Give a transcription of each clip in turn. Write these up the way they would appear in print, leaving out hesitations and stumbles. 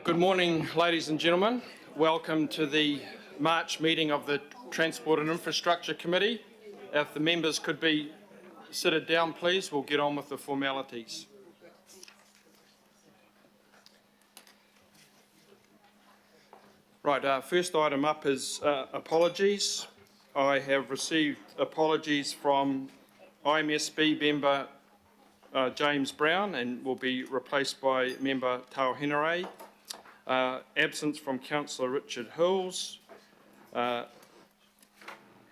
Good morning, ladies and gentlemen. Welcome to the March meeting of the Transport and Infrastructure Committee. If the members could be seated down, please, we'll get on with the formalities. Right, first item up is apologies. I have received apologies from IMSB member James Brown and will be replaced by member Tao Henare. Absence from Councillor Richard Hills.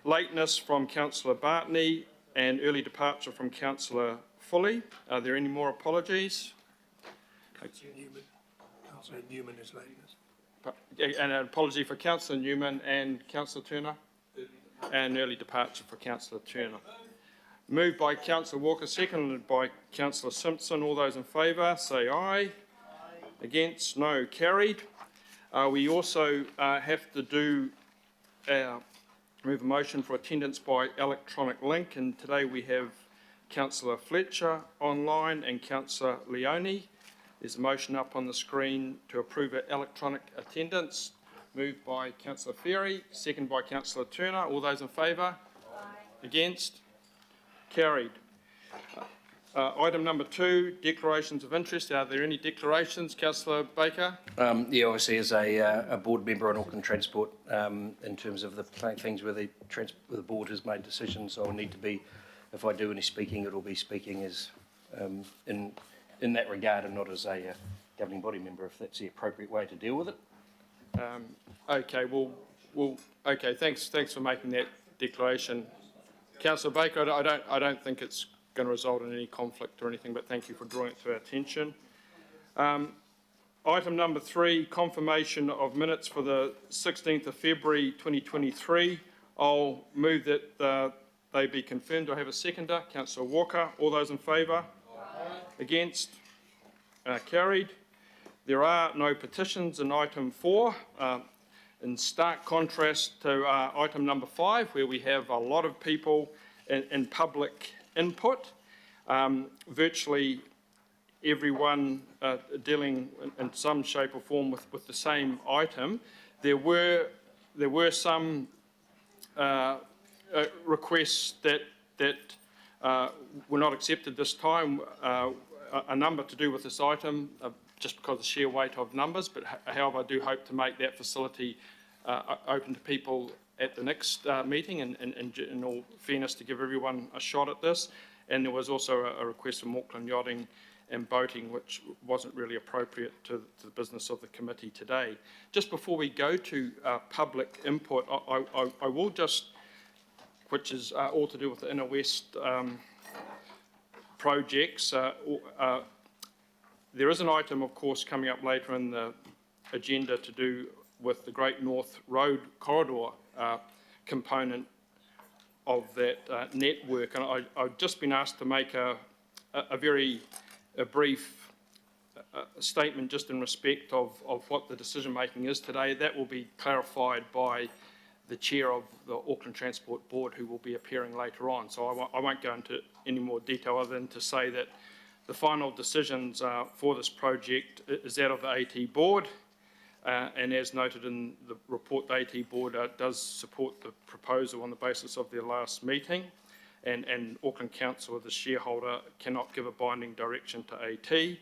Lateness from Councillor Bartney and early departure from Councillor Foley. Are there any more apologies? Councillor Newman is lateness. And an apology for Councillor Newman and Councillor Turner? And early departure for Councillor Turner. Moved by Councillor Walker, seconded by Councillor Simpson. All those in favour, say aye. Against, no, carried. We also have to do move a motion for attendance by electronic link, and today we have Councillor Fletcher online and Councillor Leone. There's a motion up on the screen to approve electronic attendance. Moved by Councillor Ferry, seconded by Councillor Turner. All those in favour? Aye. Against? Carried. Item number 2, declarations of interest. Are there any declarations, Councillor Baker? Yeah, obviously as a board member on Auckland Transport, in terms of the things where the board has made decisions, I will need to be, if I do any speaking, it will be speaking as in that regard and not as a governing body member, if that's the appropriate way to deal with it. Okay, okay. Thanks for making that declaration, Councillor Baker. I don't think it's going to result in any conflict or anything, but thank you for drawing it to our attention. Item number 3, confirmation of minutes for the 16th of February 2023. I'll move that they be confirmed. Do I have a seconder? Councillor Walker. All those in favour? Aye. Against? Carried. There are no petitions in item 4. In stark contrast to item number 5, where we have a lot of people in public input, virtually everyone dealing in some shape or form with the same item. There were some requests that were not accepted this time, a number to do with this item, just because of the sheer weight of numbers, but however I do hope to make that facility open to people at the next meeting, and in all fairness to give everyone a shot at this. And there was also a request from Auckland Yachting and Boating, which wasn't really appropriate to the business of the committee today. Just before we go to public input, I will just, which is all to do with the Inner West projects. There is an item, of course, coming up later in the agenda to do with the Great North Road Corridor component of that network, and I've just been asked to make a very brief statement just in respect of what the decision making is today. That will be clarified by the chair of the Auckland Transport Board, who will be appearing later on, so I won't go into any more detail other than to say that the final decisions for this project is that of the AT Board. And as noted in the report, the AT Board does support the proposal on the basis of their last meeting, and Auckland Council, the shareholder, cannot give a binding direction to AT.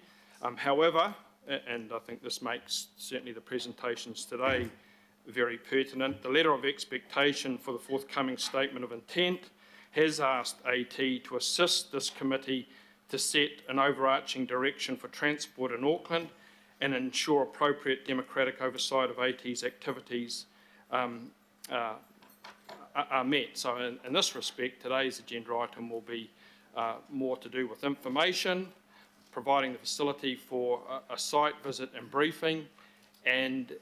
However, and I think this makes certainly the presentations today very pertinent, the letter of expectation for the forthcoming statement of intent has asked AT to assist this committee to set an overarching direction for transport in Auckland and ensure appropriate democratic oversight of AT's activities are met. So in this respect, today's agenda item will be more to do with information, providing the facility for a site visit and briefing, and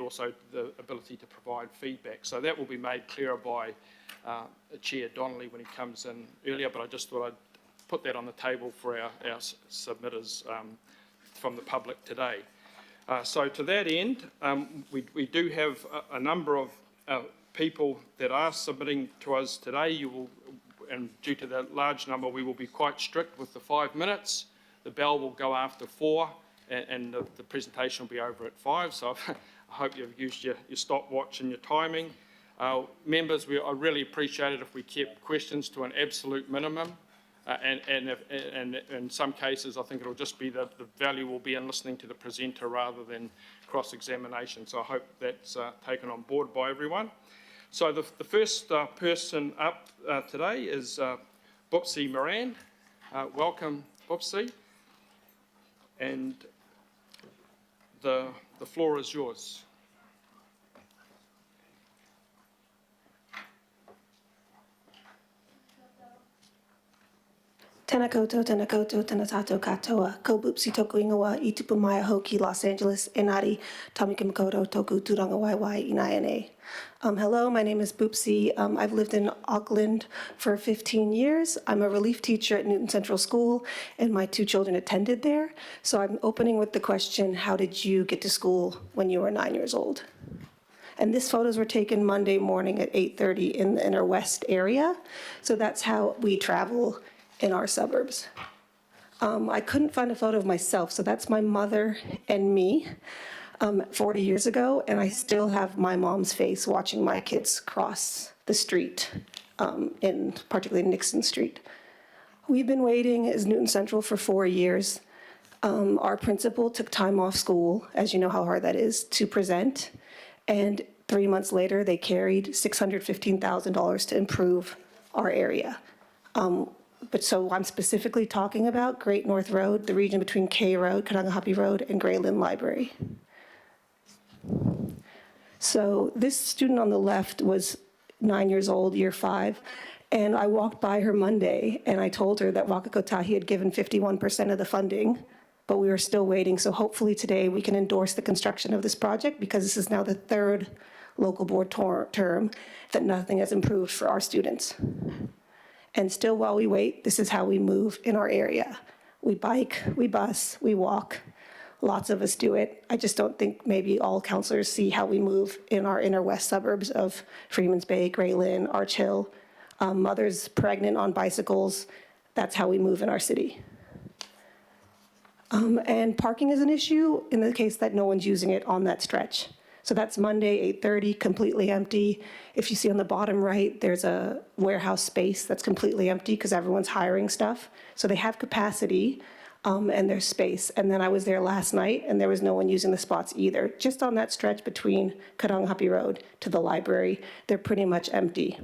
also the ability to provide feedback. So that will be made clearer by Chair Donnelly when he comes in earlier, but I just thought I'd put that on the table for our submitters from the public today. So to that end, we do have a number of people that are submitting to us today. You will, and due to the large number, we will be quite strict with the 5 minutes. The bell will go after 4, and the presentation will be over at 5, so I hope you've used your stopwatch and your timing. Members, I really appreciate it if we kept questions to an absolute minimum, and in some cases I think it'll just be the value will be in listening to the presenter rather than cross-examination, so I hope that's taken on board by everyone. So the first person up today is Bupsi Moran. Welcome, Bupsi. And the floor is yours. Tēnā koutou, tēnā koutou, tēnā tātou katoa. Ko Bupsi toku ingoa I tupu mai aho ki Los Angeles, Enari, Tamaki Makaurau toku turanga waiwai inayane. Hello, my name is Bupsi. I've lived in Auckland for 15 years. I'm a relief teacher at Newton Central School, and my 2 children attended there. So I'm opening with the question, how did you get to school when you were 9 years old? And these photos were taken Monday morning at 8:30 in the inner west area. So that's how we travel in our suburbs. I couldn't find a photo of myself, so that's my mother and me 40 years ago, and I still have my mom's face watching my kids cross the street, in particularly Nixon Street. We've been waiting as Newton Central for 4 years. Our principal took time off school, as you know how hard that is, to present, and 3 months later they carried $615,000 to improve our area. But so I'm specifically talking about Great North Road, the region between K Road, Karangahape Road, and Grayland Library. So this student on the left was 9 years old, year 5, and I walked by her Monday, and I told her that Waka Kotahi had given 51% of the funding, but we were still waiting, so hopefully today we can endorse the construction of this project, because this is now the 3rd local board term that nothing has improved for our students. And still, while we wait, this is how we move in our area. We bike, we bus, we walk. Lots of us do it. I just don't think maybe all councillors see how we move in our inner west suburbs of Freeman's Bay, Grayland, Arch Hill. Mothers pregnant on bicycles, that's how we move in our city. And parking is an issue in the case that no one's using it on that stretch. So that's Monday, 8:30, completely empty. If you see on the bottom right, there's a warehouse space that's completely empty because everyone's hiring stuff. So they have capacity and there's space. And then I was there last night and there was no one using the spots either. Just on that stretch between Karangahape Road to the library, they're pretty much empty.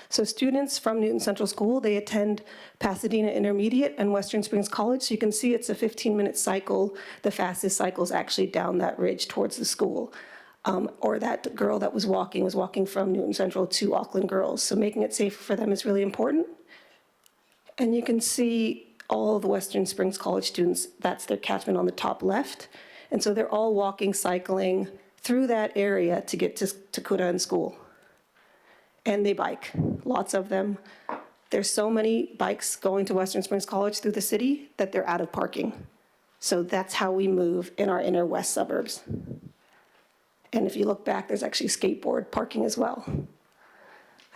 So students from Newton Central School, they attend Pasadena Intermediate and Western Springs College. So you can see it's a 15-minute cycle. The fastest cycle is actually down that ridge towards the school. Or that girl that was walking from Newton Central to Auckland Girls. So making it safer for them is really important. And you can see all the Western Springs College students, that's their catchment on the top left. And so they're all walking, cycling through that area to get to Kura and school. And they bike, lots of them. There's so many bikes going to Western Springs College through the city that they're out of parking. So that's how we move in our inner west suburbs. And if you look back, there's actually skateboard parking as well.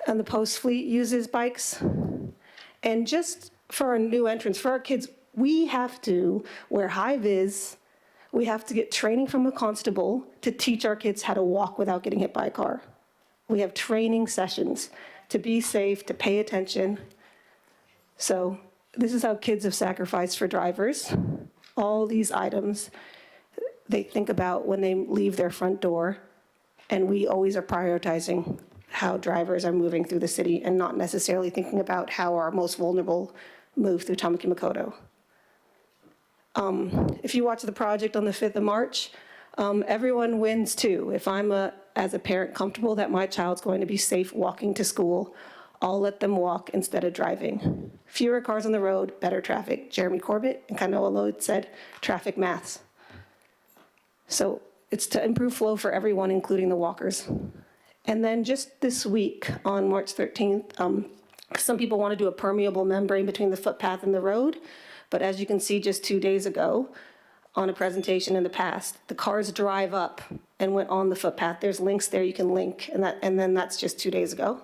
And the post fleet uses bikes. And just for our new entrants, for our kids, we have to wear high vis. We have to get training from a constable to teach our kids how to walk without getting hit by a car. We have training sessions to be safe, to pay attention. So this is how kids have sacrificed for drivers. All these items they think about when they leave their front door, and we always are prioritizing how drivers are moving through the city and not necessarily thinking about how our most vulnerable move through Tamaki Makaurau. If you watch the project on the 5th of March, everyone wins too. If I'm as a parent comfortable that my child's going to be safe walking to school, I'll let them walk instead of driving. Fewer cars on the road, better traffic. Jeremy Corbett and Kanoa Lloyd said traffic maths. So it's to improve flow for everyone, including the walkers. And then just this week on March 13th, some people want to do a permeable membrane between the footpath and the road. But as you can see just 2 days ago, on a presentation in the past, the cars drive up and went on the footpath. There's links there you can link, and then that's just 2 days ago.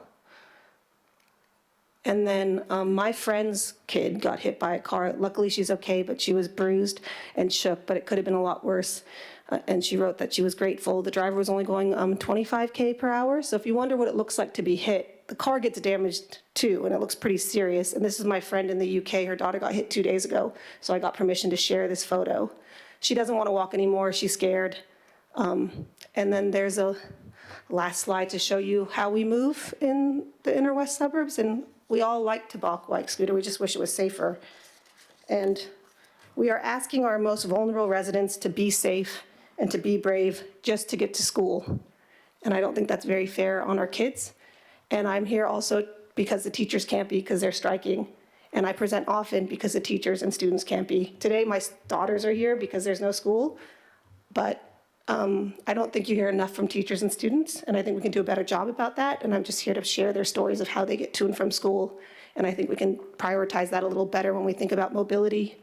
And then my friend's kid got hit by a car. Luckily, she's okay, but she was bruised and shook, but it could have been a lot worse. And she wrote that she was grateful. The driver was only going 25K per hour. So if you wonder what it looks like to be hit, the car gets damaged too, and it looks pretty serious. And this is my friend in the UK. Her daughter got hit 2 days ago, so I got permission to share this photo. She doesn't want to walk anymore. She's scared. And then there's a last slide to show you how we move in the inner west suburbs. And we all like to bike scooter. We just wish it was safer. And we are asking our most vulnerable residents to be safe and to be brave just to get to school. And I don't think that's very fair on our kids. And I'm here also because the teachers can't be because they're striking. And I present often because the teachers and students can't be. Today, my daughters are here because there's no school. But I don't think you hear enough from teachers and students, and I think we can do a better job about that. And I'm just here to share their stories of how they get to and from school. And I think we can prioritize that a little better when we think about mobility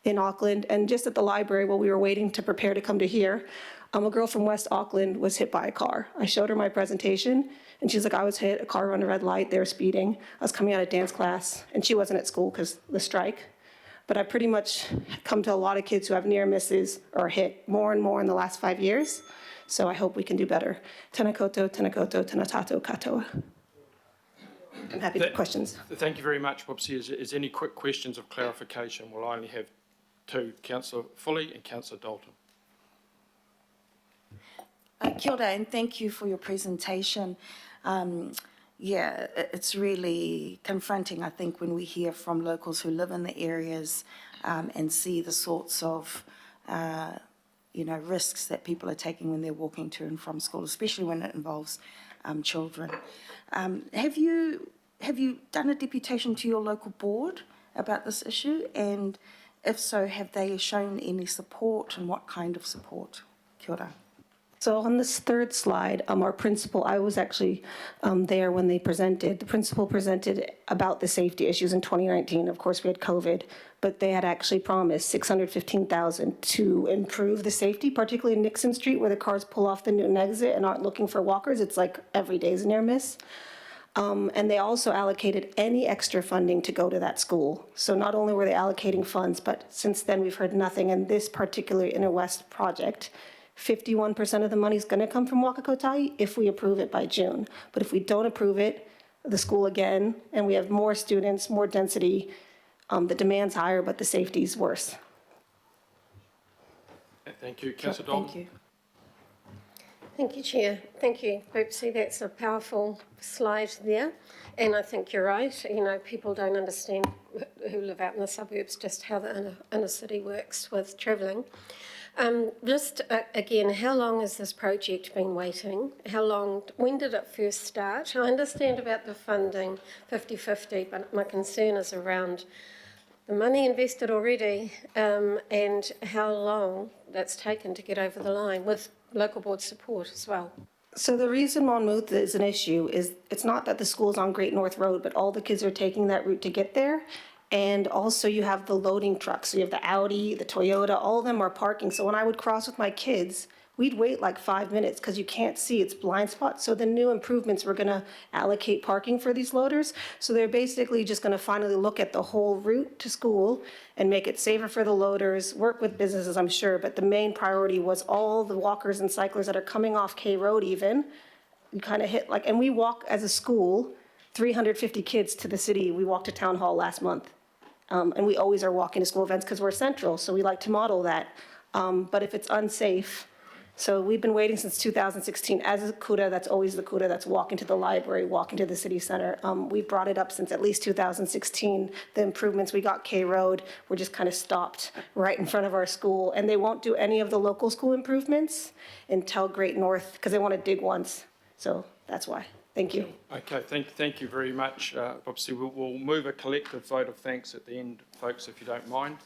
in Auckland. And just at the library, while we were waiting to prepare to come to here, a girl from West Auckland was hit by a car. I showed her my presentation, and she's like, I was hit, a car ran a red light, they were speeding. I was coming out of dance class, and she wasn't at school because the strike. But I pretty much come to a lot of kids who have near misses or hit more and more in the last 5 years. So I hope we can do better. Tēnā koutou, tēnā koutou, tēnā tātou katoa. I'm happy to take questions. Thank you very much, Whoopsie. Is any quick questions of clarification? We'll only have two, Councillor Foley and Councillor Dalton. Kia ora, and thank you for your presentation. Yeah, it's really confronting, I think, when we hear from locals who live in the areas and see the sorts of, risks that people are taking when they're walking to and from school, especially when it involves children. Have you done a deputation to your local board about this issue? And if so, have they shown any support, and what kind of support? Kia ora. So on this third slide, our principal, I was actually there when they presented. The principal presented about the safety issues in 2019. Of course, we had COVID, but they had actually promised $615,000 to improve the safety, particularly in Nixon Street, where the cars pull off the Newton exit and aren't looking for walkers. It's like every day is a near miss. And they also allocated any extra funding to go to that school. So not only were they allocating funds, but since then we've heard nothing. And this particular Inner West project, 51% of the money is going to come from Wakakotai if we approve it by June. But if we don't approve it, the school again, and we have more students, more density, the demand's higher, but the safety's worse. Thank you. Councillor Dalton. Thank you. Thank you, Chair. Thank you, Oopsie. That's a powerful slide there. And I think you're right. People don't understand, who live out in the suburbs, just how the inner city works with travelling. Again, how long has this project been waiting? When did it first start? I understand about the funding, 50-50, but my concern is around the money invested already and how long that's taken to get over the line with local board support as well. So the reason Monmouth is an issue is it's not that the school's on Great North Road, but all the kids are taking that route to get there. And also you have the loading trucks. So you have the Audi, the Toyota, all of them are parking. So when I would cross with my kids, we'd wait like 5 minutes because you can't see, it's blind spot. So the new improvements, we're gonna allocate parking for these loaders. So they're basically just gonna finally look at the whole route to school and make it safer for the loaders, work with businesses, I'm sure. But the main priority was all the walkers and cyclists that are coming off K Road even. You kind of hit and we walk as a school, 350 kids to the city. We walked to town hall last month. And we always are walking to school events because we're central, so we like to model that. But if it's unsafe, so we've been waiting since 2016. As a kuda, that's always the kuda that's walking to the library, walking to the city center. We brought it up since at least 2016. The improvements, we got K Road, were just kind of stopped right in front of our school. And they won't do any of the local school improvements until Great North, because they want to dig once. So that's why. Thank you. Okay, thank you very much. Obviously, we'll move a collective vote of thanks at the end, folks, if you don't mind.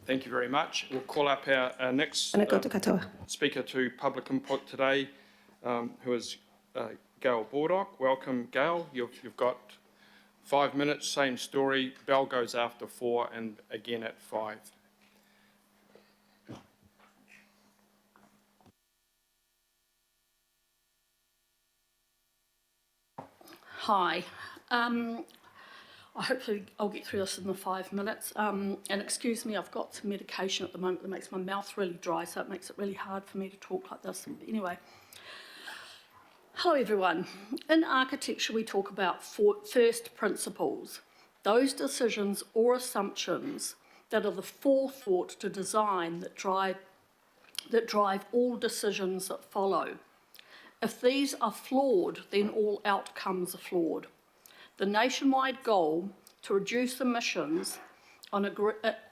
Thank you very much. We'll call up our next speaker to public input today, who is Gail Bordock. Welcome, Gail. You've got 5 minutes, same story. Bell goes after 4 and again at 5. Hi. Hopefully I'll get through this in the 5 minutes. And excuse me, I've got some medication at the moment that makes my mouth really dry, so it makes it really hard for me to talk like this. Anyway. Hello everyone. In architecture we talk about first principles, those decisions or assumptions that are the forethought to design that drive all decisions that follow. If these are flawed, then all outcomes are flawed. The nationwide goal to reduce emissions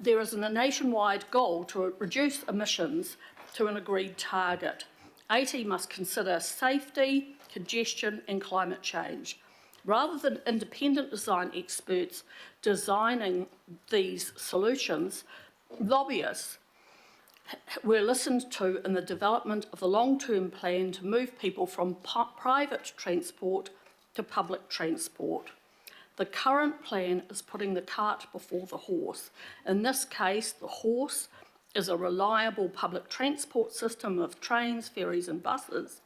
there is a nationwide goal to reduce emissions to an agreed target. AT must consider safety, congestion and climate change. Rather than independent design experts designing these solutions, lobbyists were listened to in the development of the long-term plan to move people from private transport to public transport. The current plan is putting the cart before the horse. In this case, the horse is a reliable public transport system of trains, ferries and buses,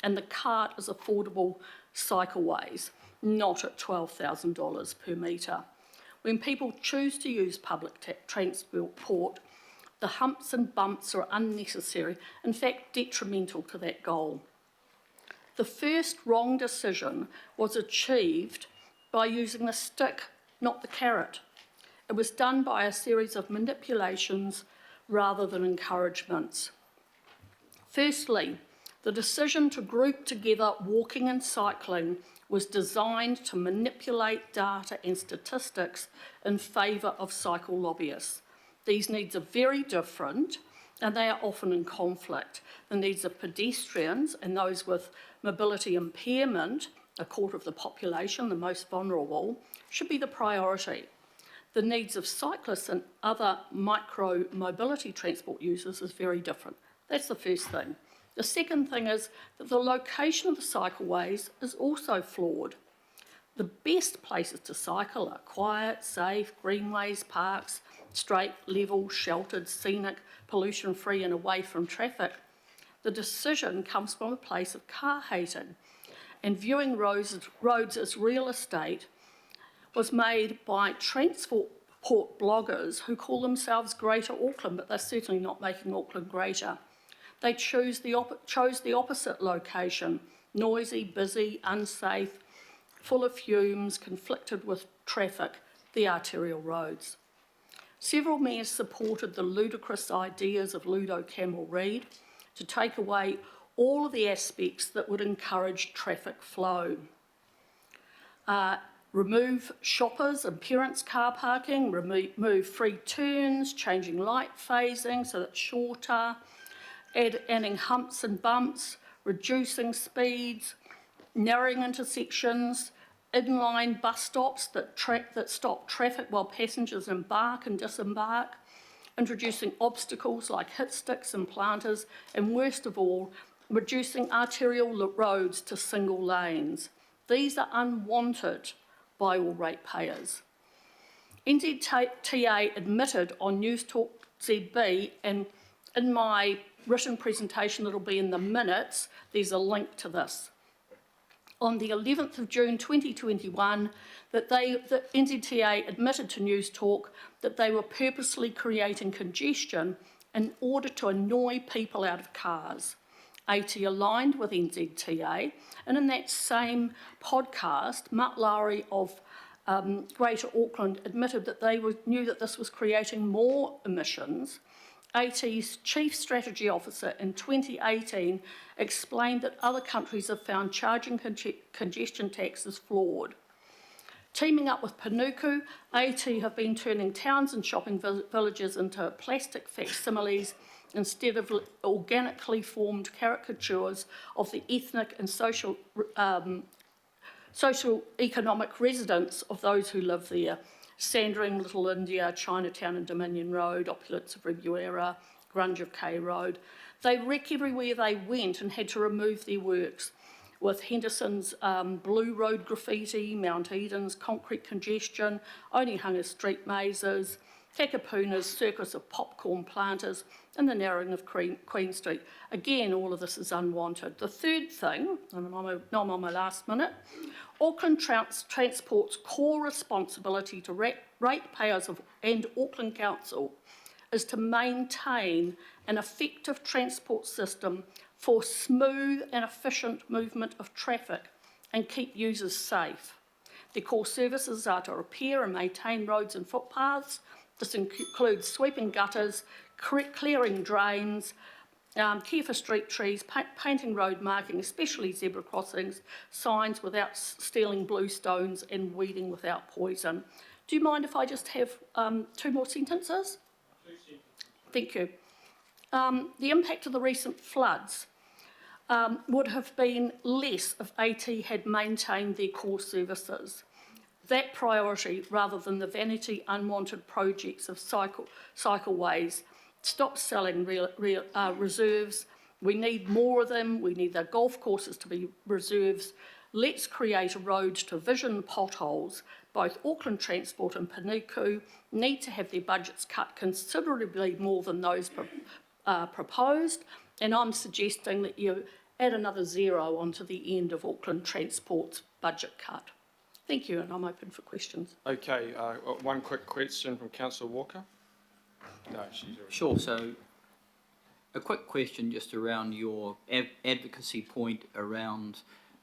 and the cart is affordable cycleways, not at $12,000 per metre. When people choose to use public transport, the humps and bumps are unnecessary, in fact detrimental to that goal. The first wrong decision was achieved by using the stick, not the carrot. It was done by a series of manipulations rather than encouragements. Firstly, the decision to group together walking and cycling was designed to manipulate data and statistics in favour of cycle lobbyists. These needs are very different and they are often in conflict. The needs of pedestrians and those with mobility impairment, a quarter of the population, the most vulnerable, should be the priority. The needs of cyclists and other micro-mobility transport users is very different. That's the first thing. The second thing is that the location of the cycleways is also flawed. The best places to cycle are quiet, safe, greenways, parks, straight, level, sheltered, scenic, pollution-free and away from traffic. The decision comes from a place of car hating, and viewing roads as real estate was made by transport bloggers who call themselves Greater Auckland, but they're certainly not making Auckland greater. They chose the opposite location, noisy, busy, unsafe, full of fumes, conflicted with traffic, the arterial roads. Several mayors supported the ludicrous ideas of Ludo Campbell-Reid to take away all of the aspects that would encourage traffic flow. Remove shoppers and parents' car parking, remove free turns, changing light phasing so that it's shorter, adding humps and bumps, reducing speeds, narrowing intersections, inline bus stops that stop traffic while passengers embark and disembark, introducing obstacles like hit sticks and planters, and worst of all, reducing arterial roads to single lanes. These are unwanted by all ratepayers. NZTA admitted on News Talk ZB, and in my written presentation that'll be in the minutes, there's a link to this. On the 11th of June 2021, that NZTA admitted to News Talk that they were purposely creating congestion in order to annoy people out of cars. AT aligned with NZTA, and in that same podcast, Matt Lowry of Greater Auckland admitted that they knew that this was creating more emissions. AT's Chief Strategy Officer in 2018 explained that other countries have found charging congestion taxes flawed. Teaming up with Panuku, AT have been turning towns and shopping villages into plastic facsimiles instead of organically formed caricatures of the ethnic and socio-economic residents of those who live there. Sandring, Little India, Chinatown and Dominion Road, Opulence of Ribuera, Grunge of K Road. They wreck everywhere they went and had to remove their works, with Henderson's Blue Road graffiti, Mount Eden's concrete congestion, Onehunga's street mazes, Takapuna's circus of popcorn planters, and the narrowing of Queen Street. Again, all of this is unwanted. The third thing, and I'm on my last minute, Auckland Transport's core responsibility to ratepayers and Auckland Council is to maintain an effective transport system for smooth and efficient movement of traffic and keep users safe. Their core services are to repair and maintain roads and footpaths. This includes sweeping gutters, clearing drains, care for street trees, painting road marking, especially zebra crossings, signs without stealing bluestones, and weeding without poison. Do you mind if I just have 2 more sentences? Thank you. The impact of the recent floods would have been less if AT had maintained their core services. That priority, rather than the vanity unwanted projects of cycleways, stop selling reserves. We need more of them. We need the golf courses to be reserves. Let's create a road to vision potholes. Both Auckland Transport and Panuku need to have their budgets cut considerably more than those proposed, and I'm suggesting that you add another 0 onto the end of Auckland Transport's budget cut. Thank you, and I'm open for questions. Okay, one quick question from Councillor Walker. No, she's already... Sure, so a quick question just around your advocacy point around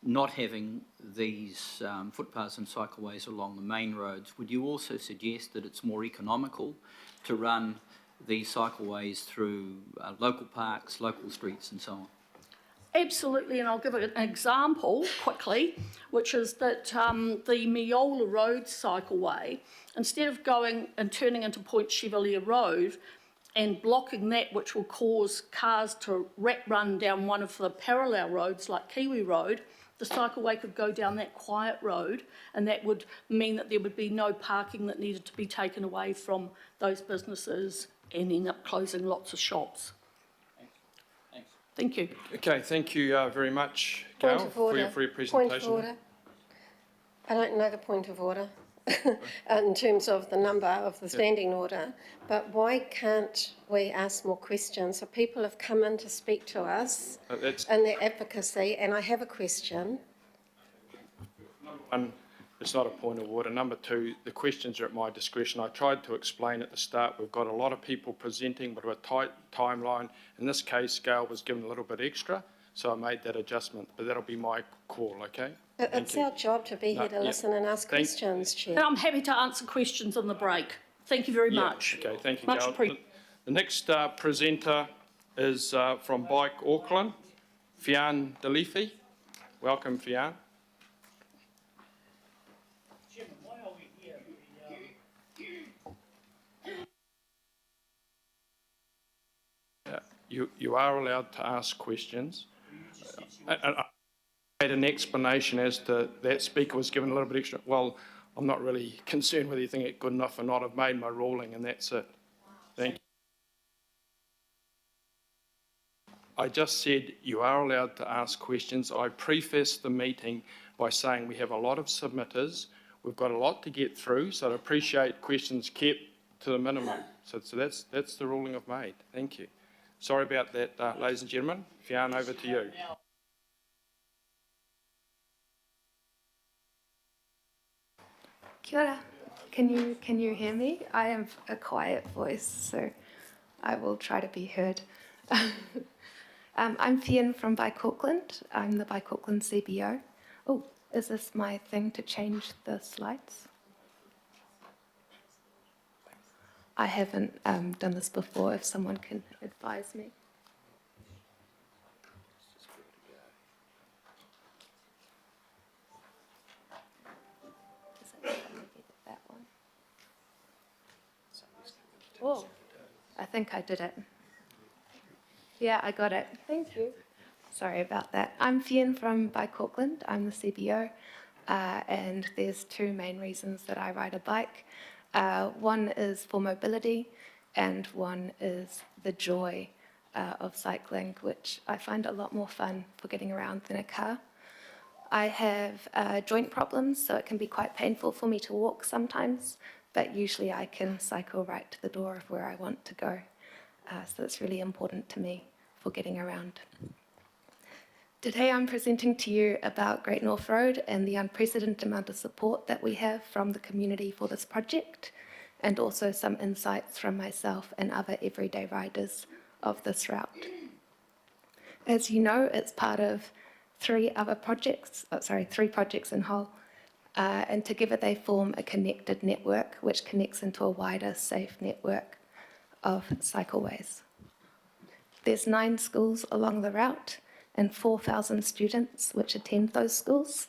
not having these footpaths and cycleways along the main roads. Would you also suggest that it's more economical to run these cycleways through local parks, local streets and so on? Absolutely, and I'll give an example quickly, which is that the Miola Road cycleway, instead of going and turning into Point Chevalier Road and blocking that, which will cause cars to run down one of the parallel roads like Kiwi Road, the cycleway could go down that quiet road, and that would mean that there would be no parking that needed to be taken away from those businesses and end up closing lots of shops. Thanks. Thank you. Okay, thank you very much, Point Gail, of order. for your presentation. Point of order. I don't know the point of order in terms of the number of the standing order, but why can't we ask more questions? So people have come in to speak to us in their advocacy, and I have a question. One, it's not a point of order. Number 2, the questions are at my discretion. I tried to explain at the start, we've got a lot of people presenting, but a tight timeline. In this case, Gail was given a little bit extra, so I made that adjustment, but that'll be my call, okay? It's our job to be here to listen and ask questions, Chair. And I'm happy to answer questions on the break. Thank you very much. Okay, thank you, Much Gail. appreciated. The next presenter is from Bike Auckland, Fian DeLeafy. Welcome, Fian. You are allowed to ask questions. I made an explanation as to that speaker was given a little bit extra. Well, I'm not really concerned whether you think it's good enough or not. I've made my ruling and that's it. Thank you. I just said you are allowed to ask questions. I prefaced the meeting by saying we have a lot of submitters. We've got a lot to get through, so I appreciate questions kept to the minimum. So that's the ruling I've made. Thank you. Sorry about that, ladies and gentlemen. Fiona, over to you. Kia ora. Can you hear me? I have a quiet voice, so I will try to be heard. I'm Fian from Bike Auckland. I'm the Bike Auckland CBO. Oh, is this my thing to change the slides? I haven't done this before, if someone can advise me. Is it that one? Oh, I think I did it. Yeah, I got it. Thank you. Sorry about that. I'm Fian from Bike Auckland. I'm the CBO, and there's 2 main reasons that I ride a bike. One is for mobility, and one is the joy of cycling, which I find a lot more fun for getting around than a car. I have joint problems, so it can be quite painful for me to walk sometimes, but usually I can cycle right to the door of where I want to go. So it's really important to me for getting around. Today I'm presenting to you about Great North Road and the unprecedented amount of support that we have from the community for this project, and also some insights from myself and other everyday riders of this route. As you know, it's part of three projects in whole, and together they form a connected network which connects into a wider, safe network of cycleways. There's 9 schools along the route and 4,000 students which attend those schools.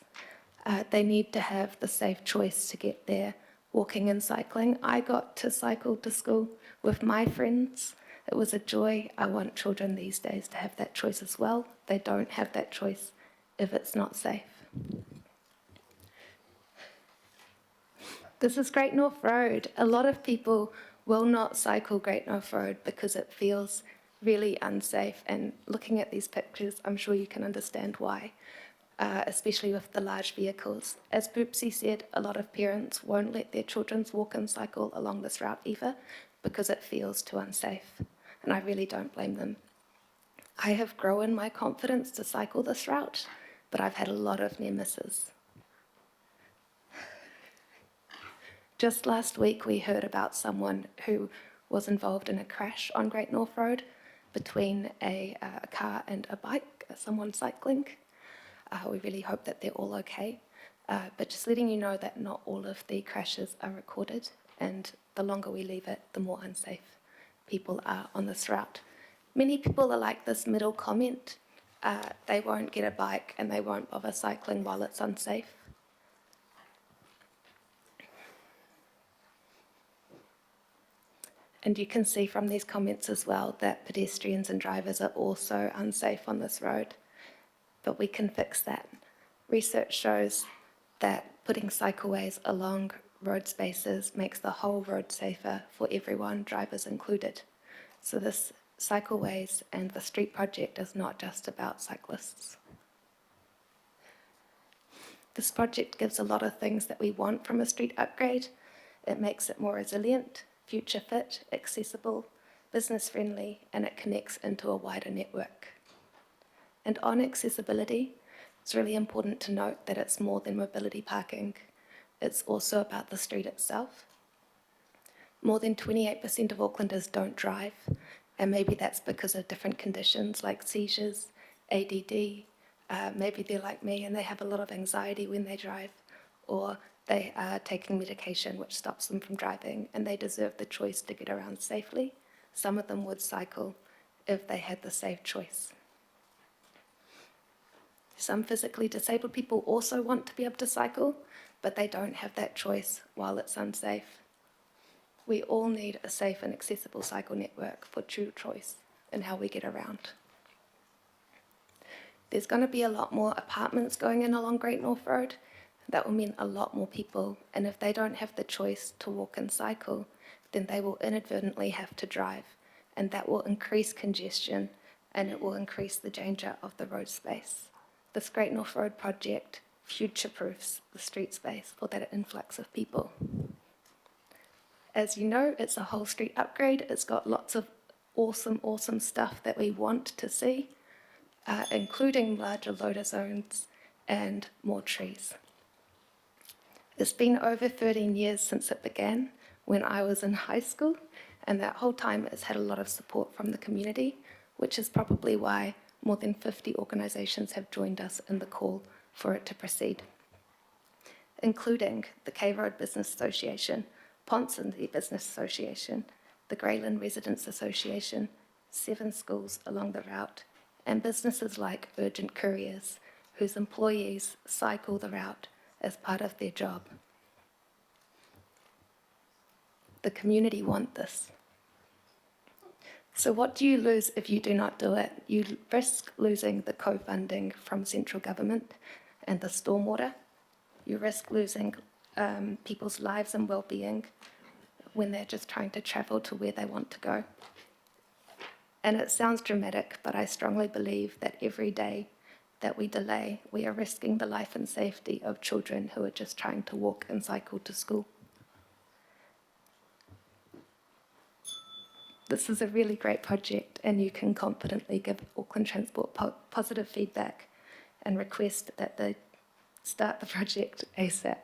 They need to have the safe choice to get there, walking and cycling. I got to cycle to school with my friends. It was a joy. I want children these days to have that choice as well. They don't have that choice if it's not safe. This is Great North Road. A lot of people will not cycle Great North Road because it feels really unsafe, and looking at these pictures, I'm sure you can understand why, especially with the large vehicles. As Boopsie said, a lot of parents won't let their children walk and cycle along this route either because it feels too unsafe, and I really don't blame them. I have grown my confidence to cycle this route, but I've had a lot of near misses. Just last week, we heard about someone who was involved in a crash on Great North Road between a car and a bike, someone cycling. We really hope that they're all okay. But just letting you know that not all of the crashes are recorded, and the longer we leave it, the more unsafe people are on this route. Many people are like this middle comment. They won't get a bike and they won't bother cycling while it's unsafe. And you can see from these comments as well that pedestrians and drivers are also unsafe on this road. But we can fix that. Research shows that putting cycleways along road spaces makes the whole road safer for everyone, drivers included. So this cycleways and the street project is not just about cyclists. This project gives a lot of things that we want from a street upgrade. It makes it more resilient, future fit, accessible, business friendly, and it connects into a wider network. And on accessibility, it's really important to note that it's more than mobility parking. It's also about the street itself. More than 28% of Aucklanders don't drive, and maybe that's because of different conditions like seizures, ADD, maybe they're like me and they have a lot of anxiety when they drive, or they are taking medication which stops them from driving, and they deserve the choice to get around safely. Some of them would cycle if they had the safe choice. Some physically disabled people also want to be able to cycle, but they don't have that choice while it's unsafe. We all need a safe and accessible cycle network for true choice in how we get around. There's going to be a lot more apartments going in along Great North Road. That will mean a lot more people, and if they don't have the choice to walk and cycle, then they will inadvertently have to drive, and that will increase congestion, and it will increase the danger of the road space. This Great North Road project future-proofs the street space for that influx of people. As you know, it's a whole street upgrade. It's got lots of awesome stuff that we want to see, including larger loader zones and more trees. It's been over 13 years since it began, when I was in high school, and that whole time it's had a lot of support from the community, which is probably why more than 50 organisations have joined us in the call for it to proceed, including the K Road Business Association, Ponsonby Business Association, the Greyland Residents Association, 7 schools along the route, and businesses like Urgent Couriers, whose employees cycle the route as part of their job. The community want this. So what do you lose if you do not do it? You risk losing the co-funding from central government and the stormwater. You risk losing people's lives and well-being when they're just trying to travel to where they want to go. And it sounds dramatic, but I strongly believe that every day that we delay, we are risking the life and safety of children who are just trying to walk and cycle to school. This is a really great project, and you can confidently give Auckland Transport positive feedback and request that they start the project ASAP.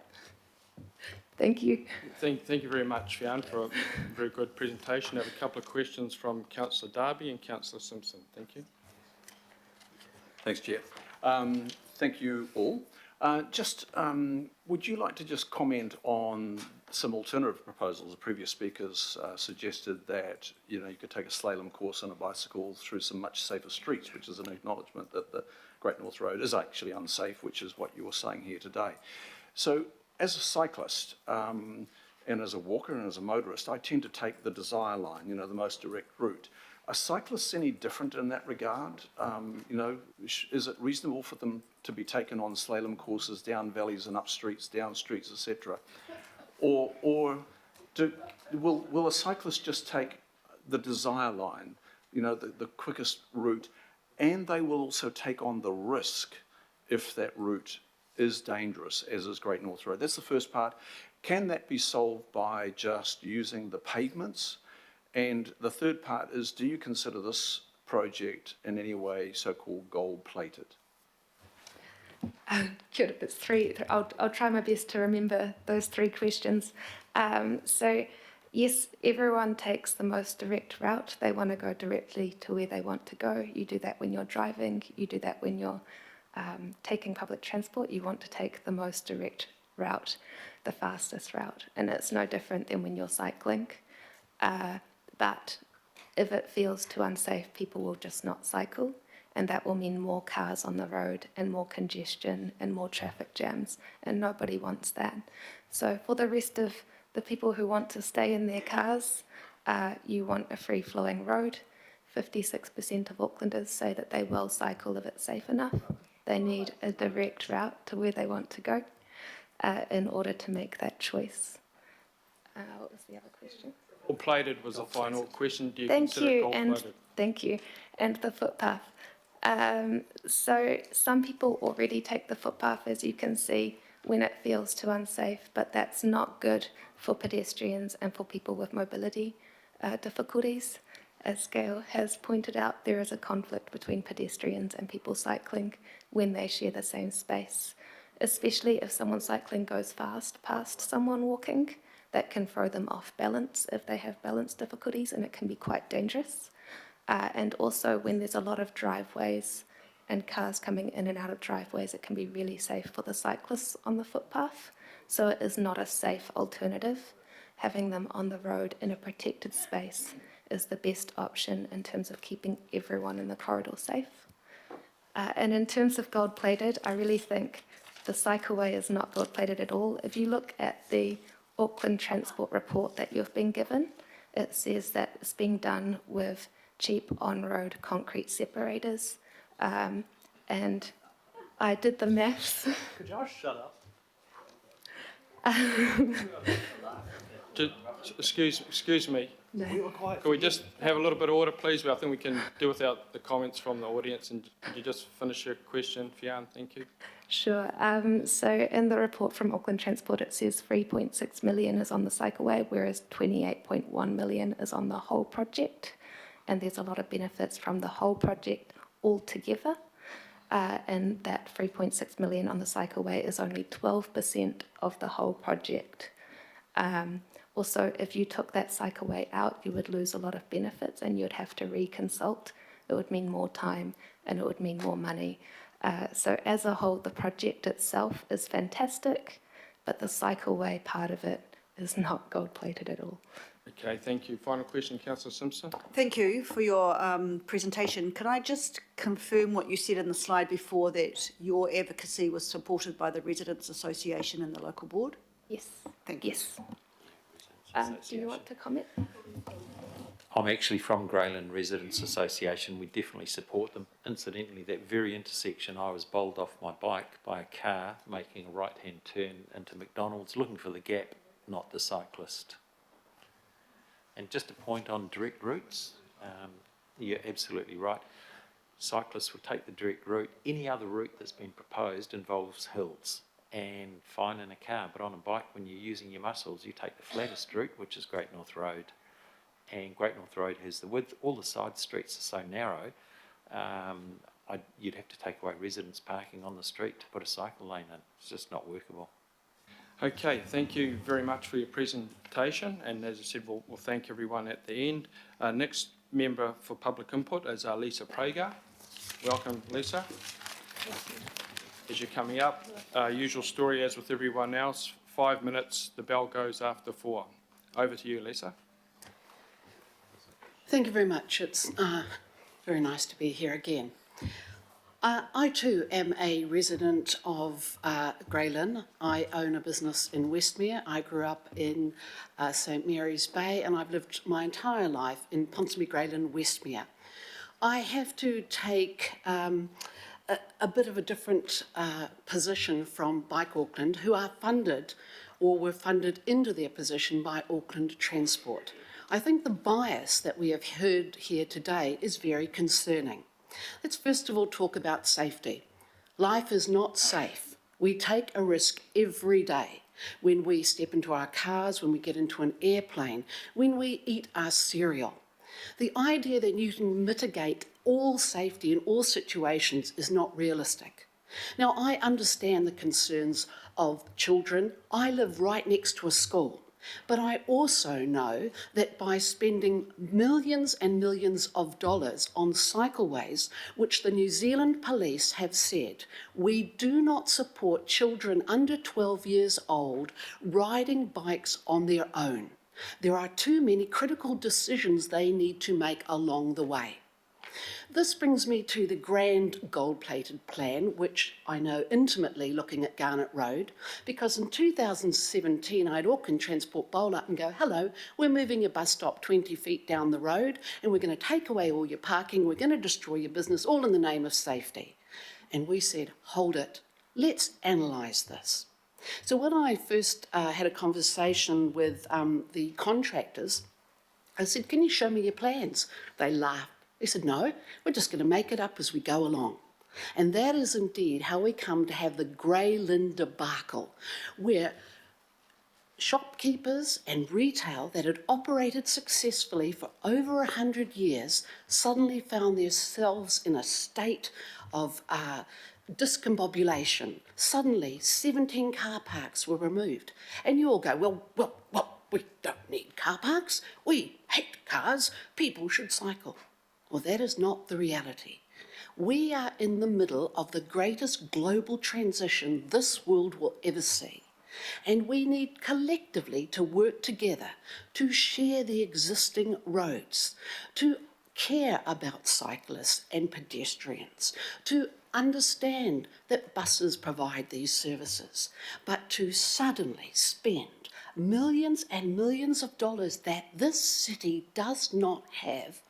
Thank you. Thank you very much, Fionn, for a very good presentation. I have a couple of questions from Councillor Darby and Councillor Simpson. Thank you. Thanks, Chair. Thank you all. Would you like to just comment on some alternative proposals? The previous speakers suggested that you could take a slalom course on a bicycle through some much safer streets, which is an acknowledgement that the Great North Road is actually unsafe, which is what you were saying here today. So, as a cyclist and as a walker and as a motorist, I tend to take the desire line, the most direct route. Are cyclists any different in that regard? Is it reasonable for them to be taken on slalom courses down valleys and up streets, down streets, etc.? Or will a cyclist just take the desire line, the quickest route, and they will also take on the risk if that route is dangerous, as is Great North Road? That's the first part. Can that be solved by just using the pavements? And the third part is, do you consider this project in any way so-called gold-plated? Good, it's three. I'll try my best to remember those three questions. So, yes, everyone takes the most direct route. They want to go directly to where they want to go. You do that when you're driving. You do that when you're taking public transport. You want to take the most direct route, the fastest route. And it's no different than when you're cycling. But if it feels too unsafe, people will just not cycle. And that will mean more cars on the road and more congestion and more traffic jams. And nobody wants that. So for the rest of the people who want to stay in their cars, you want a free-flowing road. 56% of Aucklanders say that they will cycle if it's safe enough. They need a direct route to where they want to go in order to make that choice. What was the other question? Gold-plated was the final question. Do you Thank consider you, gold-plated? thank you. And the footpath. So some people already take the footpath, as you can see, when it feels too unsafe, but that's not good for pedestrians and for people with mobility difficulties. As Gail has pointed out, there is a conflict between pedestrians and people cycling when they share the same space, especially if someone cycling goes fast past someone walking. That can throw them off balance if they have balance difficulties, and it can be quite dangerous. And also when there's a lot of driveways and cars coming in and out of driveways, it can be really safe for the cyclists on the footpath. So it is not a safe alternative. Having them on the road in a protected space is the best option in terms of keeping everyone in the corridor safe. And in terms of gold-plated, I really think the cycleway is not gold-plated at all. If you look at the Auckland Transport report that you've been given, it says that it's being done with cheap on-road concrete separators. And I did the maths. Could you shut up? Excuse me. No. Can we just have a little bit of order, please? I think we can do without the comments from the audience. And could you just finish your question, Fionn? Thank you. Sure. So in the report from Auckland Transport, it says 3.6 million is on the cycleway, whereas 28.1 million is on the whole project. And there's a lot of benefits from the whole project altogether. And that 3.6 million on the cycleway is only 12% of the whole project. Also, if you took that cycleway out, you would lose a lot of benefits and you'd have to reconsult. It would mean more time and it would mean more money. So as a whole, the project itself is fantastic, but the cycleway part of it is not gold-plated at all. Okay, thank you. Final question, Councillor Simpson. Thank you for your presentation. Can I just confirm what you said in the slide before, that your advocacy was supported by the Residents Association and the local board? Yes. Thank you. Yes. Do you want to comment? I'm actually from Greyland Residents Association. We definitely support them. Incidentally, that very intersection, I was bowled off my bike by a car making a right-hand turn into McDonald's, looking for the gap, not the cyclist. And just a point on direct routes, you're absolutely right. Cyclists will take the direct route. Any other route that's been proposed involves hills, and fine in a car, but on a bike, when you're using your muscles, you take the flattest route, which is Great North Road. And Great North Road has the width, all the side streets are so narrow, you'd have to take away residents parking on the street to put a cycle lane in. It's just not workable. Okay, thank you very much for your presentation, and as I said, we'll thank everyone at the end. Next member for public input is Lisa Prager. Welcome, Lisa. As you're coming up, usual story as with everyone else, 5 minutes, the bell goes after 4. Over to you, Lisa. Thank you very much. It's very nice to be here again. I too am a resident of Greylin. I own a business in Westmere. I grew up in St Mary's Bay, and I've lived my entire life in Ponsonby, Greylin, Westmere. I have to take a bit of a different position from Bike Auckland, who are funded or were funded into their position by Auckland Transport. I think the bias that we have heard here today is very concerning. Let's first of all talk about safety. Life is not safe. We take a risk every day when we step into our cars, when we get into an airplane, when we eat our cereal. The idea that you can mitigate all safety in all situations is not realistic. Now, I understand the concerns of children. I live right next to a school. But I also know that by spending millions and millions of dollars on cycleways, which the New Zealand police have said, we do not support children under 12 years old riding bikes on their own. There are too many critical decisions they need to make along the way. This brings me to the grand gold-plated plan, which I know intimately looking at Garnet Road, because in 2017 I had Auckland Transport bowl up and go, hello, we're moving your bus stop 20 feet down the road and we're going to take away all your parking, we're going to destroy your business, all in the name of safety. And we said, hold it, let's analyse this. So when I first had a conversation with the contractors, I said, can you show me your plans? They laughed. They said, no, we're just going to make it up as we go along. And that is indeed how we come to have the Greylin debacle, where shopkeepers and retail that had operated successfully for over 100 years suddenly found themselves in a state of discombobulation. Suddenly, 17 car parks were removed. And you all go, well, we don't need car parks. We hate cars. People should cycle. Well, that is not the reality. We are in the middle of the greatest global transition this world will ever see. And we need collectively to work together to share the existing roads, to care about cyclists and pedestrians, to understand that buses provide these services, but to suddenly spend millions and millions of dollars that this city does not have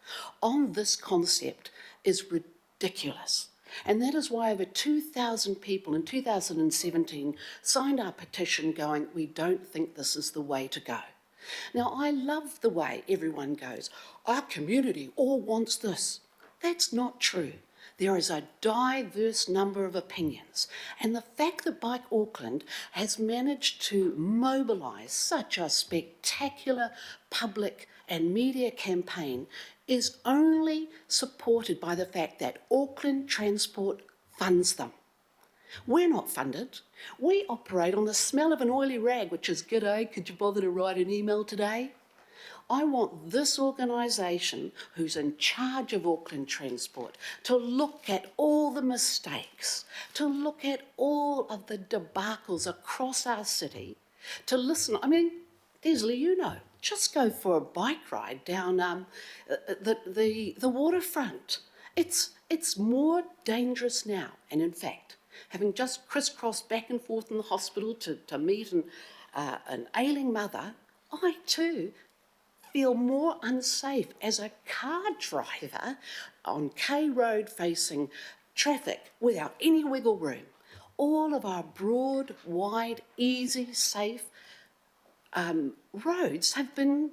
on this concept is ridiculous. And that is why over 2,000 people in 2017 signed our petition going, we don't think this is the way to go. Now, I love the way everyone goes, our community all wants this. That's not true. There is a diverse number of opinions. And the fact that Bike Auckland has managed to mobilise such a spectacular public and media campaign is only supported by the fact that Auckland Transport funds them. We're not funded. We operate on the smell of an oily rag, which is, g'day, could you bother to write an email today? I want this organisation, who's in charge of Auckland Transport, to look at all the mistakes, to look at all of the debacles across our city, to listen. I mean, Desley, you know, just go for a bike ride down the waterfront. It's more dangerous now. And in fact, having just crisscrossed back and forth in the hospital to meet an ailing mother, I too feel more unsafe as a car driver on K Road facing traffic without any wiggle room. All of our broad, wide, easy, safe roads have been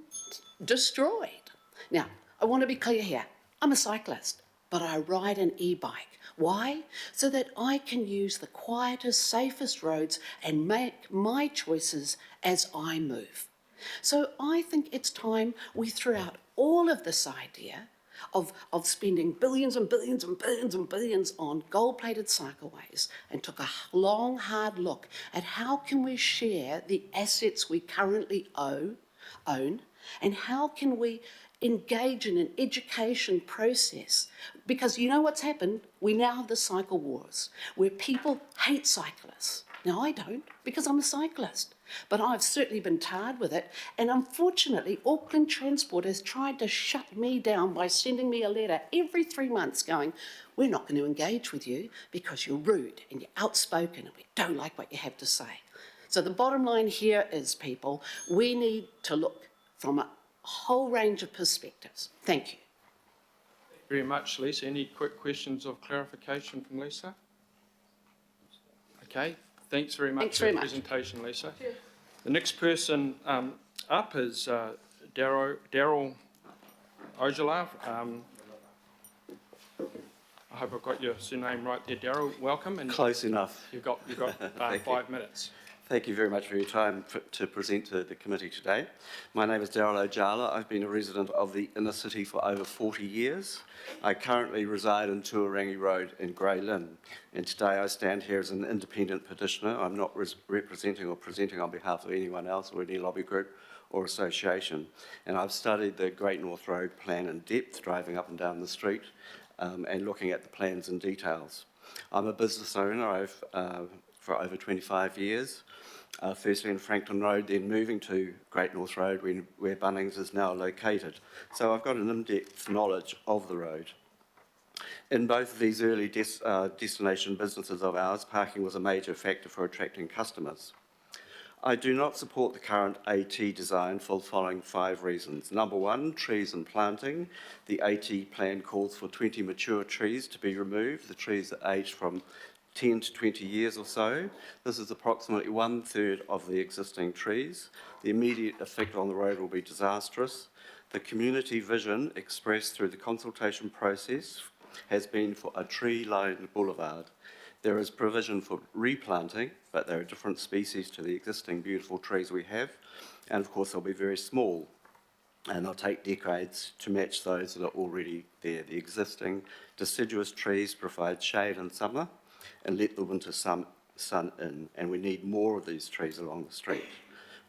destroyed. Now, I want to be clear here. I'm a cyclist, but I ride an e-bike. Why? So that I can use the quietest, safest roads and make my choices as I move. So I think it's time we threw out all of this idea of spending billions and billions and billions and billions on gold-plated cycleways and took a long, hard look at how can we share the assets we currently own, and how can we engage in an education process. Because you know what's happened? We now have the cycle wars, where people hate cyclists. Now, I don't, because I'm a cyclist, but I've certainly been tarred with it, and unfortunately, Auckland Transport has tried to shut me down by sending me a letter every 3 months going, we're not going to engage with you because you're rude and you're outspoken and we don't like what you have to say. So the bottom line here is, people, we need to look from a whole range of perspectives. Thank you. Very much, Lisa. Any quick questions of clarification from Lisa? Okay, thanks very much Thanks for very your much. presentation, Lisa. The next person up is Daryl Ojala. I hope I've got your surname right there, Daryl. Welcome. And Close enough. You've got 5 minutes. Thank you very much for your time to present to the committee today. My name is Daryl Ojala. I've been a resident of the inner city for over 40 years. I currently reside in Tuarangi Road in Grey Lynn, and today I stand here as an independent petitioner. I'm not representing or presenting on behalf of anyone else or any lobby group or association. And I've studied the Great North Road plan in depth, driving up and down the street and looking at the plans and details. I'm a business owner for over 25 years. Firstly in Franklin Road, then moving to Great North Road where Bunnings is now located. So I've got an in-depth knowledge of the road. In both of these early destination businesses of ours, parking was a major factor for attracting customers. I do not support the current AT design for the following 5 reasons. Number 1, trees and planting. The AT plan calls for 20 mature trees to be removed, the trees that age from 10 to 20 years or so. This is approximately 1/3 of the existing trees. The immediate effect on the road will be disastrous. The community vision expressed through the consultation process has been for a tree-lined boulevard. There is provision for replanting, but there are different species to the existing beautiful trees we have, and of course they'll be very small, and they'll take decades to match those that are already there. The existing deciduous trees provide shade in summer and let the winter sun in, and we need more of these trees along the street.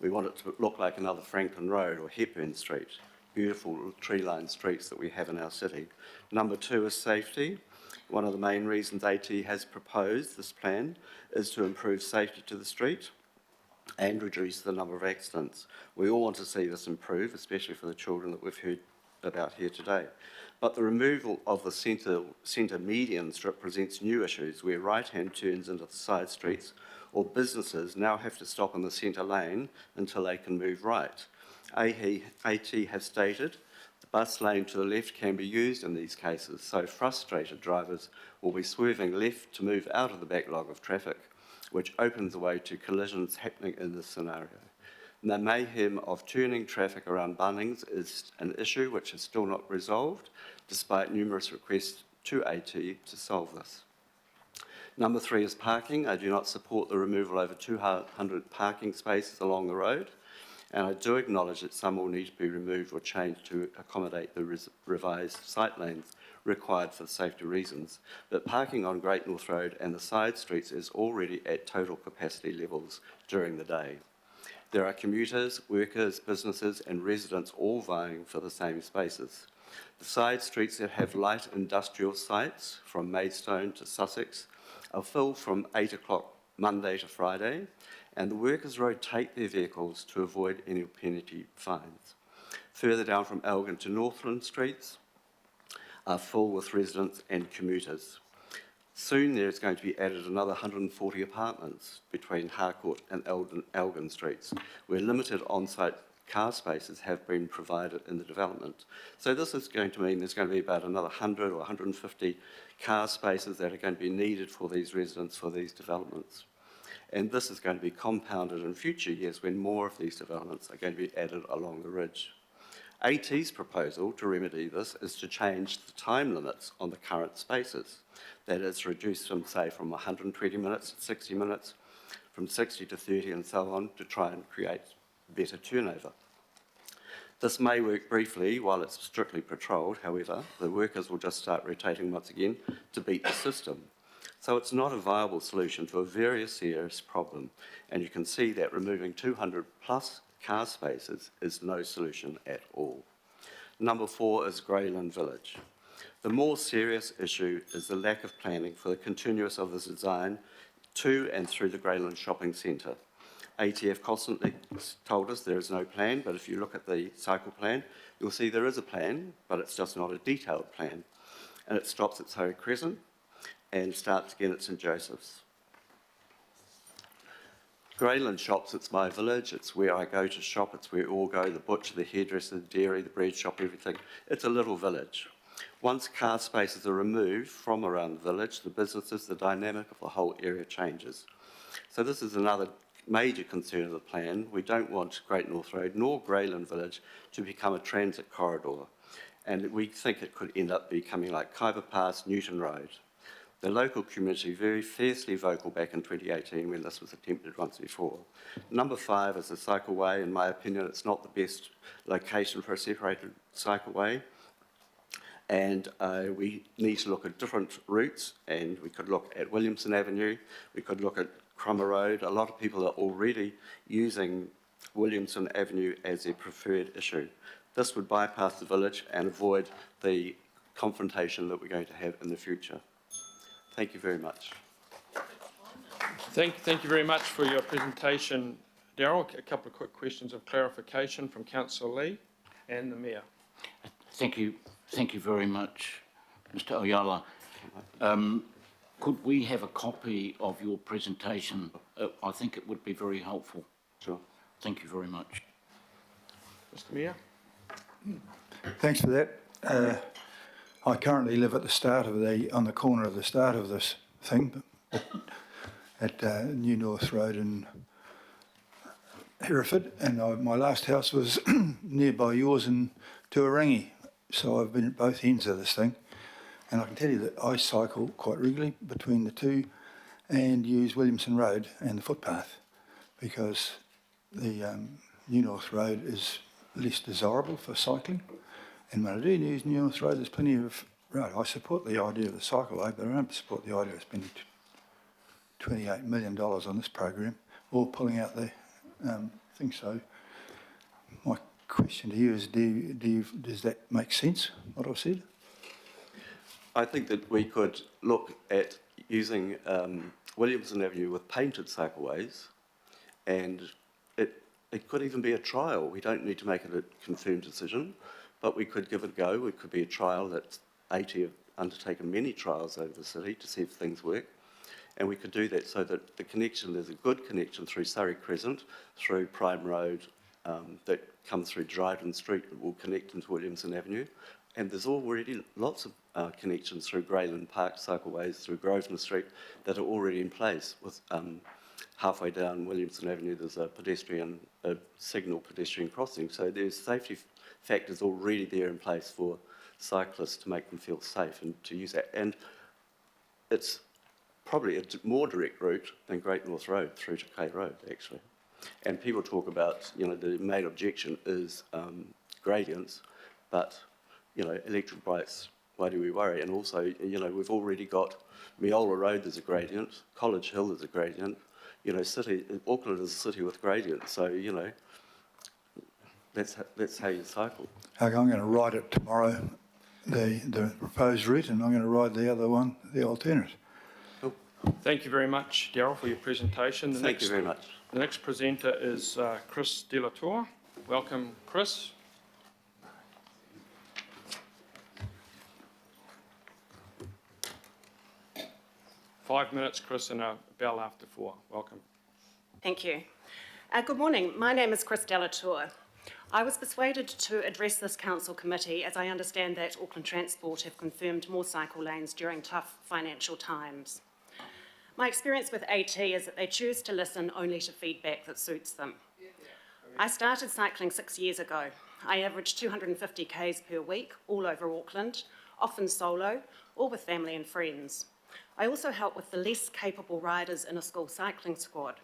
We want it to look like another Franklin Road or Hepburn Street, beautiful tree-lined streets that we have in our city. Number 2 is safety. One of the main reasons AT has proposed this plan is to improve safety to the street and reduce the number of accidents. We all want to see this improve, especially for the children that we've heard about here today. But the removal of the centre median strip presents new issues where right-hand turns into the side streets or businesses now have to stop in the centre lane until they can move right. AT have stated the bus lane to the left can be used in these cases, so frustrated drivers will be swerving left to move out of the backlog of traffic, which opens the way to collisions happening in this scenario. And the mayhem of turning traffic around Bunnings is an issue which is still not resolved, despite numerous requests to AT to solve this. Number 3 is parking. I do not support the removal of over 200 parking spaces along the road, and I do acknowledge that some will need to be removed or changed to accommodate the revised sight lanes required for safety reasons. But parking on Great North Road and the side streets is already at total capacity levels during the day. There are commuters, workers, businesses and residents all vying for the same spaces. The side streets that have light industrial sites from Maidstone to Sussex are filled from 8 o'clock Monday to Friday, and the workers rotate their vehicles to avoid any penalty fines. Further down from Elgin to Northland streets are full with residents and commuters. Soon there is going to be added another 140 apartments between Harcourt and Elgin streets, where limited on-site car spaces have been provided in the development. So this is going to mean there's going to be about another 100 or 150 car spaces that are going to be needed for these residents for these developments. And this is going to be compounded in future years when more of these developments are going to be added along the ridge. AT's proposal to remedy this is to change the time limits on the current spaces. That is, reduce them, say, from 120 minutes to 60 minutes, from 60 to 30 and so on, to try and create better turnover. This may work briefly while it's strictly patrolled, however, the workers will just start rotating once again to beat the system. So it's not a viable solution to a very serious problem, and you can see that removing 200 plus car spaces is no solution at all. Number 4 is Greyland Village. The more serious issue is the lack of planning for the continuous of the design to and through the Greyland Shopping Centre. ATF constantly told us there is no plan, but if you look at the cycle plan, you'll see there is a plan, but it's just not a detailed plan. And it stops at Surrey Crescent and starts again at St Joseph's. Greyland Shops, it's my village, it's where I go to shop, it's where we all go, the butcher, the hairdresser, the dairy, the bread shop, everything. It's a little village. Once car spaces are removed from around the village, the businesses, the dynamic of the whole area changes. So this is another major concern of the plan. We don't want Great North Road nor Greyland Village to become a transit corridor. And we think it could end up becoming like Kaiba Pass, Newton Road. The local community very fiercely vocal back in 2018 when this was attempted once before. Number 5 is the cycleway. In my opinion, it's not the best location for a separated cycleway. And we need to look at different routes, and we could look at Williamson Avenue, we could look at Cromer Road. A lot of people are already using Williamson Avenue as their preferred issue. This would bypass the village and avoid the confrontation that we're going to have in the future. Thank you very much. Thank you very much for your presentation, Darryl. A couple of quick questions of clarification from Councillor Lee and the Mayor. Thank you very much, Mr. Oyala. Could we have a copy of your presentation? I think it would be very helpful. Sure. Thank you very much. Mr. Mayor. Thanks for that. I currently live at the start of on the corner of the start of this thing, at New North Road in Hereford, and my last house was nearby yours in Tuarangi, so I've been at both ends of this thing, and I can tell you that I cycle quite regularly between the two and use Williamson Road and the footpath, because the New North Road is less desirable for cycling. And when I do use New North Road, there's plenty of road. I support the idea of the cycleway, but I don't support the idea of spending $28 million on this program or pulling out the thing. So my question to you is, does that make sense, what I've said? I think that we could look at using Williamson Avenue with painted cycleways, and it could even be a trial. We don't need to make it a confirmed decision, but we could give it a go. It could be a trial that AT have undertaken many trials over the city to see if things work. And we could do that so that the connection, there's a good connection through Surrey Crescent, through Prime Road, that comes through Dryden Street, that will connect into Williamson Avenue. And there's already lots of connections through Greyland Park cycleways, through Grosvenor Street, that are already in place. With halfway down Williamson Avenue, there's a signal pedestrian crossing. So there's safety factors already there in place for cyclists to make them feel safe and to use that. And it's probably a more direct route than Great North Road through to Clay Road, actually. And people talk about, the main objection is gradients, but, electric bikes, why do we worry? And also, we've already got Meola Road, there's a gradient, College Hill is a gradient, Auckland is a city with gradients, so, that's how you cycle. Okay, I'm going to ride it tomorrow, the proposed route, and I'm going to ride the other one, the alternate. Cool. Thank you very much, Darryl, for your presentation. Thank you very much. The next presenter is Chris De La Tour. Welcome, Chris. Five minutes, Chris, and a bell after 4. Welcome. Thank you. Good morning. My name is Chris De La Tour. I was persuaded to address this council committee as I understand that Auckland Transport have confirmed more cycle lanes during tough financial times. My experience with AT is that they choose to listen only to feedback that suits them. I started cycling 6 years ago. I averaged 250 k's per week all over Auckland, often solo or with family and friends. I also help with the less capable riders in a school cycling squad.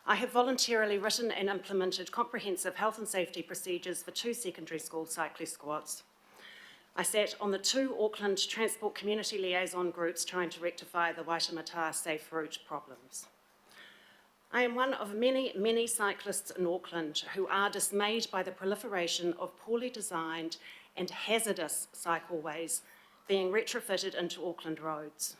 I have voluntarily written and implemented comprehensive health and safety procedures for 2 secondary school cyclist squads. I sat on the 2 Auckland Transport Community Liaison groups trying to rectify the Waitemata safe route problems. I am one of many cyclists in Auckland who are dismayed by the proliferation of poorly designed and hazardous cycleways being retrofitted into Auckland roads.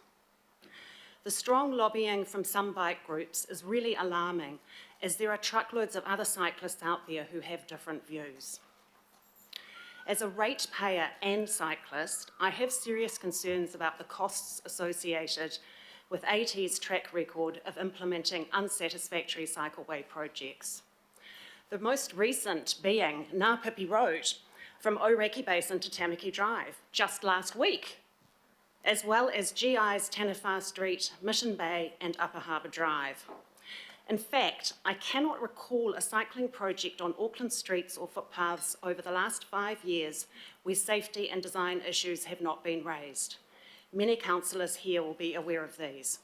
The strong lobbying from some bike groups is really alarming, as there are truckloads of other cyclists out there who have different views. As a ratepayer and cyclist, I have serious concerns about the costs associated with AT's track record of implementing unsatisfactory cycleway projects. The most recent being Ngāpipi Road from Ōrākei Basin to Tamaki Drive just last week, as well as GI's Tanawha Street, Mission Bay and Upper Harbour Drive. In fact, I cannot recall a cycling project on Auckland streets or footpaths over the last 5 years where safety and design issues have not been raised. Many councillors here will be aware of these.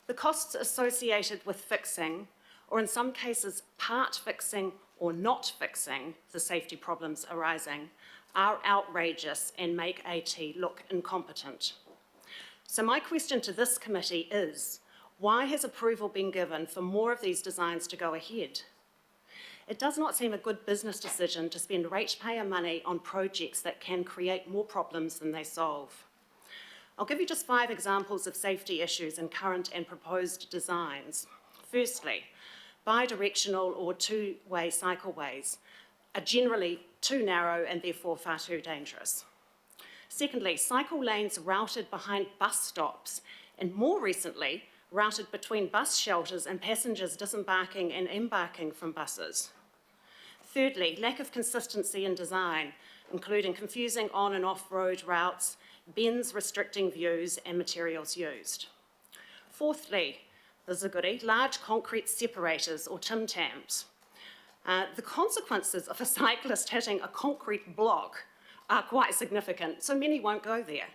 The costs associated with fixing, or in some cases part fixing or not fixing, the safety problems arising, are outrageous and make AT look incompetent. So my question to this committee is, why has approval been given for more of these designs to go ahead? It does not seem a good business decision to spend ratepayer money on projects that can create more problems than they solve. I'll give you just 5 examples of safety issues in current and proposed designs. Firstly, bi-directional or 2-way cycleways are generally too narrow and therefore far too dangerous. Secondly, cycle lanes routed behind bus stops and more recently, routed between bus shelters and passengers disembarking and embarking from buses. Thirdly, lack of consistency in design, including confusing on and off-road routes, bends restricting views and materials used. Fourthly, this is a goodie, large concrete separators or Tim Tams. The consequences of a cyclist hitting a concrete block are quite significant, so many won't go there.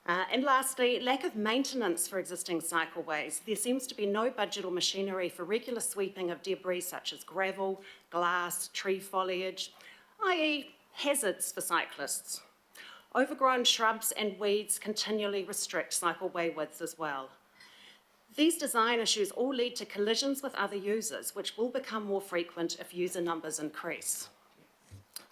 And lastly, lack of maintenance for existing cycleways. There seems to be no budget or machinery for regular sweeping of debris such as gravel, glass, tree foliage, i.e. hazards for cyclists. Overgrown shrubs and weeds continually restrict cycleway widths as well. These design issues all lead to collisions with other users, which will become more frequent if user numbers increase.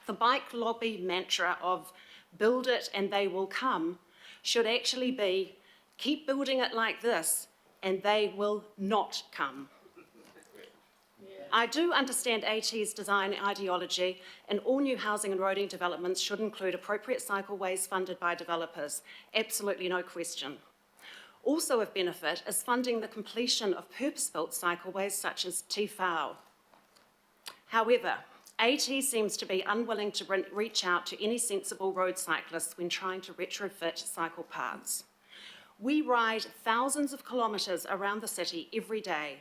The bike lobby mantra of build it and they will come should actually be, keep building it like this and they will not come. I do understand AT's design ideology and all new housing and roading developments should include appropriate cycleways funded by developers, absolutely no question. Also of benefit is funding the completion of purpose-built cycleways such as Te Whao. However, AT seems to be unwilling to reach out to any sensible road cyclists when trying to retrofit cycle paths. We ride thousands of kilometres around the city every day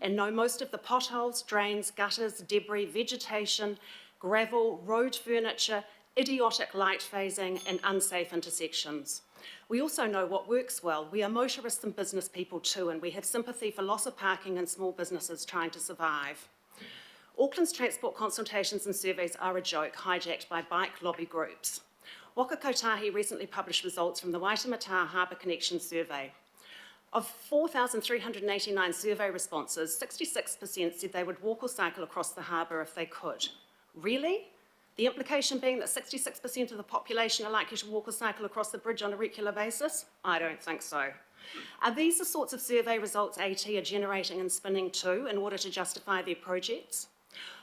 and know most of the potholes, drains, gutters, debris, vegetation, gravel, road furniture, idiotic light phasing and unsafe intersections. We also know what works well. We are motorists and business people too, and we have sympathy for loss of parking and small businesses trying to survive. Auckland's transport consultations and surveys are a joke, hijacked by bike lobby groups. Waka Kotahi recently published results from the Waitemata Harbour Connection survey. Of 4,389 survey responses, 66% said they would walk or cycle across the harbour if they could. Really? The implication being that 66% of the population are likely to walk or cycle across the bridge on a regular basis? I don't think so. Are these the sorts of survey results AT are generating and spinning to in order to justify their projects?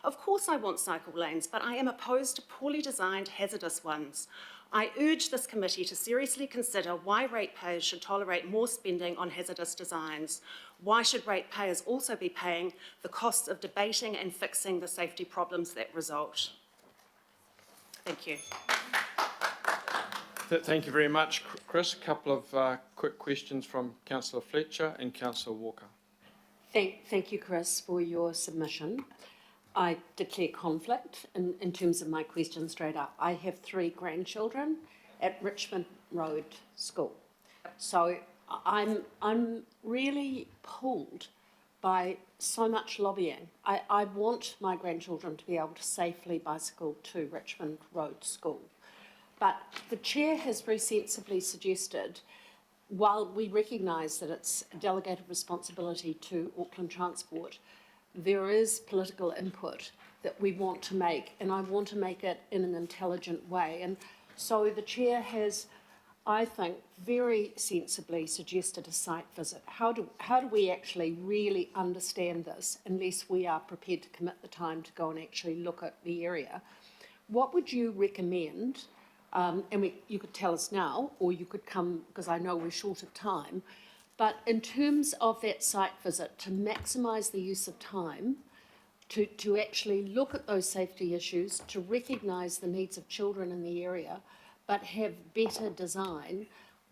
Of course I want cycle lanes, but I am opposed to poorly designed hazardous ones. I urge this committee to seriously consider why ratepayers should tolerate more spending on hazardous designs. Why should ratepayers also be paying the costs of debating and fixing the safety problems that result? Thank you. Thank you very much, Chris. A couple of quick questions from Councillor Fletcher and Councillor Walker. Thank you, Chris, for your submission. I declare conflict in terms of my question straight up. I have 3 grandchildren at Richmond Road School. So I'm really pulled by so much lobbying. I want my grandchildren to be able to safely bicycle to Richmond Road School. But the chair has very sensibly suggested, while we recognise that it's a delegated responsibility to Auckland Transport, there is political input that we want to make, and I want to make it in an intelligent way. And so the chair has, I think, very sensibly suggested a site visit. How do we actually really understand this unless we are prepared to commit the time to go and actually look at the area? What would you recommend? You could tell us now, or you could come, because I know we're short of time, but in terms of that site visit, to maximise the use of time, to actually look at those safety issues, to recognise the needs of children in the area, but have better design,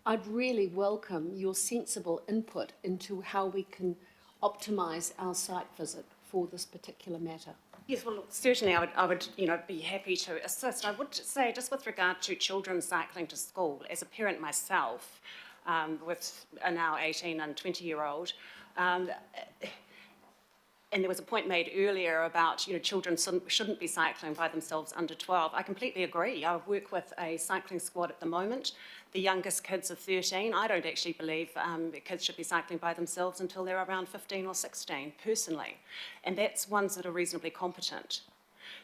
I'd really welcome your sensible input into how we can optimise our site visit for this particular matter. Yes, well, look, certainly I would be happy to assist. I would say, just with regard to children cycling to school, as a parent myself, with a now 18 and 20-year-old, and there was a point made earlier about children shouldn't be cycling by themselves under 12. I completely agree. I work with a cycling squad at the moment. The youngest kids are 13. I don't actually believe kids should be cycling by themselves until they're around 15 or 16, personally. And that's ones that are reasonably competent.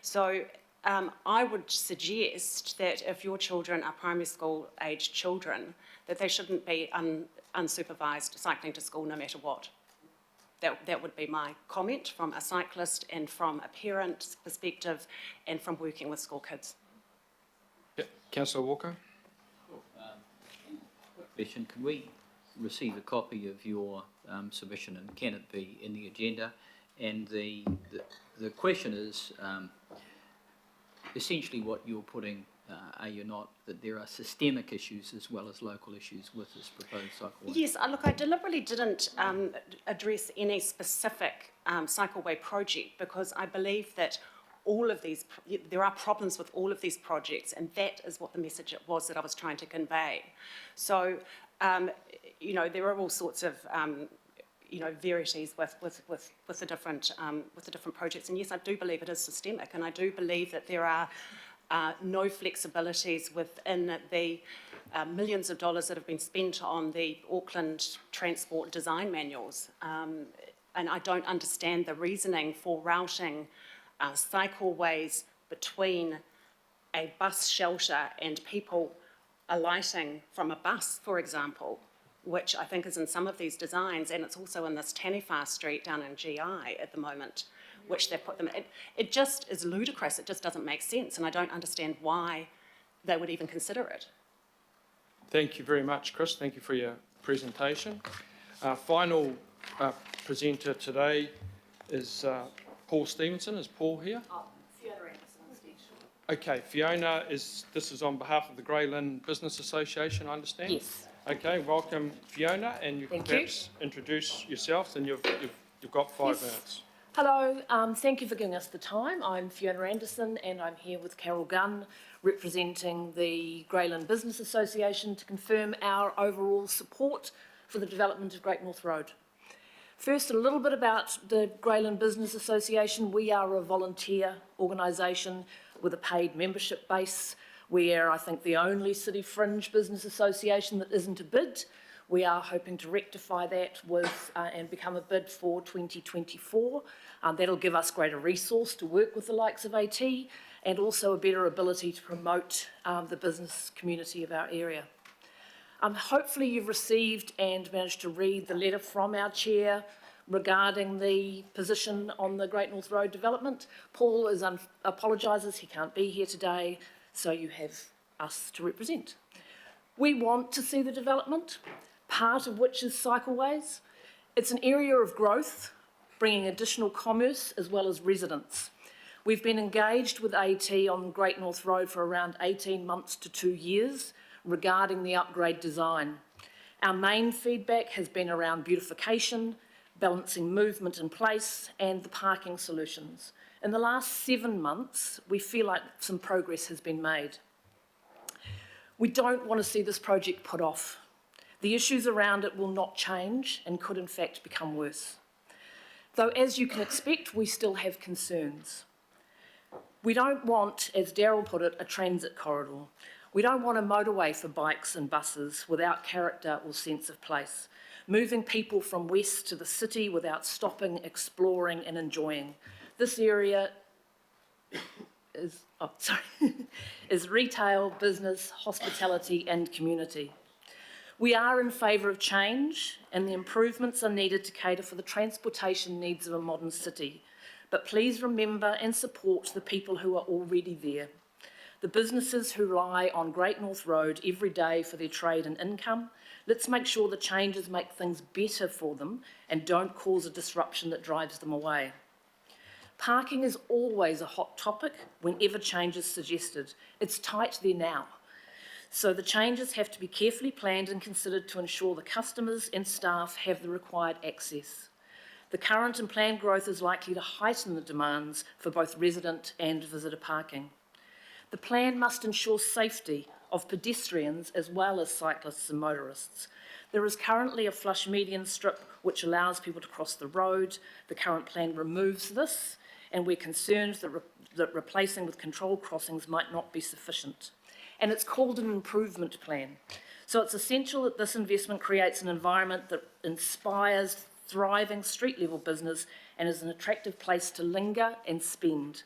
So I would suggest that if your children are primary school aged children, that they shouldn't be unsupervised cycling to school no matter what. That would be my comment from a cyclist and from a parent's perspective and from working with school kids. Yeah. Councillor Walker? Question, can we receive a copy of your submission, and can it be in the agenda? And the question is, essentially what you're putting, are you not, that there are systemic issues as well as local issues with this proposed cycleway? Yes, look, I deliberately didn't address any specific cycleway project because I believe that all of these, there are problems with all of these projects, and that is what the message was that I was trying to convey. So, there are all sorts of verities with the different projects, and yes, I do believe it is systemic, and I do believe that there are no flexibilities within the millions of dollars that have been spent on the Auckland Transport design manuals, and I don't understand the reasoning for routing cycleways between a bus shelter and people alighting from a bus, for example, which I think is in some of these designs, and it's also in this Taniwha Street down in GI at the moment, which they've put them in. It just is ludicrous. It just doesn't make sense, and I don't understand why they would even consider it. Thank you very much, Chris. Thank you for your presentation. Our final presenter today is Paul Stevenson. Is Paul here? Fiona Anderson instead. Okay, Fiona, this is on behalf of the Greyland Business Association, I understand? Yes. Okay, welcome, Fiona, and you can perhaps introduce yourself, and you've got 5 minutes. Hello, thank you for giving us the time. I'm Fiona Anderson and I'm here with Carol Gunn, representing the Greyland Business Association to confirm our overall support for the development of Great North Road. First, a little bit about the Greyland Business Association. We are a volunteer organisation with a paid membership base. We are, I think, the only city fringe business association that isn't a bid. We are hoping to rectify that with and become a bid for 2024. That'll give us greater resource to work with the likes of AT and also a better ability to promote the business community of our area. Hopefully you've received and managed to read the letter from our chair regarding the position on the Great North Road development. Paul apologises, he can't be here today, so you have us to represent. We want to see the development, part of which is cycleways. It's an area of growth, bringing additional commerce as well as residents. We've been engaged with AT on Great North Road for around 18 months to 2 years regarding the upgrade design. Our main feedback has been around beautification, balancing movement in place, and the parking solutions. In the last 7 months, we feel like some progress has been made. We don't want to see this project put off. The issues around it will not change and could in fact become worse. Though, as you can expect, we still have concerns. We don't want, as Daryl put it, a transit corridor. We don't want a motorway for bikes and buses without character or sense of place, moving people from west to the city without stopping, exploring and enjoying. This area is retail, business, hospitality and community. We are in favour of change, and the improvements are needed to cater for the transportation needs of a modern city. But please remember and support the people who are already there. The businesses who rely on Great North Road every day for their trade and income. Let's make sure the changes make things better for them and don't cause a disruption that drives them away. Parking is always a hot topic whenever change is suggested. It's tight there now. So the changes have to be carefully planned and considered to ensure the customers and staff have the required access. The current and planned growth is likely to heighten the demands for both resident and visitor parking. The plan must ensure safety of pedestrians as well as cyclists and motorists. There is currently a flush median strip which allows people to cross the road. The current plan removes this, and we're concerned that replacing with controlled crossings might not be sufficient. And it's called an improvement plan. So it's essential that this investment creates an environment that inspires thriving street-level business and is an attractive place to linger and spend.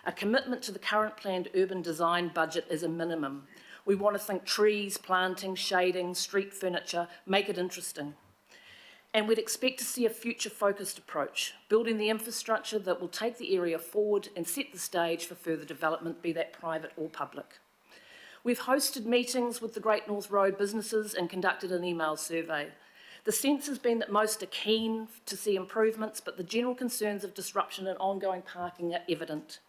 A commitment to the current planned urban design budget is a minimum. We want to think trees, planting, shading, street furniture, make it interesting. And we'd expect to see a future-focused approach, building the infrastructure that will take the area forward and set the stage for further development, be that private or public. We've hosted meetings with the Great North Road businesses and conducted an email survey. The sense has been that most are keen to see improvements, but the general concerns of disruption and ongoing parking are evident.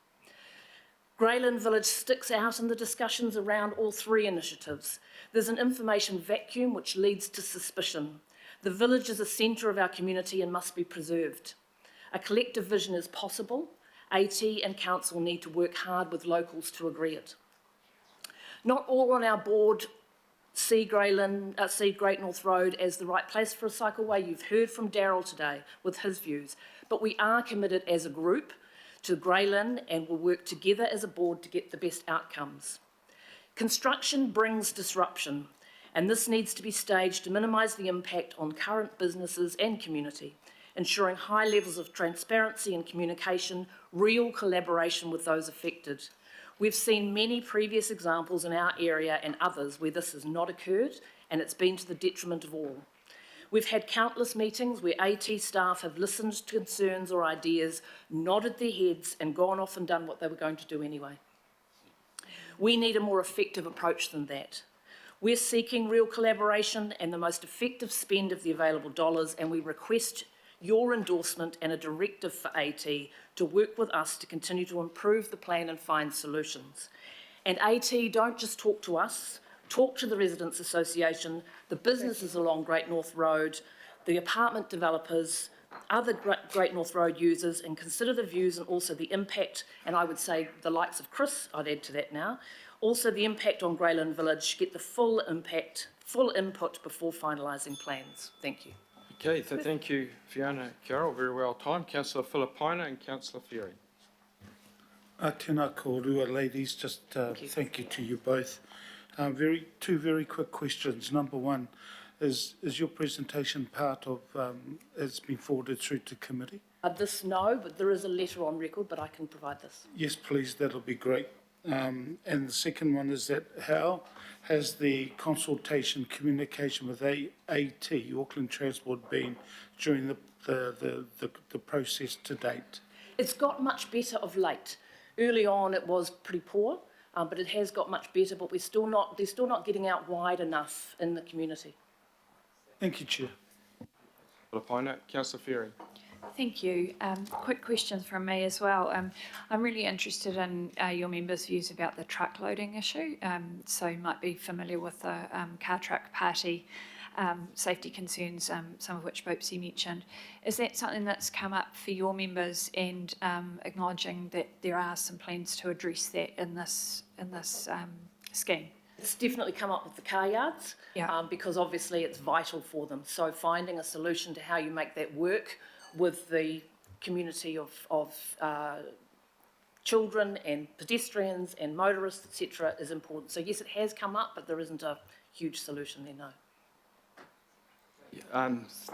Grayland Village sticks out in the discussions around all three initiatives. There's an information vacuum which leads to suspicion. The village is a centre of our community and must be preserved. A collective vision is possible. AT and council need to work hard with locals to agree it. Not all on our board see Great North Road as the right place for a cycleway. You've heard from Daryl today with his views, but we are committed as a group to Grayland and will work together as a board to get the best outcomes. Construction brings disruption, and this needs to be staged to minimise the impact on current businesses and community, ensuring high levels of transparency and communication, real collaboration with those affected. We've seen many previous examples in our area and others where this has not occurred, and it's been to the detriment of all. We've had countless meetings where AT staff have listened to concerns or ideas, nodded their heads and gone off and done what they were going to do anyway. We need a more effective approach than that. We're seeking real collaboration and the most effective spend of the available dollars, and we request your endorsement and a directive for AT to work with us to continue to improve the plan and find solutions. And AT, don't just talk to us, talk to the Residents Association, the businesses along Great North Road, the apartment developers, other Great North Road users, and consider the views and also the impact, and I would say the likes of Chris, I'd add to that now, also the impact on Grayland Village, get the full impact, full input before finalising plans. Thank you. Okay, thank you, Fiona Carroll, very well timed. Councillor Filipina and Councillor Ferry. Tēnā kōrua, ladies, just thank you to you both. Two very quick questions. Number one, is your presentation part of, it's been forwarded through to committee? This, no, but there is a letter on record, but I can provide this. Yes, please, that'll be great. And the second one is that how has the consultation, communication with AT, Auckland Transport, been during the process to date? It's got much better of late. Early on it was pretty poor, but it has got much better, but they're still not getting out wide enough in the community. Thank you, Chair. Filipina, Councillor Ferry. Thank you. Quick question from me as well. I'm really interested in your members' views about the truck loading issue. So you might be familiar with the car truck party safety concerns, some of which Bopsy mentioned. Is that something that's come up for your members, and acknowledging that there are some plans to address that in this scheme? It's definitely come up with the car yards, because obviously it's vital for them. So finding a solution to how you make that work with the community of children and pedestrians and motorists, etc., is important. So yes, it has come up, but there isn't a huge solution there, no.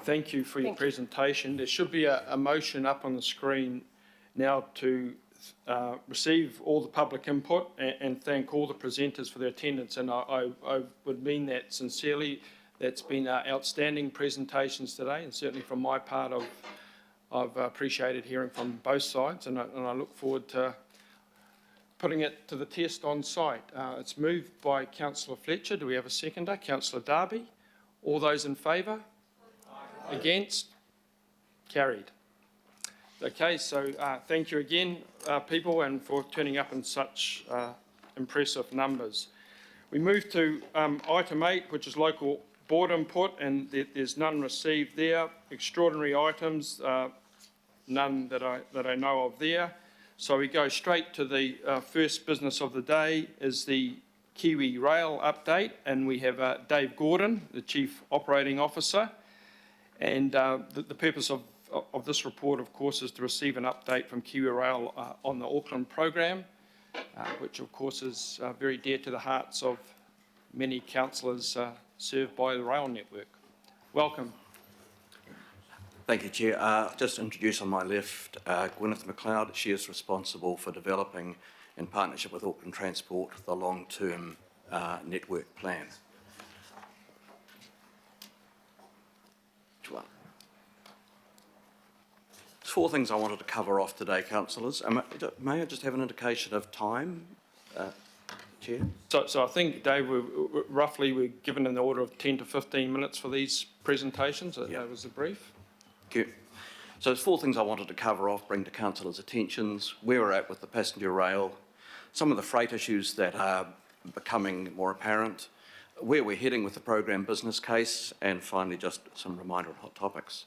Thank you for your presentation. There should be a motion up on the screen now to receive all the public input and thank all the presenters for their attendance. And I would mean that sincerely. That's been outstanding presentations today, and certainly from my part, I've appreciated hearing from both sides, and I look forward to putting it to the test on site. It's moved by Councillor Fletcher. Do we have a seconder? Councillor Darby. All those in favour? Against? Carried. Okay, so thank you again, people, and for turning up in such impressive numbers. We move to item 8, which is local board input, and there's none received there. Extraordinary items, none that I know of there. So we go straight to the first business of the day, is the Kiwi Rail update, and we have Dave Gordon, the Chief Operating Officer. And the purpose of this report, of course, is to receive an update from Kiwi Rail on the Auckland program, which of course is very dear to the hearts of many councillors served by the rail network. Welcome. Thank you, Chair. Just to introduce on my left, Gwyneth McLeod. She is responsible for developing, in partnership with Auckland Transport, the long-term network plan. There's 4 things I wanted to cover off today, councillors. May I just have an indication of time, Chair? So I think, Dave, we're given in the order of 10 to 15 minutes for these presentations. That was the brief. Thank you. So there's 4 things I wanted to cover off, bring to councillors' attentions, where we're at with the passenger rail, some of the freight issues that are becoming more apparent, where we're heading with the program business case, and finally just some reminder of hot topics.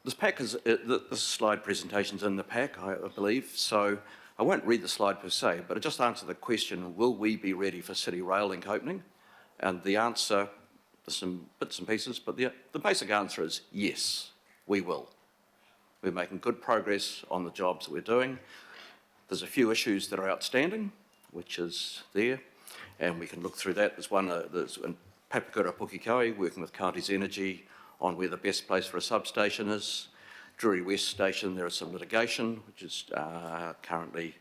This pack is, this slide presentation's in the pack, I believe, so I won't read the slide per se, but I just answer the question, will we be ready for City Rail Link opening? And the answer, there's some bits and pieces, but the basic answer is yes, we will. We're making good progress on the jobs that we're doing. There's a few issues that are outstanding, which is there, and we can look through that. There's one, there's in Papakura Pukikoe, working with Counties Energy on where the best place for a substation is. Drury West Station, there is some litigation, which is currently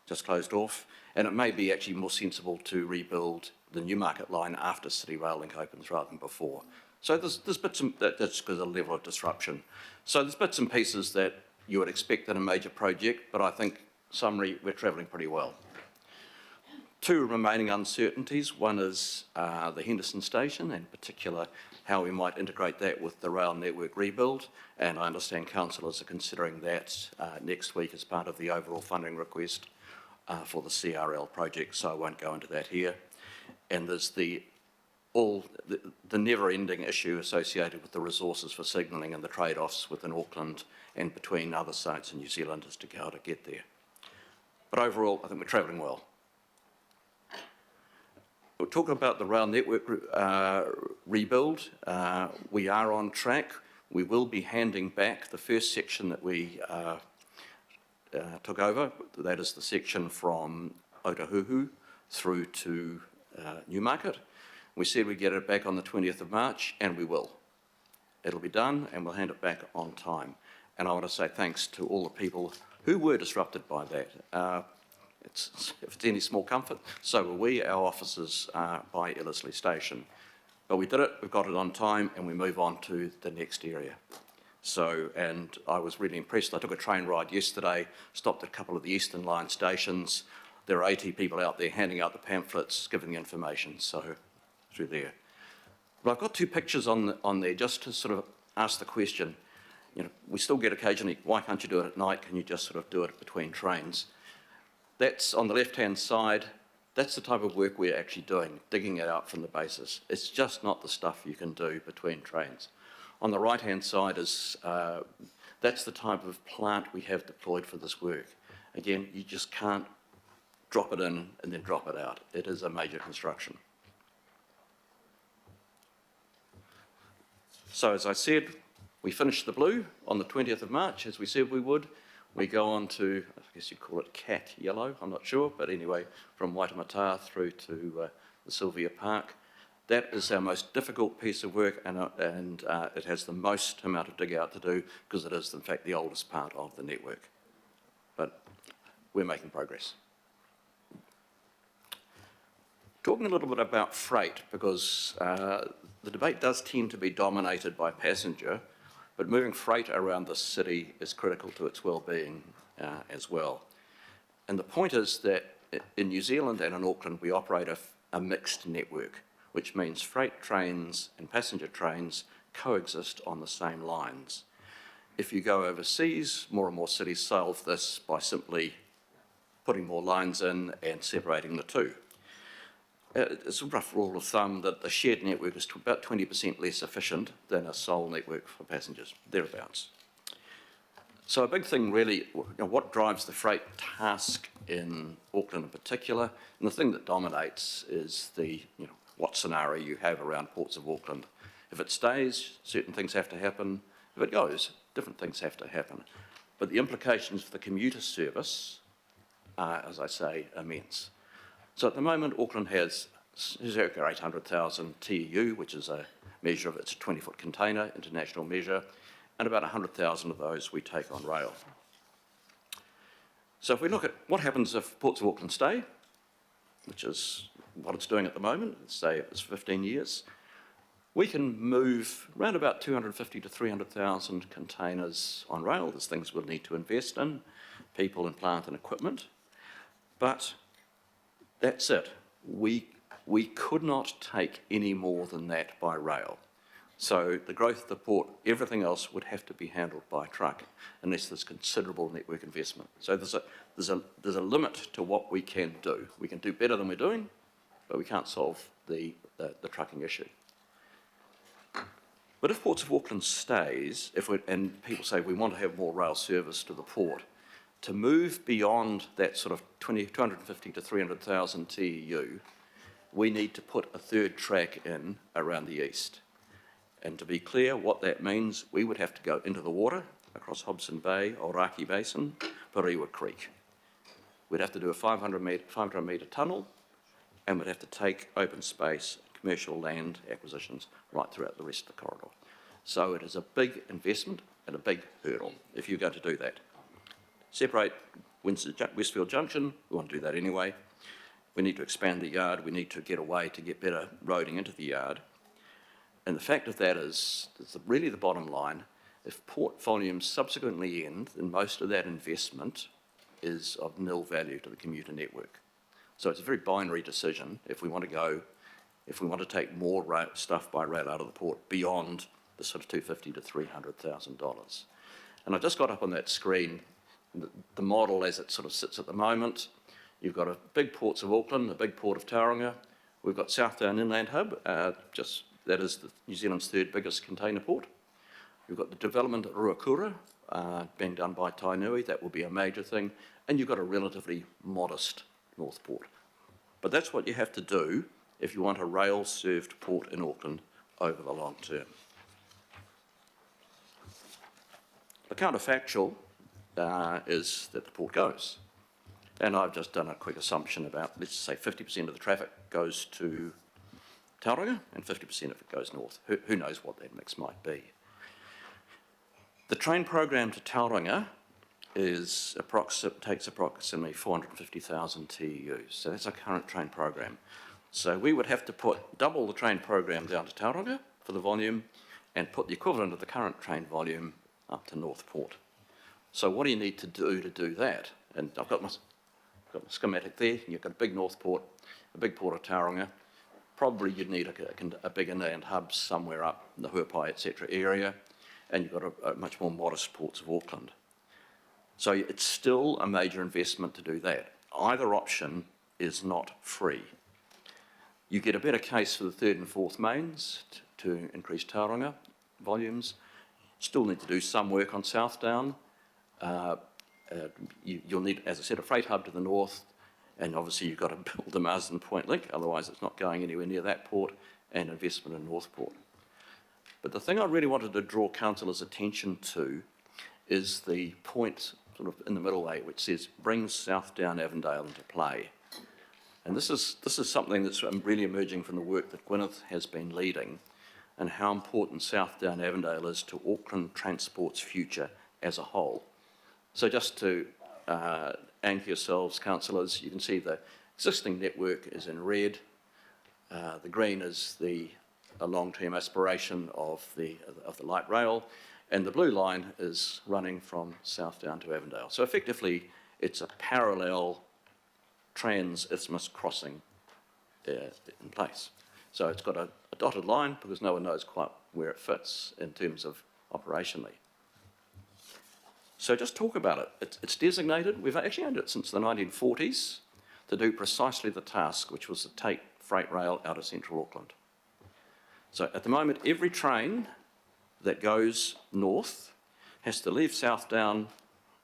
just closed off, and it may be actually more sensible to rebuild the Newmarket line after City Rail Link opens rather than before. So there's bits and that's because of the level of disruption. So there's bits and pieces that you would expect in a major project, but I think summary, we're travelling pretty well. 2 remaining uncertainties. One is the Henderson Station, and in particular how we might integrate that with the rail network rebuild, and I understand councillors are considering that next week as part of the overall funding request for the CRL project, so I won't go into that here. And there's the never-ending issue associated with the resources for signalling and the trade-offs within Auckland and between other sites in New Zealand as to how to get there. But overall, I think we're travelling well. We're talking about the rail network rebuild. We are on track. We will be handing back the first section that we took over. That is the section from Otahuhu through to Newmarket. We said we'd get it back on the 20th of March, and we will. It'll be done, and we'll hand it back on time. And I want to say thanks to all the people who were disrupted by that. If it's any small comfort, so were we, our officers by Ellerslie Station. But we did it, we've got it on time, and we move on to the next area. So, and I was really impressed. I took a train ride yesterday, stopped at a couple of the Eastern Line stations. There are 80 people out there handing out the pamphlets, giving the information, so through there. But I've got 2 pictures on there just to sort of ask the question. You know, we still get occasionally, why can't you do it at night? Can you just sort of do it between trains? That's on the left-hand side. That's the type of work we're actually doing, digging it out from the basis. It's just not the stuff you can do between trains. On the right-hand side is, that's the type of plant we have deployed for this work. Again, you just can't drop it in and then drop it out. It is a major construction. So as I said, We finish the blue on the 20th of March, as we said we would. We go on to, I guess you'd call it cat yellow, I'm not sure, but anyway, from Waitemata through to the Sylvia Park. That is our most difficult piece of work, and it has the most amount of dig out to do because it is, in fact, the oldest part of the network. But we're making progress. Talking a little bit about freight, because the debate does tend to be dominated by passenger, but moving freight around the city is critical to its well-being as well. And the point is that in New Zealand and in Auckland, we operate a mixed network, which means freight trains and passenger trains coexist on the same lines. If you go overseas, more and more cities solve this by simply putting more lines in and separating the two. It's a rough rule of thumb that the shared network is about 20% less efficient than a sole network for passengers, thereabouts. So a big thing really, what drives the freight task in Auckland in particular, and the thing that dominates is the, what scenario you have around ports of Auckland. If it stays, certain things have to happen. If it goes, different things have to happen. But the implications for the commuter service are, as I say, immense. So at the moment, Auckland has circa 800,000 TEU, which is a measure of its 20-foot container, international measure, and about 100,000 of those we take on rail. So if we look at what happens if Ports of Auckland stay, which is what it's doing at the moment, say it's 15 years, we can move around about 250 to 300,000 containers on rail. There's things we'll need to invest in, people and plant and equipment, but that's it. We could not take any more than that by rail. So the growth of the port, everything else would have to be handled by truck unless there's considerable network investment. So there's a limit to what we can do. We can do better than we're doing, but we can't solve the trucking issue. But if Ports of Auckland stays, and people say we want to have more rail service to the port, to move beyond that sort of 250 to 300,000 TEU, we need to put a third track in around the east. And to be clear, what that means, we would have to go into the water across Hobson Bay, Oraki Basin, Pariwa Creek. We'd have to do a 500 metre tunnel, and we'd have to take open space, commercial land acquisitions right throughout the rest of the corridor. So it is a big investment and a big hurdle if you're going to do that. Separate Westfield Junction, we want to do that anyway. We need to expand the yard, we need to get away to get better roading into the yard. And the fact of that is really the bottom line. If port volumes subsequently end, then most of that investment is of nil value to the commuter network. So it's a very binary decision if we want to take more stuff by rail out of the port beyond the sort of $250,000 to $300,000. And I just got up on that screen the model as it sort of sits at the moment. You've got a big Ports of Auckland, a big port of Tauranga. We've got Southdown Inland Hub, that is New Zealand's third biggest container port. We've got the development at Ruakura being done by Tainui. That will be a major thing. And you've got a relatively modest North Port. But that's what you have to do if you want a rail-served port in Auckland over the long term. The counterfactual is that the port goes. And I've just done a quick assumption about, let's say 50% of the traffic goes to Tauranga and 50% of it goes north. Who knows what that mix might be. The train program to Tauranga takes approximately 450,000 TEUs. So that's our current train program. So we would have to put double the train program down to Tauranga for the volume and put the equivalent of the current train volume up to North Port. So what do you need to do that? And I've got my schematic there. You've got a big North Port, a big port of Tauranga. Probably you'd need a big inland hub somewhere up in the Huapai, etc. area, and you've got a much more modest Ports of Auckland. So it's still a major investment to do that. Either option is not free. You get a better case for the third and fourth mains to increase Tauranga volumes. Still need to do some work on Southdown. You'll need, as I said, a freight hub to the north, and obviously you've got to build the Marsden Point link, otherwise it's not going anywhere near that port, and investment in North Port. But the thing I really wanted to draw councillors' attention to is the point sort of in the middle there, which says brings South Down Avondale into play. And this is something that's really emerging from the work that Gwyneth has been leading, and how important South Down Avondale is to Auckland Transport's future as a whole. So just to anchor yourselves, councillors, you can see the existing network is in red. The green is a long-term aspiration of the light rail, and the blue line is running from South Down to Avondale. So effectively, it's a parallel trans-isthmus crossing in place. So it's got a dotted line because no one knows quite where it fits in terms of operationally. So just talk about it. It's designated. We've actually owned it since the 1940s to do precisely the task, which was to take freight rail out of central Auckland. So at the moment, every train that goes north has to leave South Down,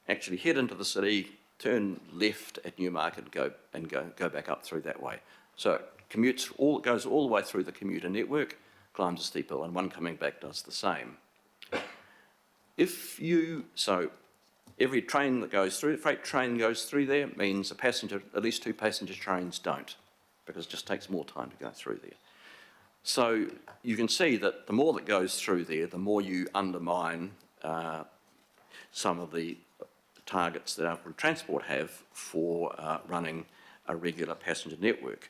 actually head into the city, turn left at Newmarket and go back up through that way. So it goes all the way through the commuter network, climbs a steep hill, and one coming back does the same. So every train that goes through, freight train goes through there, means at least 2 passenger trains don't, because it just takes more time to go through there. So you can see that the more that goes through there, the more you undermine some of the targets that Auckland Transport have for running a regular passenger network.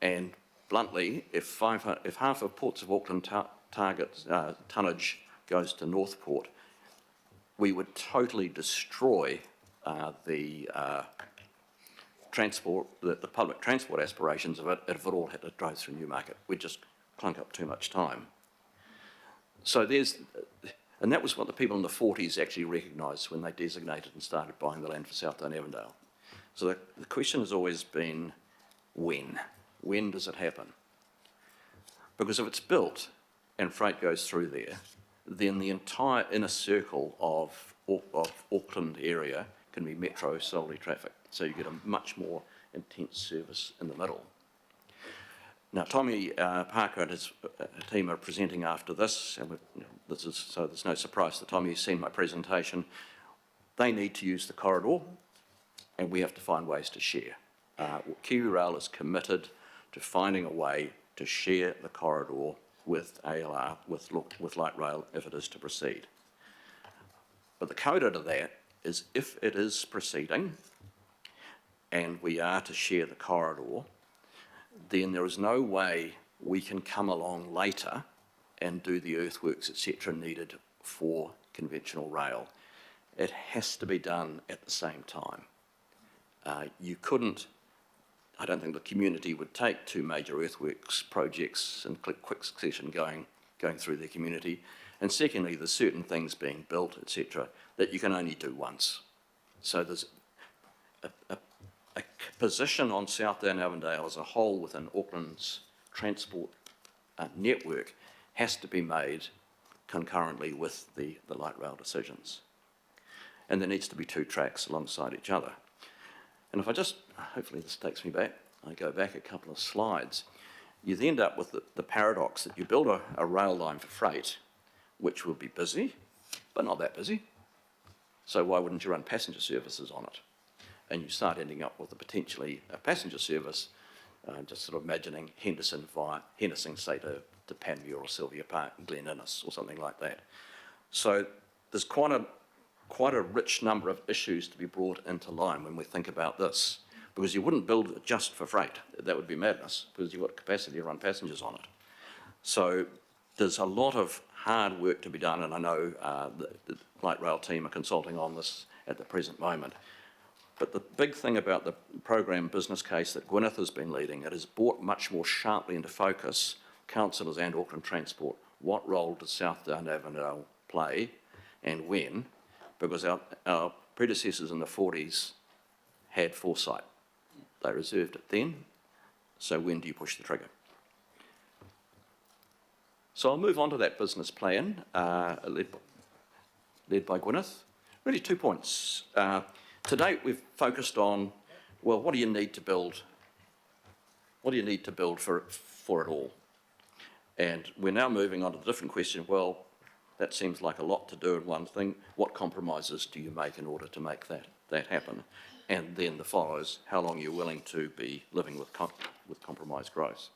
And bluntly, if half of Ports of Auckland tonnage goes to Northport, we would totally destroy the public transport aspirations of it if it all had to drive through Newmarket. We'd just clunk up too much time. So and that was what the people in the 40s actually recognised when they designated and started buying the land for South Down Avondale. So the question has always been, when? When does it happen? Because if it's built and freight goes through there, then the entire inner circle of Auckland area can be metro solely traffic. So you get a much more intense service in the middle. Now, Tommy Parker and his team are presenting after this, and so there's no surprise that Tommy has seen my presentation. They need to use the corridor, and we have to find ways to share. KiwiRail is committed to finding a way to share the corridor with ALR, with light rail, if it is to proceed. But the coda to that is if it is proceeding, and we are to share the corridor, then there is no way we can come along later and do the earthworks, etc., needed for conventional rail. It has to be done at the same time. You couldn't, I don't think the community would take 2 major earthworks projects in quick succession going through their community. And secondly, there's certain things being built, etc., that you can only do once. So there's a position on South Down Avondale as a whole within Auckland's transport network has to be made concurrently with the light rail decisions. And there needs to be 2 tracks alongside each other. And if I just, hopefully this takes me back, I go back a couple of slides, you end up with the paradox that you build a rail line for freight, which will be busy, but not that busy. So why wouldn't you run passenger services on it? And you start ending up with potentially a passenger service, just sort of imagining Henderson, say, to Panmure or Sylvia Park and Glen Innes or something like that. So there's quite a rich number of issues to be brought into line when we think about this, because you wouldn't build it just for freight. That would be madness, because you've got capacity to run passengers on it. So there's a lot of hard work to be done, and I know the light rail team are consulting on this at the present moment. But the big thing about the program business case that Gwyneth has been leading, it has brought much more sharply into focus councillors and Auckland Transport. What role does South Down Avondale play and when? Because our predecessors in the 40s had foresight. They reserved it then. So when do you push the trigger? So I'll move on to that business plan led by Gwyneth. Really 2 points. To date, we've focused on, well, what do you need to build? What do you need to build for it all? And we're now moving on to the different question, well, that seems like a lot to do in one thing. What compromises do you make in order to make that happen? And then the follows, how long you're willing to be living with compromised growth.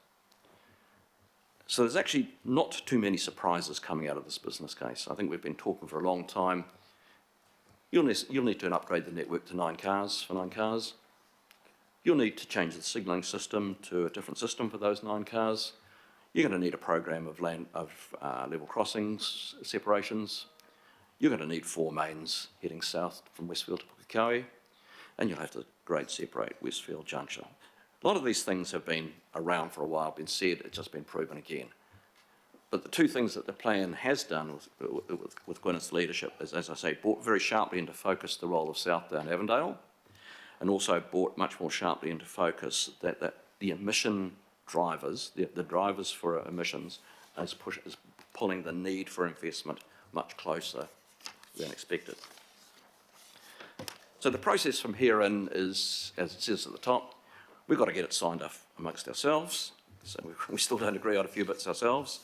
So there's actually not too many surprises coming out of this business case. I think we've been talking for a long time. You'll need to upgrade the network to 9 cars. You'll need to change the signalling system to a different system for those 9 cars. You're going to need a program of level crossings separations. You're going to need 4 mains heading south from Westfield to Pukekohe, and you'll have to grade separate Westfield Junction. A lot of these things have been around for a while, been said, it's just been proven again. But the 2 things that the plan has done with Gwyneth's leadership is, as I say, brought very sharply into focus the role of Southdown Avondale, and also brought much more sharply into focus that the emission drivers, the drivers for emissions, is pulling the need for investment much closer than expected. So the process from here in is, as it says at the top, we've got to get it signed off amongst ourselves. So we still don't agree on a few bits ourselves.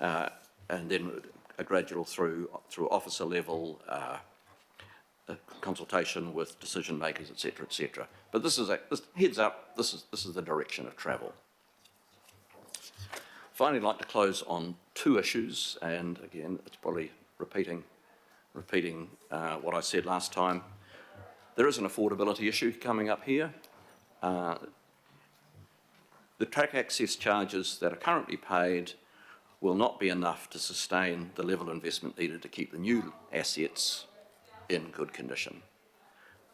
And then a gradual through officer level consultation with decision makers, etc., etc. But this heads up. This is the direction of travel. Finally, I'd like to close on 2 issues, and again, it's probably repeating what I said last time. There is an affordability issue coming up here. The track access charges that are currently paid will not be enough to sustain the level of investment needed to keep the new assets in good condition.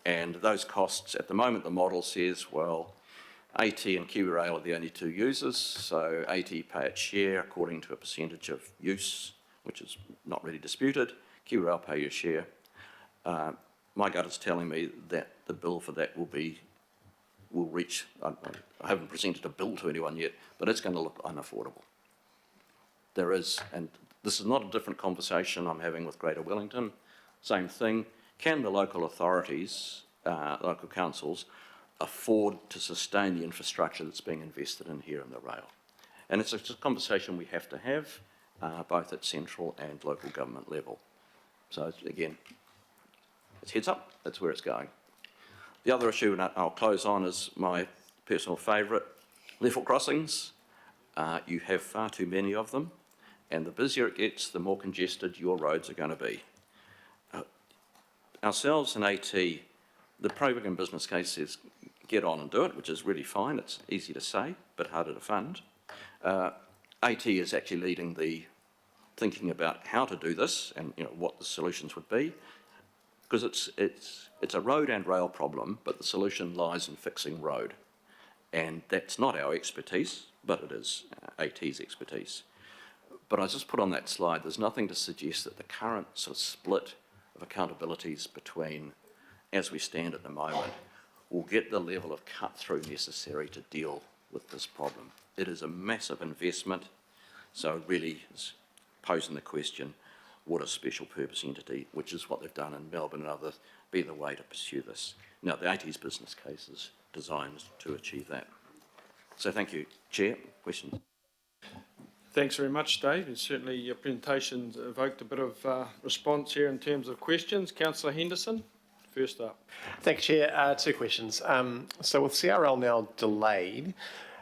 And those costs, at the moment, the model says, well, AT and KiwiRail are the only 2 users, so AT pay its share according to a percentage of use, which is not really disputed. KiwiRail pay your share. My gut is telling me that the bill for that will reach, I haven't presented a bill to anyone yet, but it's going to look unaffordable. There is, and this is not a different conversation I'm having with Greater Wellington, same thing. Can the local authorities, local councils, afford to sustain the infrastructure that's being invested in here in the rail? And it's a conversation we have to have, both at central and local government level. So again, it's heads up, that's where it's going. The other issue, and I'll close on, is my personal favourite, level crossings. You have far too many of them, and the busier it gets, the more congested your roads are going to be. Ourselves and AT, the program business case says get on and do it, which is really fine. It's easy to say, but harder to fund. AT is actually leading the thinking about how to do this and what the solutions would be, because it's a road and rail problem, but the solution lies in fixing road, and that's not our expertise, but it is AT's expertise. But I just put on that slide, there's nothing to suggest that the current sort of split of accountabilities between, as we stand at the moment, will get the level of cut-through necessary to deal with this problem. It is a massive investment, so it really is posing the question, would a special purpose entity, which is what they've done in Melbourne and others, be the way to pursue this? Now, the AT's business case is designed to achieve that. So thank you. Chair, questions? Thanks very much, Dave. And certainly your presentation evoked a bit of response here in terms of questions. Councillor Henderson, first up. Thanks, Chair. 2 questions. So with CRL now delayed,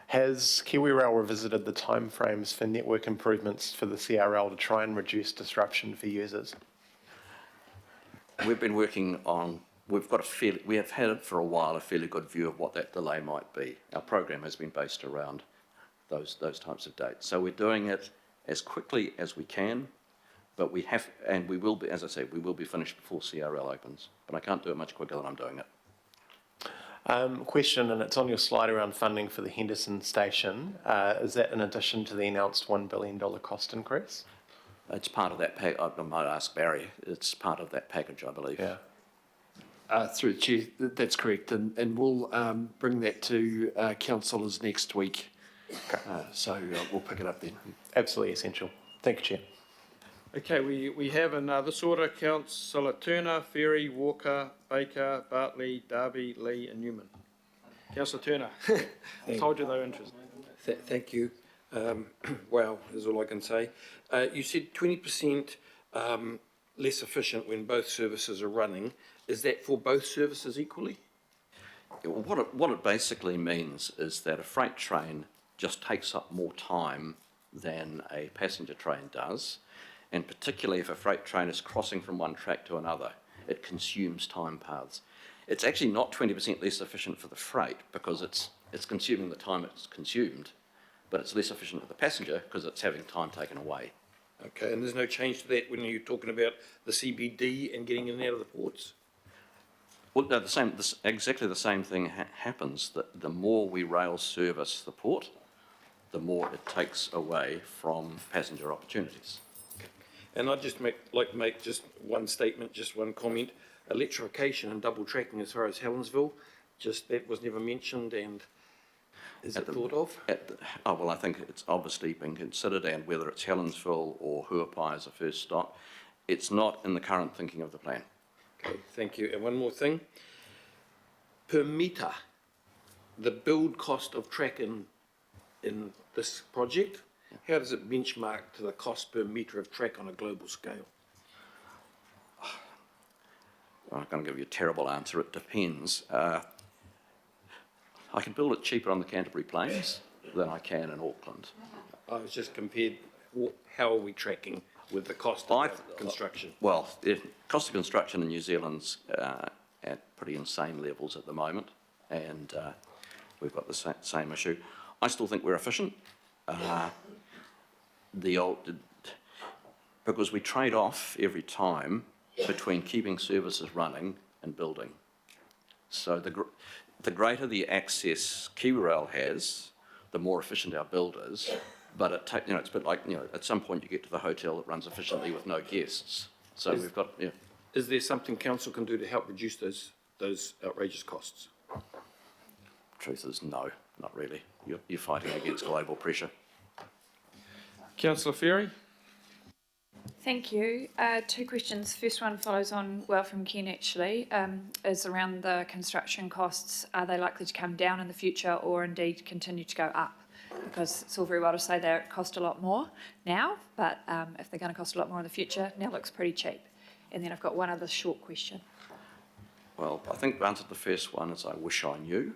has KiwiRail revisited the timeframes for network improvements for the CRL to try and reduce disruption for users? We've been working on, we have had for a while a fairly good view of what that delay might be. Our program has been based around those types of dates. So we're doing it as quickly as we can, but we have, and we will be, as I say, we will be finished before CRL opens, but I can't do it much quicker than I'm doing it. Question, and it's on your slide around funding for the Henderson station. Is that in addition to the announced $1 billion cost increase? It's part of that package. I might ask Barry. It's part of that package, I believe. Yeah. Through the Chair, that's correct, and we'll bring that to councillors next week. So we'll pick it up then. Absolutely essential. Thank you, Chair. Okay, we have in this order Councillor Turner, Ferry, Walker, Baker, Bartley, Darby, Lee and Newman. Councillor Turner, I told you they were interested. Thank you. Wow, is all I can say. You said 20% less efficient when both services are running. Is that for both services equally? Well, what it basically means is that a freight train just takes up more time than a passenger train does, and particularly if a freight train is crossing from one track to another, it consumes time paths. It's actually not 20% less efficient for the freight because it's consuming the time it's consumed, but it's less efficient for the passenger because it's having time taken away. Okay, and there's no change to that when you're talking about the CBD and getting in and out of the ports? Well, no, exactly the same thing happens. That the more we rail service the port, the more it takes away from passenger opportunities. And I'd just like to make just one statement, just one comment. Electrification and double tracking as far as Helensville, just that was never mentioned, and is it thought of? Well, I think it's obviously been considered, and whether it's Helensville or Huapai as a first stop, it's not in the current thinking of the plan. Okay, thank you. And one more thing. Per metre, the build cost of track in this project, how does it benchmark to the cost per metre of track on a global scale? I'm not going to give you a terrible answer. It depends. I can build it cheaper on the Canterbury Plains than I can in Auckland. I was just compared, how are we tracking with the cost of construction? Well, the cost of construction in New Zealand's at pretty insane levels at the moment, and we've got the same issue. I still think we're efficient. Because we trade off every time between keeping services running and building. So the greater the access KiwiRail has, the more efficient our build is. But it's a bit like, at some point you get to the hotel that runs efficiently with no guests. So we've got, Is there something council can do to help reduce those outrageous costs? Truth is no, not really. You're fighting against global pressure. Councillor Ferry? Thank you. Two questions. First one follows on well from Ken actually, is around the construction costs. Are they likely to come down in the future or indeed continue to go up? Because it's all very well to say they cost a lot more now, but if they're going to cost a lot more in the future, now looks pretty cheap. And then I've got one other short question. Well, I think the answer to the first one is I wish I knew.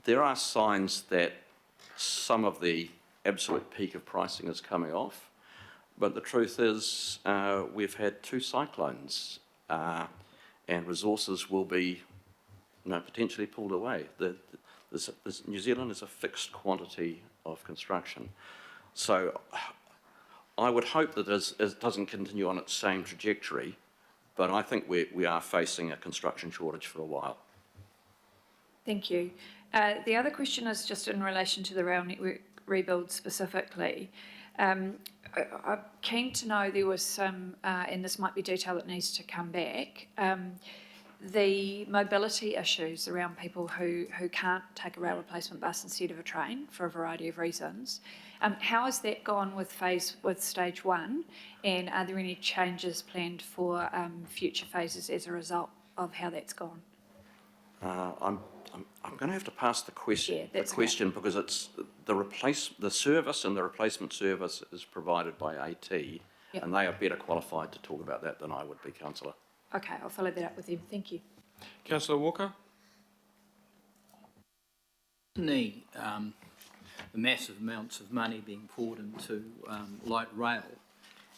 There are signs that some of the absolute peak of pricing is coming off, but the truth is we've had 2 cyclones and resources will be potentially pulled away. New Zealand is a fixed quantity of construction. So I would hope that it doesn't continue on its same trajectory, but I think we are facing a construction shortage for a while. Thank you. The other question is just in relation to the rail network rebuild specifically. I'm keen to know, there was some, and this might be detail that needs to come back, the mobility issues around people who can't take a rail replacement bus instead of a train for a variety of reasons. How has that gone with stage 1, and are there any changes planned for future phases as a result of how that's gone? I'm going to have to pass the question, okay. Because it's the service and the replacement service is provided by AT, and they are better qualified to talk about that than I would be, Councillor. Okay, I'll follow that up with them. Thank you. Councillor Walker? The massive amounts of money being poured into light rail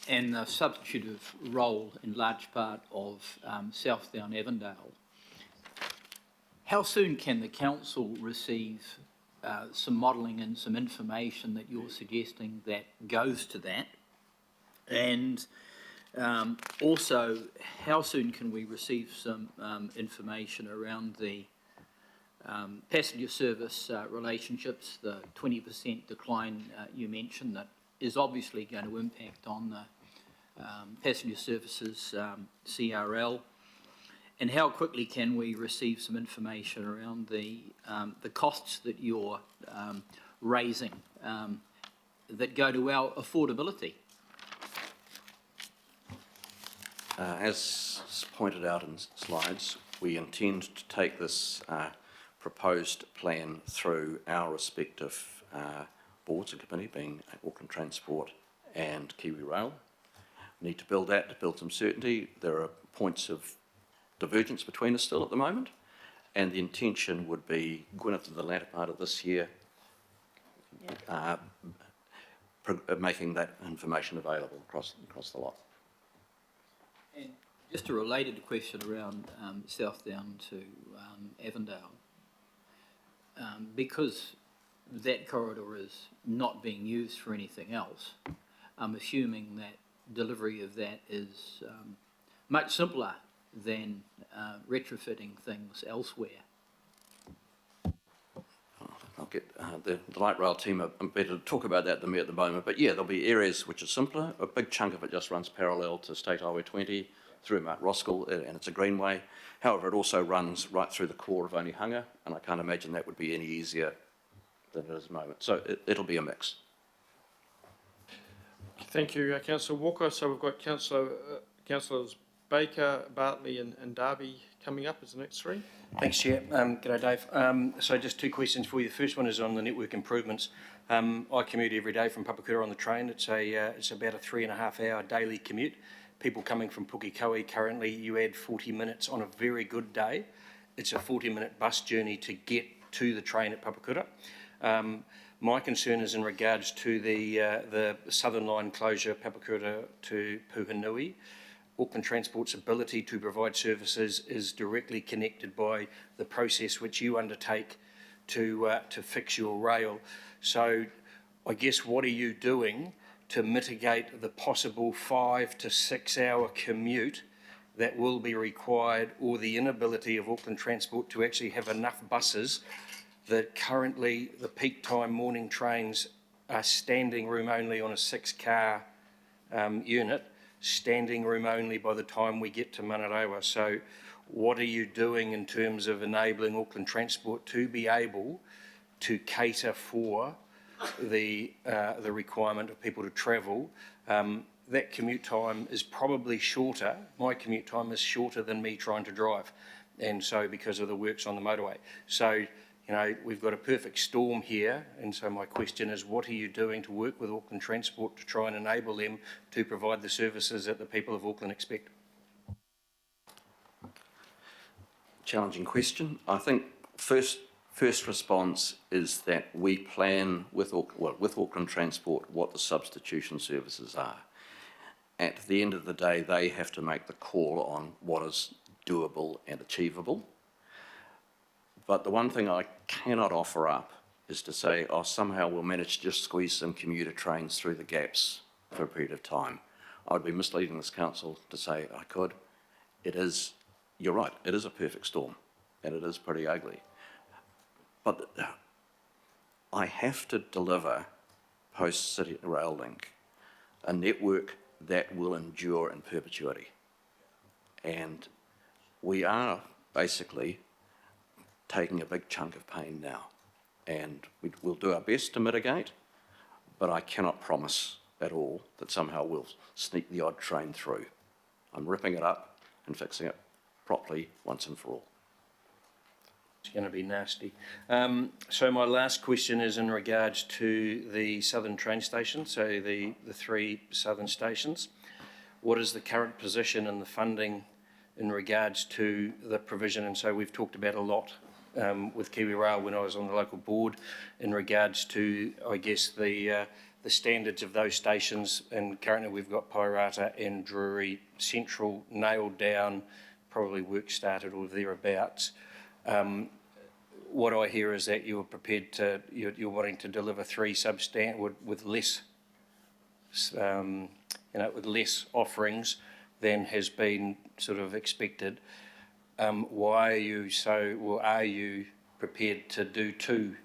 and the substitutive role in large part of Southdown Avondale, how soon can the council receive some modelling and some information that you're suggesting that goes to that? And also, how soon can we receive some information around the passenger service relationships, the 20% decline you mentioned that is obviously going to impact on the passenger services CRL? And how quickly can we receive some information around the costs that you're raising that go to our affordability? As pointed out in slides, we intend to take this proposed plan through our respective boards and committee, being Auckland Transport and Kiwi Rail. We need to build that to build some certainty. There are points of divergence between us still at the moment, and the intention would be going into the latter part of this year, making that information available across the lot. And just a related question around south down to Avondale. Because that corridor is not being used for anything else, I'm assuming that delivery of that is much simpler than retrofitting things elsewhere. I'll get the light rail team are better to talk about that than me at the moment, but yeah, there'll be areas which are simpler. A big chunk of it just runs parallel to State Highway 20 through Mount Roskill, and it's a greenway. However, it also runs right through the core of Onehunga, and I can't imagine that would be any easier than it is at the moment. So it'll be a mix. Thank you, Councillor Walker. So we've got Councillors Baker, Bartley and Darby coming up as the next three. Thanks, Chair. G'day, Dave. So just two questions for you. The first one is on the network improvements. I commute every day from Papakura on the train. It's about a 3.5 hour daily commute. People coming from Pukekohe currently, you add 40 minutes on a very good day. It's a 40-minute bus journey to get to the train at Papakura. My concern is in regards to the Southern Line closure, Papakura to Puhinui. Auckland Transport's ability to provide services is directly connected by the process which you undertake to fix your rail. So I guess what are you doing to mitigate the possible 5 to 6 hour commute that will be required, or the inability of Auckland Transport to actually have enough buses that currently the peak time morning trains are standing room only on a 6-car unit, standing room only by the time we get to Manarewa. So what are you doing in terms of enabling Auckland Transport to be able to cater for the requirement of people to travel? That commute time is probably shorter. My commute time is shorter than me trying to drive, and so because of the works on the motorway. So, you know, we've got a perfect storm here, and so my question is, what are you doing to work with Auckland Transport to try and enable them to provide the services that the people of Auckland expect? Challenging question. I think first response is that we plan with Auckland Transport what the substitution services are. At the end of the day, they have to make the call on what is doable and achievable. But the one thing I cannot offer up is to say, oh, somehow we'll manage to just squeeze some commuter trains through the gaps for a period of time. I'd be misleading this council to say I could. You're right, it is a perfect storm, and it is pretty ugly. But I have to deliver post-City Rail Link a network that will endure in perpetuity. And we are basically taking a big chunk of pain now. And we'll do our best to mitigate, but I cannot promise at all that somehow we'll sneak the odd train through. I'm ripping it up and fixing it properly once and for all. It's going to be nasty. So my last question is in regards to the southern train station, so the 3 southern stations. What is the current position and the funding in regards to the provision? And so we've talked about a lot with Kiwi Rail when I was on the local board in regards to, I guess, the standards of those stations. And currently we've got Pairata and Drury Central nailed down, probably work started or thereabouts. What I hear is that you're prepared to, you're wanting to deliver 3 with less, with less offerings than has been sort of expected. Why are you are you prepared to do 2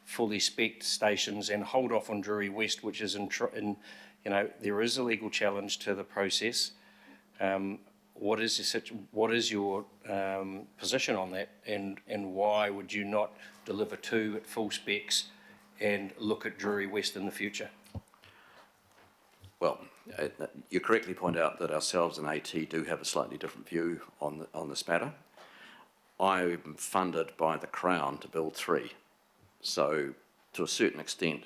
fully spec'd stations and hold off on Drury West, which is there is a legal challenge to the process? What is your position on that, and why would you not deliver 2 at full specs and look at Drury West in the future? Well, you correctly point out that ourselves and AT do have a slightly different view on this matter. I'm funded by the Crown to build 3, so to a certain extent,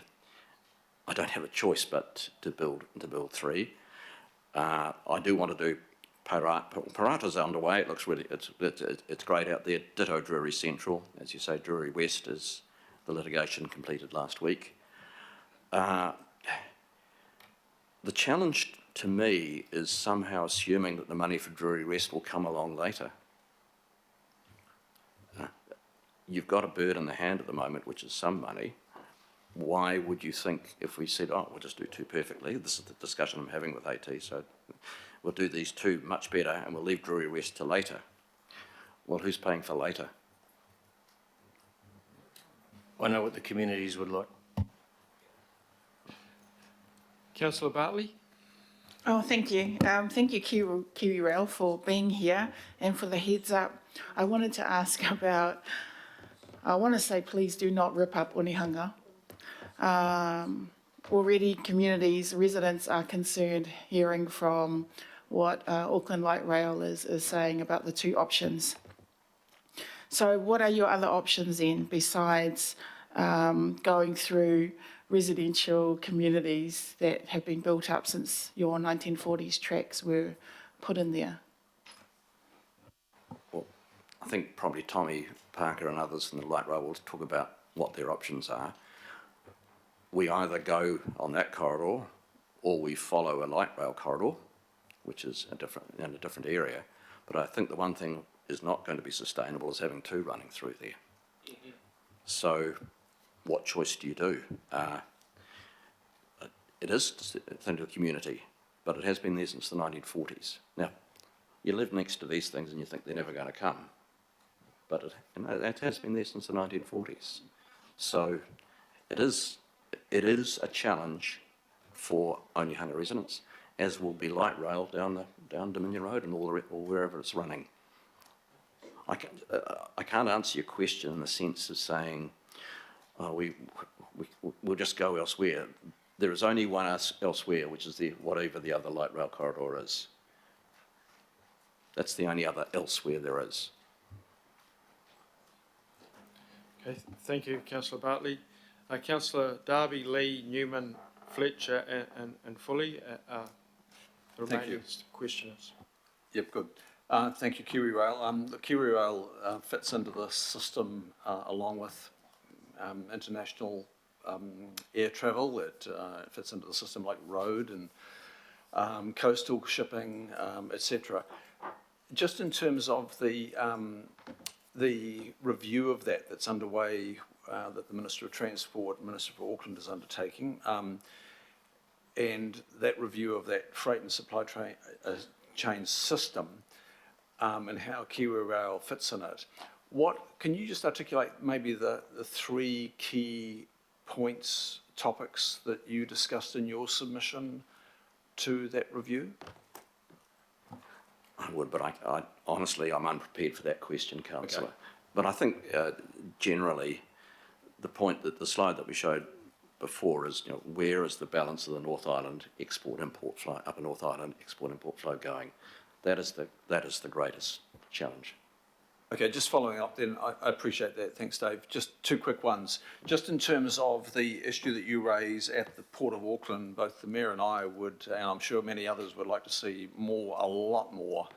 I don't have a choice but to build 3. I do want to do Parata's underway. It looks really, it's great out there. Ditto Drury Central. As you say, Drury West is the litigation completed last week. The challenge to me is somehow assuming that the money for Drury West will come along later. You've got a bird in the hand at the moment, which is some money. Why would you think if we said, oh, we'll just do 2 perfectly, this is the discussion I'm having with AT, so we'll do these 2 much better and we'll leave Drury West to later. Well, who's paying for later? I know what the communities would like. Councillor Bartley? Oh, thank you. Thank you, Kiwi Rail, for being here and for the heads up. I wanted to ask about, I want to say please do not rip up Onehunga. Already communities, residents are concerned hearing from what Auckland Light Rail is saying about the 2 options. So what are your other options then besides going through residential communities that have been built up since your 1940s tracks were put in there? Well, I think probably Tommy Parker and others in the light rail will talk about what their options are. We either go on that corridor or we follow a light rail corridor, which is in a different area. But I think the one thing is not going to be sustainable is having 2 running through there. Mm-hmm. So what choice do you do? It is a thing to the community, but it has been there since the 1940s. Now, you live next to these things and you think they're never going to come, but it has been there since the 1940s. So it is a challenge for Onehunga residents, as will be light rail down Dominion Road and or wherever it's running. I can't answer your question in the sense of saying, oh, we'll just go elsewhere. There is only one elsewhere, which is whatever the other light rail corridor is. That's the only other elsewhere there is. Okay, thank you, Councillor Bartley. Councillor Darby, Lee, Newman, Fletcher and Foley, the remaining questioners. Yep, good. Thank you, Kiwi Rail. The Kiwi Rail fits into the system along with international air travel. It fits into the system like road and coastal shipping, etc. Just in terms of the review of that's underway, that the Minister of Transport, Minister for Auckland is undertaking, and that review of that freight and supply chain system and how Kiwi Rail fits in it. Can you just articulate maybe the 3 key points, topics that you discussed in your submission to that review? I would, but I honestly, I'm unprepared for that question, Councillor. Okay. But I think generally the point that the slide that we showed before is, where is the balance of the North Island export-import flow, Upper North Island export-import flow going? That is the greatest challenge. Okay, just following up then, I appreciate that. Thanks, Dave. Just 2 quick ones. Just in terms of the issue that you raise at the Port of Auckland, both the Mayor and I would, and I'm sure many others would like to see a lot more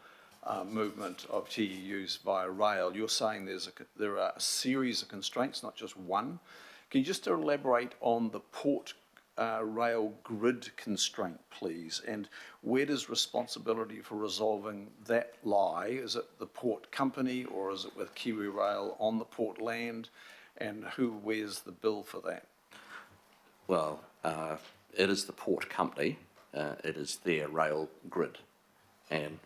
movement of TEUs via rail. You're saying there are a series of constraints, not just one. Can you just elaborate on the port rail grid constraint, please? And where does responsibility for resolving that lie? Is it the port company or is it with Kiwi Rail on the port land? And who wears the bill for that? Well, it is the port company. It is their rail grid. And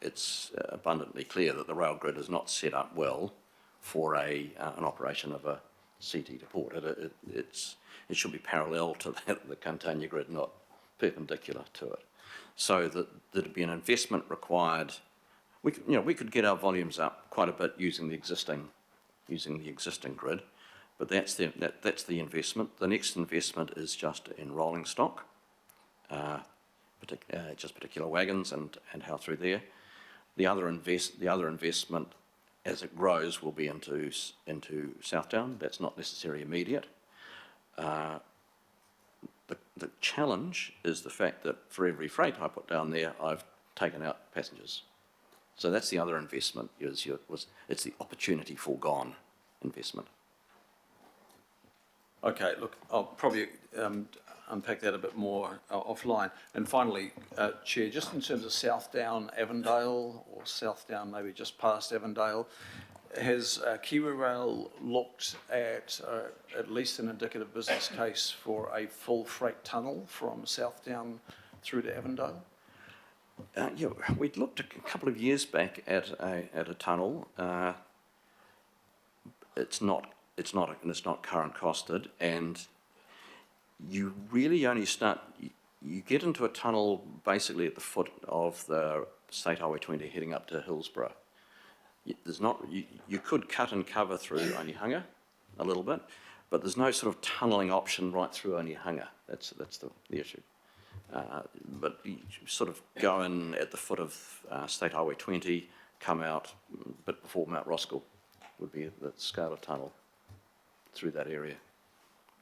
it's abundantly clear that the rail grid is not set up well for an operation of a CT to port. It should be parallel to the container grid, not perpendicular to it. So that there'd be an investment required. We could get our volumes up quite a bit using the existing grid, but that's the investment. The next investment is just in rolling stock, just particular wagons and how through there. The other investment, as it grows, will be into Southdown. That's not necessarily immediate. The challenge is the fact that for every freight I put down there, I've taken out passengers. So that's the other investment, it's the opportunity foregone investment. Okay, look, I'll probably unpack that a bit more offline. And finally, Chair, just in terms of Southdown, Avondale, or Southdown maybe just past Avondale, has KiwiRail looked at least an indicative business case for a full freight tunnel from Southdown through to Avondale? Yeah, we'd looked a couple of years back at a tunnel. It's not current costed, and you really only start. You get into a tunnel basically at the foot of the State Highway 20 heading up to Hillsborough. You could cut and cover through Onehunga a little bit, but there's no sort of tunnelling option right through Onehunga. That's the issue. But you sort of go in at the foot of State Highway 20, come out a bit before Mount Roskill would be the scale of tunnel through that area.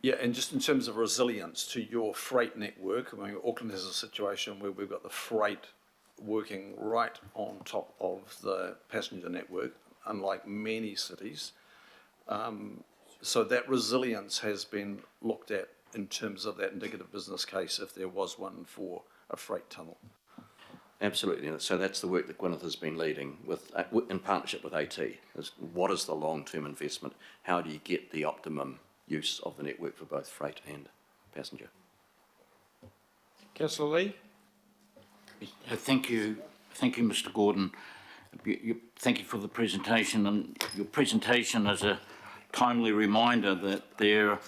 Yeah, and just in terms of resilience to your freight network, I mean, Auckland has a situation where we've got the freight working right on top of the passenger network, unlike many cities. So that resilience has been looked at in terms of that indicative business case if there was one for a freight tunnel. Absolutely. So that's the work that Gwyneth has been leading in partnership with AT. Is what is the long-term investment? How do you get the optimum use of the network for both freight and passenger? Councillor Lee? Thank you, Mr. Gordon. Thank you for the presentation, and your presentation is a timely reminder that there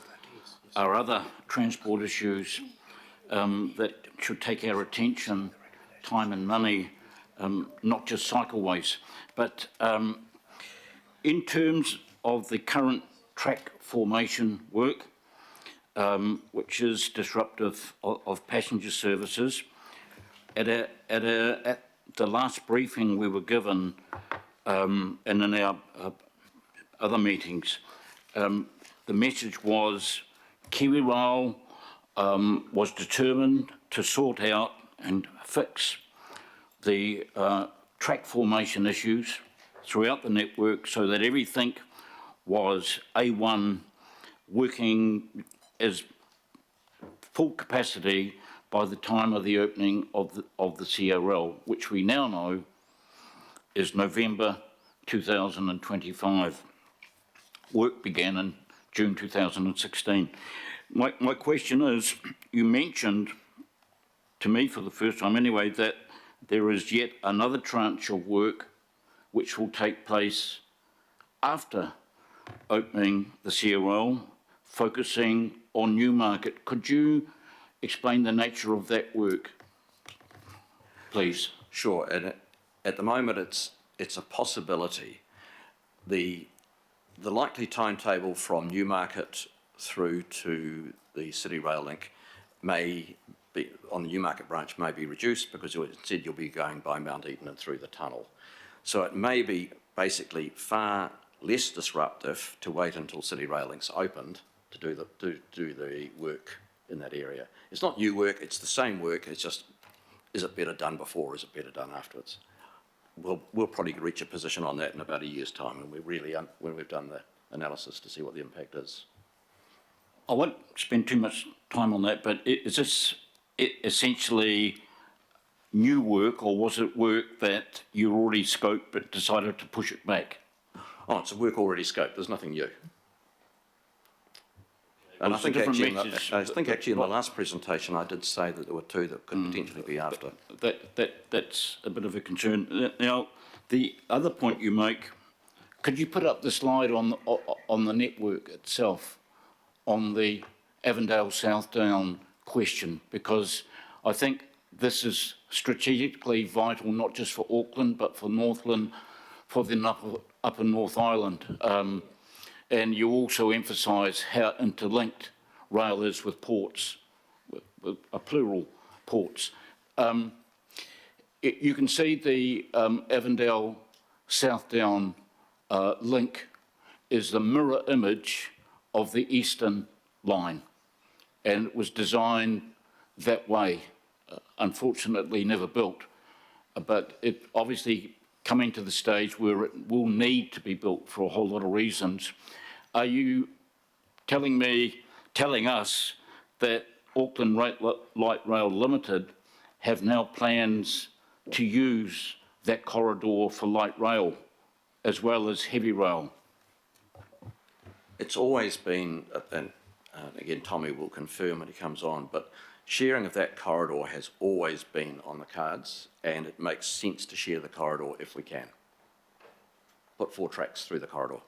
are other transport issues that should take our attention, time and money, not just cycleways. But in terms of the current track formation work, which is disruptive of passenger services, at the last briefing we were given, and in our other meetings, the message was KiwiRail was determined to sort out and fix the track formation issues throughout the network so that everything was A1, working as full capacity by the time of the opening of the CRL, which we now know is November 2025. Work began in June 2016. My question is, you mentioned to me for the first time anyway that there is yet another tranche of work which will take place after opening the CRL, focusing on Newmarket. Could you explain the nature of that work, please? Sure. And at the moment, it's a possibility. The likely timetable from Newmarket through to the City Rail link may be, on the Newmarket branch, may be reduced because instead you'll be going by Mount Eden and through the tunnel. So it may be basically far less disruptive to wait until City Rail link's opened to do the work in that area. It's not new work, it's the same work, it's just, is it better done before or is it better done afterwards? We'll probably reach a position on that in about a year's time when we've done the analysis to see what the impact is. I won't spend too much time on that, but is this essentially new work, or was it work that you already scoped but decided to push it back? Oh, it's a work already scoped, there's nothing new. And Well, I think actually in the last presentation I did say that there were two that could potentially be after. That's a bit of a concern. Now, the other point you make, could you put up the slide on the network itself, on the Avondale Southdown question? Because I think this is strategically vital, not just for Auckland, but for Northland, for the upper North Island. And you also emphasise how interlinked rail is with ports, with plural ports. You can see the Avondale Southdown link is the mirror image of the Eastern line. and it was designed that way. Unfortunately, never built, but it obviously coming to the stage where it will need to be built for a whole lot of reasons. Are you telling us that Auckland Light Rail Limited have now plans to use that corridor for light rail as well as heavy rail? It's always been, and again, Tommy will confirm when he comes on, but sharing of that corridor has always been on the cards, and it makes sense to share the corridor if we can. Put 4 tracks through the corridor.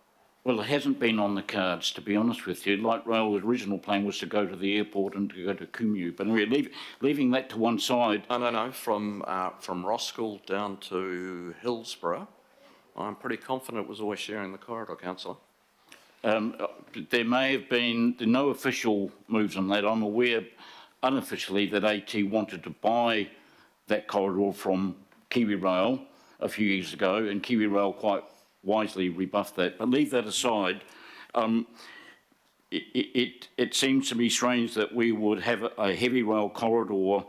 Well, it hasn't been on the cards, to be honest with you. Light rail's original plan was to go to the airport and to go to Kumu, but we're leaving that to one side. No, from Roskill down to Hillsborough, I'm pretty confident it was always sharing the corridor, Councillor. There may have been no official moves on that. I'm aware unofficially that AT wanted to buy that corridor from Kiwi Rail a few years ago, and Kiwi Rail quite wisely rebuffed that. But leave that aside. It seems to me strange that we would have a heavy rail corridor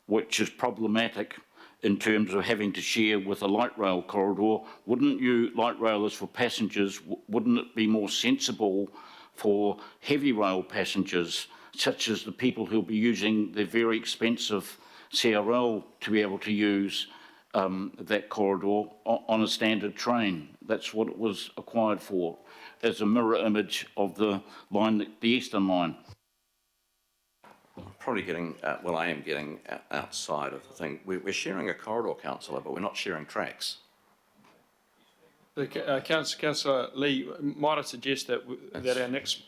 which is problematic in terms of having to share with a light rail corridor. Wouldn't you, light rail is for passengers, wouldn't it be more sensible for heavy rail passengers, such as the people who'll be using the very expensive CRL, to be able to use that corridor on a standard train? That's what it was acquired for, as a mirror image of the line, the Eastern Line. I'm probably getting, I am getting outside of the thing. We're sharing a corridor, Councillor, but we're not sharing tracks. Councillor Lee, might I suggest that our next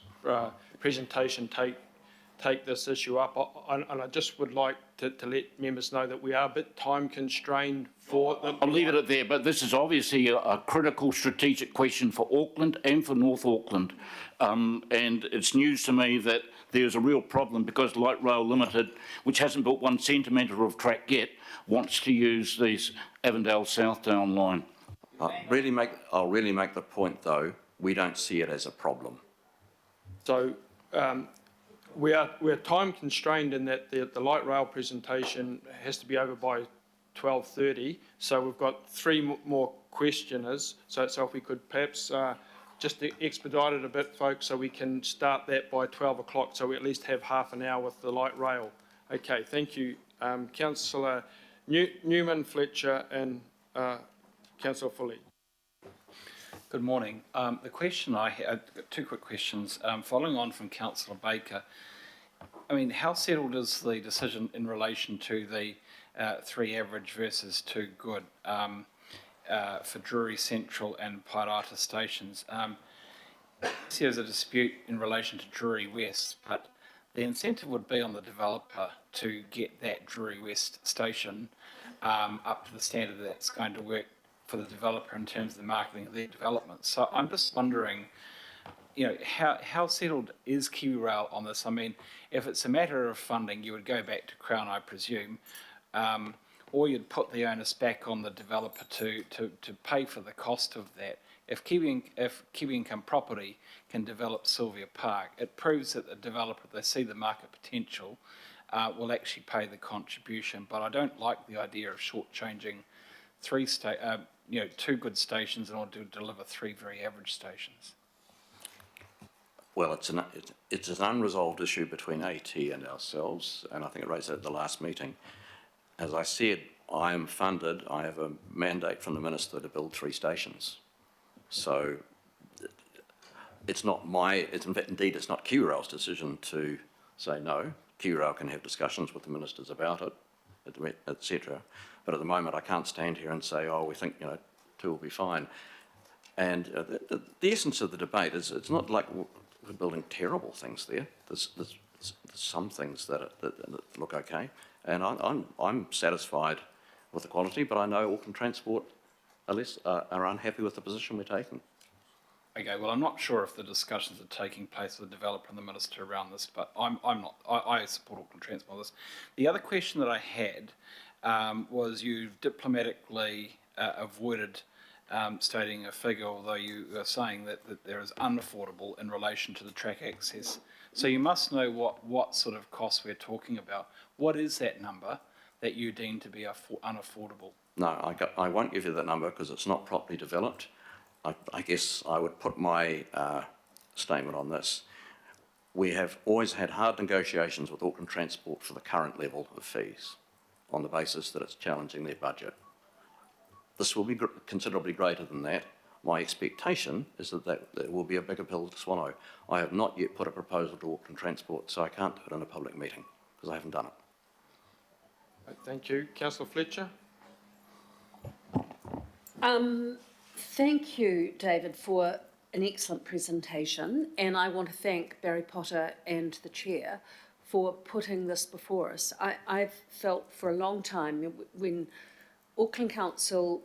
presentation take this issue up, and I just would like to let members know that we are a bit time constrained for them. I'll leave it at there, but this is obviously a critical strategic question for Auckland and for North Auckland, and it's news to me that there's a real problem because Light Rail Limited, which hasn't built 1 centimetre of track yet, wants to use this Avondale Southdown line. I'll really make the point, though, we don't see it as a problem. So we're time constrained in that the light rail presentation has to be over by 12:30. So we've got 3 more questioners. So if we could perhaps just expedite it a bit, folks, so we can start that by 12 o'clock, so we at least have half an hour with the light rail. Okay, thank you. Councillor Newman, Fletcher and Councillor Foley. Good morning. The question I had, 2 quick questions. Following on from Councillor Baker, I mean, how settled is the decision in relation to the 3 average versus 2 good for Drury Central and Pairata stations? There's a dispute in relation to Drury West, but the incentive would be on the developer to get that Drury West station up to the standard that's going to work for the developer in terms of the marketing of their development. So I'm just wondering, you know, how settled is Kiwi Rail on this? I mean, if it's a matter of funding, you would go back to Crown, I presume, or you'd put the onus back on the developer to pay for the cost of that. If Kiwi Income Property can develop Sylvia Park, it proves that the developer, they see the market potential, will actually pay the contribution. But I don't like the idea of shortchanging 2 good stations in order to deliver 3 very average stations. Well, it's an unresolved issue between AT and ourselves, and I think it raised it at the last meeting. As I said, I am funded. I have a mandate from the Minister to build 3 stations. So it's not indeed it's not Kiwi Rail's decision to say no. Kiwi Rail can have discussions with the ministers about it, etc. But at the moment, I can't stand here and say, oh, we think 2 will be fine. And the essence of the debate is it's not like we're building terrible things there. There's some things that look okay, and I'm satisfied with the quality. But I know Auckland Transport are unhappy with the position we're taking. Okay, well, I'm not sure if the discussions are taking place with the developer and the minister around this, but I'm not. I support Auckland Transport on this. The other question that I had was you diplomatically avoided stating a figure, although you are saying that there is unaffordable in relation to the track access. So you must know what sort of costs we're talking about. What is that number that you deem to be unaffordable? No, I won't give you that number because it's not properly developed. I guess I would put my statement on this. We have always had hard negotiations with Auckland Transport for the current level of fees on the basis that it's challenging their budget. This will be considerably greater than that. My expectation is that there will be a bigger pill to swallow. I have not yet put a proposal to Auckland Transport, so I can't do it in a public meeting because I haven't done it. Thank you. Councillor Fletcher? Thank you, David, for an excellent presentation, and I want to thank Barry Potter and the Chair for putting this before us. I've felt for a long time when Auckland Council,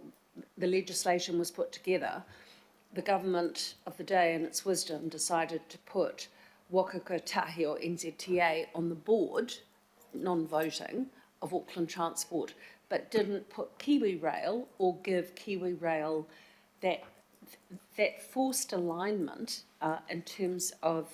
the legislation was put together, the government of the day in its wisdom decided to put Waka Kotahi or NZTA on the board, non-voting, of Auckland Transport, but didn't put Kiwi Rail or give Kiwi Rail that forced alignment in terms of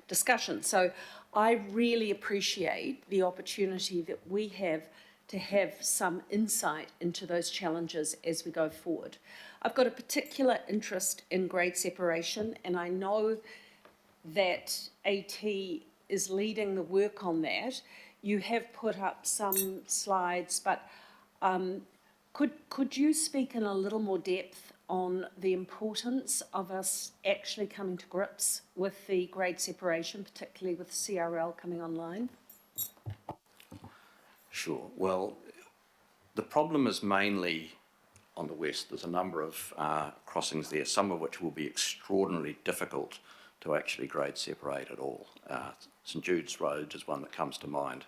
discussion. So I really appreciate the opportunity that we have to have some insight into those challenges as we go forward. I've got a particular interest in grade separation, and I know that AT is leading the work on that. You have put up some slides, but could you speak in a little more depth on the importance of us actually coming to grips with the grade separation, particularly with CRL coming online? Sure. Well, the problem is mainly on the west. There's a number of crossings there, some of which will be extraordinarily difficult to actually grade separate at all. St Jude's Road is one that comes to mind,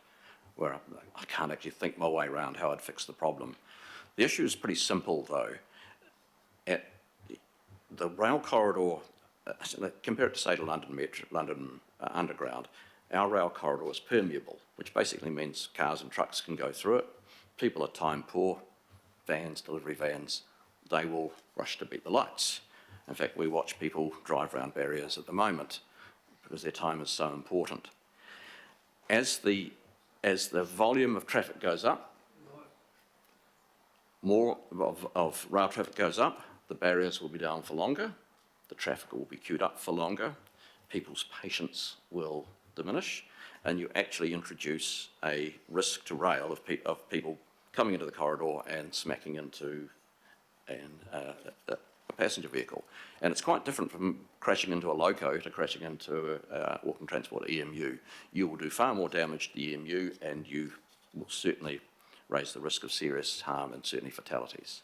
where I can't actually think my way around how I'd fix the problem. The issue is pretty simple, though. At the rail corridor, compare it to, say, to London Underground, our rail corridor is permeable, which basically means cars and trucks can go through it. People are time poor, vans, delivery vans, they will rush to beat the lights. In fact, we watch people drive around barriers at the moment because their time is so important. As the volume of traffic goes up, more of rail traffic goes up, the barriers will be down for longer, the traffic will be queued up for longer, people's patience will diminish, and you actually introduce a risk to rail of people coming into the corridor and smacking into a passenger vehicle. And it's quite different from crashing into a loco to crashing into Auckland Transport EMU. You will do far more damage to the EMU, and you will certainly raise the risk of serious harm and certainly fatalities.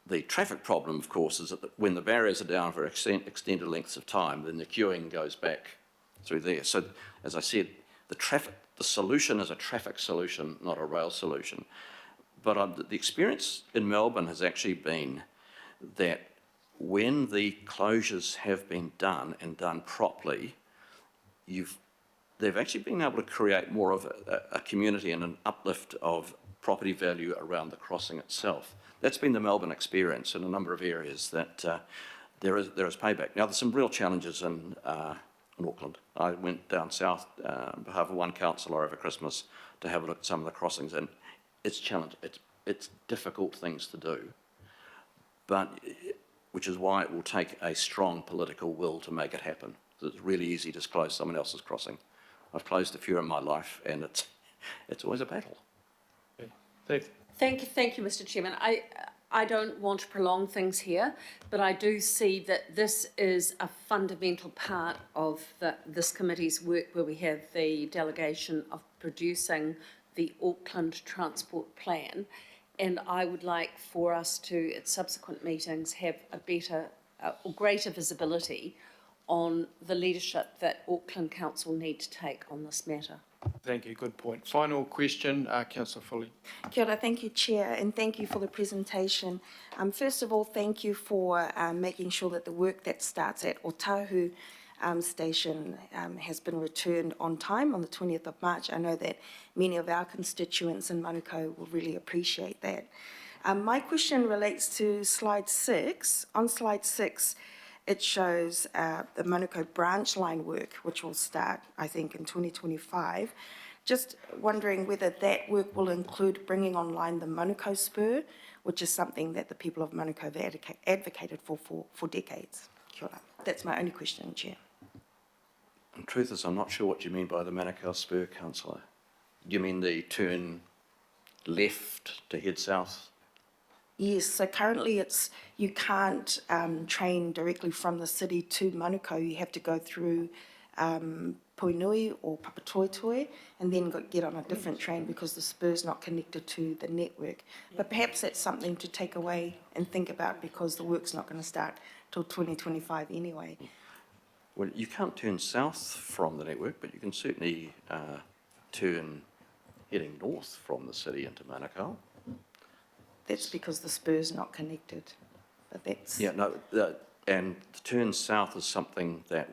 The traffic problem, of course, is that when the barriers are down for extended lengths of time, then the queuing goes back through there. So, as I said, the solution is a traffic solution, not a rail solution. But the experience in Melbourne has actually been that when the closures have been done and done properly, they've actually been able to create more of a community and an uplift of property value around the crossing itself. That's been the Melbourne experience in a number of areas, that there is payback. Now, there's some real challenges in Auckland. I went down south on behalf of one councillor over Christmas to have a look at some of the crossings, and it's challenging. It's difficult things to do, but which is why it will take a strong political will to make it happen. It's really easy to close someone else's crossing. I've closed a few in my life, and it's always a battle. Okay. Thank you, Mr. Chairman. I don't want to prolong things here, but I do see that this is a fundamental part of this committee's work, where we have the delegation of producing the Auckland Transport Plan, and I would like for us to, at subsequent meetings, have a better or greater visibility on the leadership that Auckland Council need to take on this matter. Thank you, good point. Final question, Councillor Foley. Kia ora, thank you, Chair, and thank you for the presentation. First of all, thank you for making sure that the work that starts at Otahu station has been returned on time on the 20th of March. I know that many of our constituents in Manukau will really appreciate that. My question relates to slide 6. On slide 6, it shows the Manukau branch line work, which will start, I think, in 2025. Just wondering whether that work will include bringing online the Manukau spur, which is something that the people of Manukau have advocated for decades. Kia ora. That's my only question, Chair. The truth is, I'm not sure what you mean by the Manukau spur, councillor. Do you mean the turn left to head south? Yes, so currently you can't train directly from the city to Manukau. You have to go through Poinui or Papatoetoe and then get on a different train because the spur's not connected to the network. But perhaps that's something to take away and think about because the work's not going to start till 2025 anyway. Well, you can't turn south from the network, but you can certainly turn heading north from the city into Manukau. That's because the spur's not connected. But that's... Yeah, no, and the turn south is something that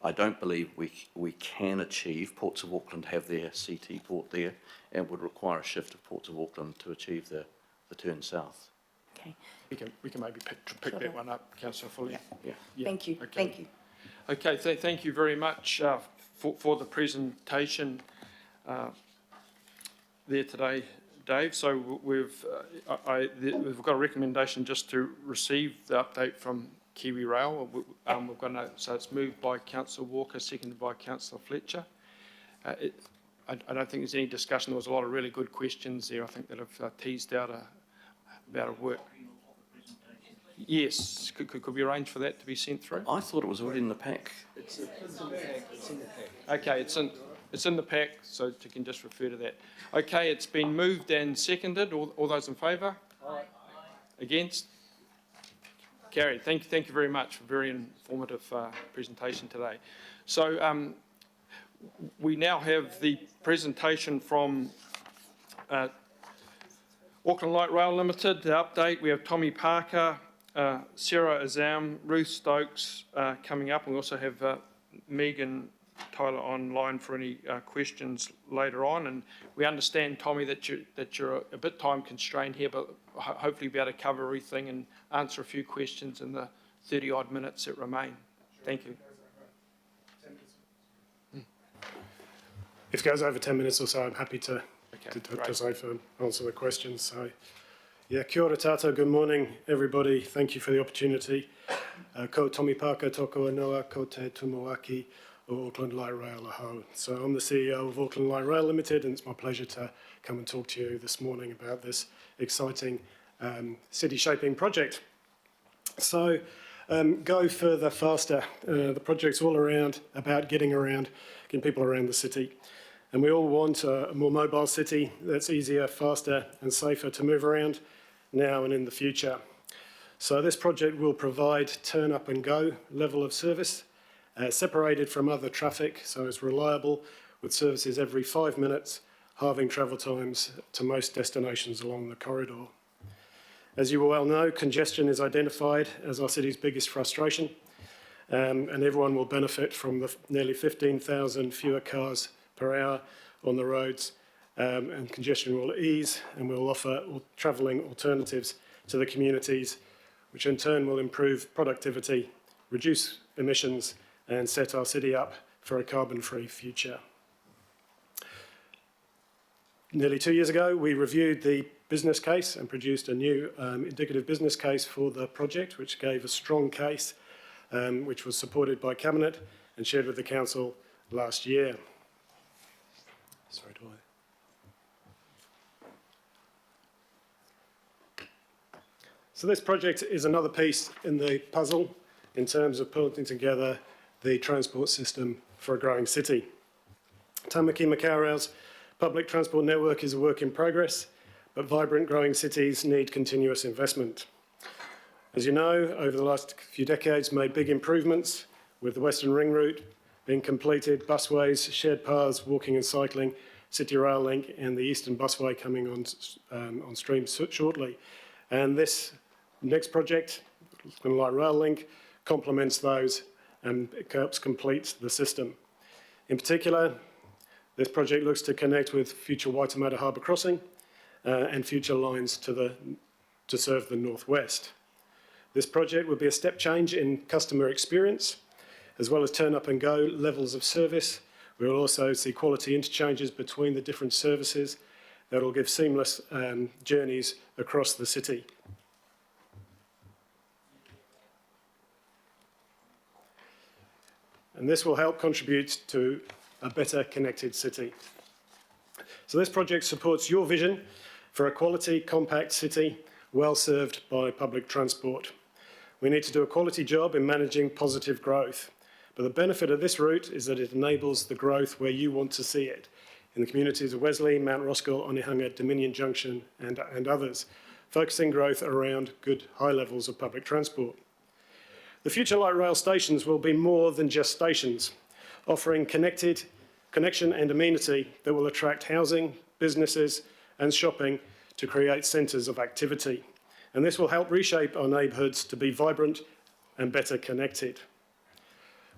I don't believe we can achieve. Ports of Auckland have their CT port there and would require a shift of Ports of Auckland to achieve the turn south. Okay. We can maybe pick that one up, Councillor Foley. Yeah. Thank you. Okay. Thank you. Okay, thank you very much for the presentation there today, Dave. So we've got a recommendation just to receive the update from Kiwi Rail. We've got so it's moved by Councillor Walker, seconded by Councillor Fletcher. I don't think there's any discussion. There was a lot of really good questions there, I think, that have teased out about a work. Yes, could we arrange for that to be sent through? I thought it was already in the pack. It's in the pack. Okay, it's in the pack, so you can just refer to that. Okay, it's been moved and seconded. All those in favour? Aye. Against? Carried. Thank you very much for a very informative presentation today. So we now have the presentation from Auckland Light Rail Limited, the update. We have Tommy Parker, Sarah Azam, Ruth Stokes coming up. We also have Megan Tyler online for any questions later on. And we understand, Tommy, that you're a bit time constrained here, but hopefully be able to cover everything and answer a few questions in the 30-odd minutes that remain. Thank you. If it goes over 10 minutes or so, I'm happy to answer the questions. So, yeah, kia ora tātou, good morning, everybody. Thank you for the opportunity. Ko Tommy Parker, toko anoa, ko te Tumuaki o Auckland Light Rail aho. So I'm the CEO of Auckland Light Rail Limited, and it's my pleasure to come and talk to you this morning about this exciting city shaping project. So, go further, faster. The project's all about getting people around the city. And we all want a more mobile city that's easier, faster and safer to move around now and in the future. So this project will provide turn up and go level of service, separated from other traffic, so it's reliable with services every 5 minutes, halving travel times to most destinations along the corridor. As you well know, congestion is identified as our city's biggest frustration, and everyone will benefit from the nearly 15,000 fewer cars per hour on the roads, and congestion will ease, and we'll offer travelling alternatives to the communities, which in turn will improve productivity, reduce emissions, and set our city up for a carbon-free future. Nearly 2 years ago, we reviewed the business case and produced a new indicative business case for the project, which gave a strong case, which was supported by Cabinet and shared with the Council last year. Sorry, do I? So this project is another piece in the puzzle in terms of putting together the transport system for a growing city. Tamaki Makaurau's public transport network is a work in progress, but vibrant growing cities need continuous investment. As you know, over the last few decades, made big improvements with the Western Ring Route being completed, busways, shared paths, walking and cycling, City Rail Link, and the Eastern Busway coming on stream shortly. And this next project, the Light Rail Link, complements those and helps complete the system. In particular, this project looks to connect with future Waitemata Harbour Crossing, and future lines to serve the northwest. This project will be a step change in customer experience, as well as turn up and go levels of service. We will also see quality interchanges between the different services that will give seamless journeys across the city. And this will help contribute to a better connected city. So this project supports your vision for a quality, compact city, well served by public transport. We need to do a quality job in managing positive growth. But the benefit of this route is that it enables the growth where you want to see it, in the communities of Wesley, Mount Roskill, Onehunga, Dominion Junction and others, focusing growth around good high levels of public transport. The future light rail stations will be more than just stations, offering connection and amenity that will attract housing, businesses and shopping to create centres of activity. And this will help reshape our neighbourhoods to be vibrant and better connected.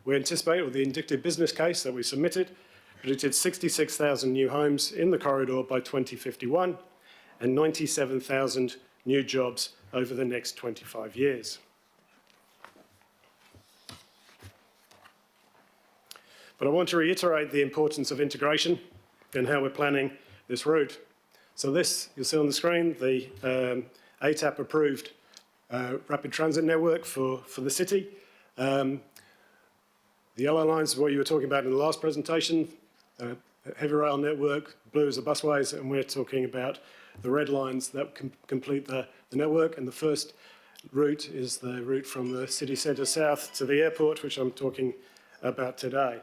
We anticipate, with the indicative business case that we submitted, predicted 66,000 new homes in the corridor by 2051 and 97,000 new jobs over the next 25 years. But I want to reiterate the importance of integration and how we're planning this route. So this, you'll see on the screen, the ATAP approved rapid transit network for the city. The yellow lines is what you were talking about in the last presentation, heavy rail network, blue is the busways, and we're talking about the red lines that complete the network. And the first route is the route from the city centre south to the airport, which I'm talking about today.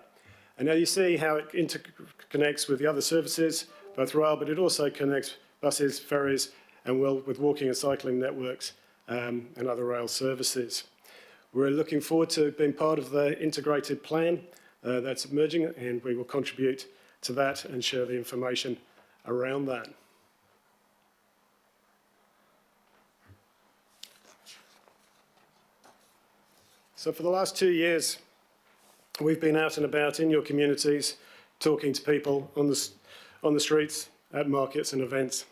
And now you see how it interconnects with the other services, both rail, but it also connects buses, ferries, and with walking and cycling networks and other rail services. We're looking forward to being part of the integrated plan that's emerging, and we will contribute to that and share the information around that. So for the last 2 years, we've been out and about in your communities, talking to people on the streets, at markets and events.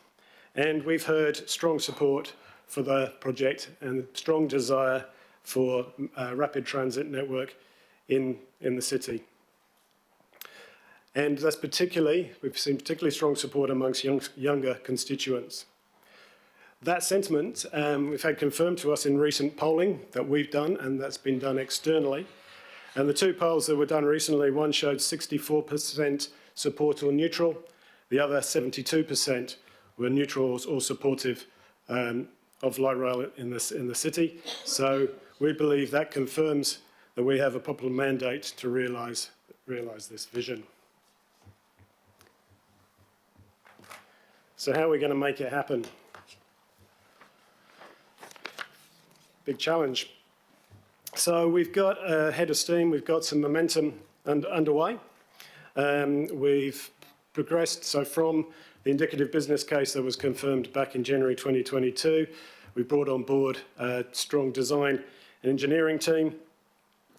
And we've heard strong support for the project and strong desire for a rapid transit network in the city. And that's we've seen particularly strong support amongst younger constituents. That sentiment we've had confirmed to us in recent polling that we've done, and that's been done externally. And the two polls that were done recently, one showed 64% support or neutral, the other 72% were neutral or supportive of light rail in the city. So we believe that confirms that we have a popular mandate to realise this vision. So how are we going to make it happen? Big challenge. So we've got a head of steam, we've got some momentum underway. We've progressed, so from the indicative business case that was confirmed back in January 2022, we brought on board a strong design and engineering team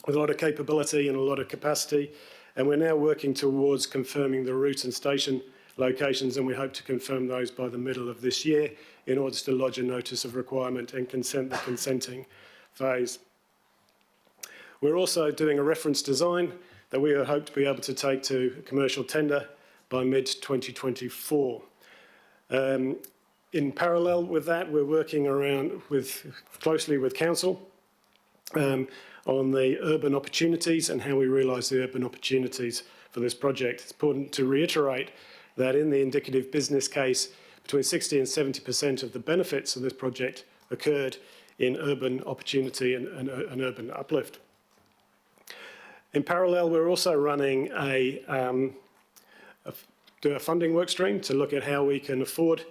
with a lot of capability and a lot of capacity, and we're now working towards confirming the route and station locations, and we hope to confirm those by the middle of this year in order to lodge a notice of requirement and consent the consenting phase. We're also doing a reference design that we hope to be able to take to commercial tender by mid-2024. In parallel with that, we're working closely with Council on the urban opportunities and how we realise the urban opportunities for this project. It's important to reiterate that in the indicative business case, between 60 and 70% of the benefits of this project occurred in urban opportunity and urban uplift. In parallel, we're also running a funding work stream to look at how we can afford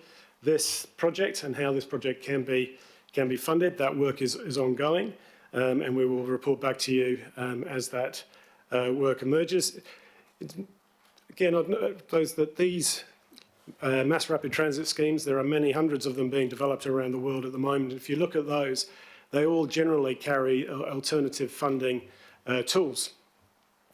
this project and how this project can be funded. That work is ongoing, and we will report back to you as that work emerges. Again, I'd note that these mass rapid transit schemes, there are many hundreds of them being developed around the world at the moment. If you look at those, they all generally carry alternative funding tools.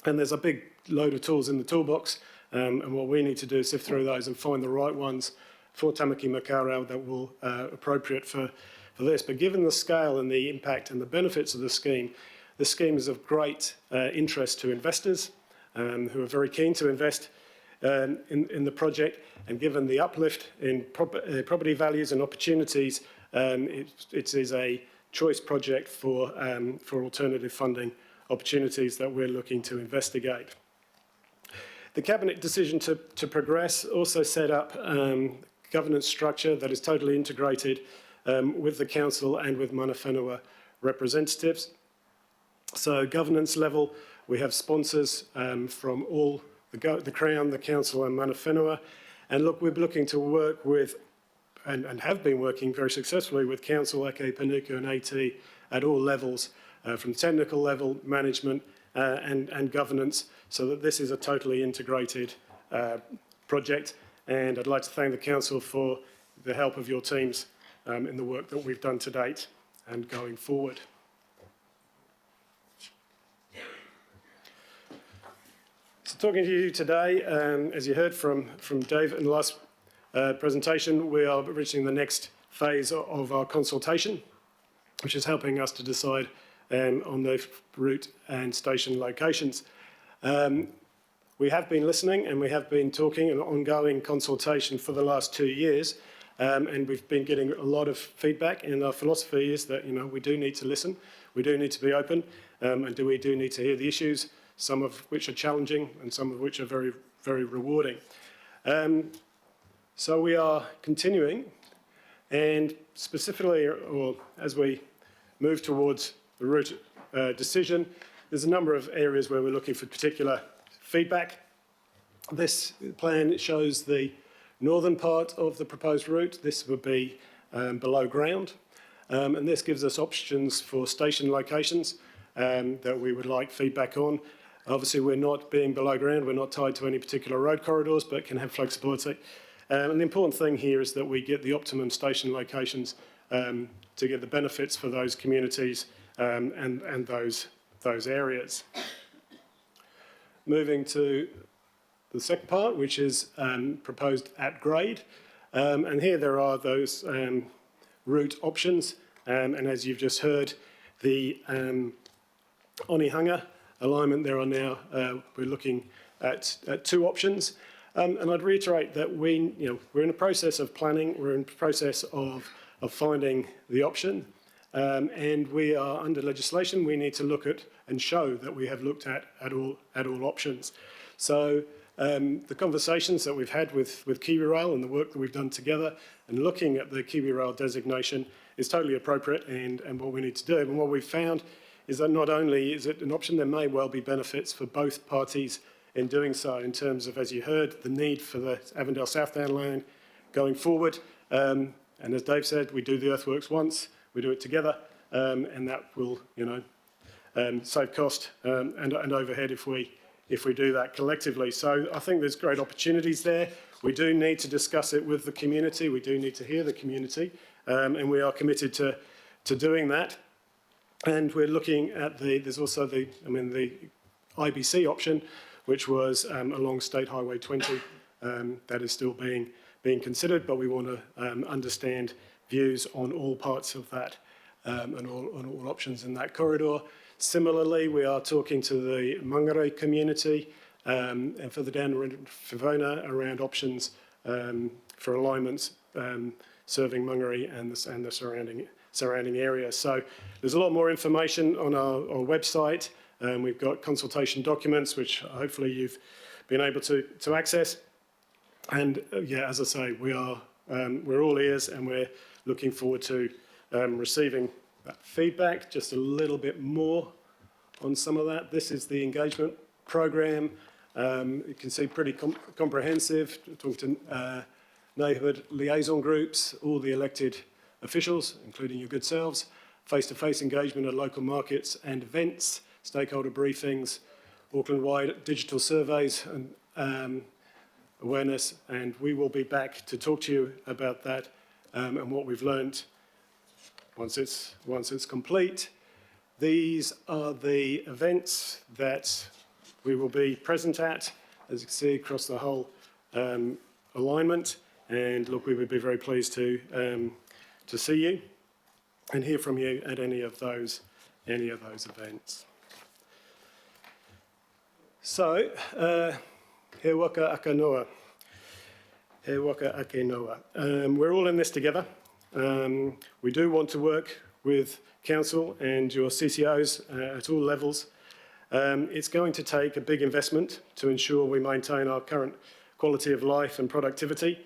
And there's a big load of tools in the toolbox, and what we need to do is sift through those and find the right ones for Tamaki Makaurau that will appropriate for this. But given the scale and the impact and the benefits of the scheme is of great interest to investors who are very keen to invest in the project. And given the uplift in property values and opportunities, it is a choice project for alternative funding opportunities that we're looking to investigate. The Cabinet decision to progress also set up governance structure that is totally integrated with the Council and with mana whenua representatives. So governance level, we have sponsors from all the Crown, the Council and mana whenua. And look, we're looking to work with, and have been working very successfully with Council, Ake, Panuku and AT at all levels, from technical level, management and governance, so that this is a totally integrated project. And I'd like to thank the Council for the help of your teams in the work that we've done to date and going forward. So talking to you today, as you heard from Dave in the last presentation, we are reaching the next phase of our consultation, which is helping us to decide on the route and station locations. We have been listening and we have been talking an ongoing consultation for the last 2 years, and we've been getting a lot of feedback, and our philosophy is that, you know, we do need to listen, we do need to be open, and we do need to hear the issues, some of which are challenging and some of which are very, very rewarding. So we are continuing, and specifically, or as we move towards the route decision, there's a number of areas where we're looking for particular feedback. This plan shows the northern part of the proposed route. This would be below ground, and this gives us options for station locations that we would like feedback on. Obviously, we're not being below ground, we're not tied to any particular road corridors, but can have flexibility. And the important thing here is that we get the optimum station locations to get the benefits for those communities and those areas. Moving to the second part, which is proposed at grade. And here there are those route options. And as you've just heard, the Onehunga alignment, there are now, we're looking at 2 options. And I'd reiterate that we're in a process of planning, we're in a process of finding the option. And we are under legislation, we need to look at and show that we have looked at all options. So the conversations that we've had with KiwiRail and the work that we've done together and looking at the KiwiRail designation is totally appropriate and what we need to do. And what we've found is that not only is it an option, there may well be benefits for both parties in doing so, in terms of, as you heard, the need for the Avondale Southdown line going forward. And as Dave said, we do the earthworks once, we do it together, and that will, save cost and overhead if we do that collectively. So I think there's great opportunities there. We do need to discuss it with the community. We do need to hear the community, and we are committed to doing that. And we're looking at there's also the IBC option, which was along State Highway 20, that is still being considered, but we want to understand views on all parts of that and all options in that corridor. Similarly, we are talking to the Mangere community and further down in Fivona around options for alignments serving Mangere and the surrounding area. So there's a lot more information on our website. We've got consultation documents, which hopefully you've been able to access. And yeah, as I say, we're all ears and we're looking forward to receiving that feedback. Just a little bit more on some of that. This is the engagement program. You can see pretty comprehensive. Talking to neighbourhood liaison groups, all the elected officials, including your good selves, face-to-face engagement at local markets and events, stakeholder briefings, Auckland-wide digital surveys and awareness, and we will be back to talk to you about that and what we've learned once it's complete. These are the events that we will be present at, as you can see across the whole alignment, And look, we would be very pleased to see you and hear from you at any of those events. So, he waka ake noa. He waka ake noa. We're all in this together. We do want to work with council and your CCOs at all levels. It's going to take a big investment to ensure we maintain our current quality of life and productivity,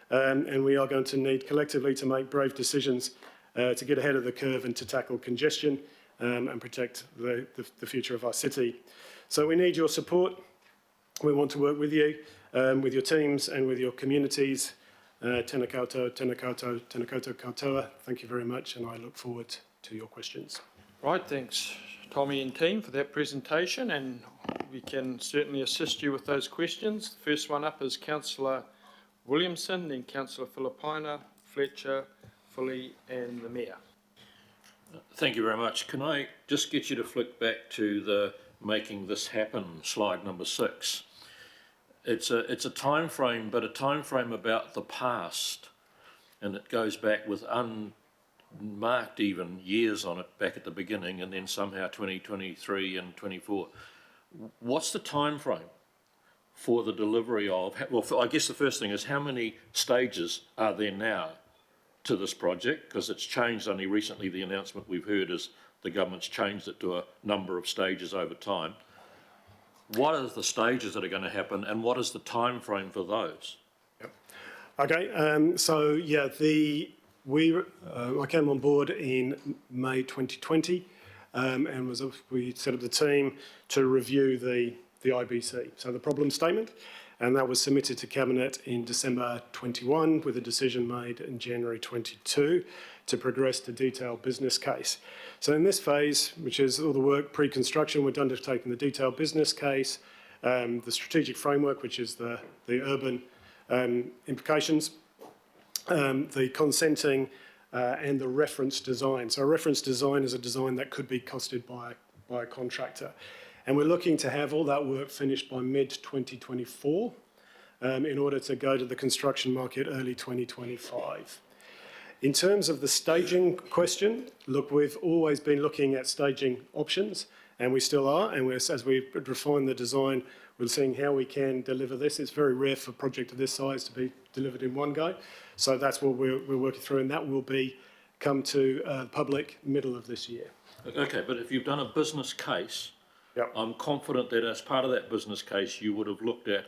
and we are going to need collectively to make brave decisions to get ahead of the curve and to tackle congestion and protect the future of our city. So we need your support. We want to work with you, with your teams and with your communities. Tēnā koutou, tēnā koutou, tēnā koutou katoa. Thank you very much, and I look forward to your questions. Right, thanks Tommy and team for that presentation, and we can certainly assist you with those questions. The first one up is Councillor Williamson, then Councillor Filipaina, Fletcher, Fully and the Mayor. Thank you very much. Can I just get you to flick back to the making this happen slide number 6? It's a time frame, but a time frame about the past, and it goes back with unmarked even years on it back at the beginning, and then somehow 2023 and 24. What's the time frame for the delivery of? Well, I guess the first thing is, how many stages are there now to this project? Because it's changed only recently. The announcement we've heard is the government's changed it to a number of stages over time. What are the stages that are going to happen, and what is the time frame for those? Yep. Okay, so yeah, I came on board in May 2020, and we set up the team to review the IBC, so the problem statement, and that was submitted to Cabinet in December 21 with a decision made in January 22 to progress to detailed business case. So in this phase, which is all the work pre-construction, we're undertaking the detailed business case, the strategic framework, which is the urban implications, the consenting, and the reference design. So a reference design is a design that could be costed by a contractor. And we're looking to have all that work finished by mid-2024 in order to go to the construction market early 2025. In terms of the staging question, look, we've always been looking at staging options, and we still are, and as we refine the design, we're seeing how we can deliver this. It's very rare for a project of this size to be delivered in one go, so that's what we're working through, and that will come to public middle of this year. Okay, but if you've done a business case, yep, I'm confident that as part of that business case, you would have looked at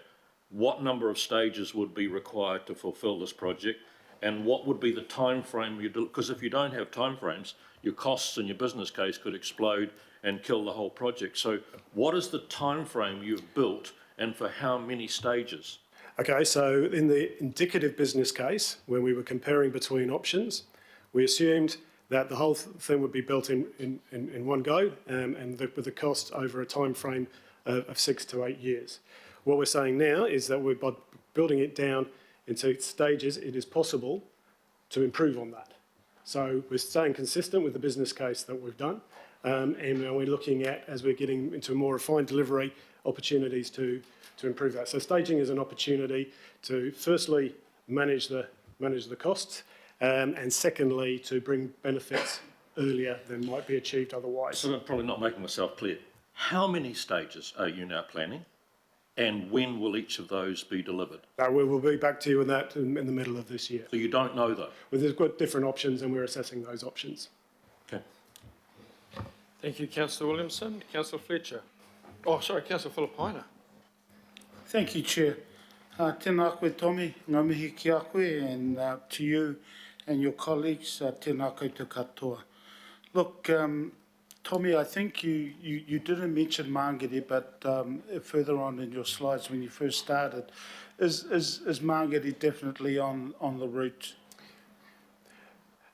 what number of stages would be required to fulfil this project, and what would be the time frame you do, because if you don't have time frames, your costs and your business case could explode and kill the whole project. So what is the time frame you've built, and for how many stages? Okay, so in the indicative business case, when we were comparing between options, we assumed that the whole thing would be built in one go, and with the cost over a time frame of 6 to 8 years. What we're saying now is that by building it down into stages, it is possible to improve on that. So we're staying consistent with the business case that we've done, and we're looking at, as we're getting into a more refined delivery, opportunities to improve that. So staging is an opportunity to firstly manage the costs, and secondly to bring benefits earlier than might be achieved otherwise. So I'm probably not making myself clear. How many stages are you now planning, and when will each of those be delivered? We'll be back to you on that in the middle of this year. So you don't know though? Well, there's got different options, and we're assessing those options. Okay. Thank you, Councillor Williamson. Councillor Fletcher. Oh, sorry, Councillor Filipaina. Thank you, Chair. Tēnā koe, Tommy, ngā mihi ki a koe, and to you and your colleagues, tēnā koutou katoa. Look, Tommy, I think you didn't mention Māngere, but further on in your slides when you first started, is Māngere definitely on the route?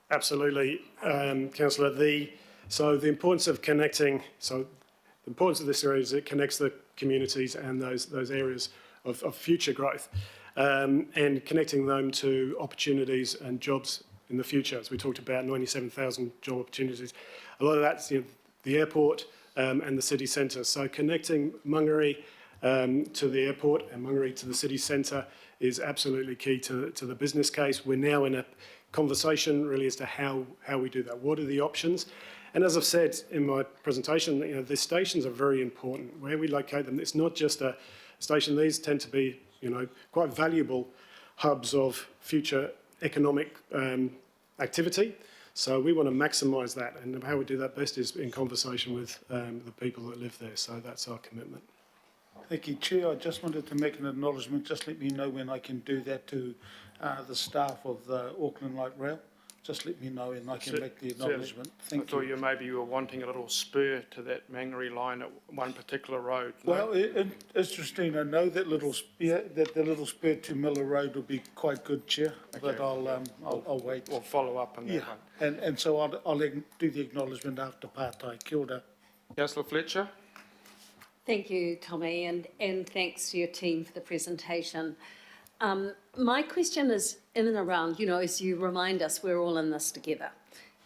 Absolutely, Councillor. So the importance of connecting, so the importance of this area is it connects the communities and those areas of future growth, and connecting them to opportunities and jobs in the future. As we talked about, 97,000 job opportunities. A lot of that's the airport and the city centre. So connecting Māngere to the airport and Mangere to the city centre is absolutely key to the business case. We're now in a conversation really as to how we do that. What are the options? And as I've said in my presentation, the stations are very important. Where we locate them, it's not just a station. These tend to be, quite valuable hubs of future economic activity. So we want to maximise that, and how we do that best is in conversation with the people that live there. So that's our commitment. Thank you, Chair. I just wanted to make an acknowledgement. Just let me know when I can do that to the staff of the Auckland Light Rail. Just let me know and I can make the acknowledgement. Thank I thought maybe you were wanting a little spur to that Mangere line at one particular road. No? Well, interesting. I know that that the little spur to Miller Road will be quite good, Chair. Okay. But I'll wait. We'll follow up on that one. And so I'll do the acknowledgement after Pātai. Kia ora. Councillor Fletcher. Thank you, Tommy, and thanks to your team for the presentation. My question is in and around, as you remind us, we're all in this together.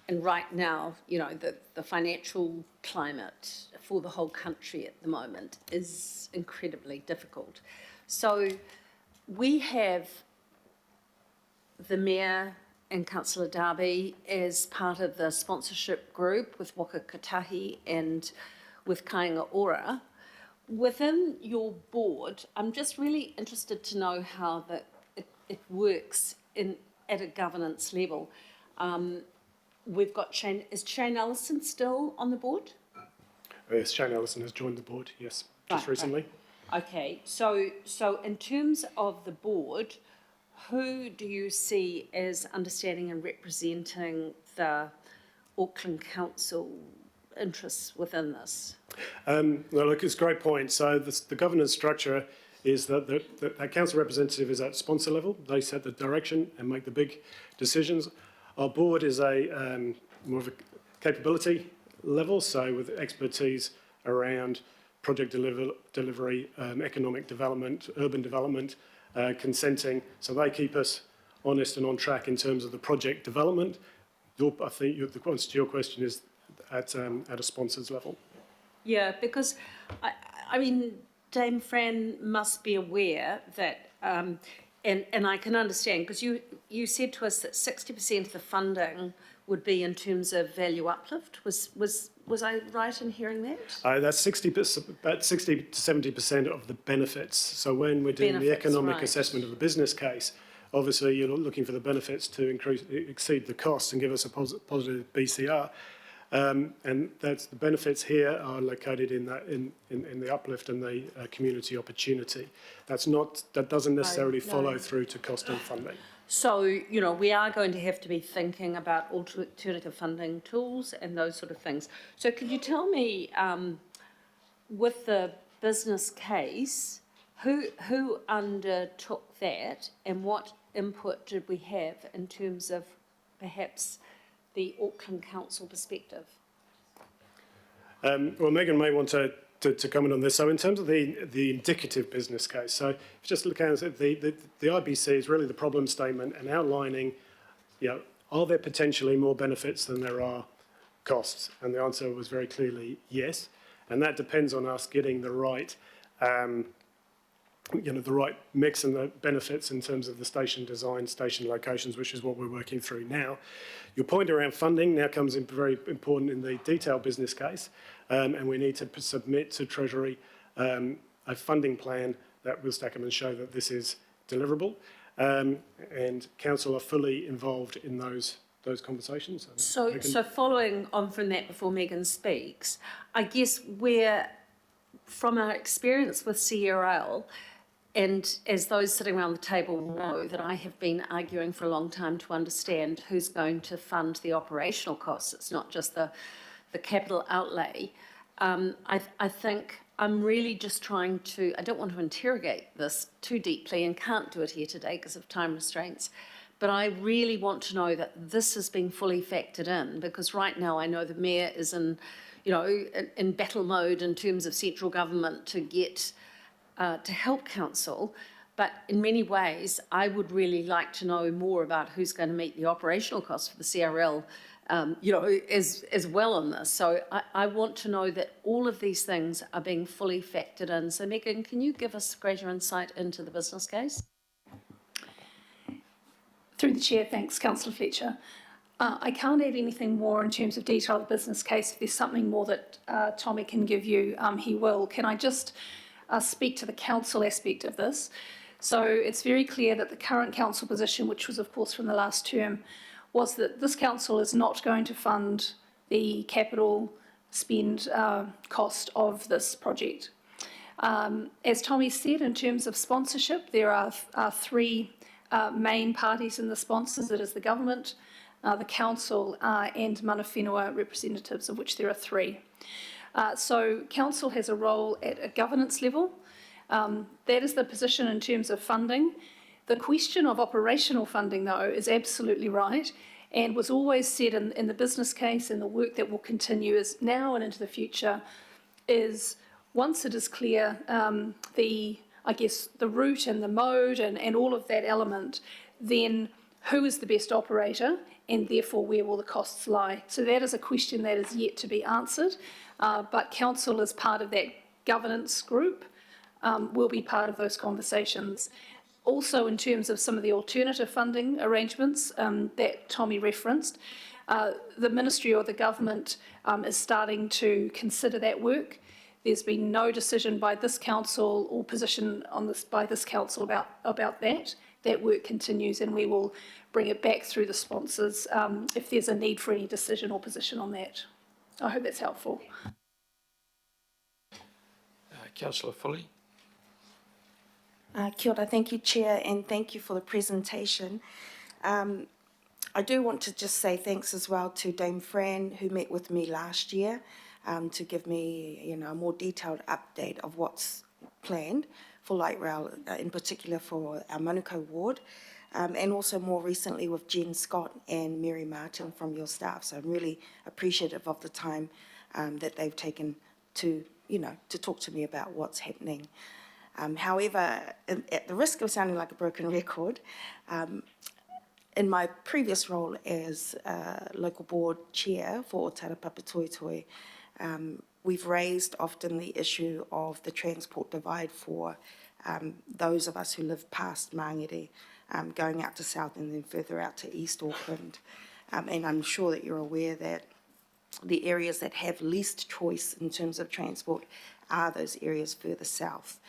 And right now, the financial climate for the whole country at the moment is incredibly difficult. So we have the Mayor and Councillor Darby as part of the sponsorship group with Waka Katahi and with Kāinga Ora. Within your board, I'm just really interested to know how it works at a governance level. We've got is Shane Ellison still on the board? Yes, Shane Ellison has joined the board, yes, just recently. Right. Okay, so in terms of the board, who do you see as understanding and representing the Auckland Council interests within this? Well, look, it's a great point. So the governance structure is that the council representative is at sponsor level. They set the direction and make the big decisions. Our board is a more of a capability level, so with expertise around project delivery, economic development, urban development, consenting. So they keep us honest and on track in terms of the project development. I think the answer to your question is at a sponsor's level. Yeah, because, I mean, Dame Fran must be aware that, and I can understand, because you said to us that 60% of the funding would be in terms of value uplift. Was I right in hearing that? That's 60%, about 60 to 70% of the benefits. So when we're doing the economic assessment of the business case, obviously you're looking for the benefits to exceed the costs and give us a positive BCR. And that's the benefits here are located in the uplift and the community opportunity. That doesn't necessarily follow through to cost and funding. So, we are going to have to be thinking about alternative funding tools and those sort of things. So could you tell me, with the business case, who undertook that and what input did we have in terms of perhaps the Auckland Council perspective? Well, Megan may want to comment on this. So in terms of the indicative business case, so if you just look at it, the IBC is really the problem statement and outlining, are there potentially more benefits than there are costs? And the answer was very clearly yes. And that depends on us getting the right the right mix and the benefits in terms of the station design, station locations, which is what we're working through now. Your point around funding now comes in very important in the detailed business case, and we need to submit to Treasury a funding plan that will stack them and show that this is deliverable. And Council are fully involved in those conversations. So following on from that before Megan speaks, I guess from our experience with CRL, and as those sitting around the table know that I have been arguing for a long time to understand who's going to fund the operational costs. It's not just the capital outlay. I think I'm really just trying to, I don't want to interrogate this too deeply and can't do it here today because of time restraints, but I really want to know that this has been fully factored in, because right now I know the Mayor is in battle mode in terms of central government to get to help council, but in many ways I would really like to know more about who's going to meet the operational costs for the CRL as well in this. So I want to know that all of these things are being fully factored in. So Megan, can you give us greater insight into the business case? Through the chair, thanks, Councillor Fletcher. I can't add anything more in terms of detail of the business case. If there's something more that Tommy can give you, he will. Can I just speak to the council aspect of this? So it's very clear that the current council position, which was of course from the last term, was that this council is not going to fund the capital spend cost of this project. As Tommy said, in terms of sponsorship, there are three main parties in the sponsors. It is the government, the council and mana whenua representatives, of which there are three. So council has a role at a governance level. That is the position in terms of funding. The question of operational funding, though, is absolutely right and was always said in the business case, and the work that will continue is now and into the future is once it is clear the route and the mode and all of that element, then who is the best operator and therefore where will the costs lie? So that is a question that is yet to be answered, but council as part of that governance group will be part of those conversations. Also, in terms of some of the alternative funding arrangements that Tommy referenced, the ministry or the government is starting to consider that work. There's been no decision by this council or position on this by this council about that. That work continues, and we will bring it back through the sponsors if there's a need for any decision or position on that. I hope that's helpful. Councillor Foley. Kia ora, thank you, Chair, and thank you for the presentation. I do want to just say thanks as well to Dame Fran, who met with me last year to give me, a more detailed update of what's planned for light rail, in particular for our Manukau ward, and also more recently with Jen Scott and Mary Martin from your staff. So I'm really appreciative of the time that they've taken to, to talk to me about what's happening. However, at the risk of sounding like a broken record, in my previous role as local board chair for Otara Papatoetoe, we've raised often the issue of the transport divide for those of us who live past Mangere, going out to south and then further out to East Auckland. And I'm sure that you're aware that the areas that have least choice in terms of transport are those areas further south.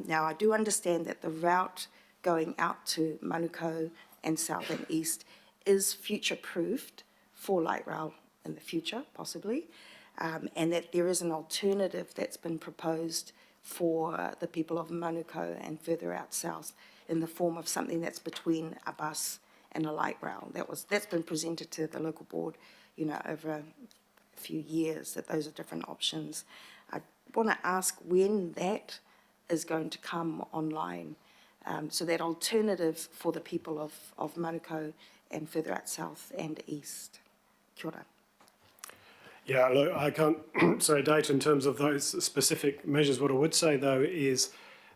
Now, I do understand that the route going out to Manukau and south and east is future-proofed for light rail in the future, possibly, and that there is an alternative that's been proposed for the people of Manukau and further out south in the form of something that's between a bus and a light rail. That's been presented to the local board, over a few years, that those are different options. I want to ask when that is going to come online, so that alternative for the people of Manukau and further out south and east. Kia ora. Yeah, look, I can't say a date in terms of those specific measures. What I would say, though, is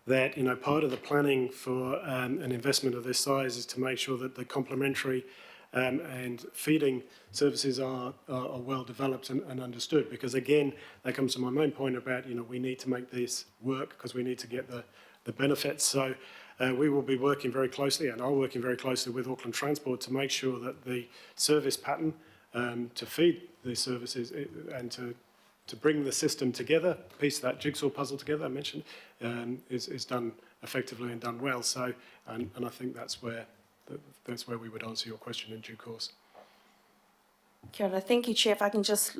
that, part of the planning for an investment of this size is to make sure that the complementary and feeding services are well developed and understood. Because again, that comes to my main point about, we need to make this work because we need to get the benefits. So we will be working very closely and are working very closely with Auckland Transport to make sure that the service pattern to feed these services and to bring the system together, piece that jigsaw puzzle together I mentioned, is done effectively and done well. So, and I think that's where we would answer your question in due course. Kia ora. Thank you, Chair. If I can just,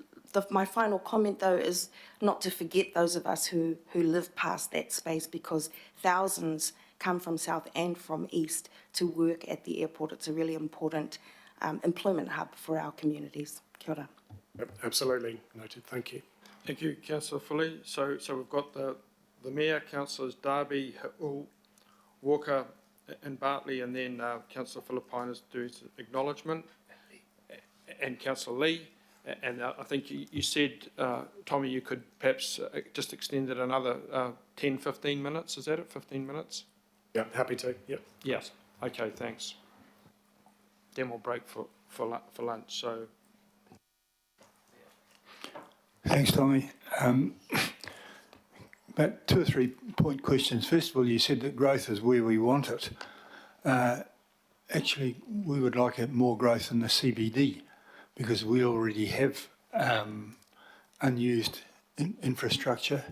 my final comment though is not to forget those of us who live past that space, because thousands come from south and from east to work at the airport. It's a really important employment hub for our communities. Kia ora. Absolutely noted. Thank you. Thank you, Councillor Foley. So we've got the Mayor, Councillors Darby, Hill, Walker and Bartley, and then Councillor Philippines doing acknowledgement, and Councillor Lee. And I think you said, Tommy, you could perhaps just extend it another 10, 15 minutes. Is that it, 15 minutes? Yeah, happy to. Yep. Yes. Okay, thanks. Then we'll break for lunch. So Thanks, Tommy. About 2 or 3 point questions. First of all, you said that growth is where we want it. Actually, we would like more growth in the CBD because we already have unused infrastructure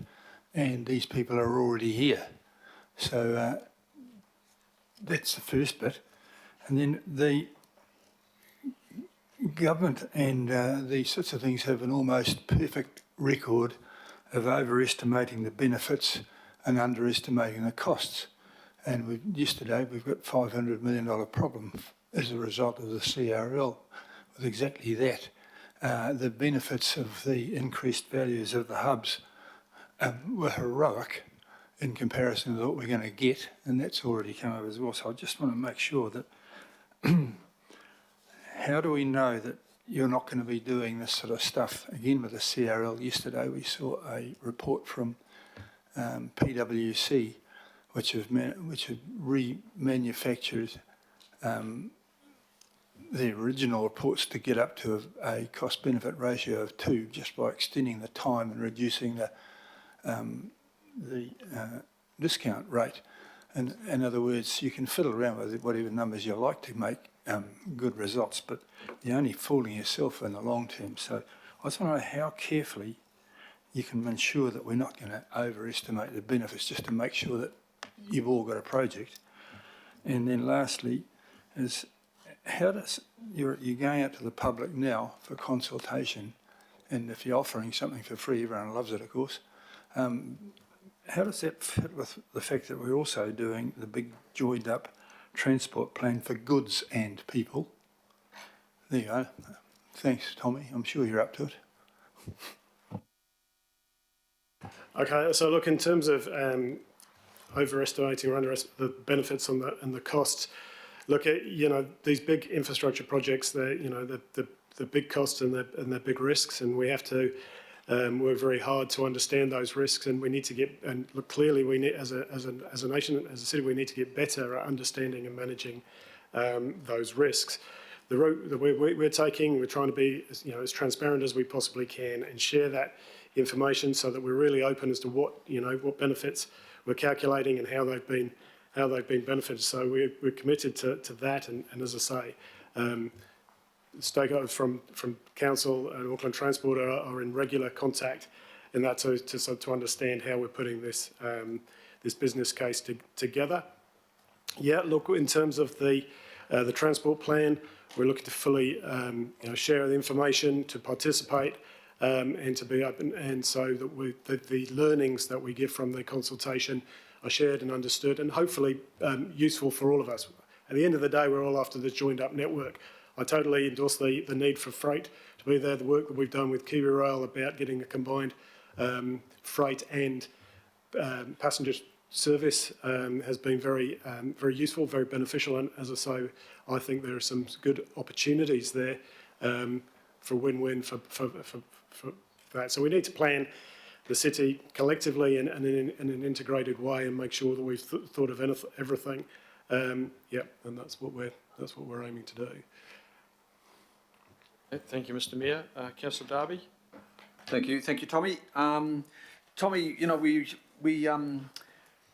and these people are already here. So that's the first bit. And then the government and these sorts of things have an almost perfect record of overestimating the benefits and underestimating the costs. And yesterday we've got $500 million problem as a result of the CRL with exactly that. The benefits of the increased values of the hubs were heroic in comparison to what we're going to get, and that's already come up as well. So I just want to make sure that how do we know that you're not going to be doing this sort of stuff again with the CRL? Yesterday we saw a report from PwC, which have remanufactured the original reports to get up to a cost-benefit ratio of 2 just by extending the time and reducing the discount rate. And in other words, you can fiddle around with whatever numbers you like to make good results, but you're only fooling yourself in the long term. So I just want to know how carefully you can ensure that we're not going to overestimate the benefits, just to make sure that you've all got a project. And then lastly is, how does, you're going out to the public now for consultation, and if you're offering something for free, everyone loves it, of course. How does that fit with the fact that we're also doing the big joined up transport plan for goods and people? There you go. Thanks, Tommy. I'm sure you're up to it. Okay, so look, in terms of overestimating or underestimating the benefits and the costs, look at, these big infrastructure projects, the big costs and the big risks, and we have to work very hard to understand those risks, and we need to get, and look, clearly we need, as a nation, as a city, we need to get better at understanding and managing those risks. The route that we're taking, we're trying to be as transparent as we possibly can and share that information so that we're really open as to what benefits we're calculating and how they've been benefited. So we're committed to that, and as I say, stakeholders from council and Auckland Transport are in regular contact in that to understand how we're putting this business case together. Yeah, look, in terms of the transport plan, we're looking to fully share the information, to participate, and to be open, and so that the learnings that we get from the consultation are shared and understood, and hopefully useful for all of us. At the end of the day, we're all after this joined up network. I totally endorse the need for freight to be there. The work that we've done with Kiwi Rail about getting a combined freight and passenger service has been very useful, very beneficial, and as I say, I think there are some good opportunities there for win-win for that. So we need to plan the city collectively and in an integrated way and make sure that we've thought of everything. And that's what we're aiming to do. Thank you, Mr. Mayor. Councillor Darby. Thank you, Tommy. Tommy,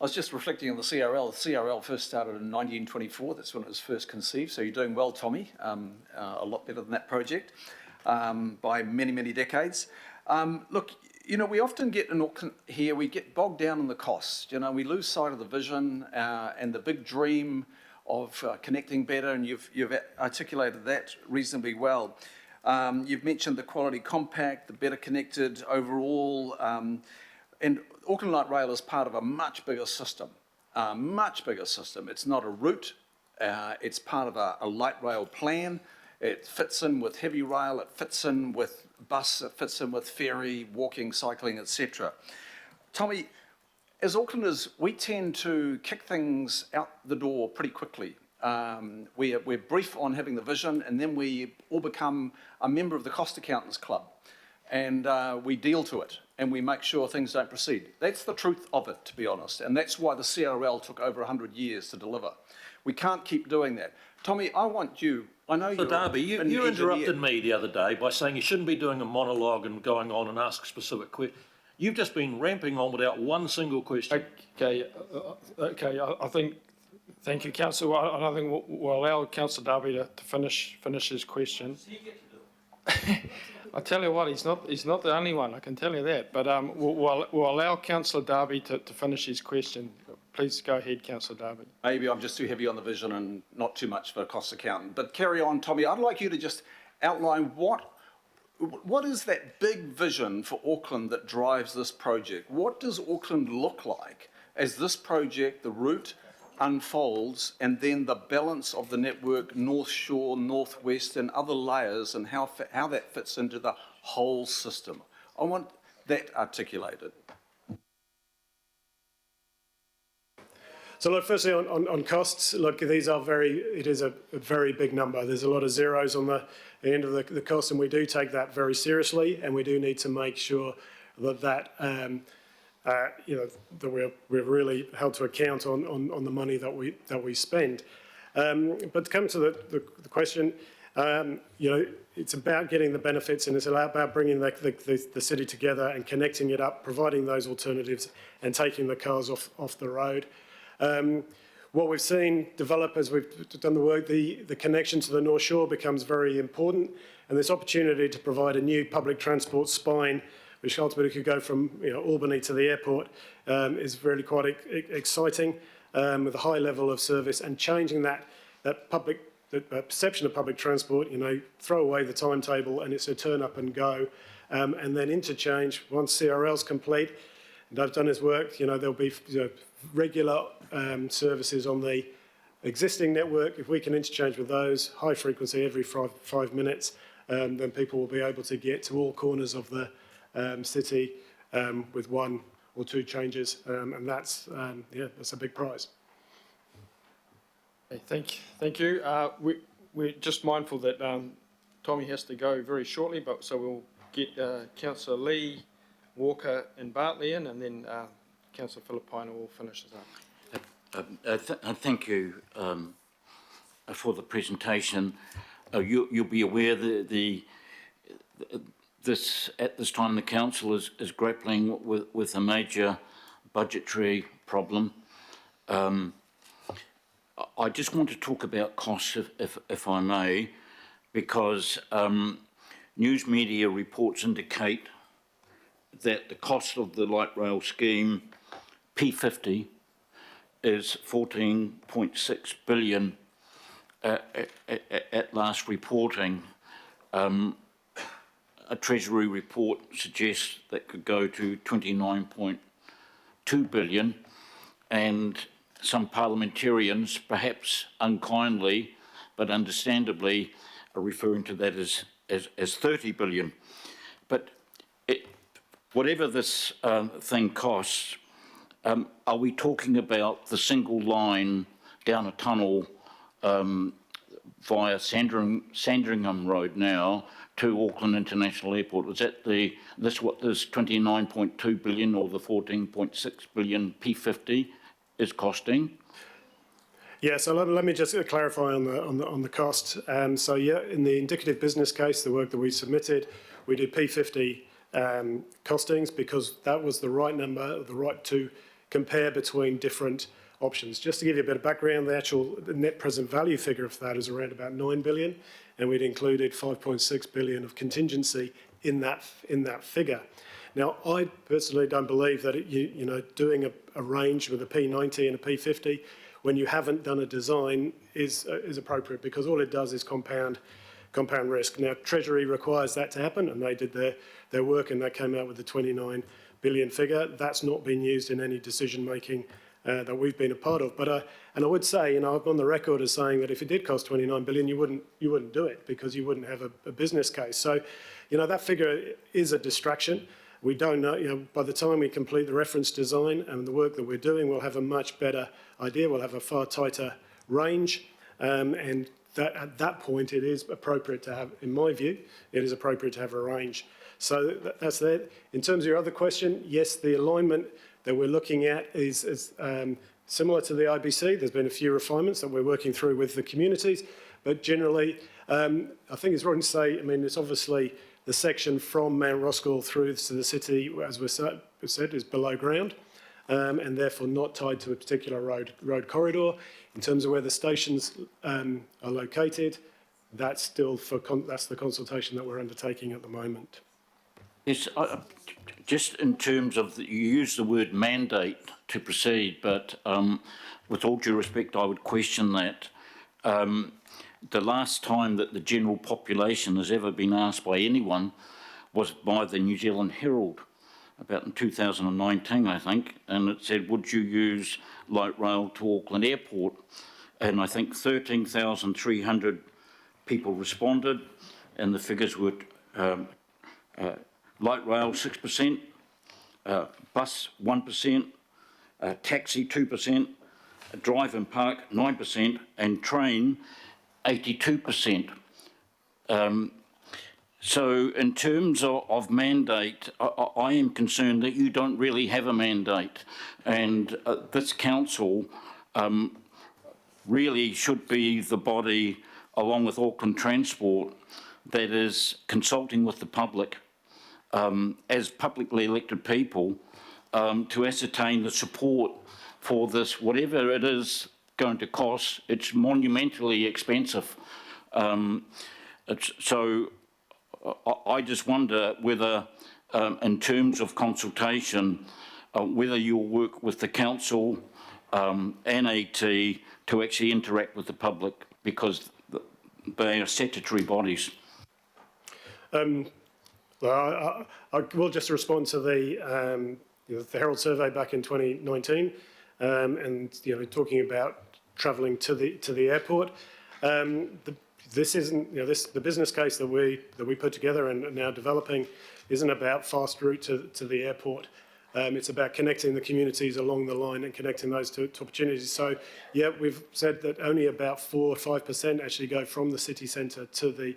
I was just reflecting on the CRL. The CRL first started in 1924. That's when it was first conceived. So you're doing well, Tommy. A lot better than that project by many, many decades. Look, we often get in Auckland here, we get bogged down in the costs. We lose sight of the vision and the big dream of connecting better, and you've articulated that reasonably well. You've mentioned the quality compact, the better connected overall, and Auckland Light Rail is part of a much bigger system. It's not a route, it's part of a light rail plan. It fits in with heavy rail, it fits in with bus, it fits in with ferry, walking, cycling, etc. Tommy, as Aucklanders, we tend to kick things out the door pretty quickly. We're brief on having the vision, and then we all become a member of the Cost Accountants Club, and we deal to it, and we make sure things don't proceed. That's the truth of it, to be honest, and that's why the CRL took over 100 years to deliver. We can't keep doing that. Tommy, I want you I know So you're Darby, you an engineer. interrupted me the other day by saying you shouldn't be doing a monologue and going on and ask specific questions. You've just been ramping on without one single question. Okay, I think, thank you, Councillor. I think we'll allow Councillor Darby to finish his question. I tell you what, he's not the only one, I can tell you that. But we'll allow Councillor Darby to finish his question. Please go ahead, Councillor Darby. Maybe I'm just too heavy on the vision and not too much for a cost accountant. But carry on, Tommy. I'd like you to just outline what is that big vision for Auckland that drives this project? What does Auckland look like as this project, the route, unfolds, and then the balance of the network, North Shore, North West, and other layers, and how that fits into the whole system? I want that articulated. So look, firstly on costs, look, it is a very big number. There's a lot of zeros on the end of the cost, and we do take that very seriously, and we do need to make sure that we're really held to account on the money that we spend. But to come to the question, it's about getting the benefits, and it's about bringing the city together and connecting it up, providing those alternatives, and taking the cars off the road. What we've seen develop as we've done the work, the connection to the North Shore becomes very important, and this opportunity to provide a new public transport spine, which ultimately could go from Albany to the airport, is really quite exciting, with a high level of service, and changing that perception of public transport. Throw away the timetable and it's a turn up and go, and then interchange once CRL's complete. And I've done his work. There'll be regular services on the existing network. If we can interchange with those, high frequency every 5 minutes, then people will be able to get to all corners of the city with 1 or 2 changes, and that's a big prize. Okay, thank you. We're just mindful that Tommy has to go very shortly, so we'll get Councillor Lee, Walker and Bartley in, and then Councillor Filipaina will finish this up. Thank you for the presentation. You'll be aware that at this time the council is grappling with a major budgetary problem. I just want to talk about costs, if I may, because news media reports indicate that the cost of the light rail scheme P50 is 14.6 billion at last reporting. A Treasury report suggests that could go to 29.2 billion, and some parliamentarians, perhaps unkindly but understandably, are referring to that as 30 billion. But whatever this thing costs, are we talking about the single line down a tunnel via Sandringham Road now to Auckland International Airport? Was that what this 29.2 billion or the 14.6 billion P50 is costing? Yeah, so let me just clarify on the cost. So yeah, in the indicative business case, the work that we submitted, we did P50 costings because that was the right number, the right to compare between different options. Just to give you a bit of background, the actual net present value figure of that is around about 9 billion, and we'd included 5.6 billion of contingency in that figure. Now, I personally don't believe that doing a range with a P90 and a P50 when you haven't done a design is appropriate, because all it does is compound risk. Now, Treasury requires that to happen, and they did their work, and they came out with the 29 billion figure. That's not been used in any decision making that we've been a part of. But and I would say, I'm on the record as saying that if it did cost 29 billion, you wouldn't do it, because you wouldn't have a business case. So, that figure is a distraction. We don't know, by the time we complete the reference design and the work that we're doing, we'll have a much better idea. We'll have a far tighter range, and at that point, it is appropriate to have, in my view, it is appropriate to have a range. So that's that. In terms of your other question, yes, the alignment that we're looking at is similar to the IBC. There's been a few refinements that we're working through with the communities, But generally, I think it's wrong to say, I mean, it's obviously the section from Mount Roskill through to the city, as we said, is below ground, and therefore not tied to a particular road corridor. In terms of where the stations are located, that's still that's the consultation that we're undertaking at the moment. Yes, just in terms of, you use the word mandate to proceed, but with all due respect, I would question that. The last time that the general population has ever been asked by anyone was by the New Zealand Herald, about in 2019, I think, and it said, would you use light rail to Auckland Airport? And I think 13,300 people responded, and the figures were light rail 6%, bus 1%, taxi 2%, drive and park 9%, and train 82%. So in terms of mandate, I am concerned that you don't really have a mandate, and this council really should be the body, along with Auckland Transport, that is consulting with the public as publicly elected people to ascertain the support for this, whatever it is going to cost. It's monumentally expensive. So I just wonder whether, in terms of consultation, whether you'll work with the council and AT to actually interact with the public, because they are statutory bodies. Well, I will just respond to the Herald survey back in 2019, and talking about travelling to the airport. This isn't, the business case that we put together and are now developing isn't about fast route to the airport. It's about connecting the communities along the line and connecting those to opportunities. So, yeah, we've said that only about 4 or 5% actually go from the city centre to the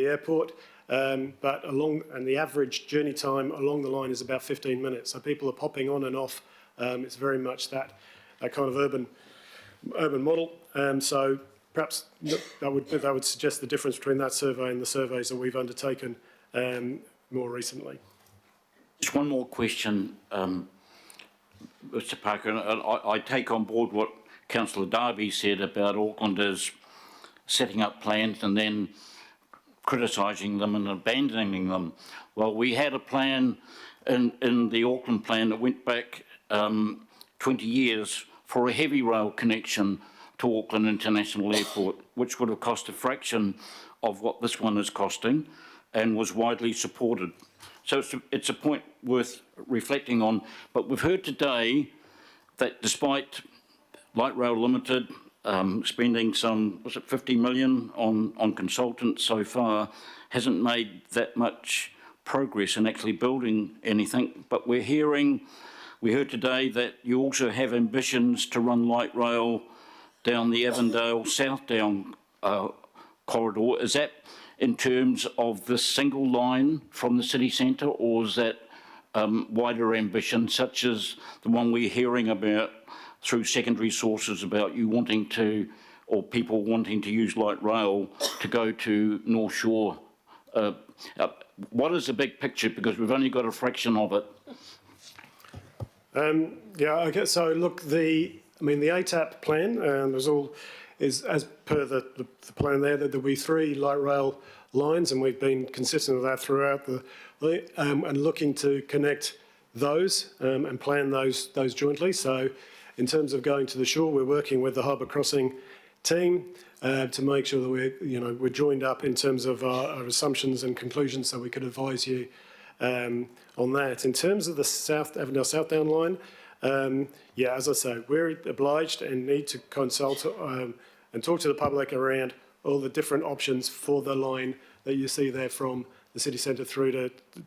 airport. But the average journey time along the line is about 15 minutes. So people are popping on and off. It's very much that kind of urban model. So perhaps that would suggest the difference between that survey and the surveys that we've undertaken more recently. Just one more question, Mr. Parker. I take on board what Councillor Darby said about Aucklanders setting up plans and then criticising them and abandoning them. Well, we had a plan in the Auckland plan that went back 20 years for a heavy rail connection to Auckland International Airport, which would have cost a fraction of what this one is costing and was widely supported. So it's a point worth reflecting on. But we've heard today that despite Light Rail Limited spending some, was it 50 million on consultants so far, hasn't made that much progress in actually building anything. But we heard today that you also have ambitions to run light rail down the Avondale Southdown corridor. Is that in terms of the single line from the city centre, or is that wider ambition, such as the one we're hearing about through secondary sources about you wanting to, or people wanting to use light rail to go to North Shore? What is the big picture? Because we've only got a fraction of it. Yeah, okay, so look, the ATAP plan is as per the plan there, that there'll be 3 light rail lines, and we've been consistent with that throughout and looking to connect those and plan those jointly. So in terms of going to the shore, we're working with the Harbour Crossing team to make sure that we're joined up in terms of our assumptions and conclusions, so we could advise you on that. In terms of the Avondale Southdown line, yeah, as I say, we're obliged and need to consult and talk to the public around all the different options for the line that you see there from the city centre through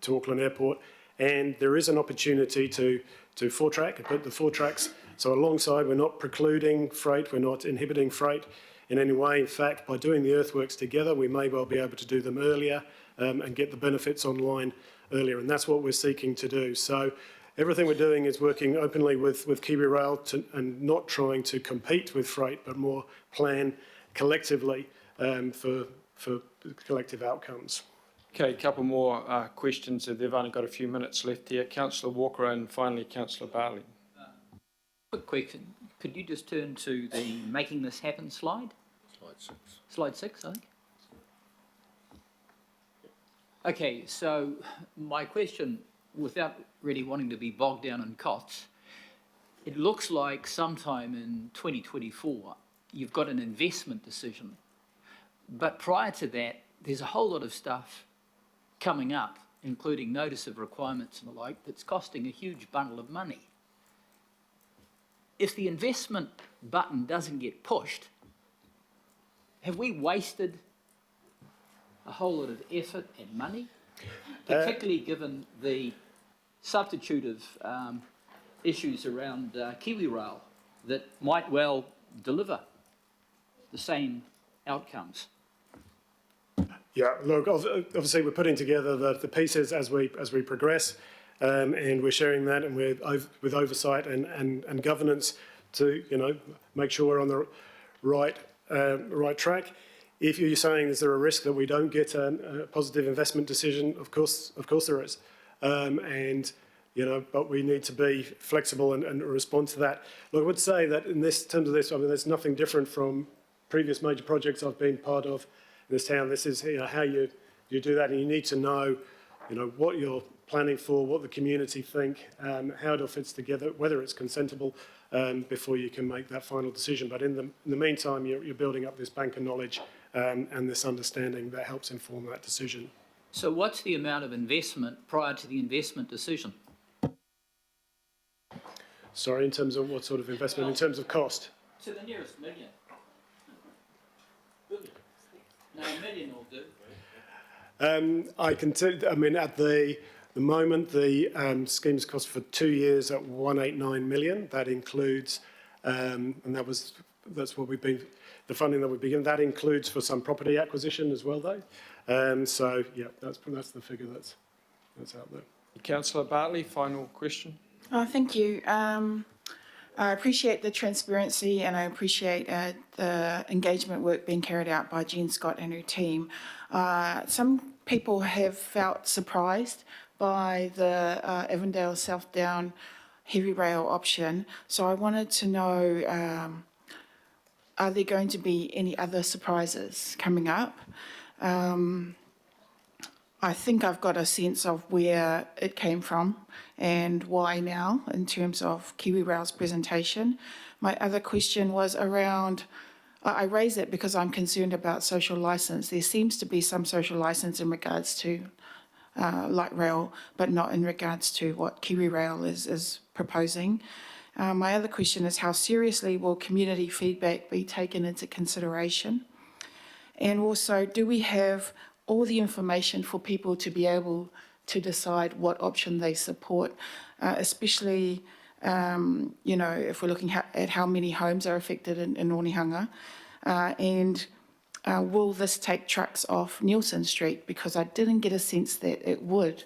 to Auckland Airport. And there is an opportunity to 4-track, put the 4 tracks. So alongside, we're not precluding freight, we're not inhibiting freight in any way. In fact, by doing the earthworks together, we may well be able to do them earlier and get the benefits online earlier. And that's what we're seeking to do. So everything we're doing is working openly with Kiwi Rail and not trying to compete with freight, but more plan collectively for collective outcomes. Okay, a couple more questions. They've only got a few minutes left here. Councillor Walker and finally Councillor Barley. Quick question. Could you just turn to the making this happen slide? Slide 6. Slide 6, I think. Okay, so my question, without really wanting to be bogged down in costs, it looks like sometime in 2024 you've got an investment decision. But prior to that, there's a whole lot of stuff coming up, including notice of requirements and the like, that's costing a huge bundle of money. If the investment button doesn't get pushed, have we wasted a whole lot of effort and money, particularly given the substitute of issues around KiwiRail that might well deliver the same outcomes? Yeah, look, obviously we're putting together the pieces as we progress, and we're sharing that, and we're with oversight and governance to make sure we're on the right track. If you're saying is there a risk that we don't get a positive investment decision, of course there is, but we need to be flexible and respond to that. Look, I would say that in terms of this, I mean, there's nothing different from previous major projects I've been part of in this town. This is how you do that, and you need to know what you're planning for, what the community think, how it all fits together, whether it's consentable, before you can make that final decision. But in the meantime, you're building up this bank of knowledge and this understanding that helps inform that decision. So what's the amount of investment prior to the investment decision? Sorry, in terms of what sort of investment? In terms of cost? To the nearest million. Billion. No, a million will do. I can tell. I mean, at the moment, the scheme's cost for 2 years at 189 million. That includes, and that's what we've been, the funding that we've been given. That includes for some property acquisition as well, though. So yeah, that's the figure that's out there. Councillor Bartley, final question. Oh, thank you. I appreciate the transparency and I appreciate the engagement work being carried out by Jen Scott and her team. Some people have felt surprised by the Avondale South Down heavy rail option. So I wanted to know, are there going to be any other surprises coming up? I think I've got a sense of where it came from and why now in terms of KiwiRail's presentation. My other question was around, I raise it because I'm concerned about social licence. There seems to be some social licence in regards to light rail, but not in regards to what KiwiRail is proposing. My other question is how seriously will community feedback be taken into consideration? And also, do we have all the information for people to be able to decide what option they support, especially, if we're looking at how many homes are affected in Onehunga, and will this take trucks off Nielsen Street? Because I didn't get a sense that it would,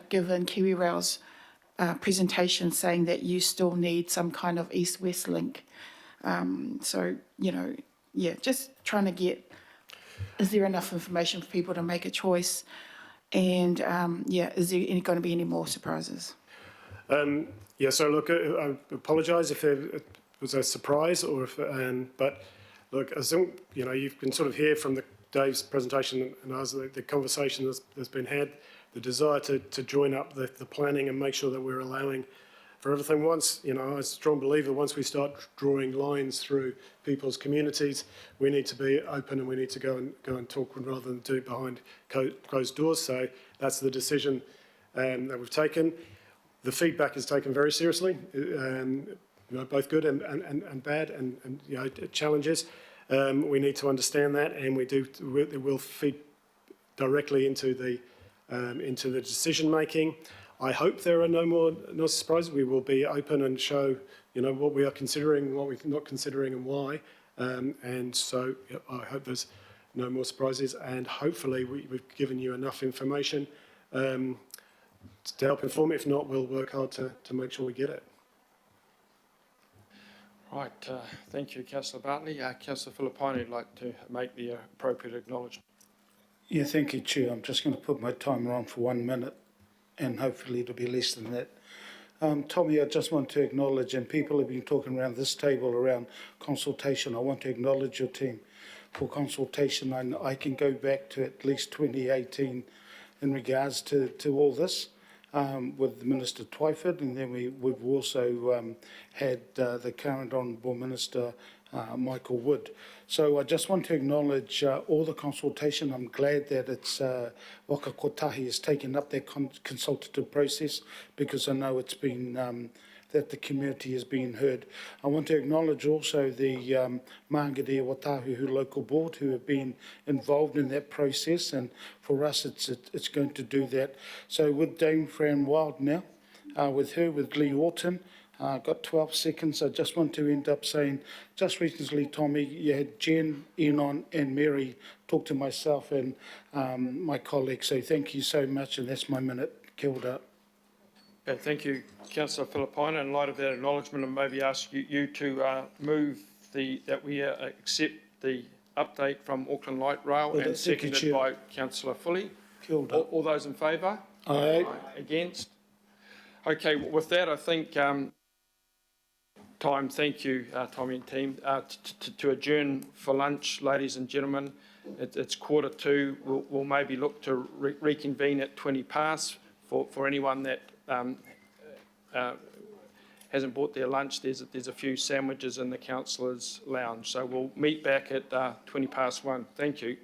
given KiwiRail's presentation saying that you still need some kind of east-west link. Just trying to get, is there enough information for people to make a choice? And is there going to be any more surprises? So look, I apologise if it was a surprise, or if, but look, I think you can sort of hear from Dave's presentation and ours the conversation that's been had, the desire to join up the planning and make sure that we're allowing for everything. Once, I'm a strong believer, once we start drawing lines through people's communities, we need to be open and we need to go and talk rather than do it behind closed doors. So that's the decision that we've taken. The feedback is taken very seriously, both good and bad, and challenges. We need to understand that, and it will feed directly into the decision making. I hope there are no surprises. We will be open and show, what we are considering, what we're not considering, and why. And so I hope there's no more surprises. And hopefully we've given you enough information to help inform. If not, we'll work hard to make sure we get it. Right, thank you, Councillor Bartley. Councillor Filipaini would like to make the appropriate acknowledgement. Yeah, thank you, Chair. I'm just going to put my timer on for 1 minute, and hopefully it'll be less than that. Tommy, I just want to acknowledge, and people have been talking around this table around consultation. I want to acknowledge your team for consultation. I can go back to at least 2018 in regards to all this with Minister Twyford, and then we've also had the current Honourable Minister Michael Wood. So I just want to acknowledge all the consultation. I'm glad that it's Waka Kotahi has taken up that consultative process, because I know it's been that the community has been heard. I want to acknowledge also the Māngere Watahuhu Local Board who have been involved in that process, and for us it's going to do that. So with Dame Fran Wild now, with Lee Orton, got 12 seconds. I just want to end up saying, just recently, Tommy, you had Jen, Enon and Mary talk to myself and my colleagues. So thank you so much, and that's my minute. Kia ora. Okay, thank you, Councillor Filipaini. In light of that acknowledgement, and maybe ask you to move that we accept the update from Auckland Light Rail, Well, and thank you, seconded Chair. by Councillor Fully. Kia ora. All those in favour? Aye. Against? Okay, with that, I think time, thank you, Tommy and team, to adjourn for lunch, ladies and gentlemen. It's 1:45. We'll maybe look to reconvene at 20 past for anyone that hasn't bought their lunch. There's a few sandwiches in the councillors' lounge. So we'll meet back at 20 past 1. Thank you.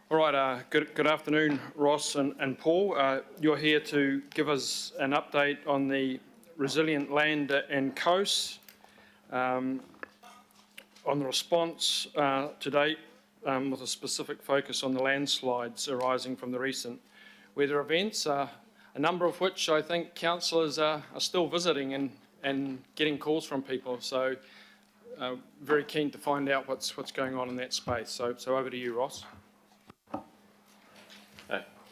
All right, good afternoon, Ross and Paul. You're here to give us an update on the resilient land and coast, on the response to date, with a specific focus on the landslides arising from the recent weather events, a number of which I think councillors are still visiting and getting calls from people. So very keen to find out what's going on in that space. So over to you, Ross.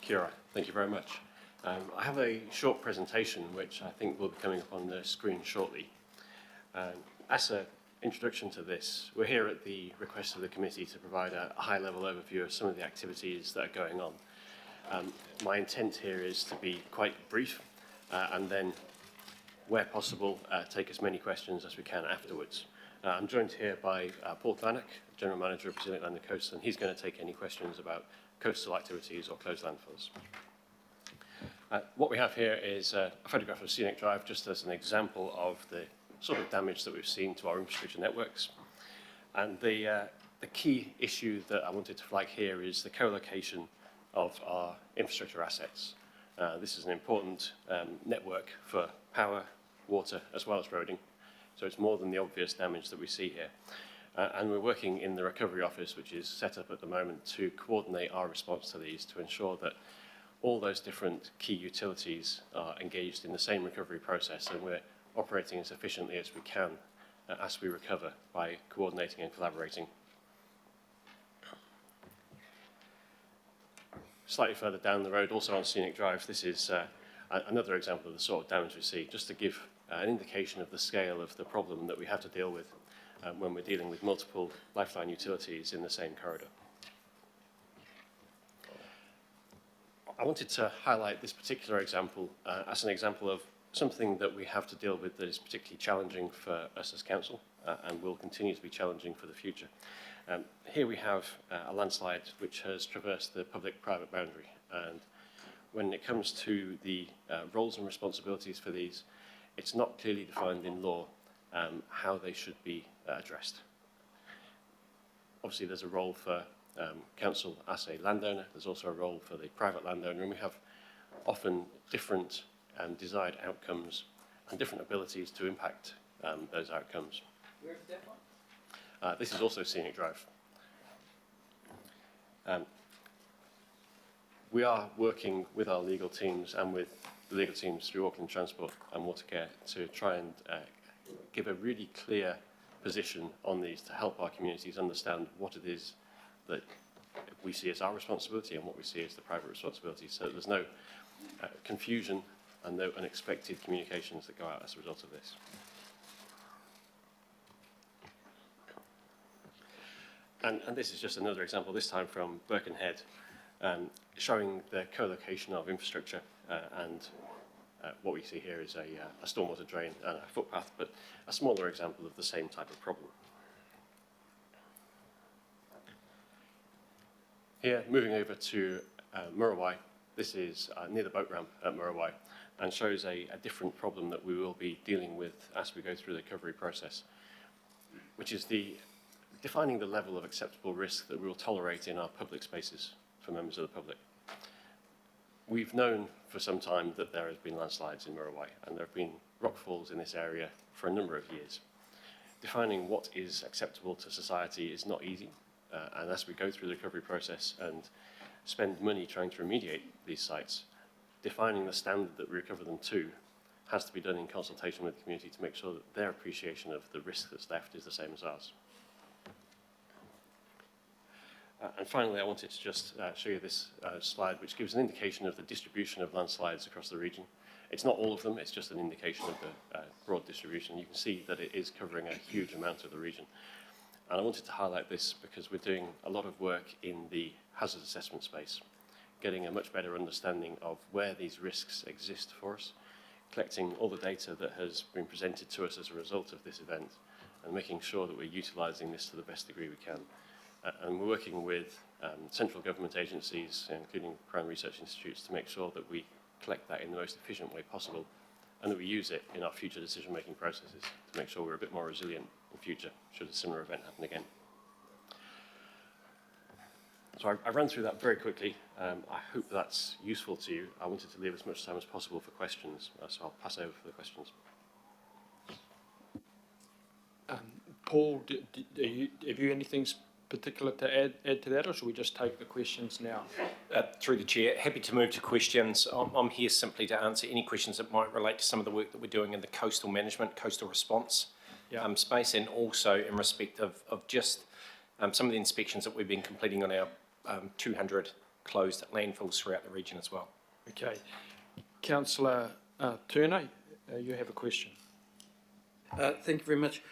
Kia ora. Thank you very much. I have a short presentation which I think will be coming up on the screen shortly. As an introduction to this, we're here at the request of the committee to provide a high-level overview of some of the activities that are going on. My intent here is to be quite brief and then, where possible, take as many questions as we can afterwards. I'm joined here by Paul Clanock, General Manager of Resilient Land and Coast, and he's going to take any questions about coastal activities or closed landfills. What we have here is a photograph of Scenic Drive, just as an example of the sort of damage that we've seen to our infrastructure networks. And the key issue that I wanted to flag here is the co-location of our infrastructure assets. This is an important network for power, water, as well as roading. So it's more than the obvious damage that we see here. And we're working in the Recovery Office, which is set up at the moment to coordinate our response to these, to ensure that all those different key utilities are engaged in the same recovery process, and we're operating as efficiently as we can as we recover by coordinating and collaborating. Slightly further down the road, also on Scenic Drive, this is another example of the sort of damage we see, just to give an indication of the scale of the problem that we have to deal with when we're dealing with multiple lifeline utilities in the same corridor. I wanted to highlight this particular example as an example of something that we have to deal with that is particularly challenging for us as council and will continue to be challenging for the future. Here we have a landslide which has traversed the public-private boundary, and when it comes to the roles and responsibilities for these, it's not clearly defined in law how they should be addressed. Obviously, there's a role for council as a landowner. There's also a role for the private landowner, and we have often different desired outcomes and different abilities to impact those outcomes. Where is that one? This is also Scenic Drive. We are working with our legal teams and with the legal teams through Auckland Transport and Watercare to try and give a really clear position on these to help our communities understand what it is that we see as our responsibility and what we see as the private responsibility, so there's no confusion and no unexpected communications that go out as a result of this. And this is just another example, this time from Birkenhead, showing the co-location of infrastructure and what we see here is a stormwater drain and a footpath, but a smaller example of the same type of problem. Here, moving over to Muriwai, this is near the boat ramp at Muriwai, and shows a different problem that we will be dealing with as we go through the recovery process, which is defining the level of acceptable risk that we will tolerate in our public spaces for members of the public. We've known for some time that there has been landslides in Muriwai, and there have been rockfalls in this area for a number of years. Defining what is acceptable to society is not easy, and as we go through the recovery process and spend money trying to remediate these sites, defining the standard that we recover them to has to be done in consultation with the community to make sure that their appreciation of the risk that's left is the same as ours. And finally, I wanted to just show you this slide, which gives an indication of the distribution of landslides across the region. It's not all of them, it's just an indication of the broad distribution. You can see that it is covering a huge amount of the region. And I wanted to highlight this because we're doing a lot of work in the hazard assessment space, getting a much better understanding of where these risks exist for us, collecting all the data that has been presented to us as a result of this event, and making sure that we're utilising this to the best degree we can. And we're working with central government agencies, including Crown Research Institutes, to make sure that we collect that in the most efficient way possible and that we use it in our future decision-making processes to make sure we're a bit more resilient in future should a similar event happen again. So I ran through that very quickly. I hope that's useful to you. I wanted to leave as much time as possible for questions, so I'll pass over for the questions. Paul, have you anything particular to add to that, or should we just take the questions now? Through the Chair, happy to move to questions. I'm here simply to answer any questions that might relate to some of the work that we're doing in the coastal management, coastal response space, and also in respect of just some of the inspections that we've been completing on our 200 closed landfills throughout the region as well. Okay. Councillor Turner, you have a question. Thank you very much.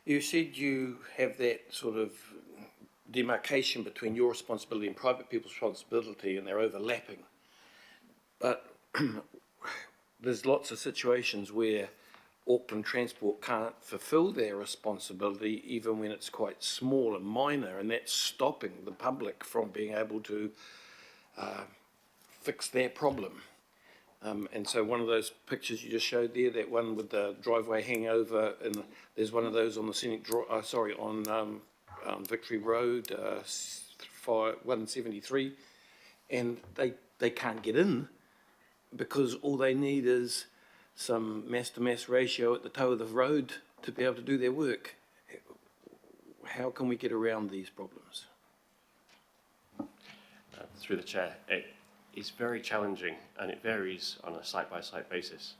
You said you have that sort of demarcation between your responsibility and private people's responsibility, and they're overlapping. But there's lots of situations where Auckland Transport can't fulfil their responsibility even when it's quite small and minor, and that's stopping the public from being able to fix their problem. And so one of those pictures you just showed there, that one with the driveway hangover, and there's one of those on the scenic on Victory Road, 173, and they can't get in because all they need is some mass-to-mass ratio at the toe of the road to be able to do their work. How can we get around these problems? Through the Chair, it is very challenging and it varies on a site-by-site basis.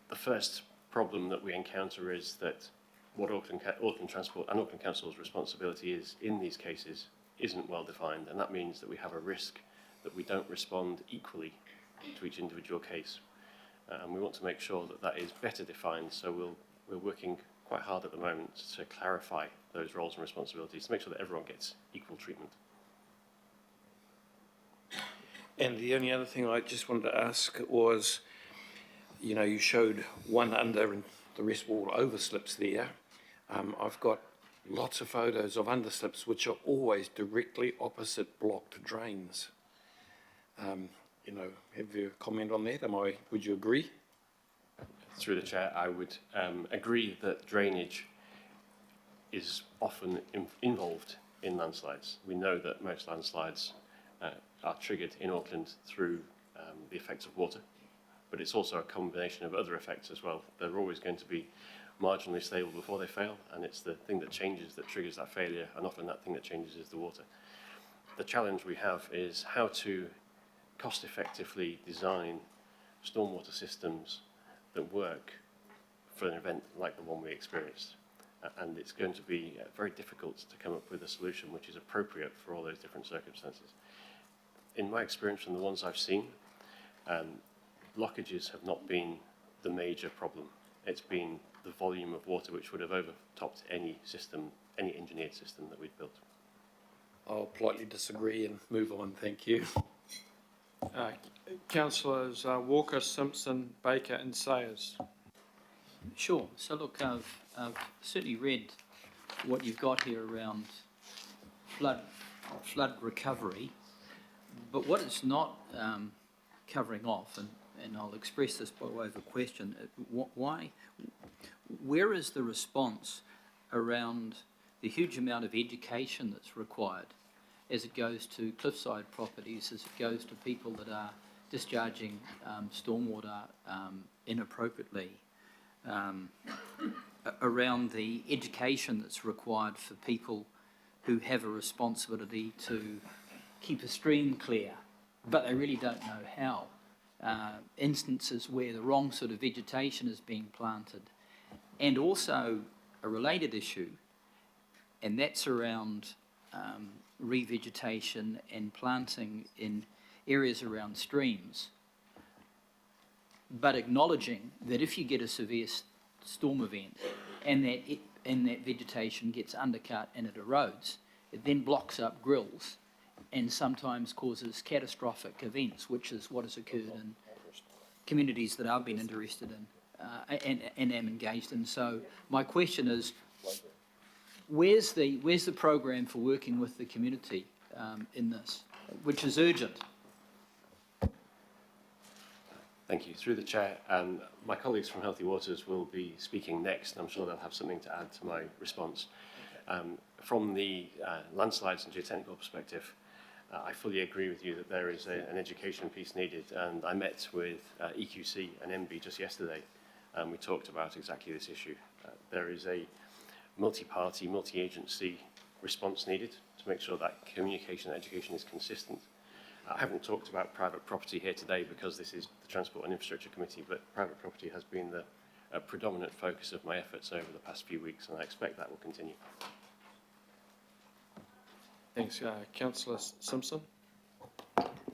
The first problem that we encounter is that what Auckland Transport and Auckland Council's responsibility is in these cases isn't well defined, and that means that we have a risk that we don't respond equally to each individual case. And we want to make sure that that is better defined, so we're working quite hard at the moment to clarify those roles and responsibilities to make sure that everyone gets equal treatment. And the only other thing I just wanted to ask was, you know, you showed one under and the rest were all overslips there. I've got lots of photos of underslips which are always directly opposite blocked drains. You know, have you a comment on that? Would you agree? Through the Chair, I would agree that drainage is often involved in landslides. We know that most landslides are triggered in Auckland through the effects of water, but it's also a combination of other effects as well. They're always going to be marginally stable before they fail, and it's the thing that changes that triggers that failure, and often that thing that changes is the water. The challenge we have is how to cost-effectively design stormwater systems that work for an event like the one we experienced. And it's going to be very difficult to come up with a solution which is appropriate for all those different circumstances. In my experience from the ones I've seen, blockages have not been the major problem. It's been the volume of water which would have overtopped any system, any engineered system that we'd built. I'll politely disagree and move on, thank you. Councillors Walker, Simpson, Baker and Sayers. Sure. So look, I've certainly read what you've got here around flood recovery, but what it's not covering off, and I'll express this by way of a question, where is the response around the huge amount of education that's required as it goes to cliffside properties, as it goes to people that are discharging stormwater inappropriately, around the education that's required for people who have a responsibility to keep a stream clear, but they really don't know how. Instances where the wrong sort of vegetation is being planted. And also a related issue, and that's around revegetation and planting in areas around streams, but acknowledging that if you get a severe storm event and that vegetation gets undercut and it erodes, it then blocks up grills and sometimes causes catastrophic events, which is what has occurred in communities that I've been interested in and am engaged in. So my question is, where's the program for working with the community in this, which is urgent? Thank you. Through the Chair, my colleagues from Healthy Waters will be speaking next, and I'm sure they'll have something to add to my response. From the landslides and geotechnical perspective, I fully agree with you that there is an education piece needed, and I met with EQC and MB just yesterday, and we talked about exactly this issue. There is a multi-party, multi-agency response needed to make sure that communication and education is consistent. I haven't talked about private property here today because this is the Transport and Infrastructure Committee, but private property has been the predominant focus of my efforts over the past few weeks, and I expect that will continue. Thanks, Councillor Simpson.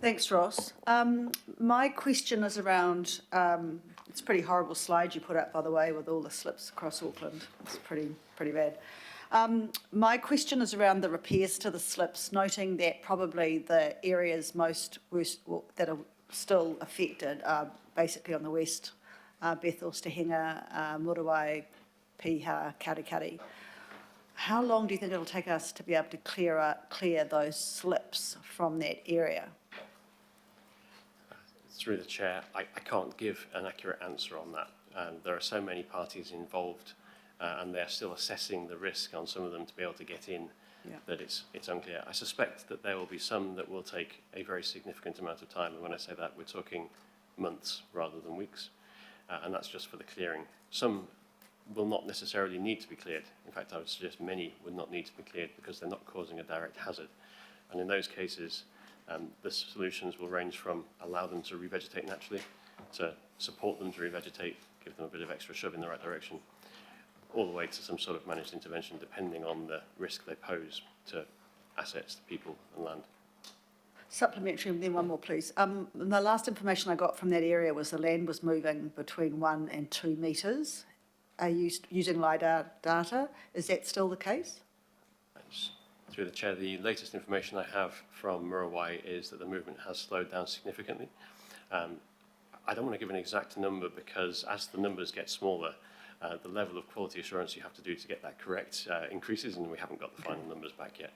Thanks, Ross. My question is around, it's a pretty horrible slide you put up, by the way, with all the slips across Auckland. It's pretty bad. My question is around the repairs to the slips, noting that probably the areas most worst, that are still affected are basically on the west, Bethels, Tehinga, Muriwai, Piha, Karikari. How long do you think it'll take us to be able to clear those slips from that area? Through the chair, I can't give an accurate answer on that. There are so many parties involved, and they're still assessing the risk on some of them to be able to get in, that it's unclear. I suspect that there will be some that will take a very significant amount of time, and when I say that, we're talking months rather than weeks, and that's just for the clearing. Some will not necessarily need to be cleared. In fact, I would suggest many would not need to be cleared because they're not causing a direct hazard. And in those cases, the solutions will range from allow them to revegetate naturally, to support them to revegetate, give them a bit of extra shove in the right direction, all the way to some sort of managed intervention depending on the risk they pose to assets, to people and land. Supplementary, and then one more, please. The last information I got from that area was the land was moving between 1 and 2 metres. Are you using LiDAR data? Is that still the case? Through the chair, the latest information I have from Muriwai is that the movement has slowed down significantly. I don't want to give an exact number because as the numbers get smaller, the level of quality assurance you have to do to get that correct increases, and we haven't got the final numbers back yet.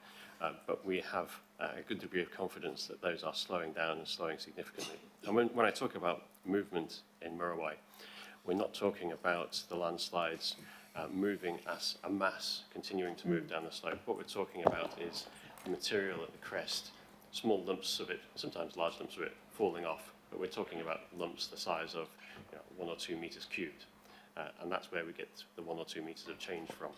But we have a good degree of confidence that those are slowing down and slowing significantly. And when I talk about movement in Muriwai, we're not talking about the landslides moving as a mass, continuing to move down the slope. What we're talking about is the material at the crest, small lumps of it, sometimes large lumps of it, falling off. But we're talking about lumps the size of 1 or 2 metres cubed. And that's where we get the 1 or 2 metres of change from.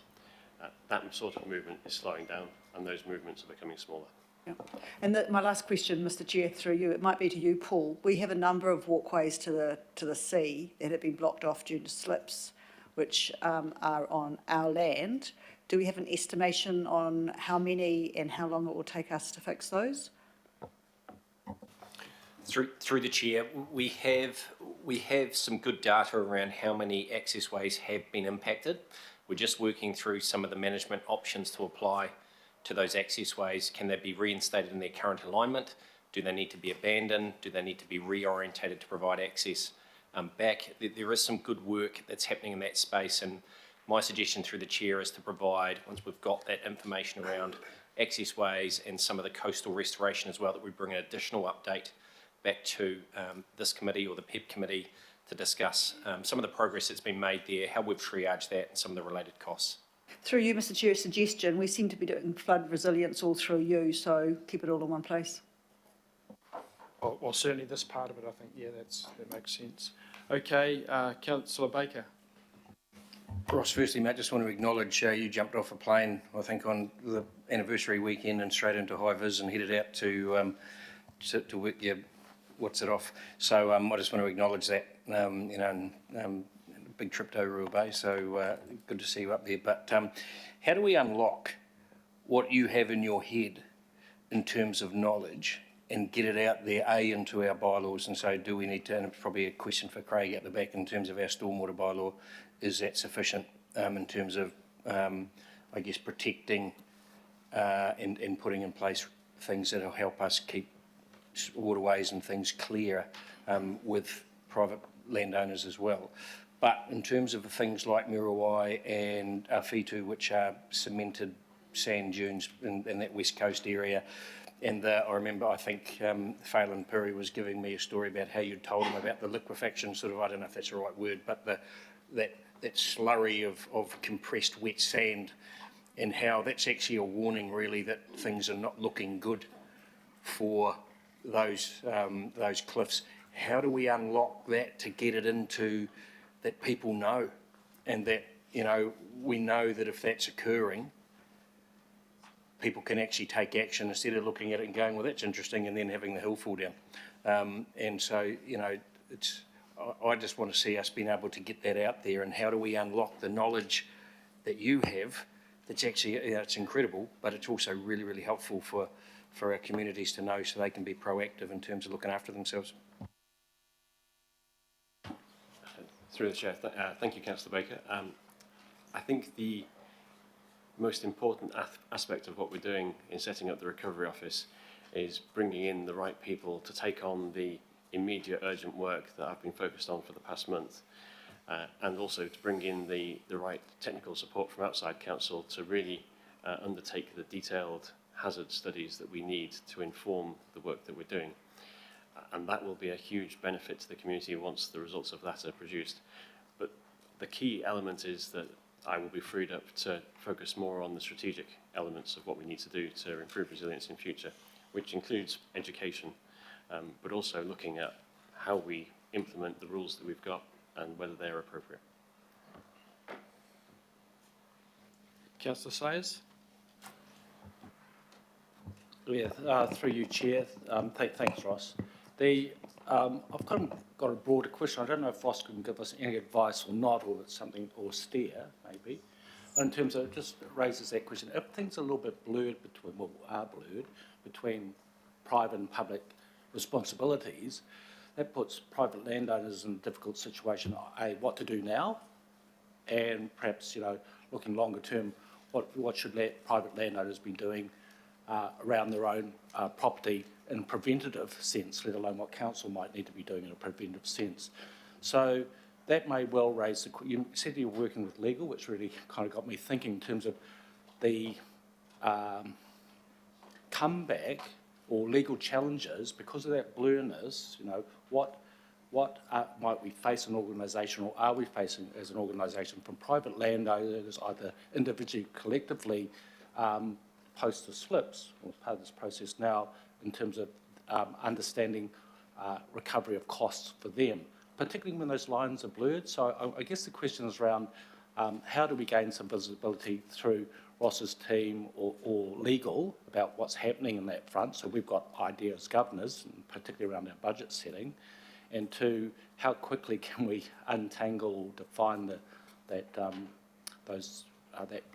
That sort of movement is slowing down, and those movements are becoming smaller. Yeah. And my last question, Mr. Chair, through you, it might be to you, Paul. We have a number of walkways to the sea that have been blocked off due to slips, which are on our land. Do we have an estimation on how many and how long it will take us to fix those? Through the chair, we have some good data around how many access ways have been impacted. We're just working through some of the management options to apply to those access ways. Can they be reinstated in their current alignment? Do they need to be abandoned? Do they need to be reorientated to provide access back? There is some good work that's happening in that space, and my suggestion through the chair is to provide, once we've got that information around access ways and some of the coastal restoration as well, that we bring an additional update back to this committee or the PEP committee to discuss some of the progress that's been made there, how we've triaged that and some of the related costs. Through you, Mr. Chair, a suggestion. We seem to be doing flood resilience all through you, so keep it all in one place. Well, certainly this part of it, I think, yeah, that makes sense. Okay, Councillor Baker. Ross, firstly, mate, just want to acknowledge you jumped off a plane, I think, on the anniversary weekend and straight into high vis and headed out to work your what's it off. So I just want to acknowledge that, big trip to Orua Bay, so good to see you up there. But how do we unlock what you have in your head in terms of knowledge and get it out there, into our bylaws? And so do we need to, and it's probably a question for Craig at the back, in terms of our stormwater bylaw, is that sufficient in terms of, I guess, protecting and putting in place things that will help us keep waterways and things clear with private landowners as well? But in terms of things like Muriwai and Awhitu, which are cemented sand dunes in that west coast area, and I remember, I think Phelan Piri was giving me a story about how you'd told him about the liquefaction, sort of, I don't know if that's the right word, but that slurry of compressed wet sand and how that's actually a warning really that things are not looking good for those cliffs. How do we unlock that to get it into that people know, and that, you know, we know that if that's occurring, people can actually take action instead of looking at it and going, well, that's interesting, and then having the hill fall down. And so, you know, I just want to see us being able to get that out there, and how do we unlock the knowledge that you have that's actually, you know, it's incredible, but it's also really, really helpful for our communities to know, so they can be proactive in terms of looking after themselves. Through the Chair, thank you, Councillor Baker. I think the most important aspect of what we're doing in setting up the Recovery Office is bringing in the right people to take on the immediate urgent work that I've been focused on for the past month, and also to bring in the right technical support from outside council to really undertake the detailed hazard studies that we need to inform the work that we're doing. And that will be a huge benefit to the community once the results of that are produced. But the key element is that I will be freed up to focus more on the strategic elements of what we need to do to improve resilience in future, which includes education, but also looking at how we implement the rules that we've got and whether they're appropriate. Councillor Sayers? Yeah, through you, Chair. Thanks, Ross. I've got a broader question. I don't know if Ross can give us any advice or not, or it's something, or steer, maybe. In terms of, it just raises that question. If things are a little bit blurred between, well, are blurred, between private and public responsibilities, that puts private landowners in a difficult situation, what to do now, and perhaps, you know, looking longer term, what should private landowners be doing around their own property in a preventative sense, let alone what council might need to be doing in a preventative sense. So that may well raise the, you said you were working with legal, which really kind of got me thinking in terms of the comeback or legal challenges because of that blurriness. You know, what might we face an organisation, or are we facing as an organisation from private landowners, either individually, collectively, post the slips, or part of this process now, in terms of understanding recovery of costs for them, particularly when those lines are blurred. So I guess the question is around how do we gain some visibility through Ross's team or legal about what's happening in that front, so we've got ideas as governors, and particularly around our budget setting, and two, how quickly can we untangle, define that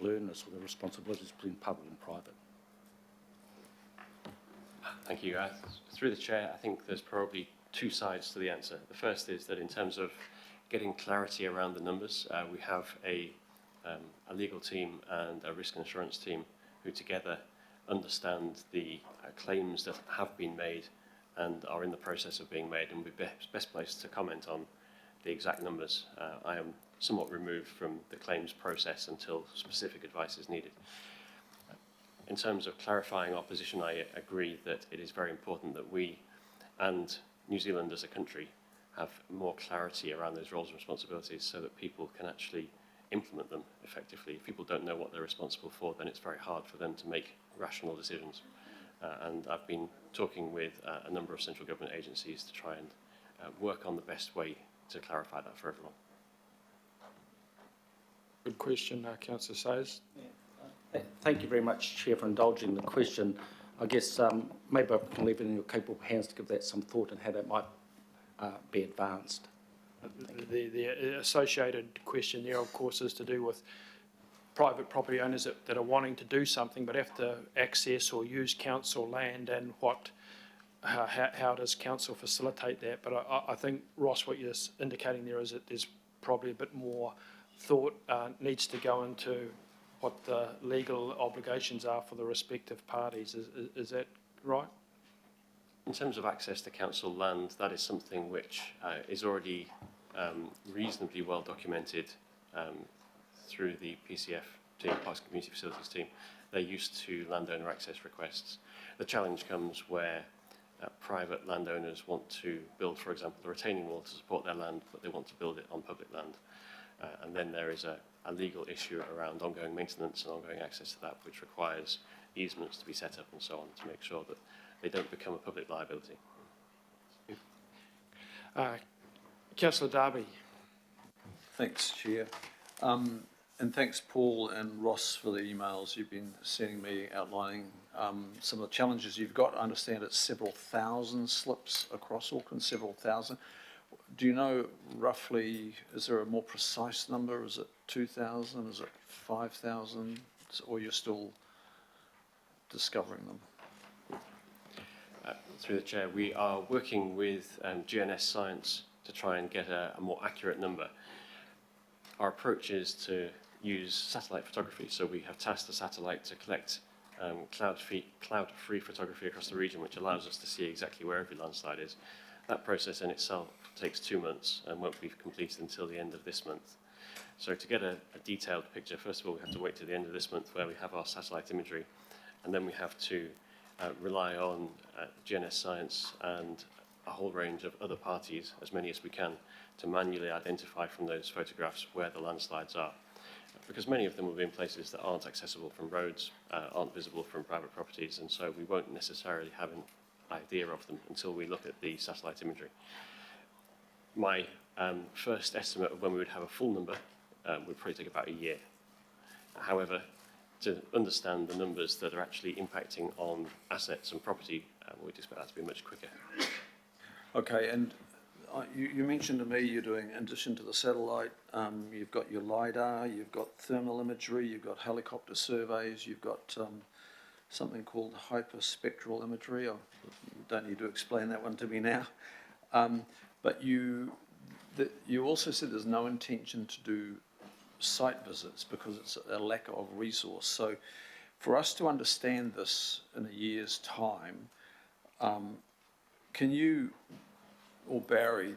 blurriness or the responsibilities between public and private. Thank you. Through the Chair, I think there's probably two sides to the answer. The first is that in terms of getting clarity around the numbers, we have a legal team and a risk insurance team who together understand the claims that have been made and are in the process of being made, and will be best placed to comment on the exact numbers. I am somewhat removed from the claims process until specific advice is needed. In terms of clarifying our position, I agree that it is very important that we and New Zealand as a country have more clarity around those roles and responsibilities so that people can actually implement them effectively. If people don't know what they're responsible for, then it's very hard for them to make rational decisions. And I've been talking with a number of central government agencies to try and work on the best way to clarify that for everyone. Good question, Councillor Sayers. Thank you very much, Chair, for indulging the question. I guess maybe I can leave it in your capable hands to give that some thought and how that might be advanced. The associated question there, of course, is to do with private property owners that are wanting to do something but have to access or use council land, and how does council facilitate that? But I think, Ross, what you're indicating there is that there's probably a bit more thought needs to go into what the legal obligations are for the respective parties. Is that right? In terms of access to council land, that is something which is already reasonably well documented through the PCF team, Parks and Community Facilities team. They're used to landowner access requests. The challenge comes where private landowners want to build, for example, a retaining wall to support their land, but they want to build it on public land. And then there is a a legal issue around ongoing maintenance and ongoing access to that, which requires easements to be set up and so on to make sure that they don't become a public liability. Councillor Darby. Thanks, Chair. And thanks, Paul and Ross, for the emails you've been sending me outlining some of the challenges you've got. I understand it's several thousand slips across Auckland, several thousand. Do you know roughly, is there a more precise number? Is it 2,000? Is it 5,000? Or you're still discovering them? Through the Chair, we are working with GNS Science to try and get a more accurate number. Our approach is to use satellite photography, so we have tasked the satellite to collect cloud-free photography across the region, which allows us to see exactly where every landslide is. That process in itself takes 2 months and won't be completed until the end of this month. So to get a detailed picture, first of all, we have to wait till the end of this month where we have our satellite imagery, and then we have to rely on GNS Science and a whole range of other parties, as many as we can, to manually identify from those photographs where the landslides are. Because many of them will be in places that aren't accessible from roads, aren't visible from private properties, and so we won't necessarily have an idea of them until we look at the satellite imagery. My first estimate of when we would have a full number would probably take about a year. However, to understand the numbers that are actually impacting on assets and property, we'd expect that to be much quicker. Okay, and you mentioned to me you're doing, in addition to the satellite, you've got your LiDAR, you've got thermal imagery, you've got helicopter surveys, you've got something called hyperspectral imagery. You don't need to explain that one to me now. But you also said there's no intention to do site visits because it's a lack of resource. So for us to understand this in a year's time, can you, or Barry,